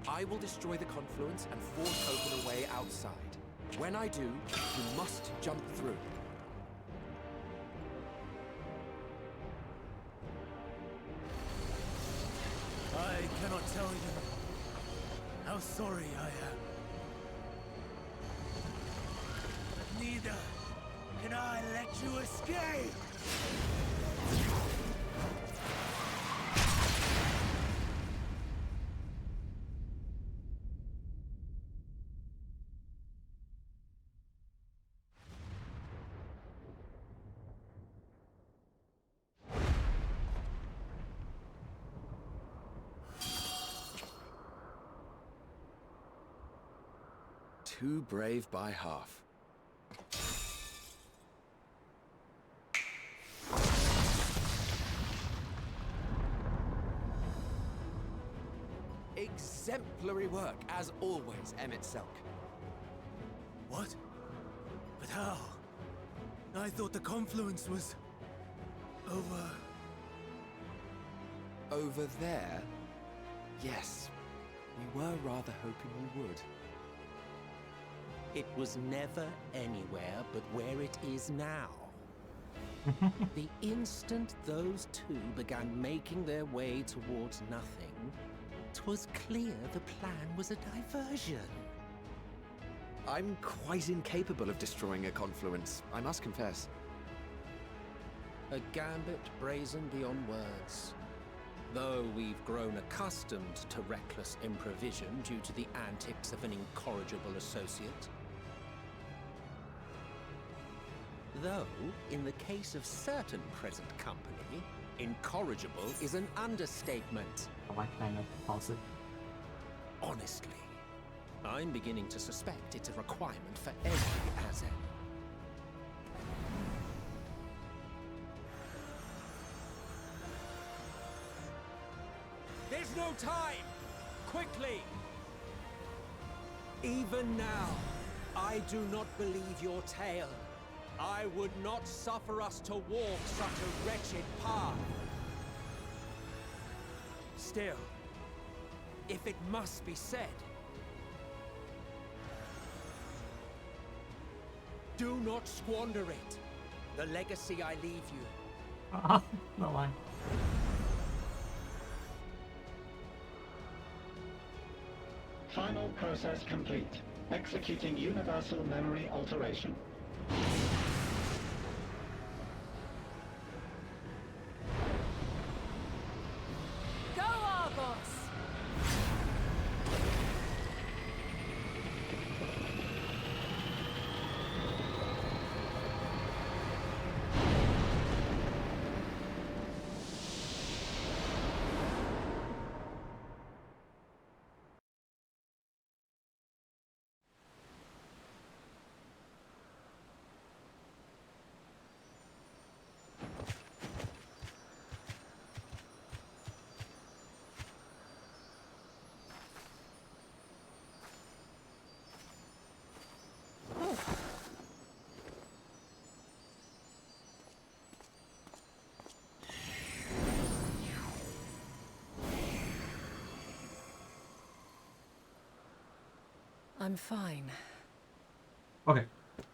I will destroy the confluence and force open a way outside. When I do, you must jump through. I cannot tell you how sorry I am. But neither can I let you escape! too brave by half. Exemplary work, as always, Emmett Selk. What? But how? I thought the confluence was... over... Over there? Yes. We were rather hoping you would. It was never anywhere but where it is now. The instant those two began making their way towards nothing, 'twas clear the plan was a diversion. I'm quite incapable of destroying a confluence, I must confess. A gambit brazen beyond words. Though we've grown accustomed to reckless improvision due to the antics of an incorrigible associate. Though, in the case of certain present company, incorrigible is an understatement. I like kind of pause it. Honestly, I'm beginning to suspect it's a requirement for every Azen. There's no time! Quickly! Even now, I do not believe your tale. I would not suffer us to walk such a wretched path. Still, if it must be said, do not squander it. The legacy I leave you. No lie. Final process complete. Executing universal memory alteration. Go, Argos! I'm fine. Okay.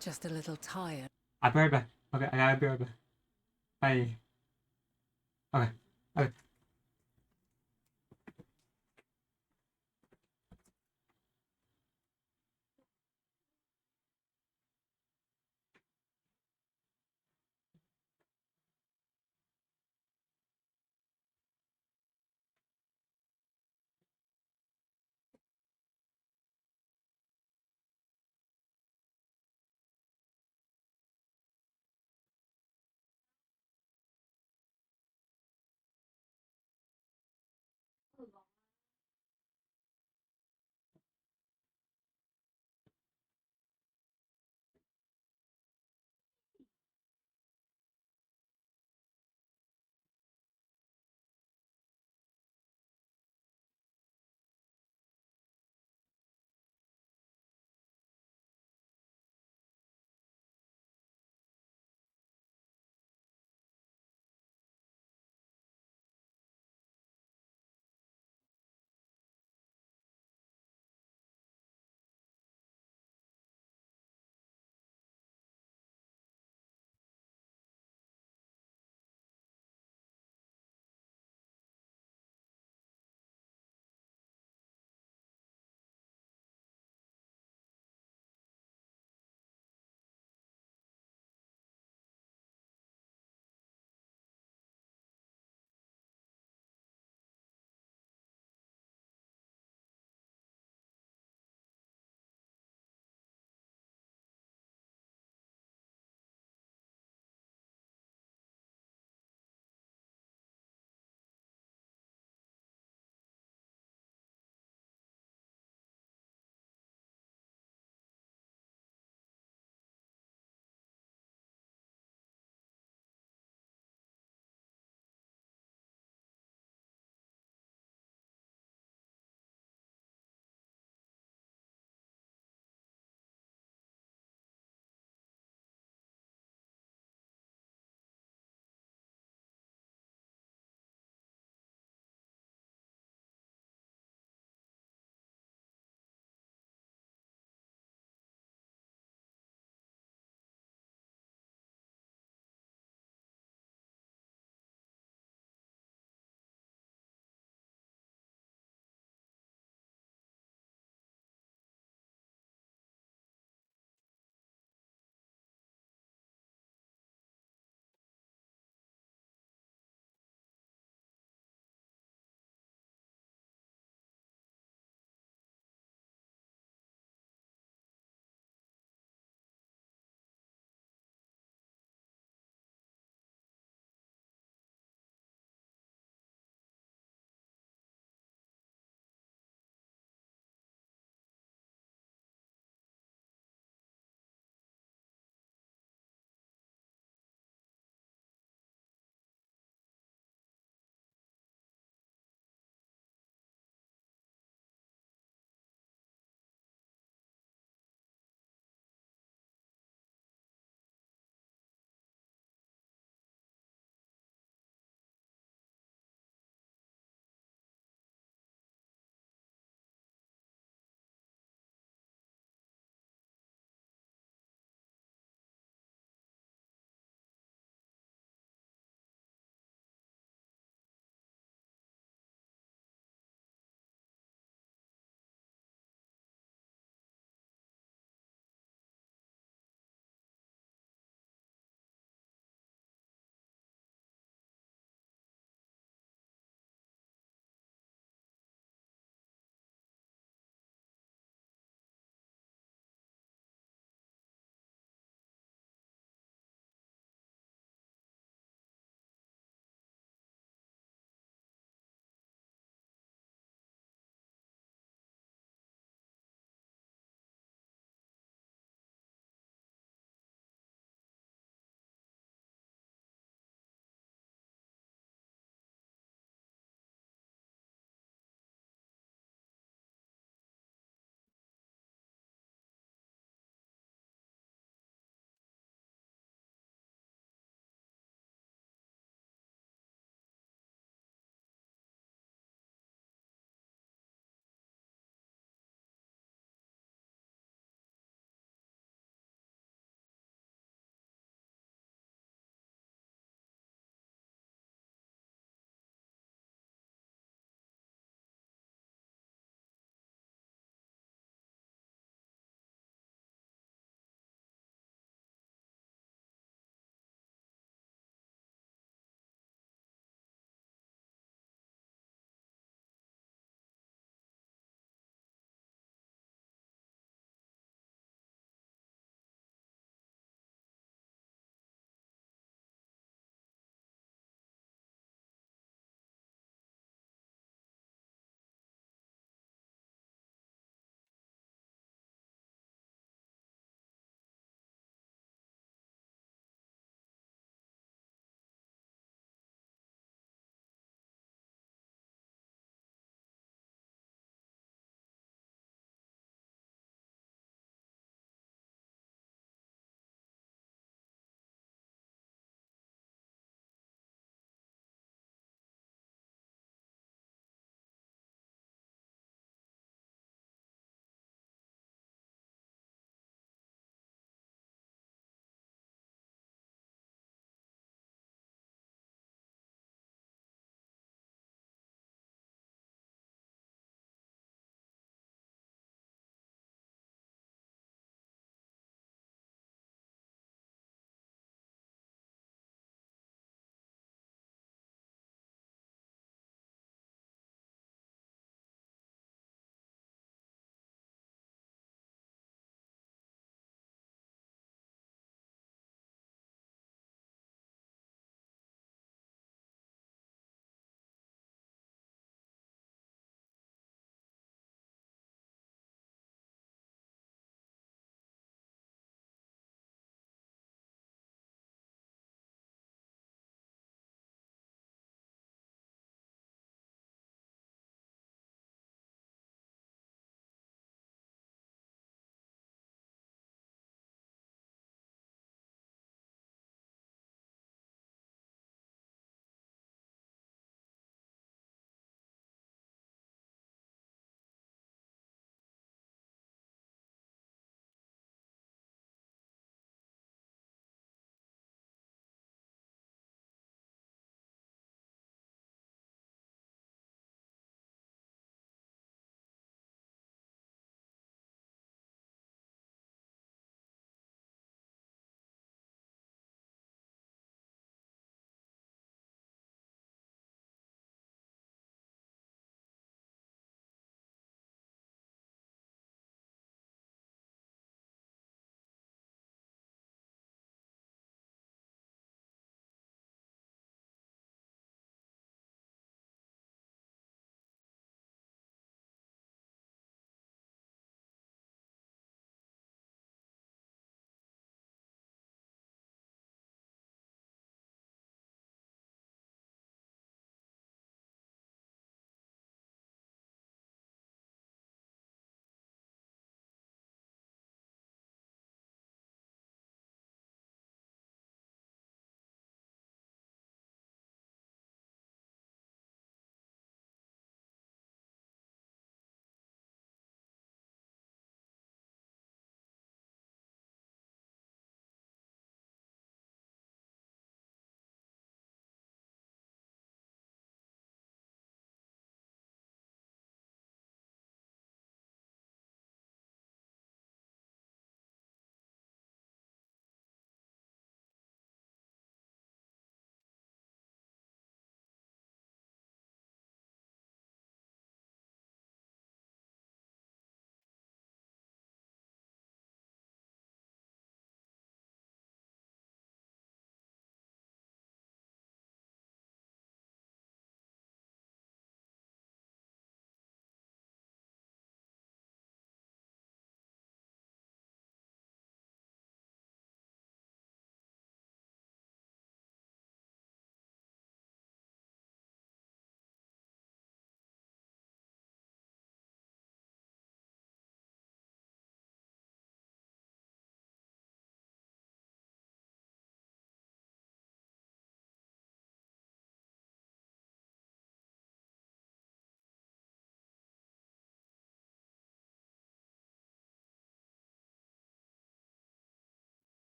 Just a little tired. I'll be right back. Okay, I gotta be right back. Bye. Okay. Okay.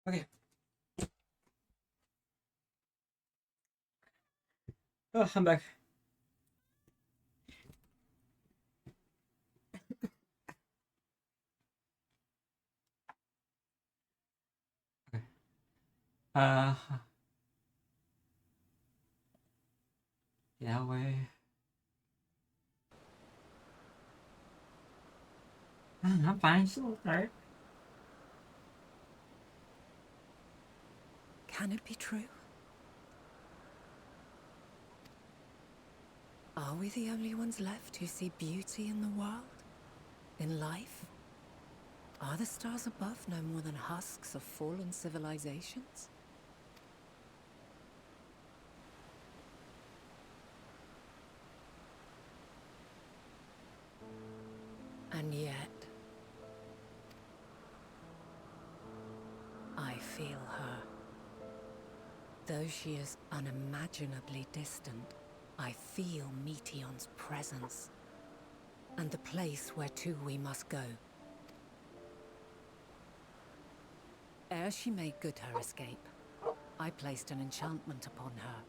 Okay. Oh, I'm back. Yeah, way. I'm fine. Still tired. Can it be true? Are we the only ones left who see beauty in the world? In life? Are the stars above no more than husks of fallen civilizations? And yet, I feel her. Though she is unimaginably distant, I feel Meteon's presence, and the place where to we must go. Ere she made good her escape, I placed an enchantment upon her,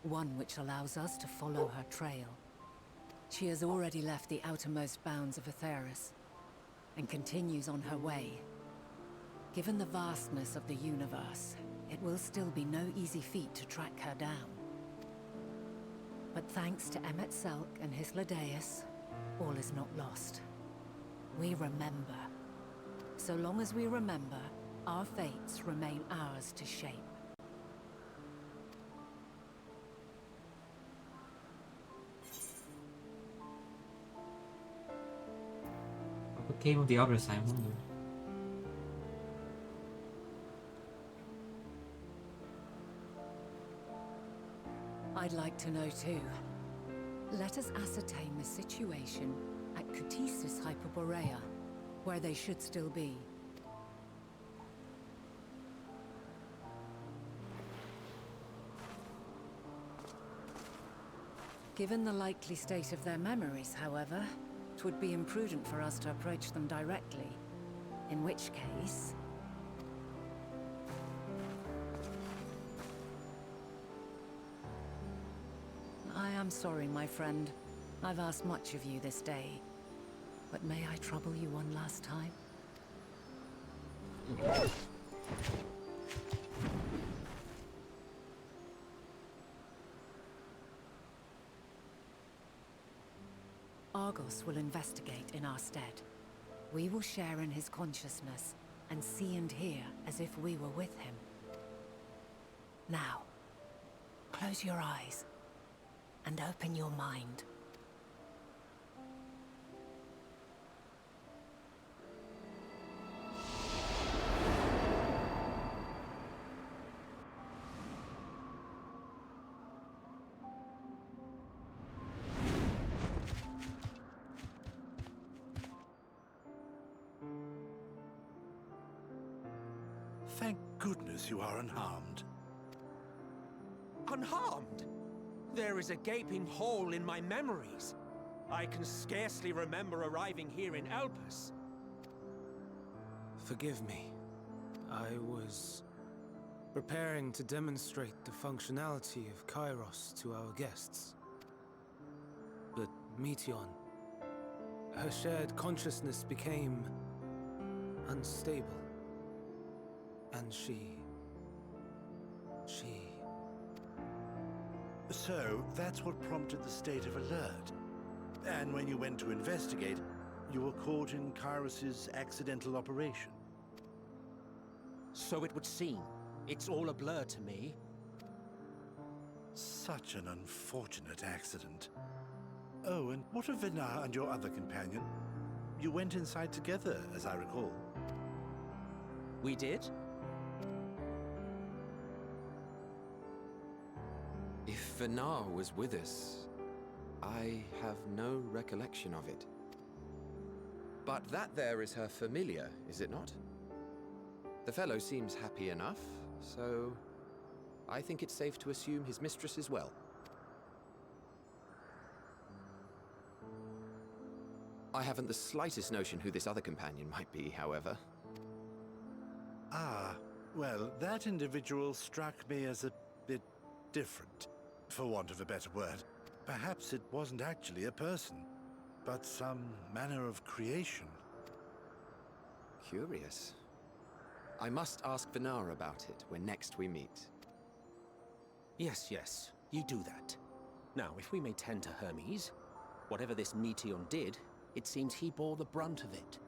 one which allows us to follow her trail. She has already left the outermost bounds of Aetheris, and continues on her way. Given the vastness of the universe, it will still be no easy feat to track her down. But thanks to Emmet Selk and Hythlodaeus, all is not lost. We remember. So long as we remember, our fates remain ours to shape. What came on the other side? I wonder. I'd like to know too. Let us ascertain the situation at Cutisis Hyperborea, where they should still be. Given the likely state of their memories, however, it would be imprudent for us to approach them directly. In which case... I am sorry, my friend. I've asked much of you this day. But may I trouble you one last time? Argos will investigate in our stead. We will share in his consciousness and see and hear as if we were with him. Now, close your eyes and open your mind. Thank goodness you are unharmed. Unharmed? There is a gaping hole in my memories. I can scarcely remember arriving here in Elpis. Forgive me. I was preparing to demonstrate the functionality of Kairos to our guests. But Meteon, her shared consciousness became unstable. And she... So, that's what prompted the state of alert. And when you went to investigate, you were caught in Kairos' accidental operation. So it would seem. It's all a blur to me. Such an unfortunate accident. Oh, and what of Vinar and your other companion? You went inside together, as I recall. We did? If Vinar was with us, I have no recollection of it. But that there is her familiar, is it not? The fellow seems happy enough, so I think it's safe to assume his mistress is well. I haven't the slightest notion who this other companion might be, however. Ah, Well, that individual struck me as a bit different, for want of a better word. Perhaps it wasn't actually a person, but some manner of creation. Curious. I must ask Vinara about it when next we meet. Yes, yes, you do that. Now, if we may tend to Hermes, whatever this Meteon did, it seems he bore the brunt of it.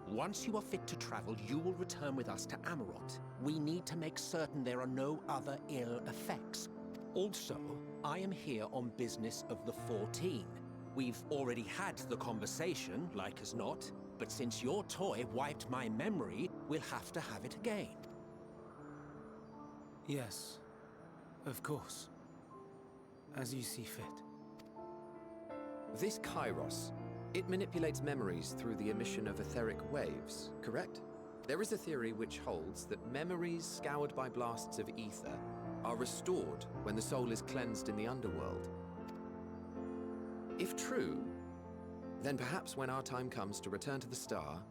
Once you are fit to travel, you will return with us to Amarot. We need to make certain there are no other ill effects. Also, I am here on business of the 14. We've already had the conversation, like as not, but since your toy wiped my memory, we'll have to have it again. Yes, of course. As you see fit. This Kairos, it manipulates memories through the emission of etheric waves, correct? There is a theory which holds that memories scoured by blasts of ether are restored when the soul is cleansed in the underworld. If true, then perhaps when our time comes to return to the star,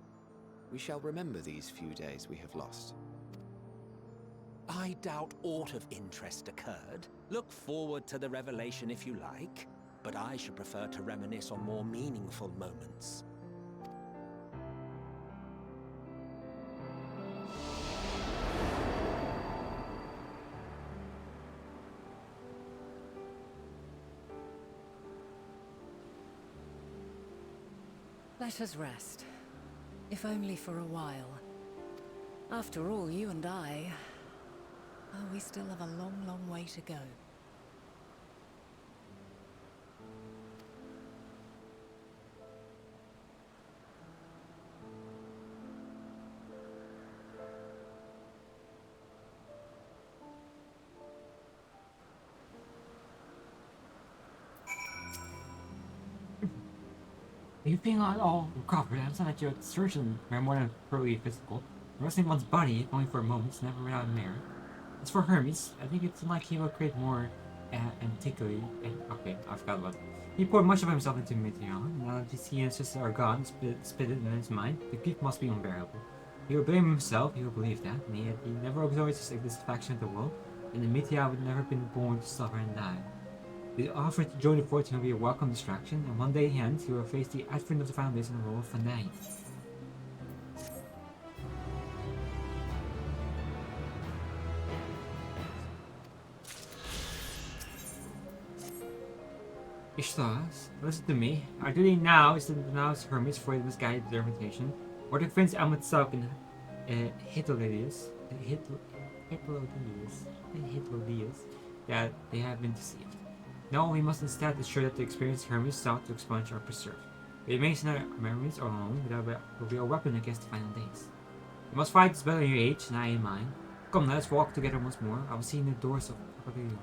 we shall remember these few days we have lost. I doubt aught of interest occurred. Look forward to the revelation if you like, but I should prefer to reminisce on more meaningful moments. Let us rest. If only for a while. After all, you and I... Oh, we still have a long, long way to go. Are you being all recovered? I'm not like you're a surgeon, or more than purely physical. Resting one's body, only for moments, never without an error. As for Hermes, I think it's unlike he will create more antiquity. Okay, I forgot about it. He poured much of himself into Meteon. Now that he has just our god spit it in his mind, the grief must be unbearable. He will blame himself, he will believe that, and yet he never acknowledges the satisfaction of the world, and the Meteor would never been born to suffer and die. The offer to join the 14 will be a welcome distraction, and one day hence he will face the advent of the Foundation in the role of Fanai. Ishtas, listen to me. Our duty now is to denounce Hermes for the misguided interpretation, or to convince Elm itself in Hitlodius that they have been deceived. No, we must instead ensure that the experience Hermes sought to expunge are preserved. It remains in our memories or alone, but will be a weapon against the final days. You must fight this battle in your age, and I in mine. Come, let us walk together once more. I will see you in the doors of Papagillion.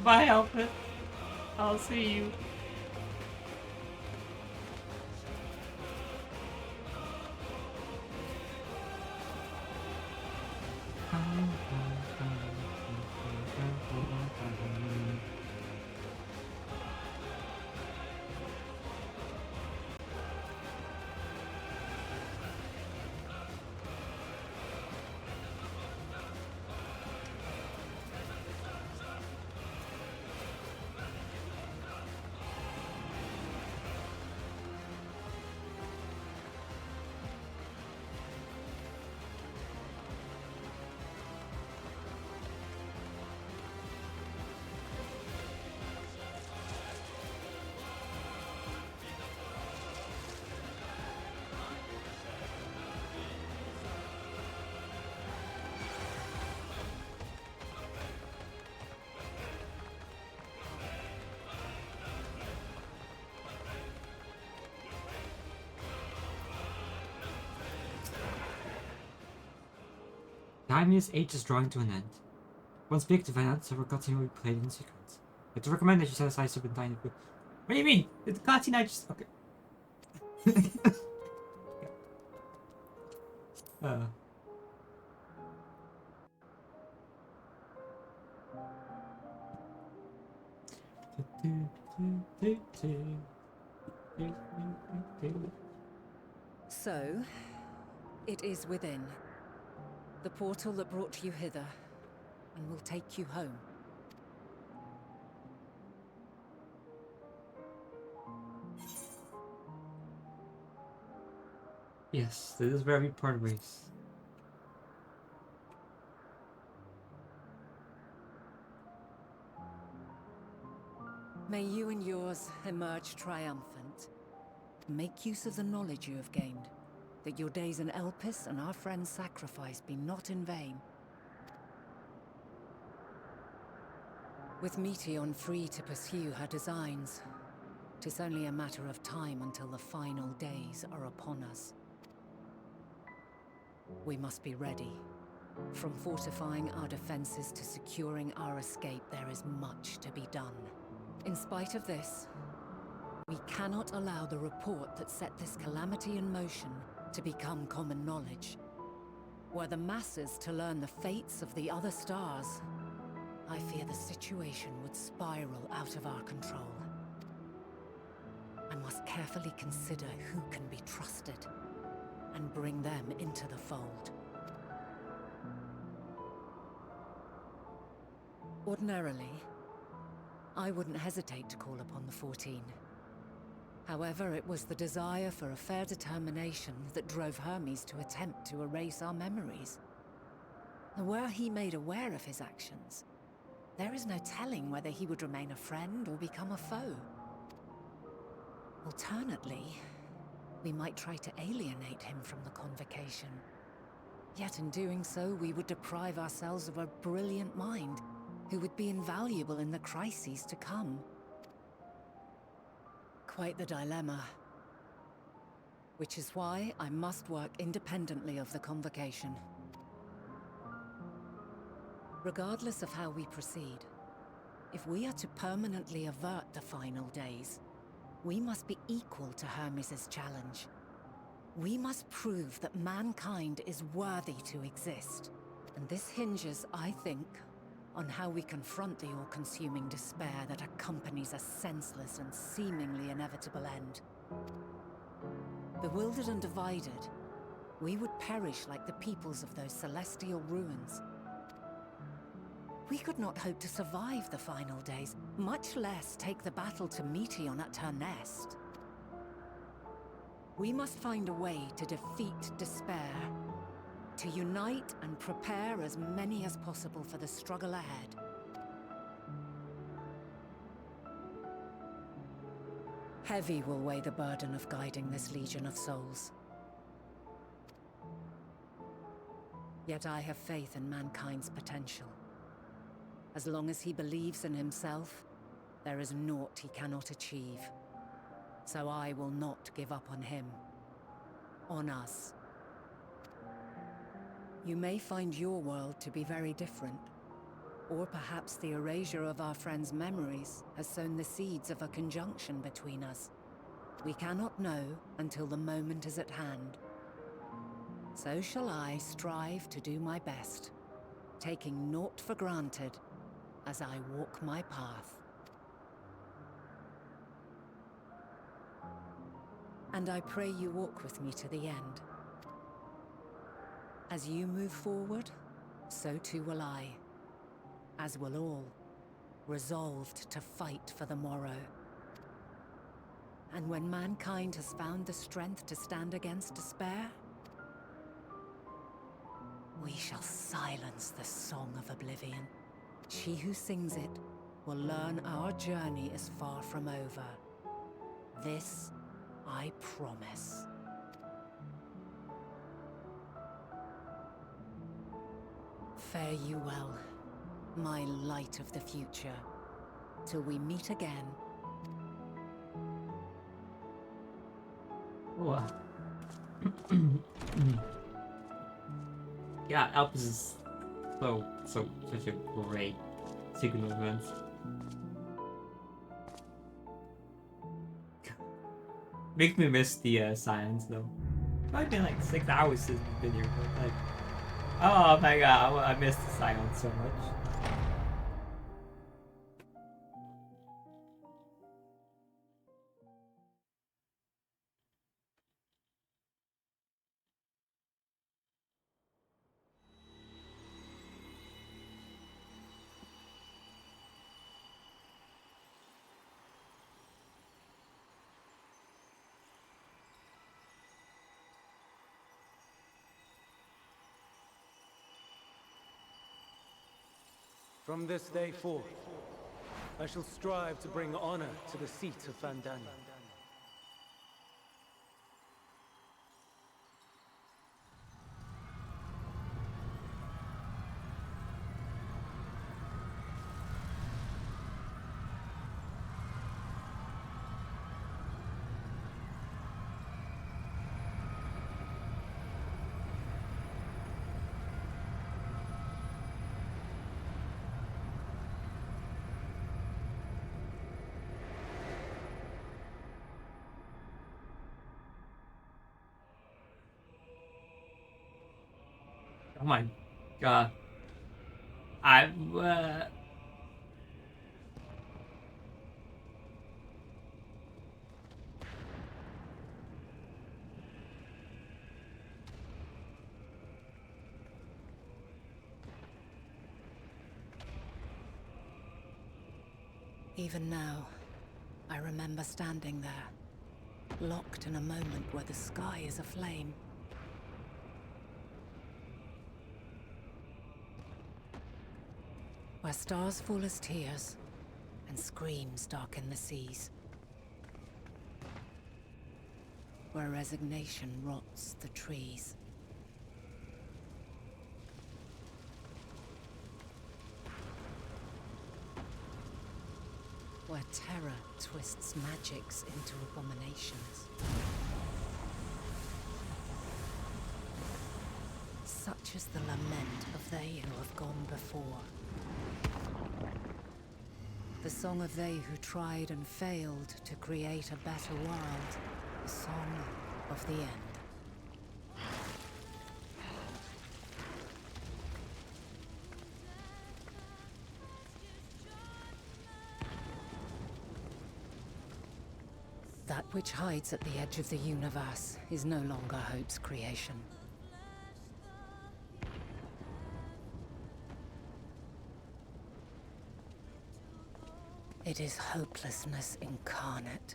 Bye, Alpha. I'll see you. Time is age is drawing to an end. Once big event, so we're continually played in sequence. I'd recommend that you set aside serpentine. What do you mean? The cutscene I just okay. So, it is within. The portal that brought you hither, and will take you home. Yes, this is where we part ways. May you and yours emerge triumphant. Make use of the knowledge you have gained, that your days in Elpis and our friend's sacrifice be not in vain. With Meteon free to pursue her designs, 'tis only a matter of time until the final days are upon us. We must be ready. From fortifying our defenses to securing our escape, there is much to be done. In spite of this, we cannot allow the report that set this calamity in motion to become common knowledge. Were the masses to learn the fates of the other stars, I fear the situation would spiral out of our control. I must carefully consider who can be trusted and bring them into the fold. Ordinarily, I wouldn't hesitate to call upon the 14. However, it was the desire for a fair determination that drove Hermes to attempt to erase our memories. And were he made aware of his actions, there is no telling whether he would remain a friend or become a foe. Alternately, we might try to alienate him from the convocation. Yet in doing so, we would deprive ourselves of a brilliant mind who would be invaluable in the crises to come. Quite the dilemma. Which is why I must work independently of the convocation. Regardless of how we proceed, if we are to permanently avert the final days, we must be equal to Hermes' challenge. We must prove that mankind is worthy to exist. And this hinges, I think, on how we confront the all-consuming despair that accompanies a senseless and seemingly inevitable end. Bewildered and divided, we would perish like the peoples of those celestial ruins. We could not hope to survive the final days, much less take the battle to Meteon at her nest. We must find a way to defeat despair, to unite and prepare as many as possible for the struggle ahead. Heavy will weigh the burden of guiding this legion of souls. Yet I have faith in mankind's potential. As long as he believes in himself, there is naught he cannot achieve. So I will not give up on him. On us. You may find your world to be very different. Or perhaps the erasure of our friend's memories has sown the seeds of a conjunction between us. We cannot know until the moment is at hand. So shall I strive to do my best, taking naught for granted as I walk my path. And I pray you walk with me to the end. As you move forward, so too will I. As will all, resolved to fight for the morrow. And when mankind has found the strength to stand against despair, we shall silence the song of oblivion. She who sings it will learn our journey is far from over. This I promise. Fare you well, my light of the future, till we meet again. Oh, yeah, Elpis is Such a great sequence of events. Makes me miss the science though. I've been like 6 hours since we've been here, but like, oh my god, I miss the silence so much. From this day forth, I shall strive to bring honor to the seat of Vandania. Oh my god. I Even now, I remember standing there, locked in a moment where the sky is aflame. Where stars fall as tears, and screams darken the seas. Where resignation rots the trees. Where terror twists magics into abominations. Such is the lament of they who have gone before. The song of they who tried and failed to create a better world. The song of the end. That which hides at the edge of the universe is no longer hope's creation. It is hopelessness incarnate.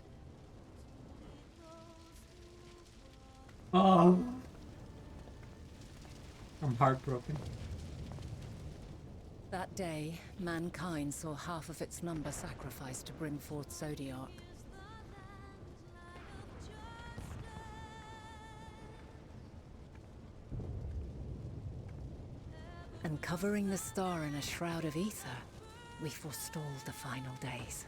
Oh, I'm heartbroken. That day, mankind saw half of its number sacrificed to bring forth Zodiark. And covering the star in a shroud of ether, we forestalled the final days.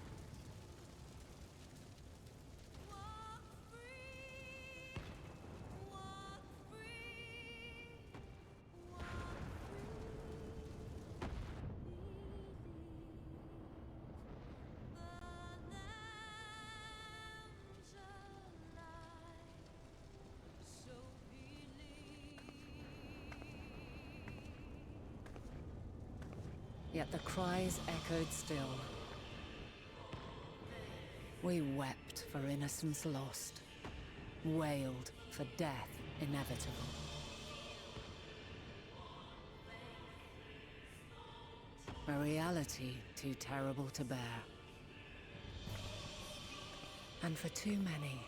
Yet the cries echoed still. We wept for innocence lost, wailed for death inevitable. A reality too terrible to bear. And for too many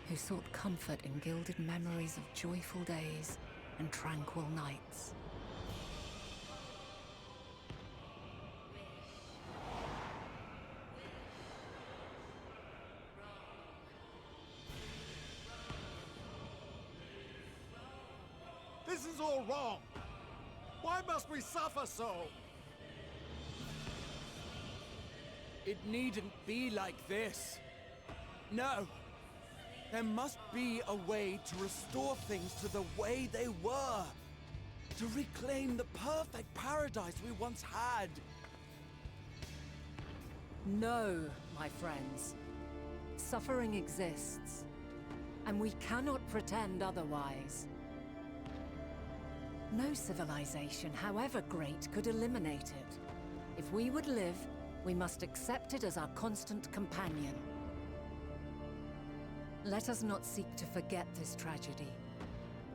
who sought comfort in gilded memories of joyful days and tranquil nights. This is all wrong! Why must we suffer so? It needn't be like this. No. There must be a way to restore things to the way they were. to reclaim the perfect paradise we once had. No, my friends. Suffering exists, and we cannot pretend otherwise. No civilization, however great, could eliminate it. If we would live, we must accept it as our constant companion. Let us not seek to forget this tragedy.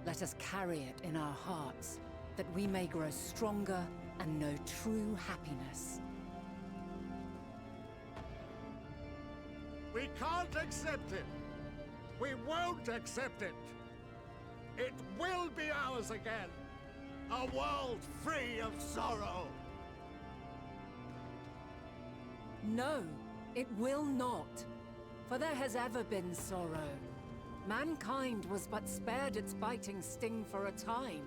Let us carry it in our hearts, that we may grow stronger and know true happiness. We can't accept it. We won't accept it. It will be ours again. A world free of sorrow. No, it will not. For there has ever been sorrow. Mankind was but spared its biting sting for a time.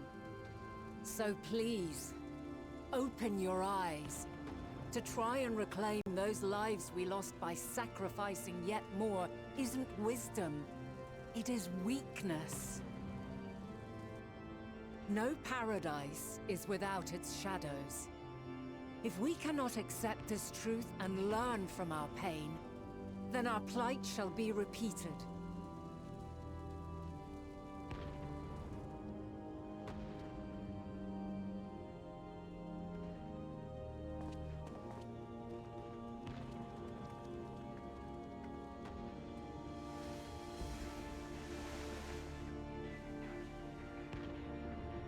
So please, open your eyes. To try and reclaim those lives we lost by sacrificing yet more isn't wisdom. It is weakness. No paradise is without its shadows. If we cannot accept this truth and learn from our pain, then our plight shall be repeated.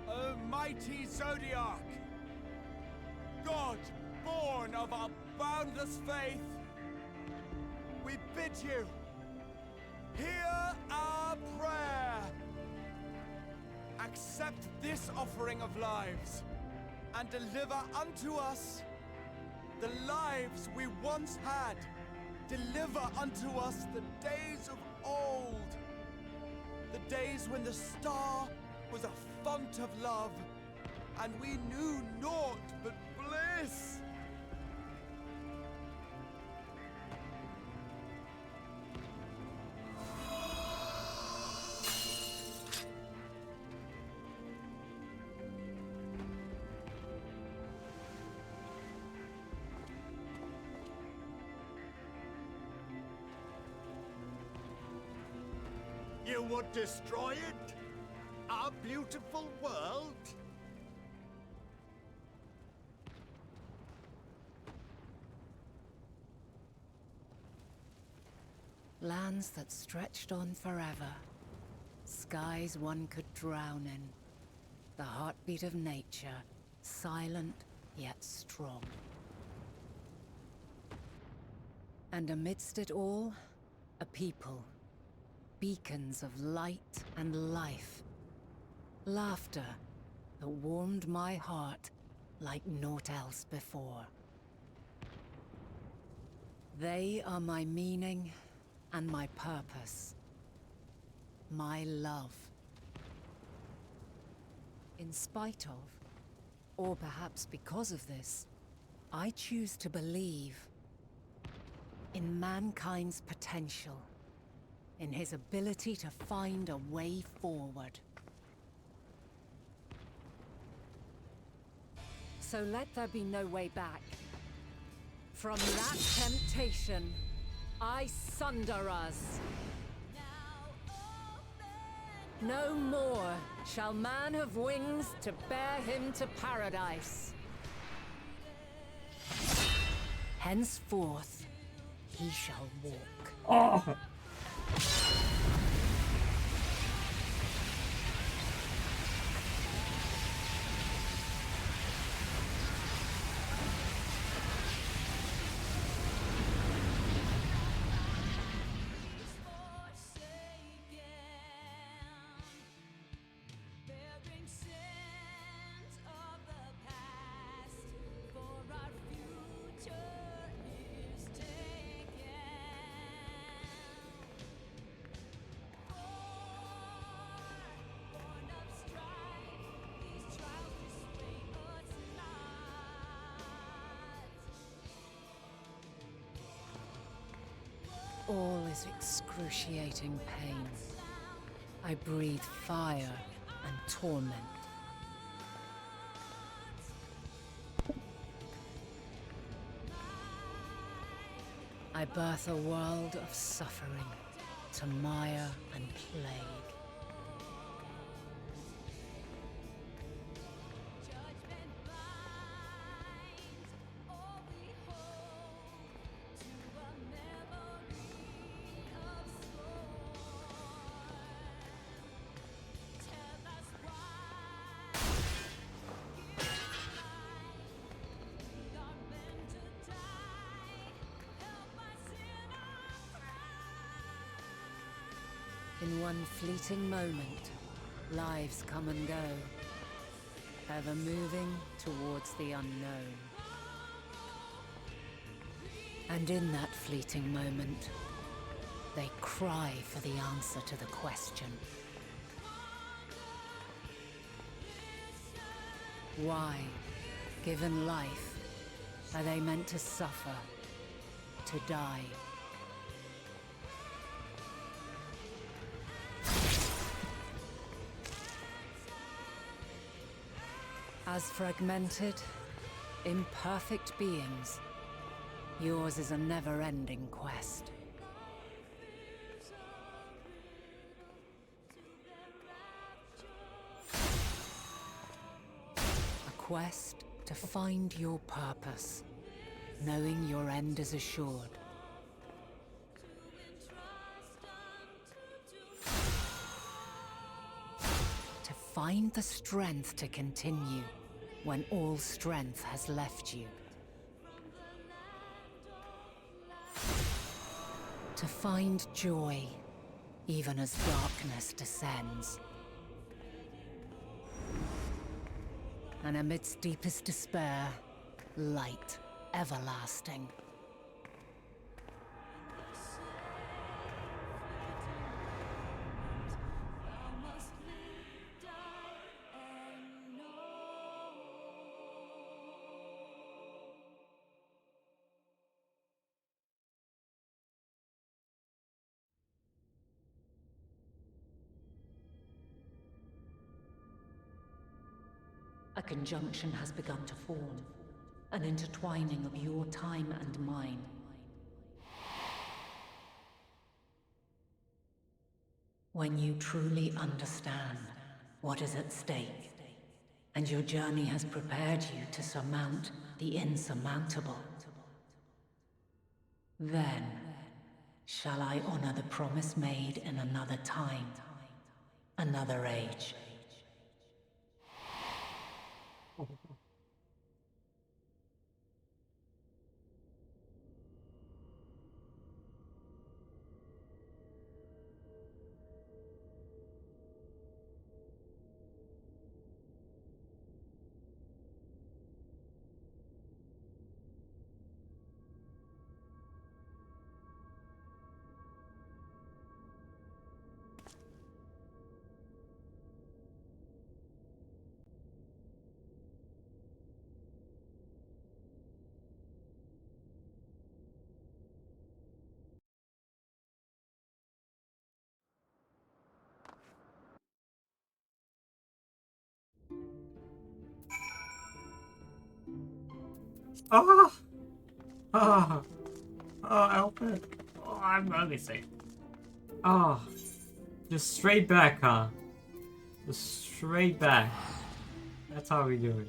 O mighty Zodiac! God, born of our boundless faith, we bid you, hear our prayer. Accept this offering of lives, and deliver unto us the lives we once had. Deliver unto us the days of old, the days when the star was a font of love, and we knew naught but bliss. You would destroy it? Our beautiful world? Lands that stretched on forever. Skies one could drown in. The heartbeat of nature, silent yet strong. And amidst it all, a people. Beacons of light and life. Laughter that warmed my heart like naught else before. They are my meaning and my purpose. My love. In spite of, or perhaps because of this, I choose to believe in mankind's potential, in his ability to find a way forward. So let there be no way back. From that temptation, I sunder us. No more shall man have wings to bear him to paradise. Henceforth, he shall walk. Oh! All is excruciating pain. I breathe fire and torment. I birth a world of suffering to mire and plague. In one fleeting moment, lives come and go, ever moving towards the unknown. And in that fleeting moment, they cry for the answer to the question. Why, given life, are they meant to suffer, to die? As fragmented, imperfect beings, yours is a never-ending quest. A quest to find your purpose, knowing your end is assured. To find the strength to continue when all strength has left you. To find joy, even as darkness descends. And amidst deepest despair, light everlasting. A conjunction has begun to form, an intertwining of your time and mine. When you truly understand what is at stake, and your journey has prepared you to surmount the insurmountable, then shall I honor the promise made in another time, another age. Oh! Oh! Oh, elpis! Oh, I'm really sick. Oh. Just straight back, huh? Just straight back. That's how we do it.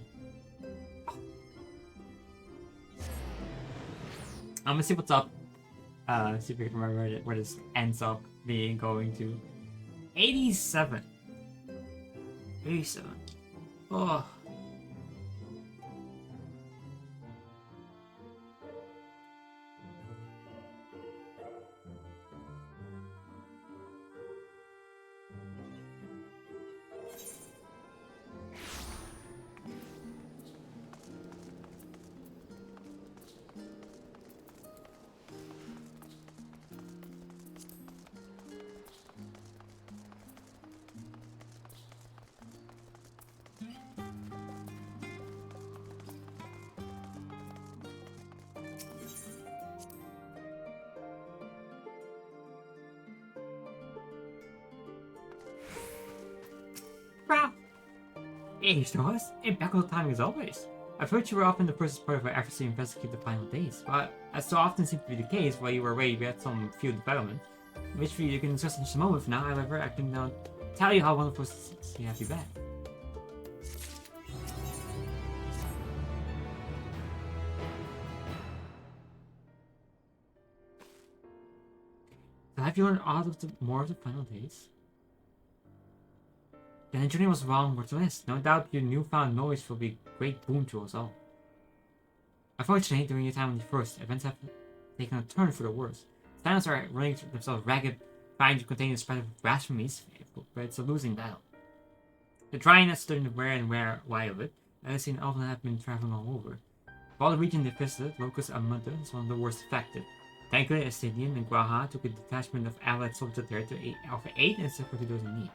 I'm gonna see what's up. See if we can remember where this ends up being going to. 87. 87. Oh. Wow. Hey, Stars. Impeccable time as always. I've heard you were often the first part of our efforts to investigate the final days, but as so often seemed to be the case, while you were away, we had some field development, which you can discuss in just a moment. For now, however, I can now tell you how wonderful it is to have you back. So have you learned all of the more of the final days? Then the journey was well worth the risk. No doubt your newfound knowledge will be a great boon to us all. Unfortunately, during your time on the first, events have taken a turn for the worse. Standards are running themselves ragged, trying to contain the spread of blasphemies, but it's a losing battle. The dryness stood in the where and why of it, and Alice and Elven have been traveling all over. Of all the region they visited, Locust and Munter is one of the worst affected. Thankfully, Estadian and Guaha took a detachment of allied soldiers there to offer aid and support to those in need.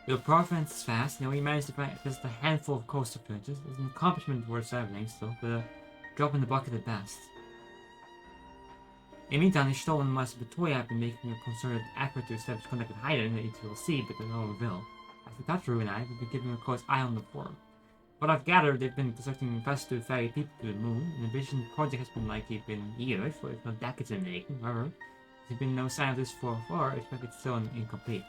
Though progress is fast, we managed to find just a handful of coastal villages. It's an accomplishment worth celebrating still, but a drop in the bucket at best. In the meantime, the Stolen Master Batoya have been making a concerted effort to establish contact with Haida in the ATLC, but to no avail. As the Tatru and I, we've been keeping a close eye on the forum. What I've gathered, they've been constructing investors to ferry people to the moon, and the vision project has been likely been years, or if not decades in the making. However, there's been no sign of this for far, I expect it's still incomplete.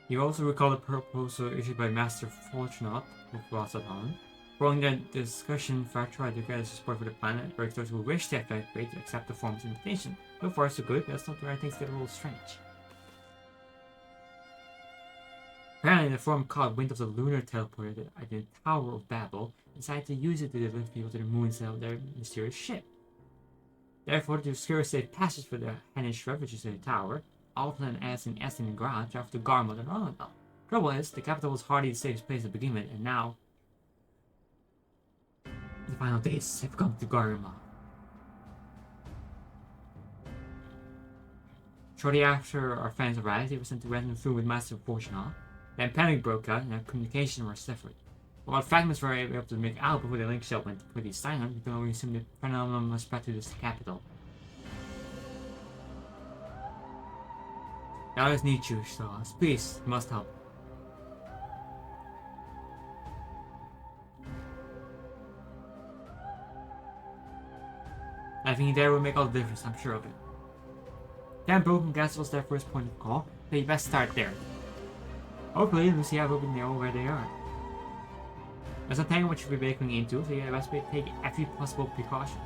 You also recall the proposal issued by Master Fortunat of Rossadon. Following the discussion, Far tried to gather support for the planet, urged those who wish to evacuate to accept the form's invitation. So far so good, but that's not where things get a little strange. Apparently, the form caught wind of the lunar teleporter at the Tower of Babel and decided to use it to deliver people to the moon instead of their mysterious ship. Therefore, to secure safe passage for the Hennish refugees in the tower, Alton and Essen and Grant traveled to Garmod and Ronaldal. Trouble is, the capital was hardly the safest place to begin with, and now the final days have come to Garmod. Shortly after our friends arrived, they were sent to random food with Master Fortunat. Then panic broke out and our communication was severed. While fragments were able to make out before the link shell went pretty silent, we can only assume the phenomenon was spread to this capital. Now let's need you, so please, you must help. I think there will make all the difference, I'm sure of it. Then Broken Glass was their first point of call, so you best start there. Hopefully, Lucia will know where they are. There's no telling what you'll be breaking into, so you best take every possible precaution.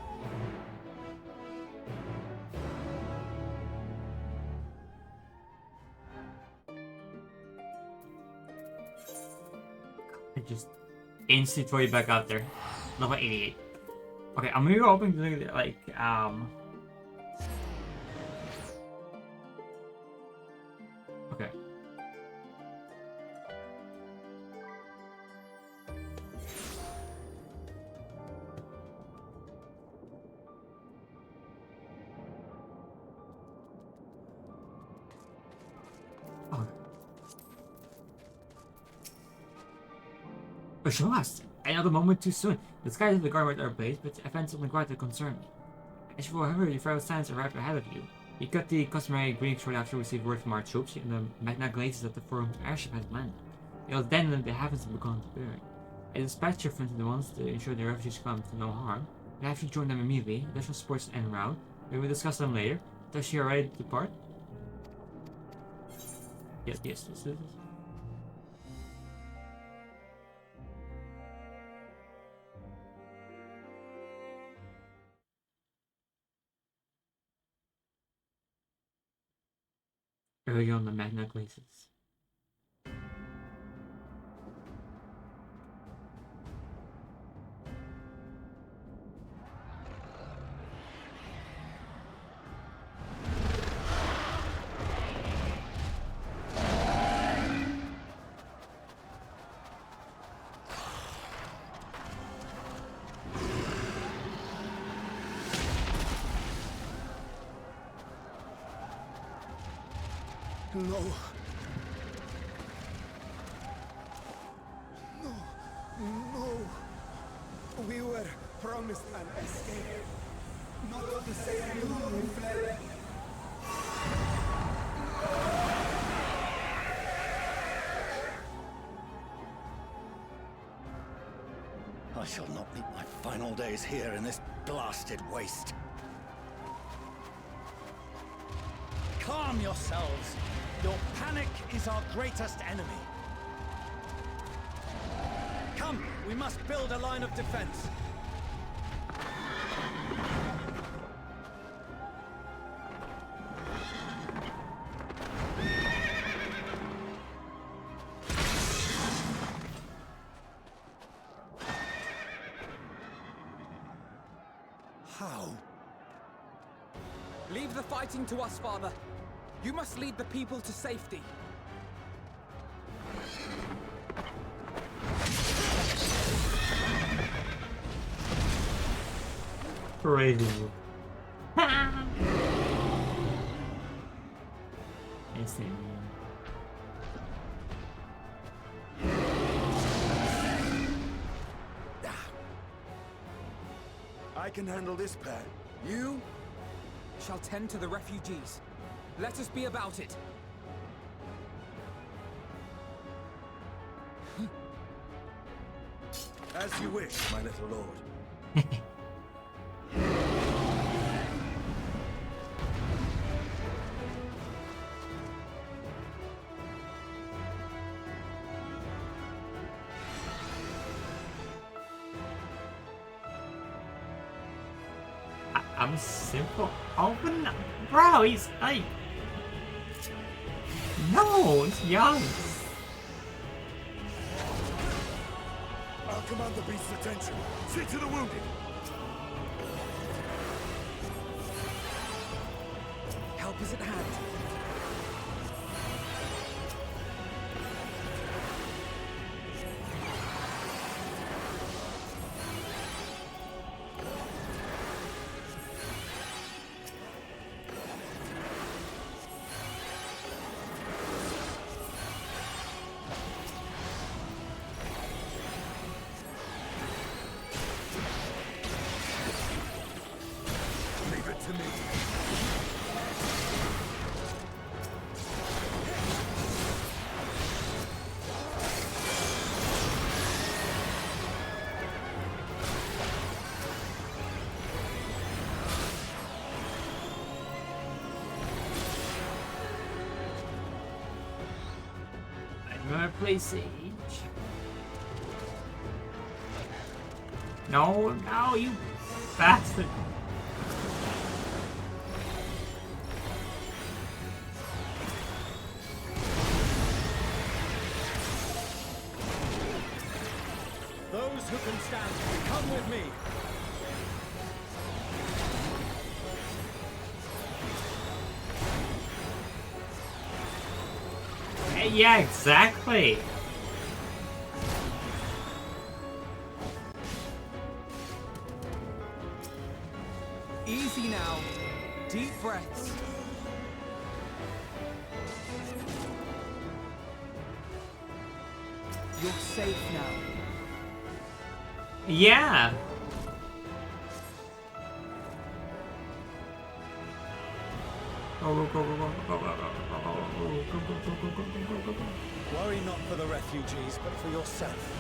I just instantly throw you back out there. Level 88. Okay, I'm gonna go open to like, okay. Oh. But she lost. Another moment too soon. The skies of the Garment are ablaze, but events on the ground that concern me. As for however your fellow signs arrived ahead of you. We got the customary greeting shortly after we received word from our troops, and the Magna Glazes that the Forum's airship has landed. It was then that the heavens had begun to burn. I dispatched your friends at once to ensure the refugees come to no harm, and after you join them immediately, additional sports en route. We will discuss them later. Does she already depart? Yes, this is. Early on the Magna Glazes. No. No. We were promised an escape. Not of the same moon we fled. I shall not meet my final days here in this blasted waste. Calm yourselves. Your panic is our greatest enemy. Come, we must build a line of defense. How? Leave the fighting to us, Father. You must lead the people to safety. Crazy. Insane. I can handle this pair. You shall tend to the refugees. Let us be about it. As you wish, my little lord. I'm simple. Open up. Bro, he's like... No, it's young. I'll command the beast's attention. See to the wounded. Help is at hand. I'm gonna play Sage. No, no, you bastard. Those who can stand, come with me. Yeah, exactly. Easy now. Deep breaths. You're safe now. Yeah. Worry not for the refugees, but for yourself.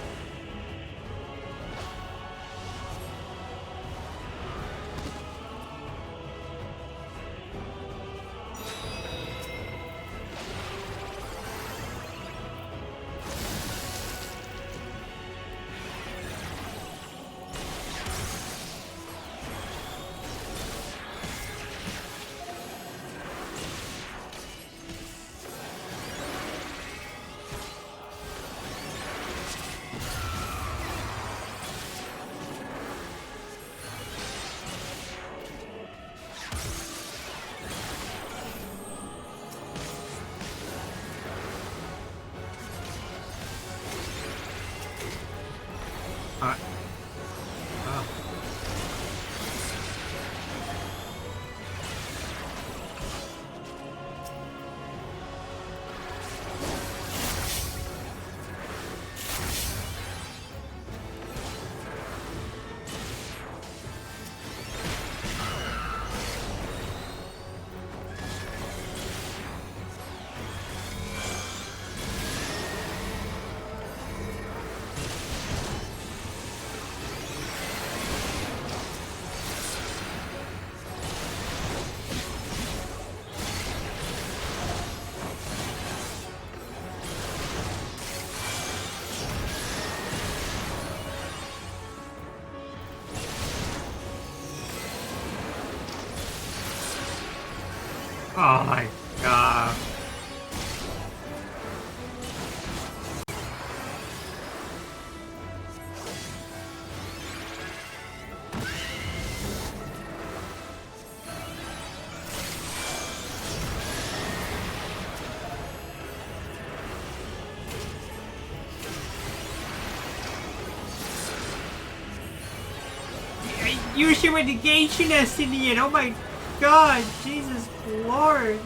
Oh my god. Use your negation, Estinian! Oh my god! Jesus Lord!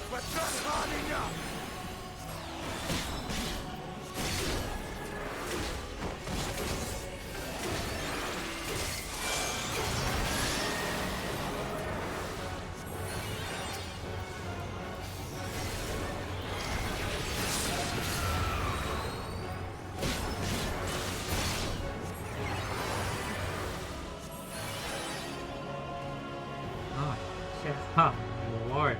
But that's hard enough! Oh shit. Oh Lord.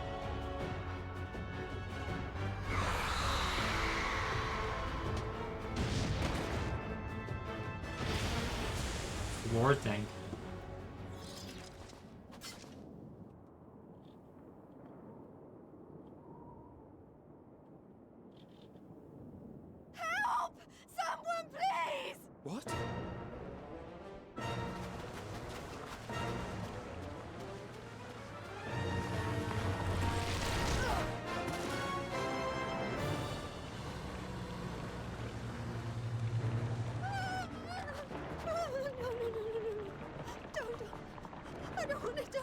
War tank. Help! Someone, please! What? Don't. I don't want to die.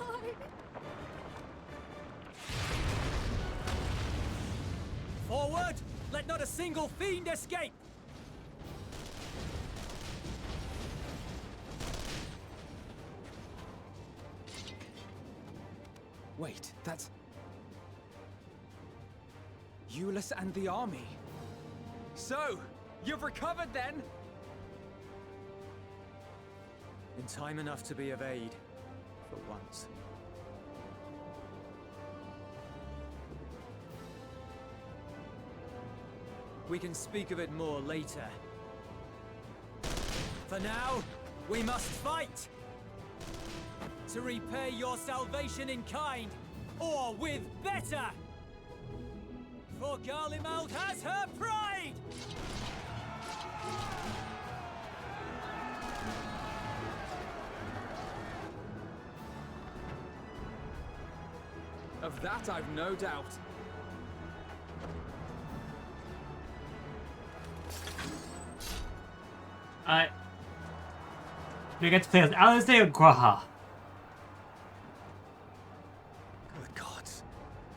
Forward! Let not a single fiend escape! Wait, that's... Euless and the army. So, you've recovered then? In time enough to be of aid, for once. We can speak of it more later. For now, we must fight! To repay your salvation in kind, or with better! For Garlemald has her pride! Of that I've no doubt. We get to play as Alistair Graha. Good gods.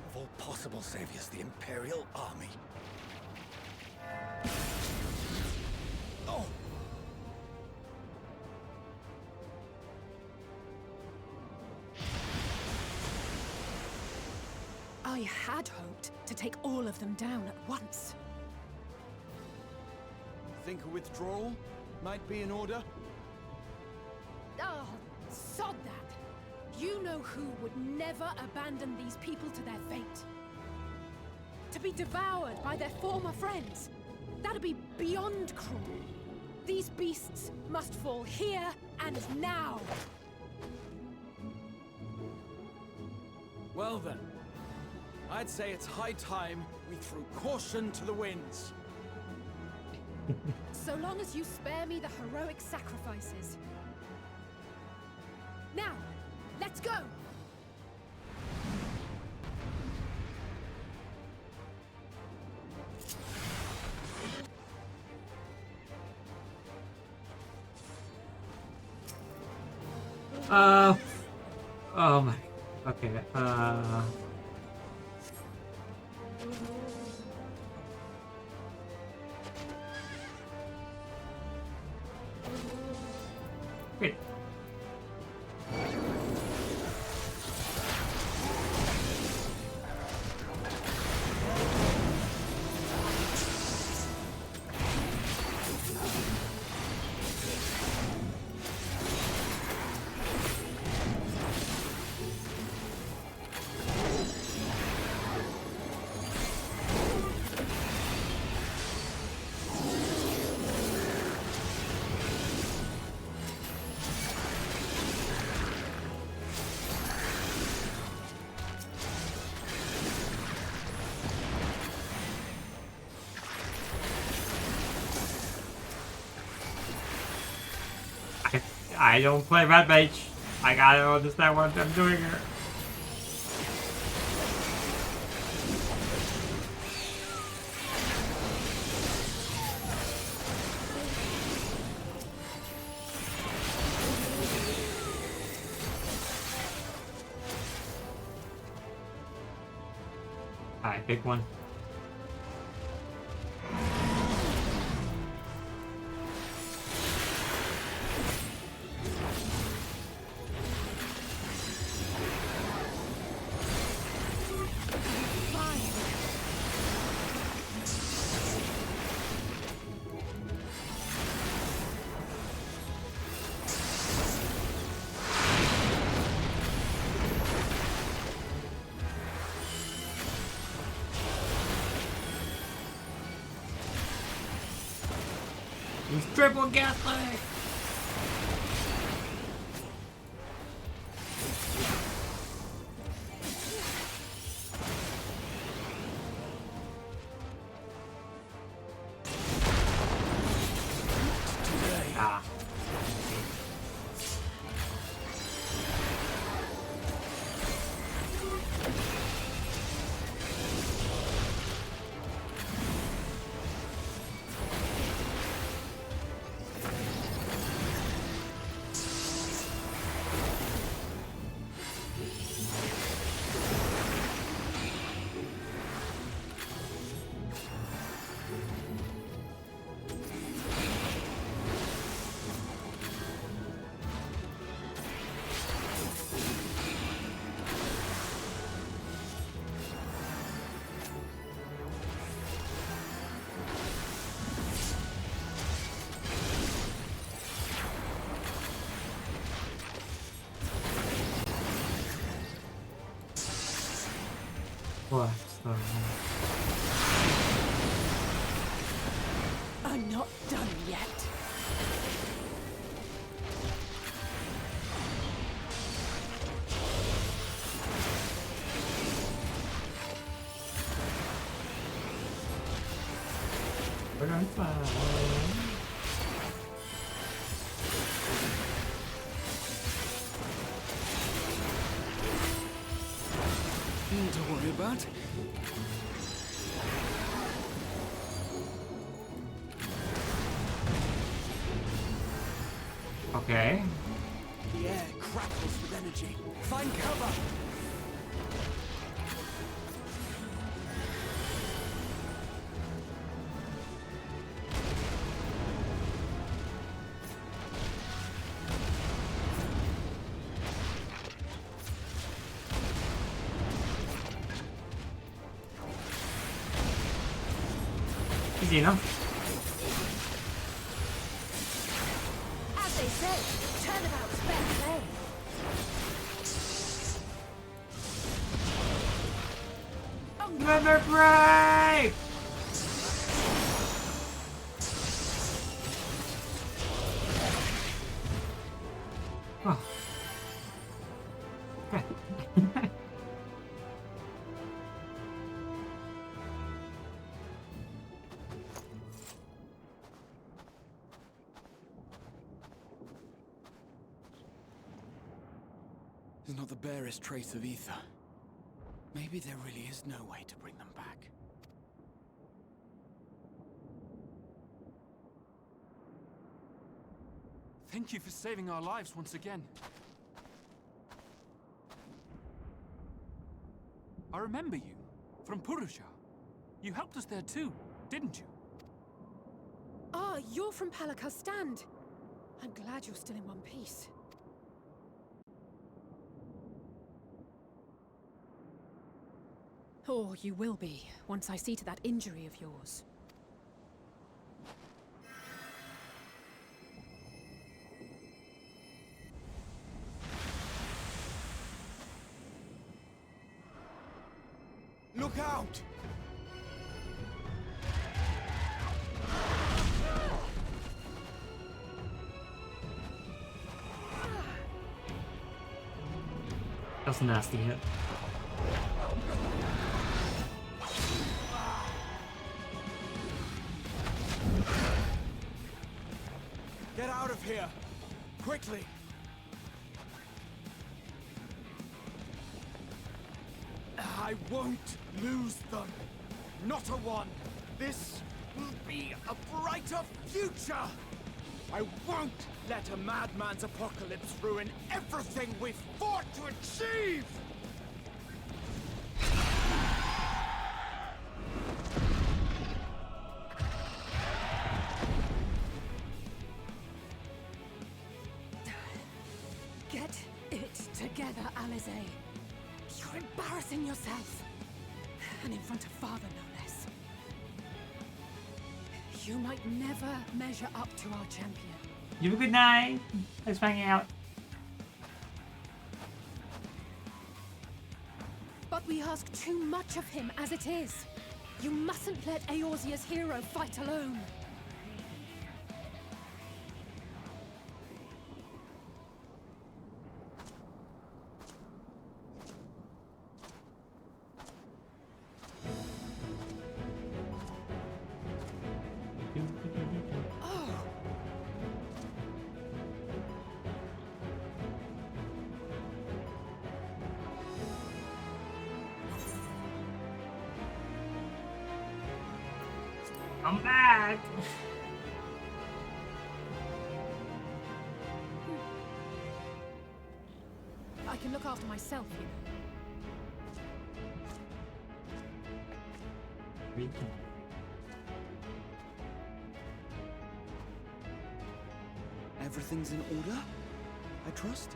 Of all possible saviors, the Imperial Army. Oh! I had hoped to take all of them down at once. Think a withdrawal might be in order? Oh, sod that. You know who would never abandon these people to their fate. To be devoured by their former friends. That'd be beyond cruel. These beasts must fall here and now. Well then, I'd say it's high time we threw caution to the winds. So long as you spare me the heroic sacrifices. Now, let's go! Oh my. Okay. Wait. I don't play red mage. I gotta understand what I'm doing here. Alright, pick one. Triple gaslight! Ah. What? I'm not done yet. We're on fire. To worry about. Okay. The air crackles with energy. Find cover. Easy enough. As they say, turnabout's fair play. Limit break! Oh. Okay. There's not the barest trace of ether. Maybe there really is no way to bring them back. Thank you for saving our lives once again. I remember you, from Purusha. You helped us there too, didn't you? Ah, you're from Palaka's stand. I'm glad you're still in one piece. Or you will be, once I see to that injury of yours. Look out! That's a nasty hit. Get out of here! quickly. I won't lose them. Not a one. This will be a brighter future. I won't let a madman's apocalypse ruin everything we've fought to achieve! Get it together, Alize. You're embarrassing yourself. And in front of Father, no less. You might never measure up to our champion. You have a good night. Let's hang out. But we ask too much of him as it is. You mustn't let Eorzea's hero fight alone. I'm back. I can look after myself, you know. Everything's in order, I trust?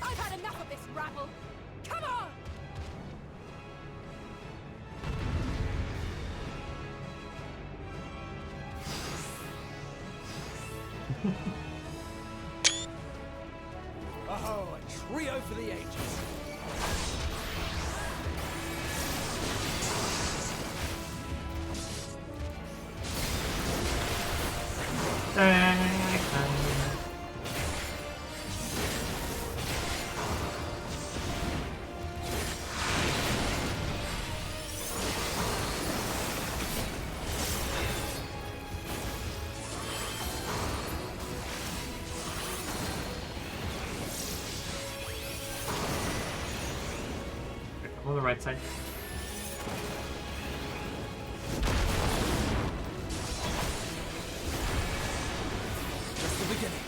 I've had enough of this rabble! Come on! Oh, a trio for the ages. On the right side. Just the beginning.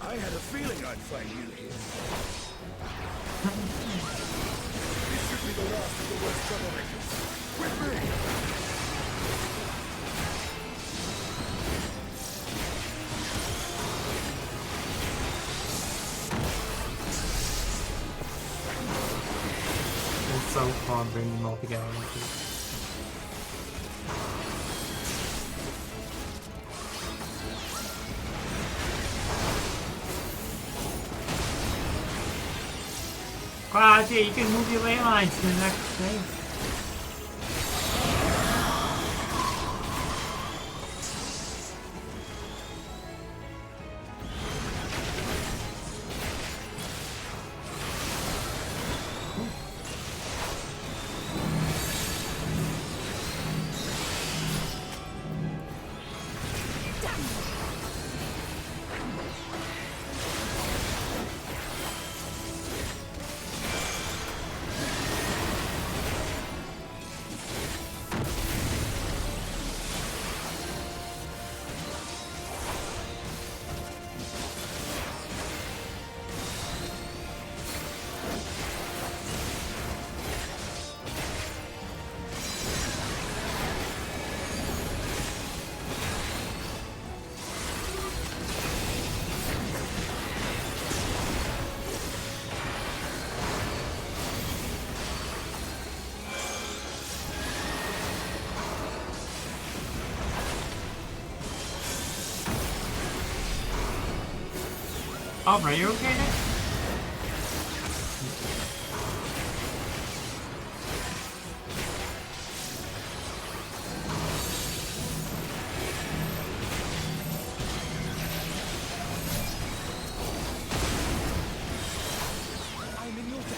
I had a feeling I'd find you here. This should be the last of the worst troublemakers. With me! It's so fun bringing them all together. Wow, yeah, you can move your ley lines to the next phase. Oh, bro, you okay there? I'm in your debt.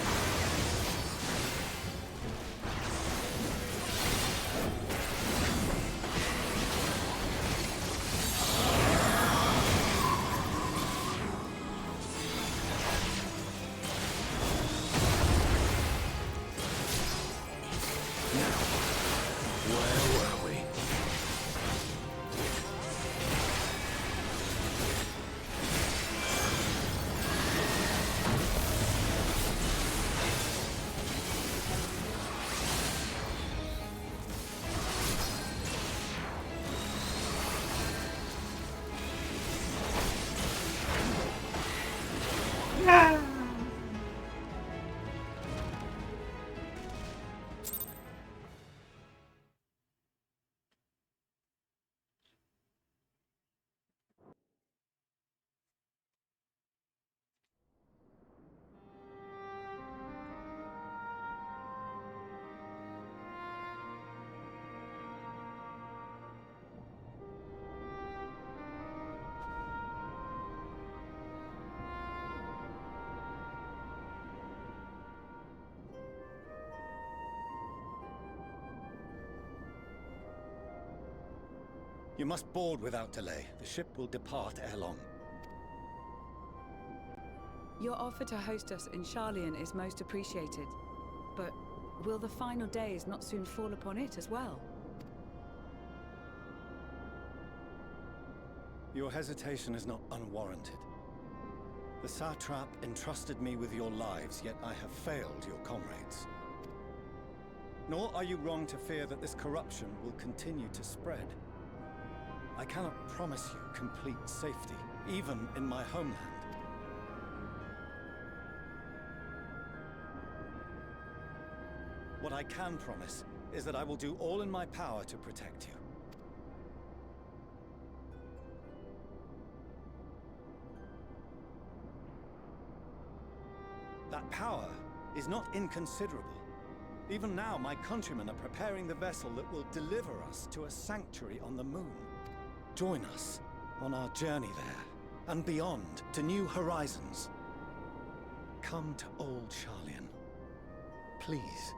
You must board without delay. The ship will depart ere long. Your offer to host us in Sharlayan is most appreciated. But will the final days not soon fall upon it as well? Your hesitation is not unwarranted. The satrap entrusted me with your lives, yet I have failed your comrades. Nor are you wrong to fear that this corruption will continue to spread. I cannot promise you complete safety, even in my homeland. What I can promise is that I will do all in my power to protect you. That power is not inconsiderable. Even now, my countrymen are preparing the vessel that will deliver us to a sanctuary on the moon. Join us on our journey there, and beyond, to new horizons. Come to old Sharlayan. Please.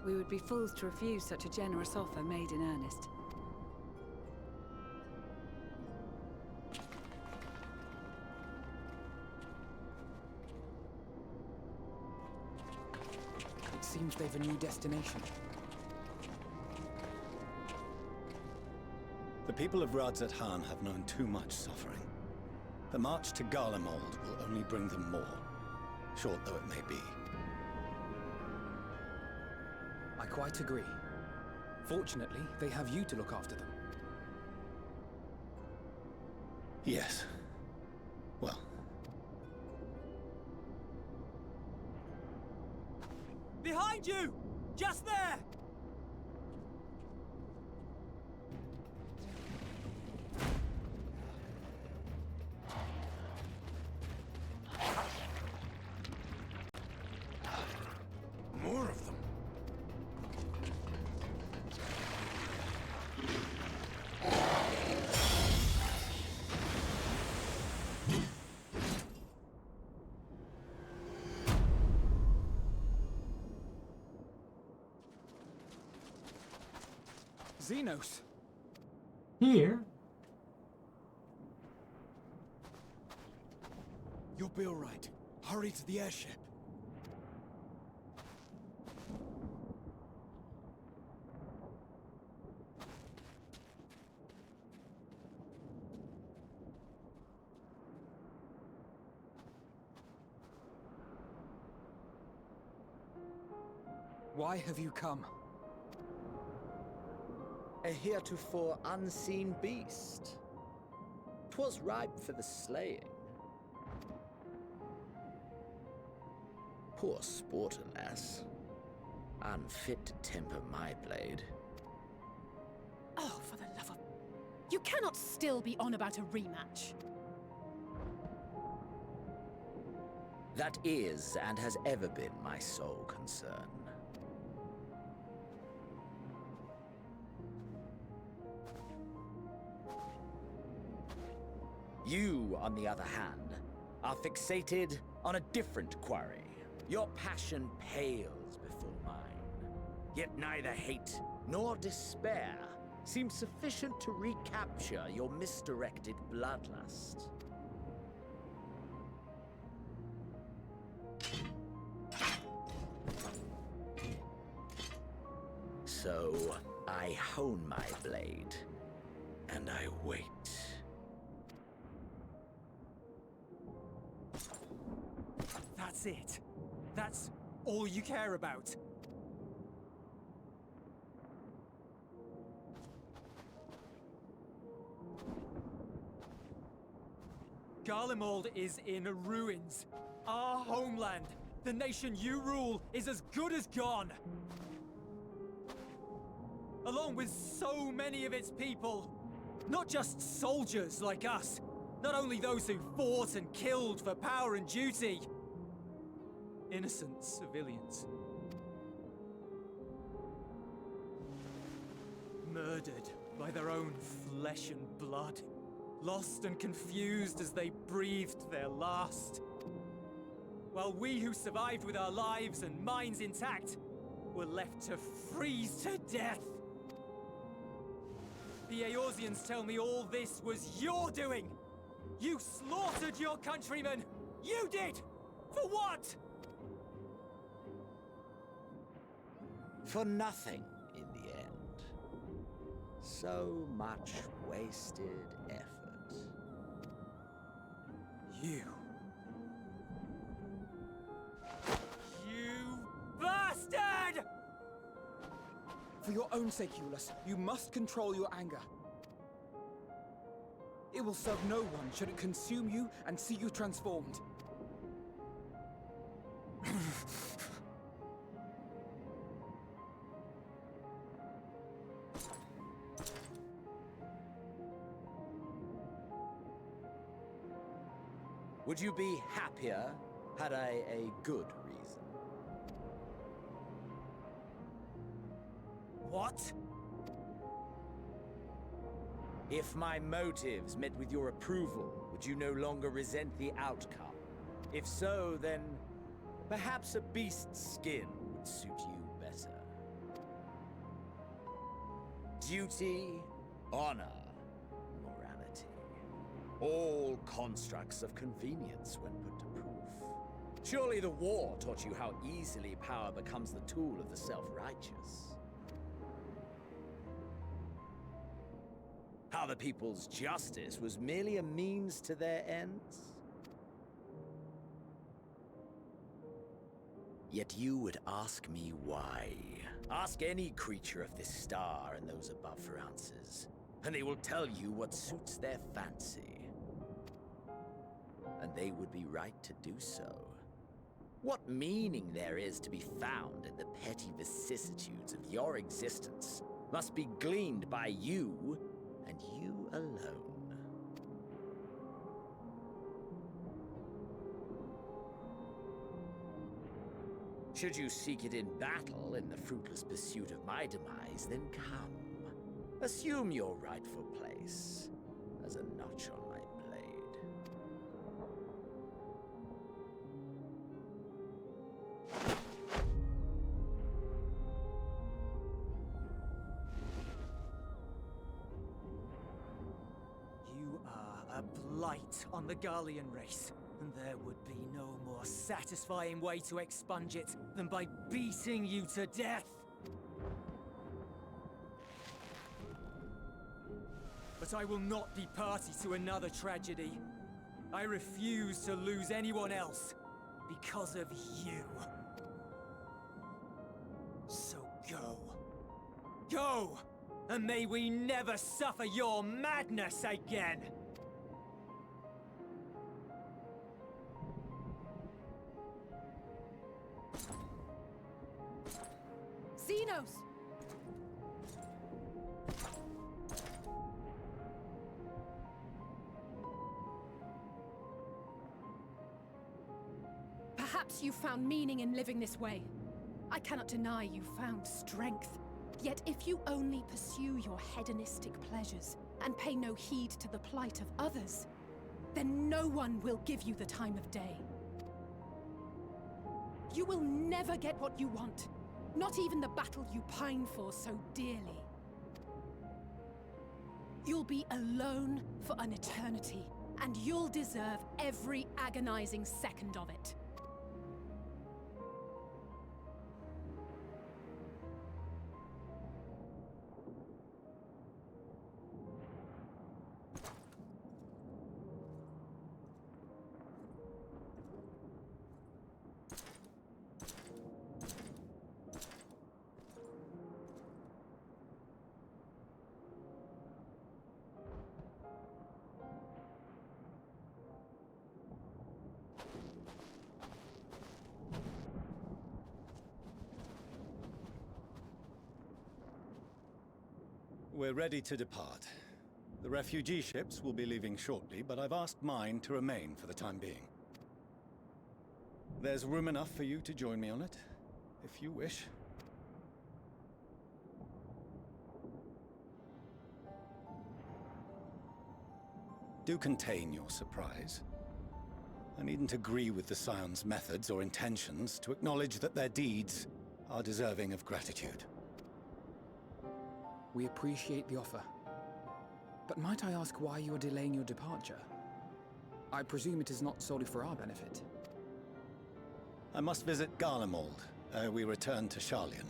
We would be fools to refuse such a generous offer made in earnest. It seems they've a new destination. The people of Radzat-Han have known too much suffering. The march to Garlemald will only bring them more, short though it may be. I quite agree. Fortunately, they have you to look after them. Yes. Well. Behind you! Just there! More of them. Xenos! Here? You'll be all right. Hurry to the airship. Why have you come? A heretofore unseen beast. 'Twas ripe for the slaying. Poor sport, alas. unfit to temper my blade. Oh, for the love of... You cannot still be on about a rematch. That is and has ever been my sole concern. You, on the other hand, are fixated on a different quarry. Your passion pales before mine. Yet neither hate nor despair seem sufficient to recapture your misdirected bloodlust. So, I hone my blade, and I wait. That's it. That's all you care about. Garlemald is in ruins. Our homeland, the nation you rule, is as good as gone. Along with so many of its people. Not just soldiers like us. Not only those who fought and killed for power and duty. Innocent civilians. Murdered by their own flesh and blood. Lost and confused as they breathed their last. While we who survived with our lives and minds intact were left to freeze to death. The Eorzeans tell me all this was your doing! You slaughtered your countrymen! You did! For what? For nothing, in the end. So much wasted effort. You bastard! For your own sake, Euless, you must control your anger. It will serve no one should it consume you and see you transformed. Would you be happier had I a good reason? What? If my motives met with your approval, would you no longer resent the outcome? If so, then perhaps a beast's skin would suit you better. Duty, honor, morality. All constructs of convenience when put to proof. Surely the war taught you how easily power becomes the tool of the self-righteous. How the people's justice was merely a means to their ends? Yet you would ask me why. Ask any creature of this star and those above for answers, and they will tell you what suits their fancy. And they would be right to do so. What meaning there is to be found in the petty vicissitudes of your existence must be gleaned by you, and you alone. Should you seek it in battle in the fruitless pursuit of my demise, then come. Assume your rightful place as a notch on my blade. You are a blight on the Garlean race, and there would be no more satisfying way to expunge it than by beating you to death. But I will not be party to another tragedy. I refuse to lose anyone else because of you. So go. Go! And may we never suffer your madness again! knows. Perhaps you found meaning in living this way. I cannot deny you found strength. Yet if you only pursue your hedonistic pleasures and pay no heed to the plight of others, then no one will give you the time of day. You will never get what you want, not even the battle you pine for so dearly. You'll be alone for an eternity, and you'll deserve every agonizing second of it. We're ready to depart. The refugee ships will be leaving shortly, but I've asked mine to remain for the time being. There's room enough for you to join me on it, if you wish. Do contain your surprise. I needn't agree with the Scion's methods or intentions to acknowledge that their deeds are deserving of gratitude. We appreciate the offer. But might I ask why you are delaying your departure? I presume it is not solely for our benefit. I must visit Garlemald ere we return to Sharlayan.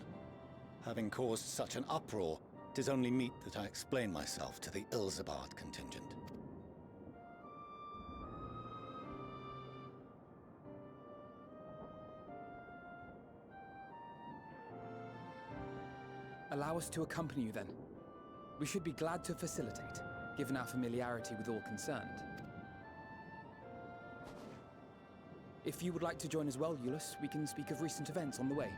Having caused such an uproar, 'tis only meet that I explain myself to the Ilzabard contingent. Allow us to accompany you then. We should be glad to facilitate, given our familiarity with all concerned. If you would like to join as well, Eulus, we can speak of recent events on the way.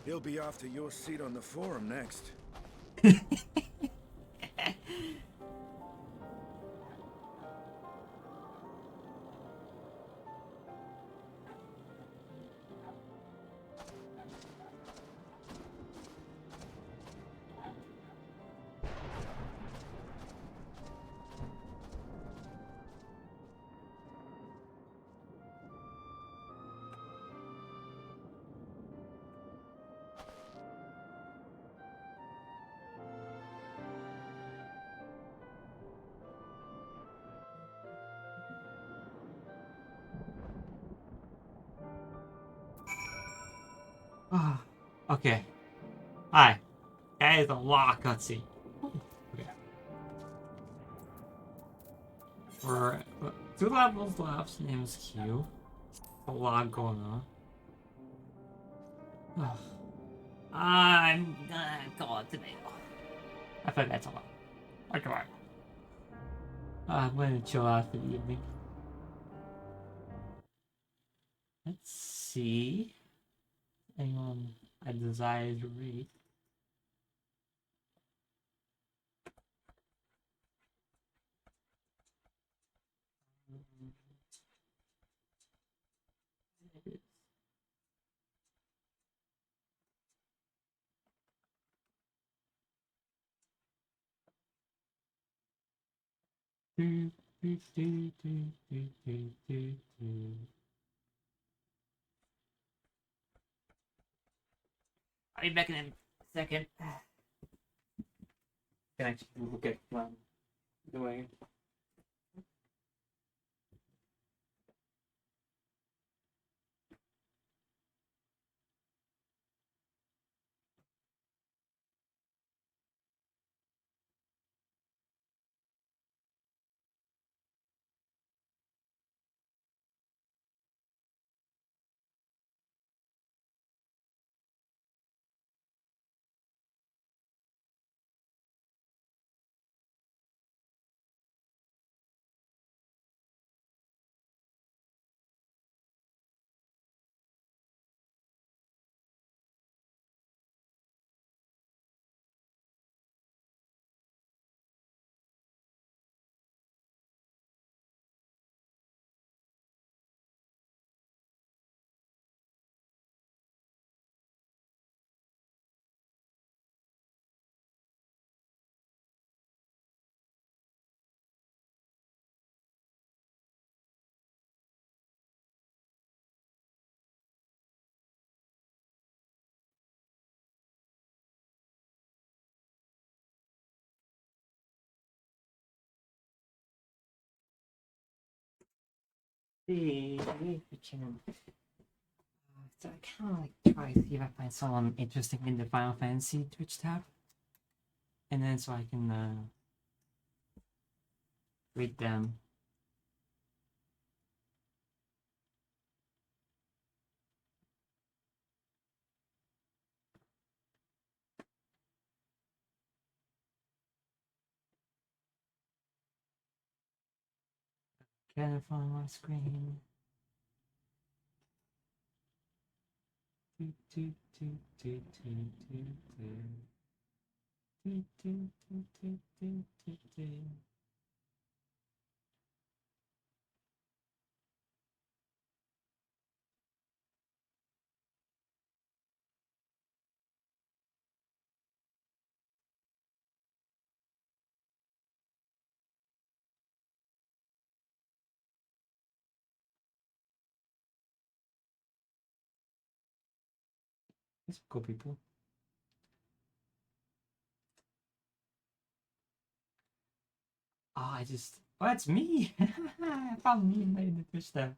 He'll be after your seat on the forum next. Ah, okay. Hi. That is a lot of cutscene. Okay. We're 2 levels left. Name's Q. A lot going on. I'm gonna call it today. I feel like that's a lot. Okay. I'm gonna chill out for the evening. Let's see. Anyone I desire to read. I'll be back in a second. Can actually look at the way. see if we can. So I kind of like try to see if I find someone interesting in the Final Fantasy Twitch tab, and then so I can read them. Can I find my screen? Do, do, do, do, do, do, do. Do, do, do, do, do, do, do. There's cool people. Oh, oh, that's me. I found me in the Twitch tab.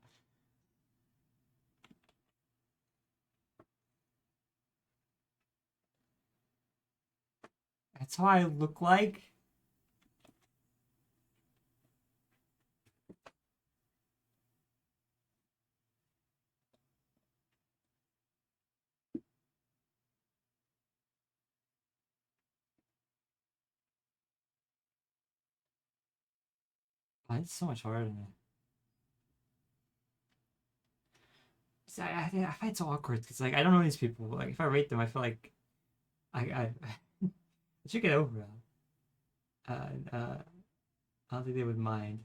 That's how I look like. Oh, it's so much harder than that. See, I find it so awkward because like I don't know these people. Like if I rate them, I feel like I I should get over it. I don't think they would mind.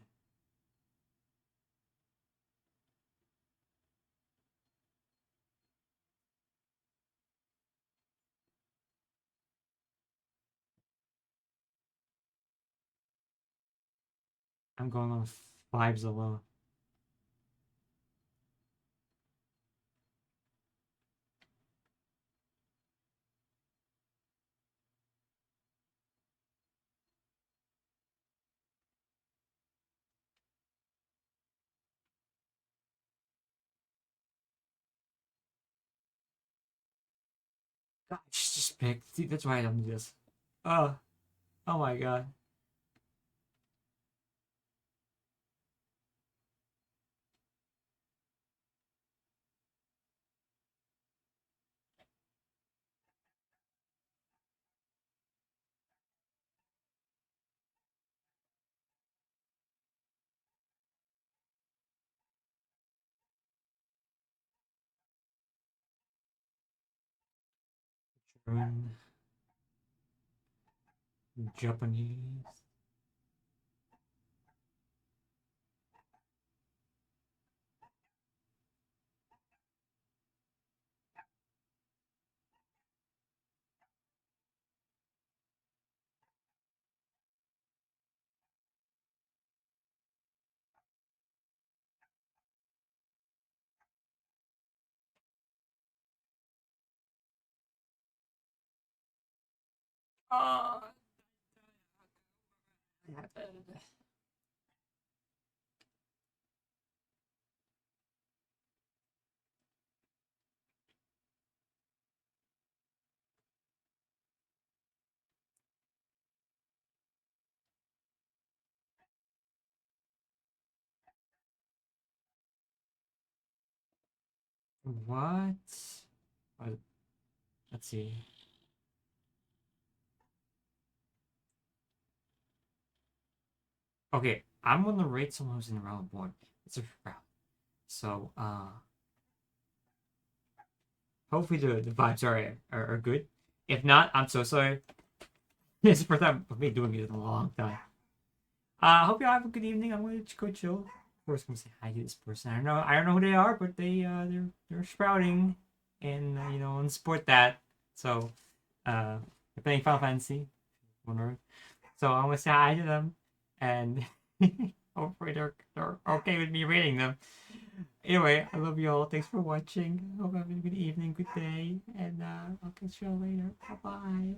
I'm going on vibes alone. God, just pick. See, that's why I don't do this. Oh, oh my god. German, Japanese. Oh. What? Let's see. Okay, I'm gonna rate someone who's in round one. It's a round. So, hopefully the vibes are good. If not, I'm so sorry. It's the first time of me doing it in a long time. Hope you all have a good evening. I'm gonna go chill. Of course, I'm gonna say hi to this person. I don't know who they are, but they're sprouting, and you know, and support that. So, they're playing Final Fantasy, wondering. So I'm gonna say hi to them, and hopefully they're okay with me rating them. Anyway, I love you all. Thanks for watching. Hope you have a good evening, good day, and I'll catch you all later. Bye bye.